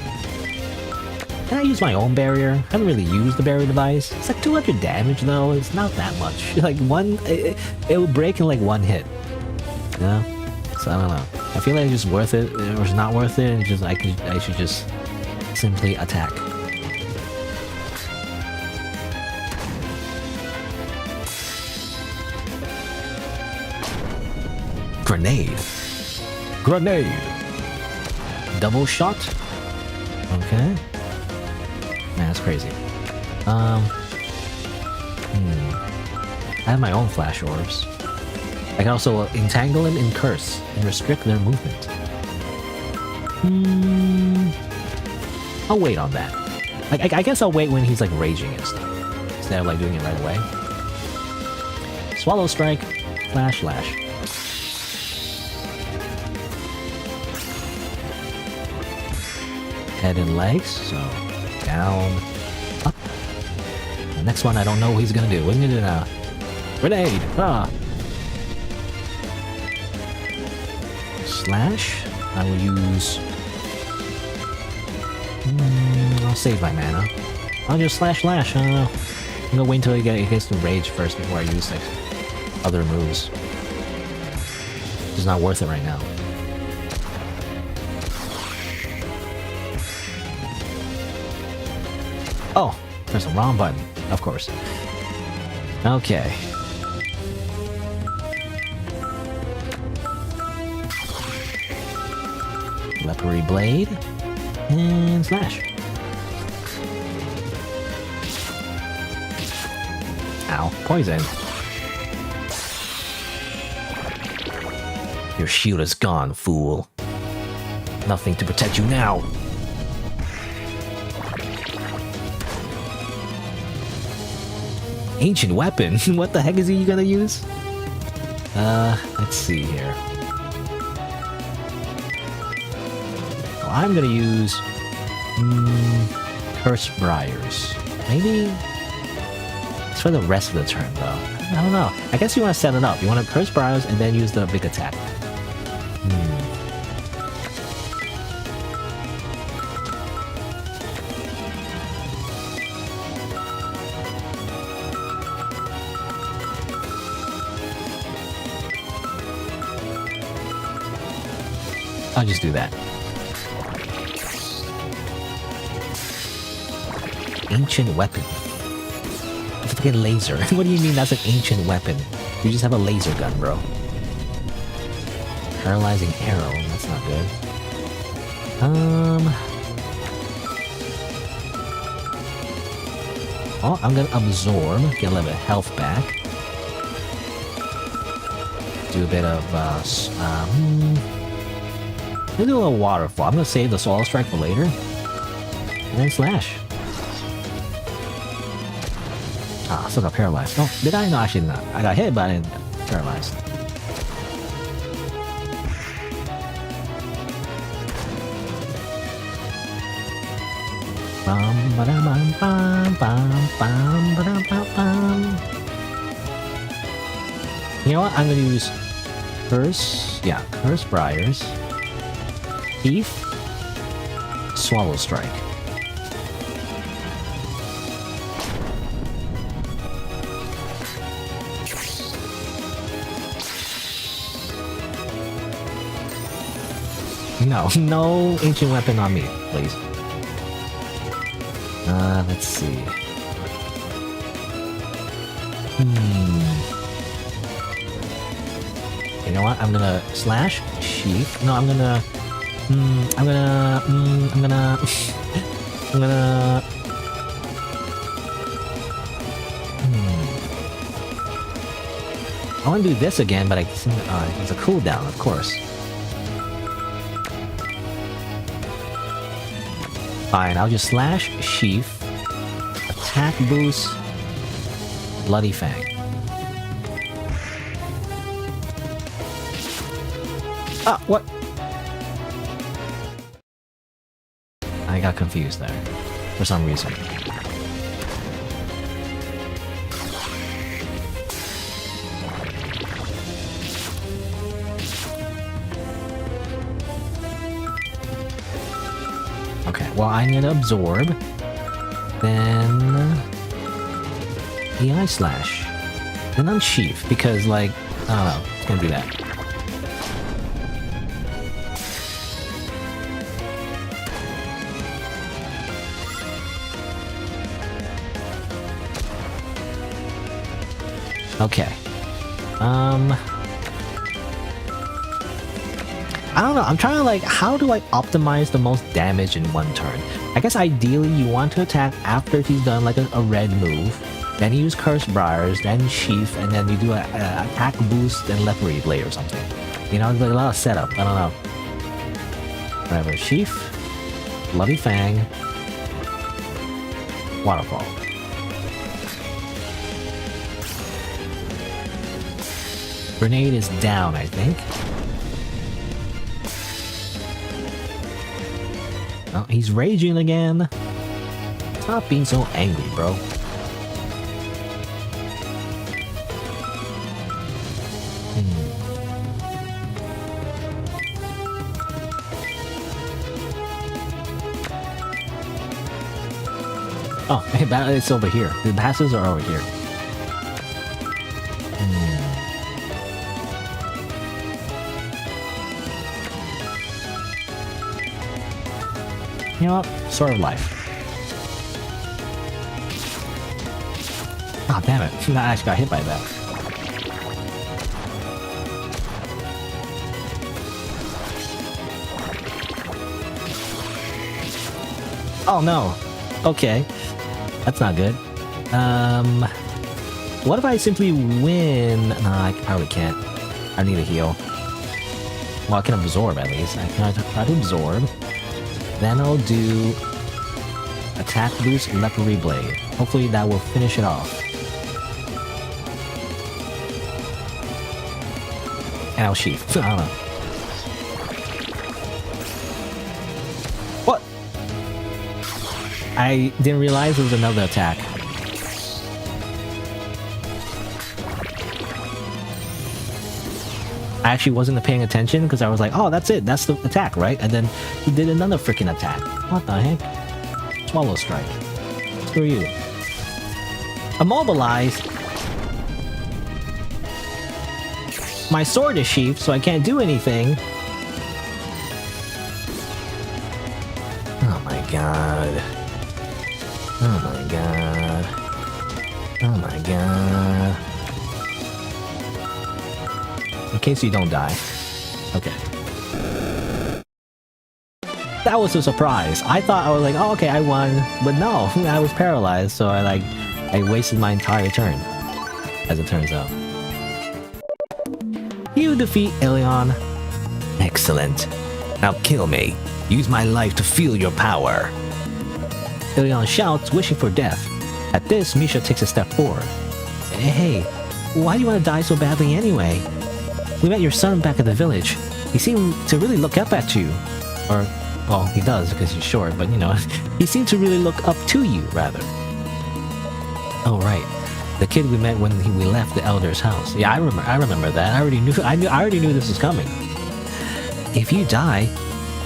Can I use my own barrier? I haven't really used the barrier device. It's like 200 damage though. It's not that much. Like it will break in like one hit. You know? So I don't know. I feel like it's just worth it, or it's not worth it. It's just I should just simply attack. Grenade. Grenade. Double shot. Okay. Man, that's crazy. I have my own flash orbs. I can also entangle him in curse and restrict their movement. I'll wait on that. I guess I'll wait when he's like raging and stuff, instead of like doing it right away. Swallow strike, flash slash. Head and legs, so down, up. The next one I don't know what he's gonna do. What's he gonna do now? Grenade! Ah! Slash. I will use... I'll save my mana. I'll just slash. I don't know. I'm gonna wait until he gets to rage first before I use like other moves. It's not worth it right now. Oh, there's the wrong button. Of course. Okay. Lepery Blade. And slash. Ow. Poison. Your shield is gone, fool. Nothing to protect you now. Ancient weapon? What the heck is he gonna use? Let's see here. Well, I'm gonna use... Curse Briars. Maybe... It's for the rest of the turn, though. I don't know. I guess you want to set it up. You want to Curse Briars and then use the big attack. I'll just do that. Ancient weapon. It's a fucking laser. What do you mean that's an ancient weapon? You just have a laser gun, bro. Paralyzing arrow. That's not good. Oh, I'm gonna absorb. Get a little bit of health back. Do a bit of we'll do a little waterfall. I'm gonna save the Swallow Strike for later. And then slash. Ah, still got paralyzed. Oh, did I? No, actually not. I got hit, but I didn't get paralyzed. You know what? I'm gonna use Curse. Yeah, Curse Briars. Thief. Swallow Strike. No, no ancient weapon on me, please. Let's see. You know what? I'm gonna slash sheath. No, I'm gonna. I'm gonna. I want to do this again, but it's a cooldown, of course. Fine, I'll just slash sheath, attack boost, bloody fang. Ah, what? I got confused there, for some reason. Okay, well, I'm gonna absorb, then EI slash, then unsheath, because, like, I don't know, it's gonna do that. Okay. I don't know, I'm trying to like, how do I optimize the most damage in one turn? I guess ideally you want to attack after he's done like a red move, then you use Cursed Briars, then Sheath, and then you do a attack boost and Leopard Blade or something. You know, there's a lot of setup, I don't know. Whatever, Sheath, Bloody Fang, Waterfall. Grenade is down, I think. Oh, he's raging again. Stop being so angry, bro. Oh, it's over here. The passes are over here. You know what? Sword of Life. Ah, damn it. I actually got hit by that. Oh no. Okay. That's not good. What if I simply win? Nah, I probably can't. I need a heal. Well, I can absorb at least. I can try to absorb. Then I'll do attack boost, Leopard Blade. Hopefully that will finish it off. And I'll sheath. I don't know. What? I didn't realize there was another attack. I actually wasn't paying attention because I was like, oh, that's it. That's the attack, right? And then he did another freaking attack. What the heck? Swallow Strike. Screw you. Immobilized. My sword is sheathed, so I can't do anything. Oh my god. Oh my god. Oh my god. In case you don't die. Okay. That was a surprise. I thought I was like, oh, okay, I won. But no, I was paralyzed, so I wasted my entire turn. As it turns out. You defeat Ilion. Excellent. Now kill me. Use my life to feel your power. Ilion shouts, wishing for death. At this, Misha takes a step forward. Hey, why do you want to die so badly anyway? We met your son back at the village. He seemed to really look up at you. Or, well, he does because he's short, but you know, he seemed to really look up to you, rather. Oh, right. The kid we met when we left the elder's house. Yeah, I remember that. I already knew this was coming. If you die,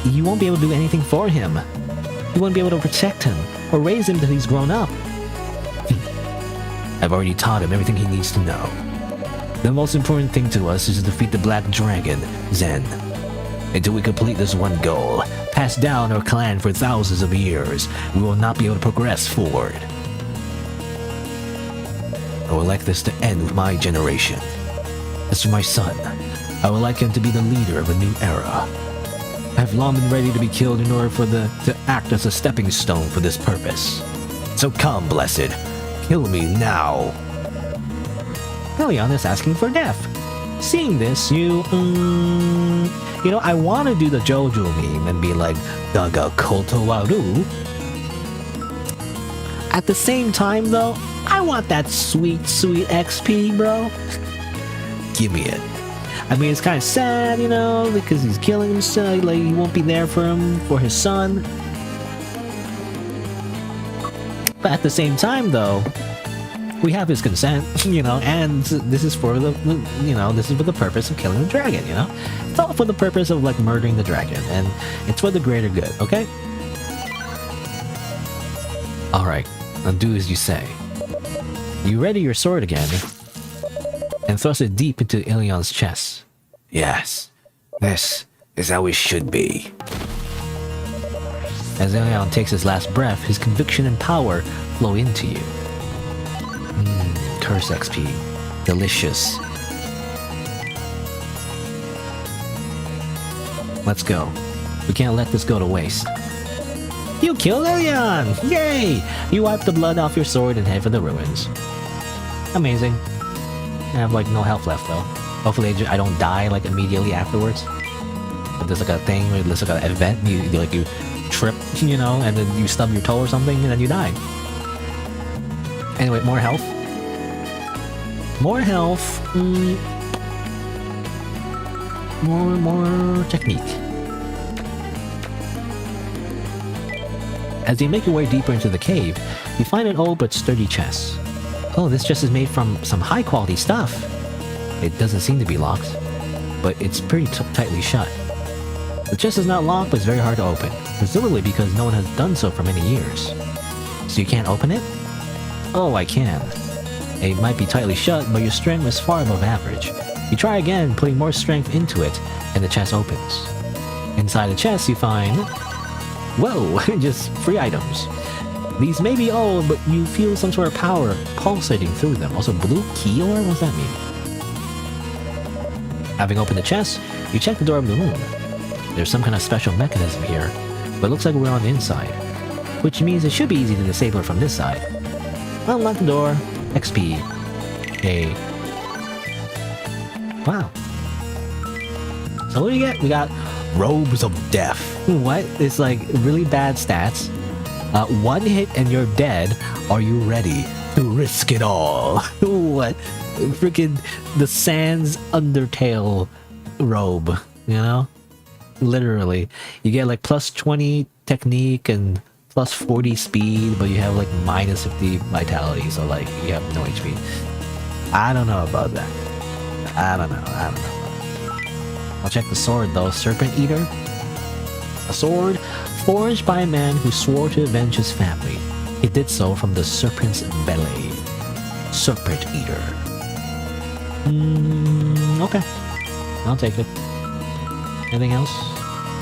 you won't be able to do anything for him. You won't be able to protect him or raise him till he's grown up. I've already taught him everything he needs to know. The most important thing to us is to defeat the Black Dragon, Zen. Until we complete this one goal, passed down our clan for thousands of years, we will not be able to progress forward. I would like this to end with my generation. As for my son, I would like him to be the leader of a new era. I have long been ready to be killed in order to act as a stepping stone for this purpose. So come, Blessed, kill me now. Ilion is asking for death. Seeing this, you know, I want to do the JoJo meme and be like, Daga Koto Waru. At the same time, though, I want that sweet, sweet XP, bro. Give me it. I mean, it's kind of sad, you know, because he's killing himself, like, he won't be there for him, for his son. But at the same time, though, we have his consent, you know, and this is for the, you know, this is for the purpose of killing the dragon, you know? It's all for the purpose of, like, murdering the dragon, and it's for the greater good, okay? Alright, now do as you say. You ready your sword again, and thrust it deep into Ilion's chest. Yes, this is how it should be. As Ilion takes his last breath, his conviction and power flow into you. Curse XP. Delicious. Let's go. We can't let this go to waste. You killed Lilian! Yay! You wipe the blood off your sword and head for the ruins. Amazing. I have like no health left though. Hopefully I don't die like immediately afterwards. But there's like a thing where there's like an event, you trip, you know, and then you stub your toe or something and then you die. Anyway, more health. More health. More technique. As you make your way deeper into the cave, you find an old but sturdy chest. Oh, this chest is made from some high quality stuff. It doesn't seem to be locked, but it's pretty tightly shut. The chest is not locked, but it's very hard to open, presumably because no one has done so for many years. So you can't open it? Oh, I can. It might be tightly shut, but your strength is far above average. You try again, putting more strength into it, and the chest opens. Inside the chest you find... Whoa, just 3 items. These may be old, but you feel some sort of power pulsating through them. Also, blue key or what does that mean? Having opened the chest, you check the door of the room. There's some kind of special mechanism here, but it looks like we're on the inside. Which means it should be easy to disable it from this side. Unlock the door. XP. Okay. Wow. So what do we get? We got Robes of Death. What? It's like really bad stats. 1 hit and you're dead. Are you ready to risk it all? What? Freaking the Sans Undertale robe, you know? Literally. You get like plus 20 technique and plus 40 speed, but you have like minus 50 vitality, so like you have no HP. I don't know about that. I don't know. I'll check the sword though. Serpent Eater. A sword forged by a man who swore to avenge his family. He did so from the serpent's belly. Serpent Eater. Okay. I'll take it. Anything else?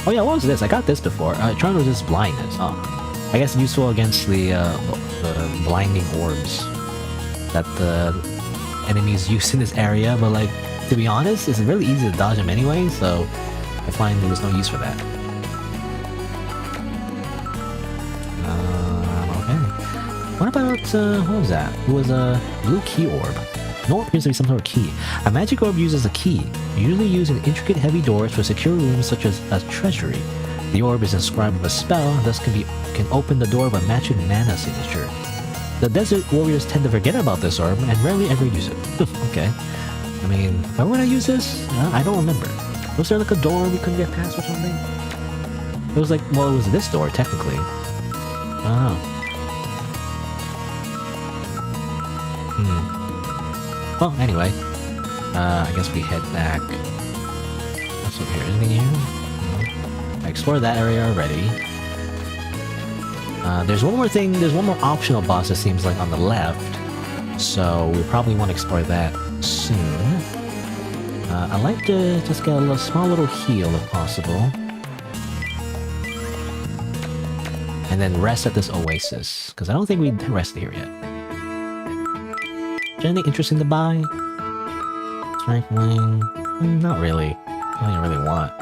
Oh yeah, what was this? I got this before. Trying to resist blindness. Oh. I guess useful against the blinding orbs that the enemies use in this area, but like, to be honest, it's really easy to dodge them anyway, so I find there's no use for that. Okay. What about, what was that? It was a blue key orb. No, appears to be some sort of key. A magic orb uses a key, usually used in intricate heavy doors for secure rooms such as a treasury. The orb is inscribed with a spell, thus can open the door of a matching mana signature. The desert warriors tend to forget about this orb and rarely ever use it. Okay. I mean, if I were to use this, I don't remember. Was there like a door we couldn't get past or something? It was like, well, it was this door, technically. Oh. Well, anyway. I guess we head back. What's up here? Anything here? I explored that area already. There's one more thing, there's one more optional boss it seems like on the left. So we probably want to explore that soon. I'd like to just get a small little heal if possible. And then rest at this oasis, because I don't think we rested here yet. Is there anything interesting to buy? Strengthening? Not really. I don't really want.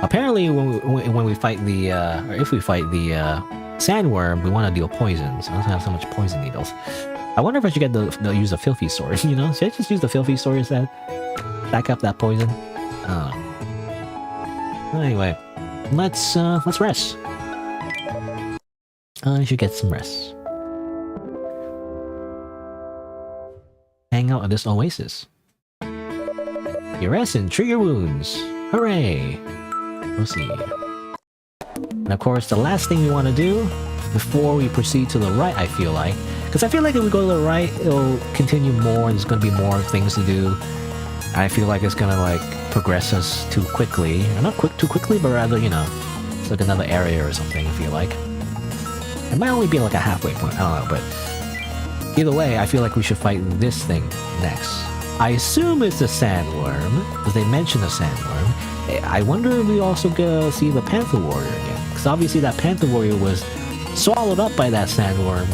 Apparently, when we fight the, or if we fight the sandworm, we want to deal poison, so I don't have so much poison needles. I wonder if I should get use a filthy sword, you know? Should I just use the filthy sword instead? Back up that poison? I don't know. Anyway, let's rest. I should get some rest. Hang out at this oasis. You rest and treat your wounds. Hooray! Proceed. And of course, the last thing we want to do before we proceed to the right, I feel like, because I feel like if we go to the right, it'll continue more. There's going to be more things to do. I feel like it's going to like progress us too quickly. Or not too quickly, but rather, you know, it's like another area or something. I feel like it might only be like a halfway point. I don't know, but either way, I feel like we should fight this thing next. I assume it's the sandworm, because they mentioned the sandworm. I wonder if we also go see the Panther Warrior again, because obviously that Panther Warrior was swallowed up by that sandworm.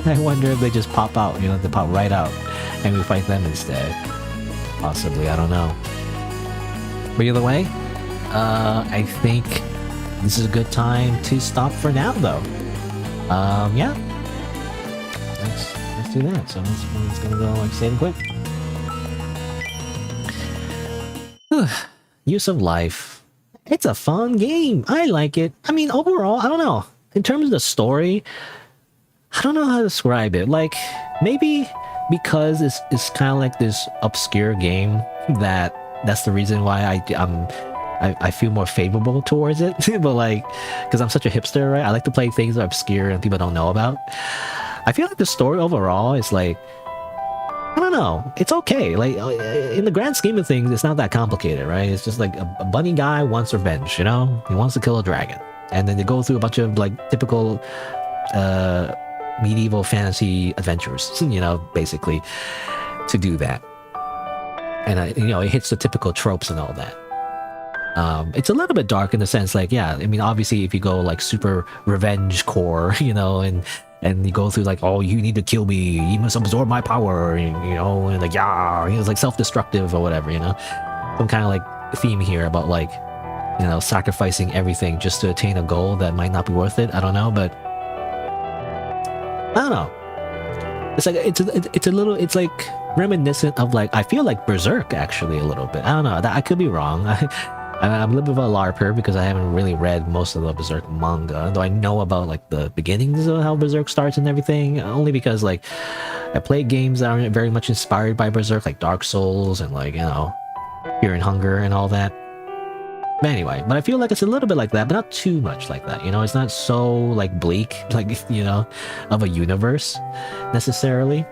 I wonder if they just pop out, you know, they pop right out, and we fight them instead. Possibly, I don't know. But either way, I think this is a good time to stop for now, though. Yeah. Let's do that. So it's gonna go like save and quit. Use of Life. It's a fun game. I like it. I mean, overall, I don't know. In terms of the story, I don't know how to describe it. Like, maybe because it's kind of like this obscure game that's the reason why I feel more favorable towards it. But like, because I'm such a hipster, right? I like to play things that are obscure and people don't know about. I feel like the story overall is like, I don't know, it's okay. Like, in the grand scheme of things, it's not that complicated, right? It's just like a bunny guy wants revenge, you know? He wants to kill a dragon. And then they go through a bunch of like typical medieval fantasy adventures, you know, basically, to do that. And you know, it hits the typical tropes and all that. It's a little bit dark in the sense, like, yeah, I mean, obviously if you go like super revenge core, you know, and you go through like, oh, you need to kill me, you must absorb my power, you know, and like, yeah, it's like self-destructive or whatever, you know, some kind of like theme here about like, you know, sacrificing everything just to attain a goal that might not be worth it. I don't know, but I don't know. It's like it's like reminiscent of like, I feel like Berserk actually a little bit. I don't know. I could be wrong. I'm a little bit of a LARPer because I haven't really read most of the Berserk manga, though I know about like the beginnings of how Berserk starts and everything, only because like I played games that are very much inspired by Berserk, like Dark Souls and like, you know, Fear and Hunger and all that. But anyway, but I feel like it's a little bit like that, but not too much like that, you know? It's not so like bleak, like, you know, of a universe necessarily,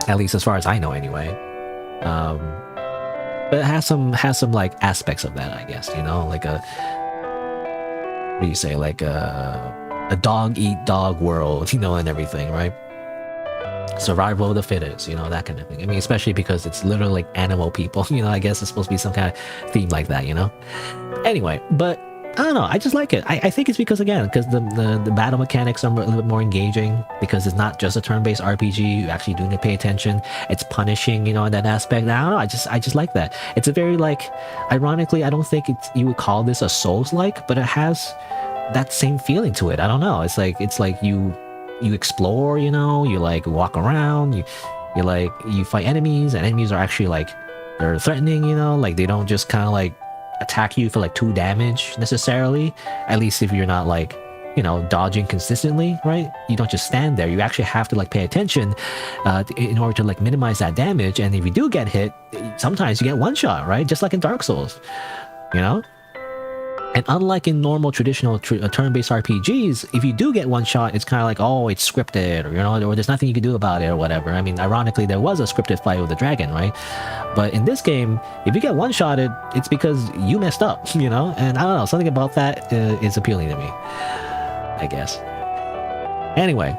at least as far as I know anyway. But it has some like aspects of that, I guess, you know, like a, what do you say, like a dog eat dog world, you know, and everything, right? Survival of the fittest, you know, that kind of thing. I mean, especially because it's literally like animal people, you know, I guess it's supposed to be some kind of theme like that, you know? Anyway, but I don't know, I just like it. I think it's because, again, because the battle mechanics are a little bit more engaging, because it's not just a turn-based RPG, you actually do need to pay attention. It's punishing, you know, in that aspect. I don't know, I just like that. It's a very, like, ironically, I don't think you would call this a Souls-like, but it has that same feeling to it. I don't know, it's like you explore, you know, you like walk around, you like, you fight enemies, and enemies are actually like, they're threatening, you know, like they don't just kind of like attack you for like 2 damage necessarily, at least if you're not like, you know, dodging consistently, right? You don't just stand there, you actually have to like pay attention in order to like minimize that damage. And if you do get hit, sometimes you get one shot, right? Just like in Dark Souls, you know? And unlike in normal traditional turn-based RPGs, if you do get one shot, it's kind of like, oh, it's scripted, or, you know, or there's nothing you can do about it or whatever. I mean, ironically, there was a scripted fight with the dragon, right? But in this game, if you get one-shotted, it's because you messed up, you know? And I don't know, something about that is appealing to me, I guess. Anyway,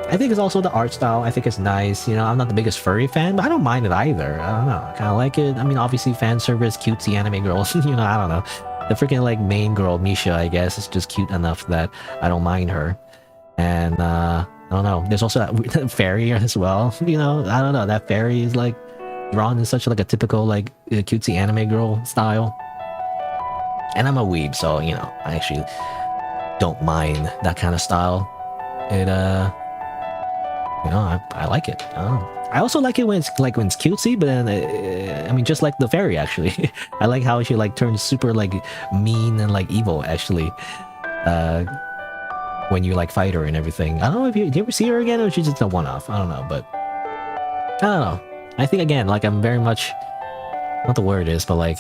I think it's also the art style. I think it's nice. You know, I'm not the biggest furry fan, but I don't mind it either. I don't know, I kind of like it. I mean, obviously, fan service, cutesy anime girls, you know, I don't know. The freaking like main girl, Misha, I guess, is just cute enough that I don't mind her. And I don't know, there's also that fairy as well, you know, I don't know, that fairy is like drawn in such like a typical like cutesy anime girl style. And I'm a weeb, so, you know, I actually don't mind that kind of style. It you know, I like it. I also like it when it's cutesy, but then I mean, just like the fairy, actually. I like how she like turns super like mean and like evil, actually, when you like fight her and everything. I don't know if do you ever see her again, or she's just a one-off. I don't know, but I don't know. I think, again, like, I'm very much, not the word is, but like,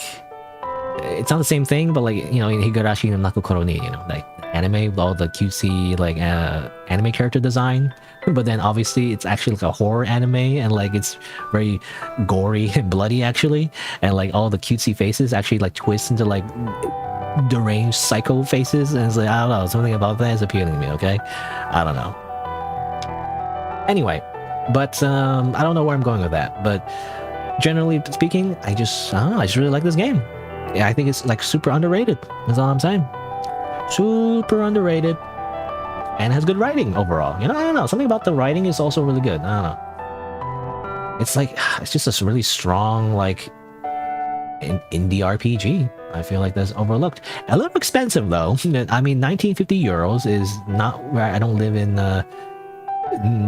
it's not the same thing, but like, you know, in Higurashi no Nakokoro ni, you know, like anime with all the cutesy like anime character design, but then obviously it's actually like a horror anime, and like it's very gory and bloody actually, and like all the cutesy faces actually like twist into like deranged psycho faces, and it's like, I don't know, something about that is appealing to me. Okay, I don't know. Anyway, but I don't know where I'm going with that, but generally speaking, I don't know, I just really like this game. Yeah, I think it's like super underrated. That's all I'm saying. Super underrated, and has good writing overall. You know, I don't know, something about the writing is also really good. I don't know. It's like, it's just a really strong, like, an indie RPG. I feel like that's overlooked. A little expensive though. I mean, 1950 euros is not where I don't live in the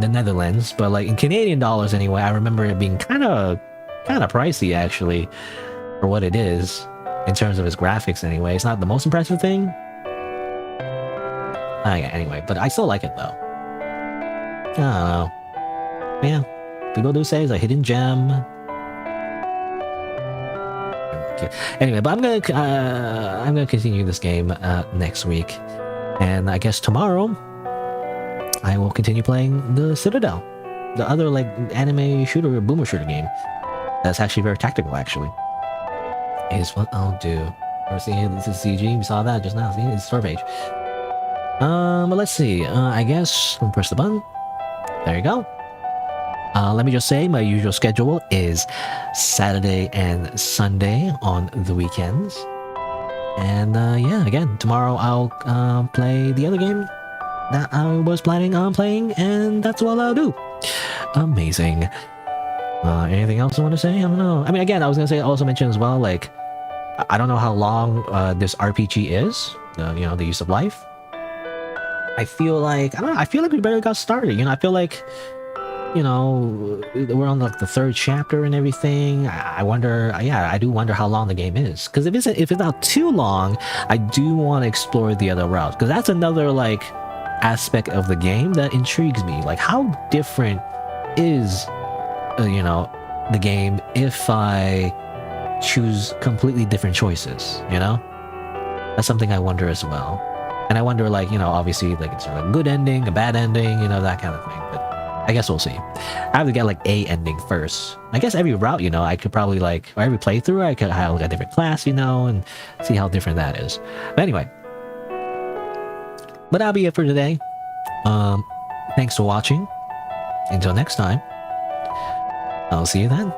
Netherlands, but like in Canadian dollars anyway. I remember it being kind of pricey actually for what it is in terms of its graphics. Anyway, it's not the most impressive thing. Yeah, anyway, but I still like it though. I don't know. Yeah, people do say it's a hidden gem. Anyway, but I'm gonna continue this game next week, and I guess tomorrow I will continue playing the Citadel, the other like anime shooter, boomer shooter game. That's actually very tactical. Actually, is what I'll do. Or see, this is CG. We saw that just now. See, it's store page. But let's see. I guess we'll press the button. There you go. Let me just say my usual schedule is Saturday and Sunday on the weekends. And yeah, again, tomorrow I'll play the other game that I was planning on playing, and that's what I'll do. Amazing. Anything else I want to say? I don't know. I mean, again, I was gonna say also mention as well, like, I don't know how long this RPG is. You know, the use of life. I feel like I feel like we barely got started. You know, I feel like, you know, we're on like the 3rd chapter and everything. I wonder, yeah, I do wonder how long the game is. Because if it's not too long, I do want to explore the other routes. Because that's another like aspect of the game that intrigues me. Like, how different is, you know, the game if I choose completely different choices? You know, that's something I wonder as well. And I wonder, like, you know, obviously, like, it's sort of a good ending, a bad ending, you know, that kind of thing. But I guess we'll see. I have to get, like, a ending first. I guess every route, you know, I could probably, like, or every playthrough, I could have, like, a different class, you know, and see how different that is. But anyway. But that'll be it for today. Thanks for watching. Until next time, I'll see you then.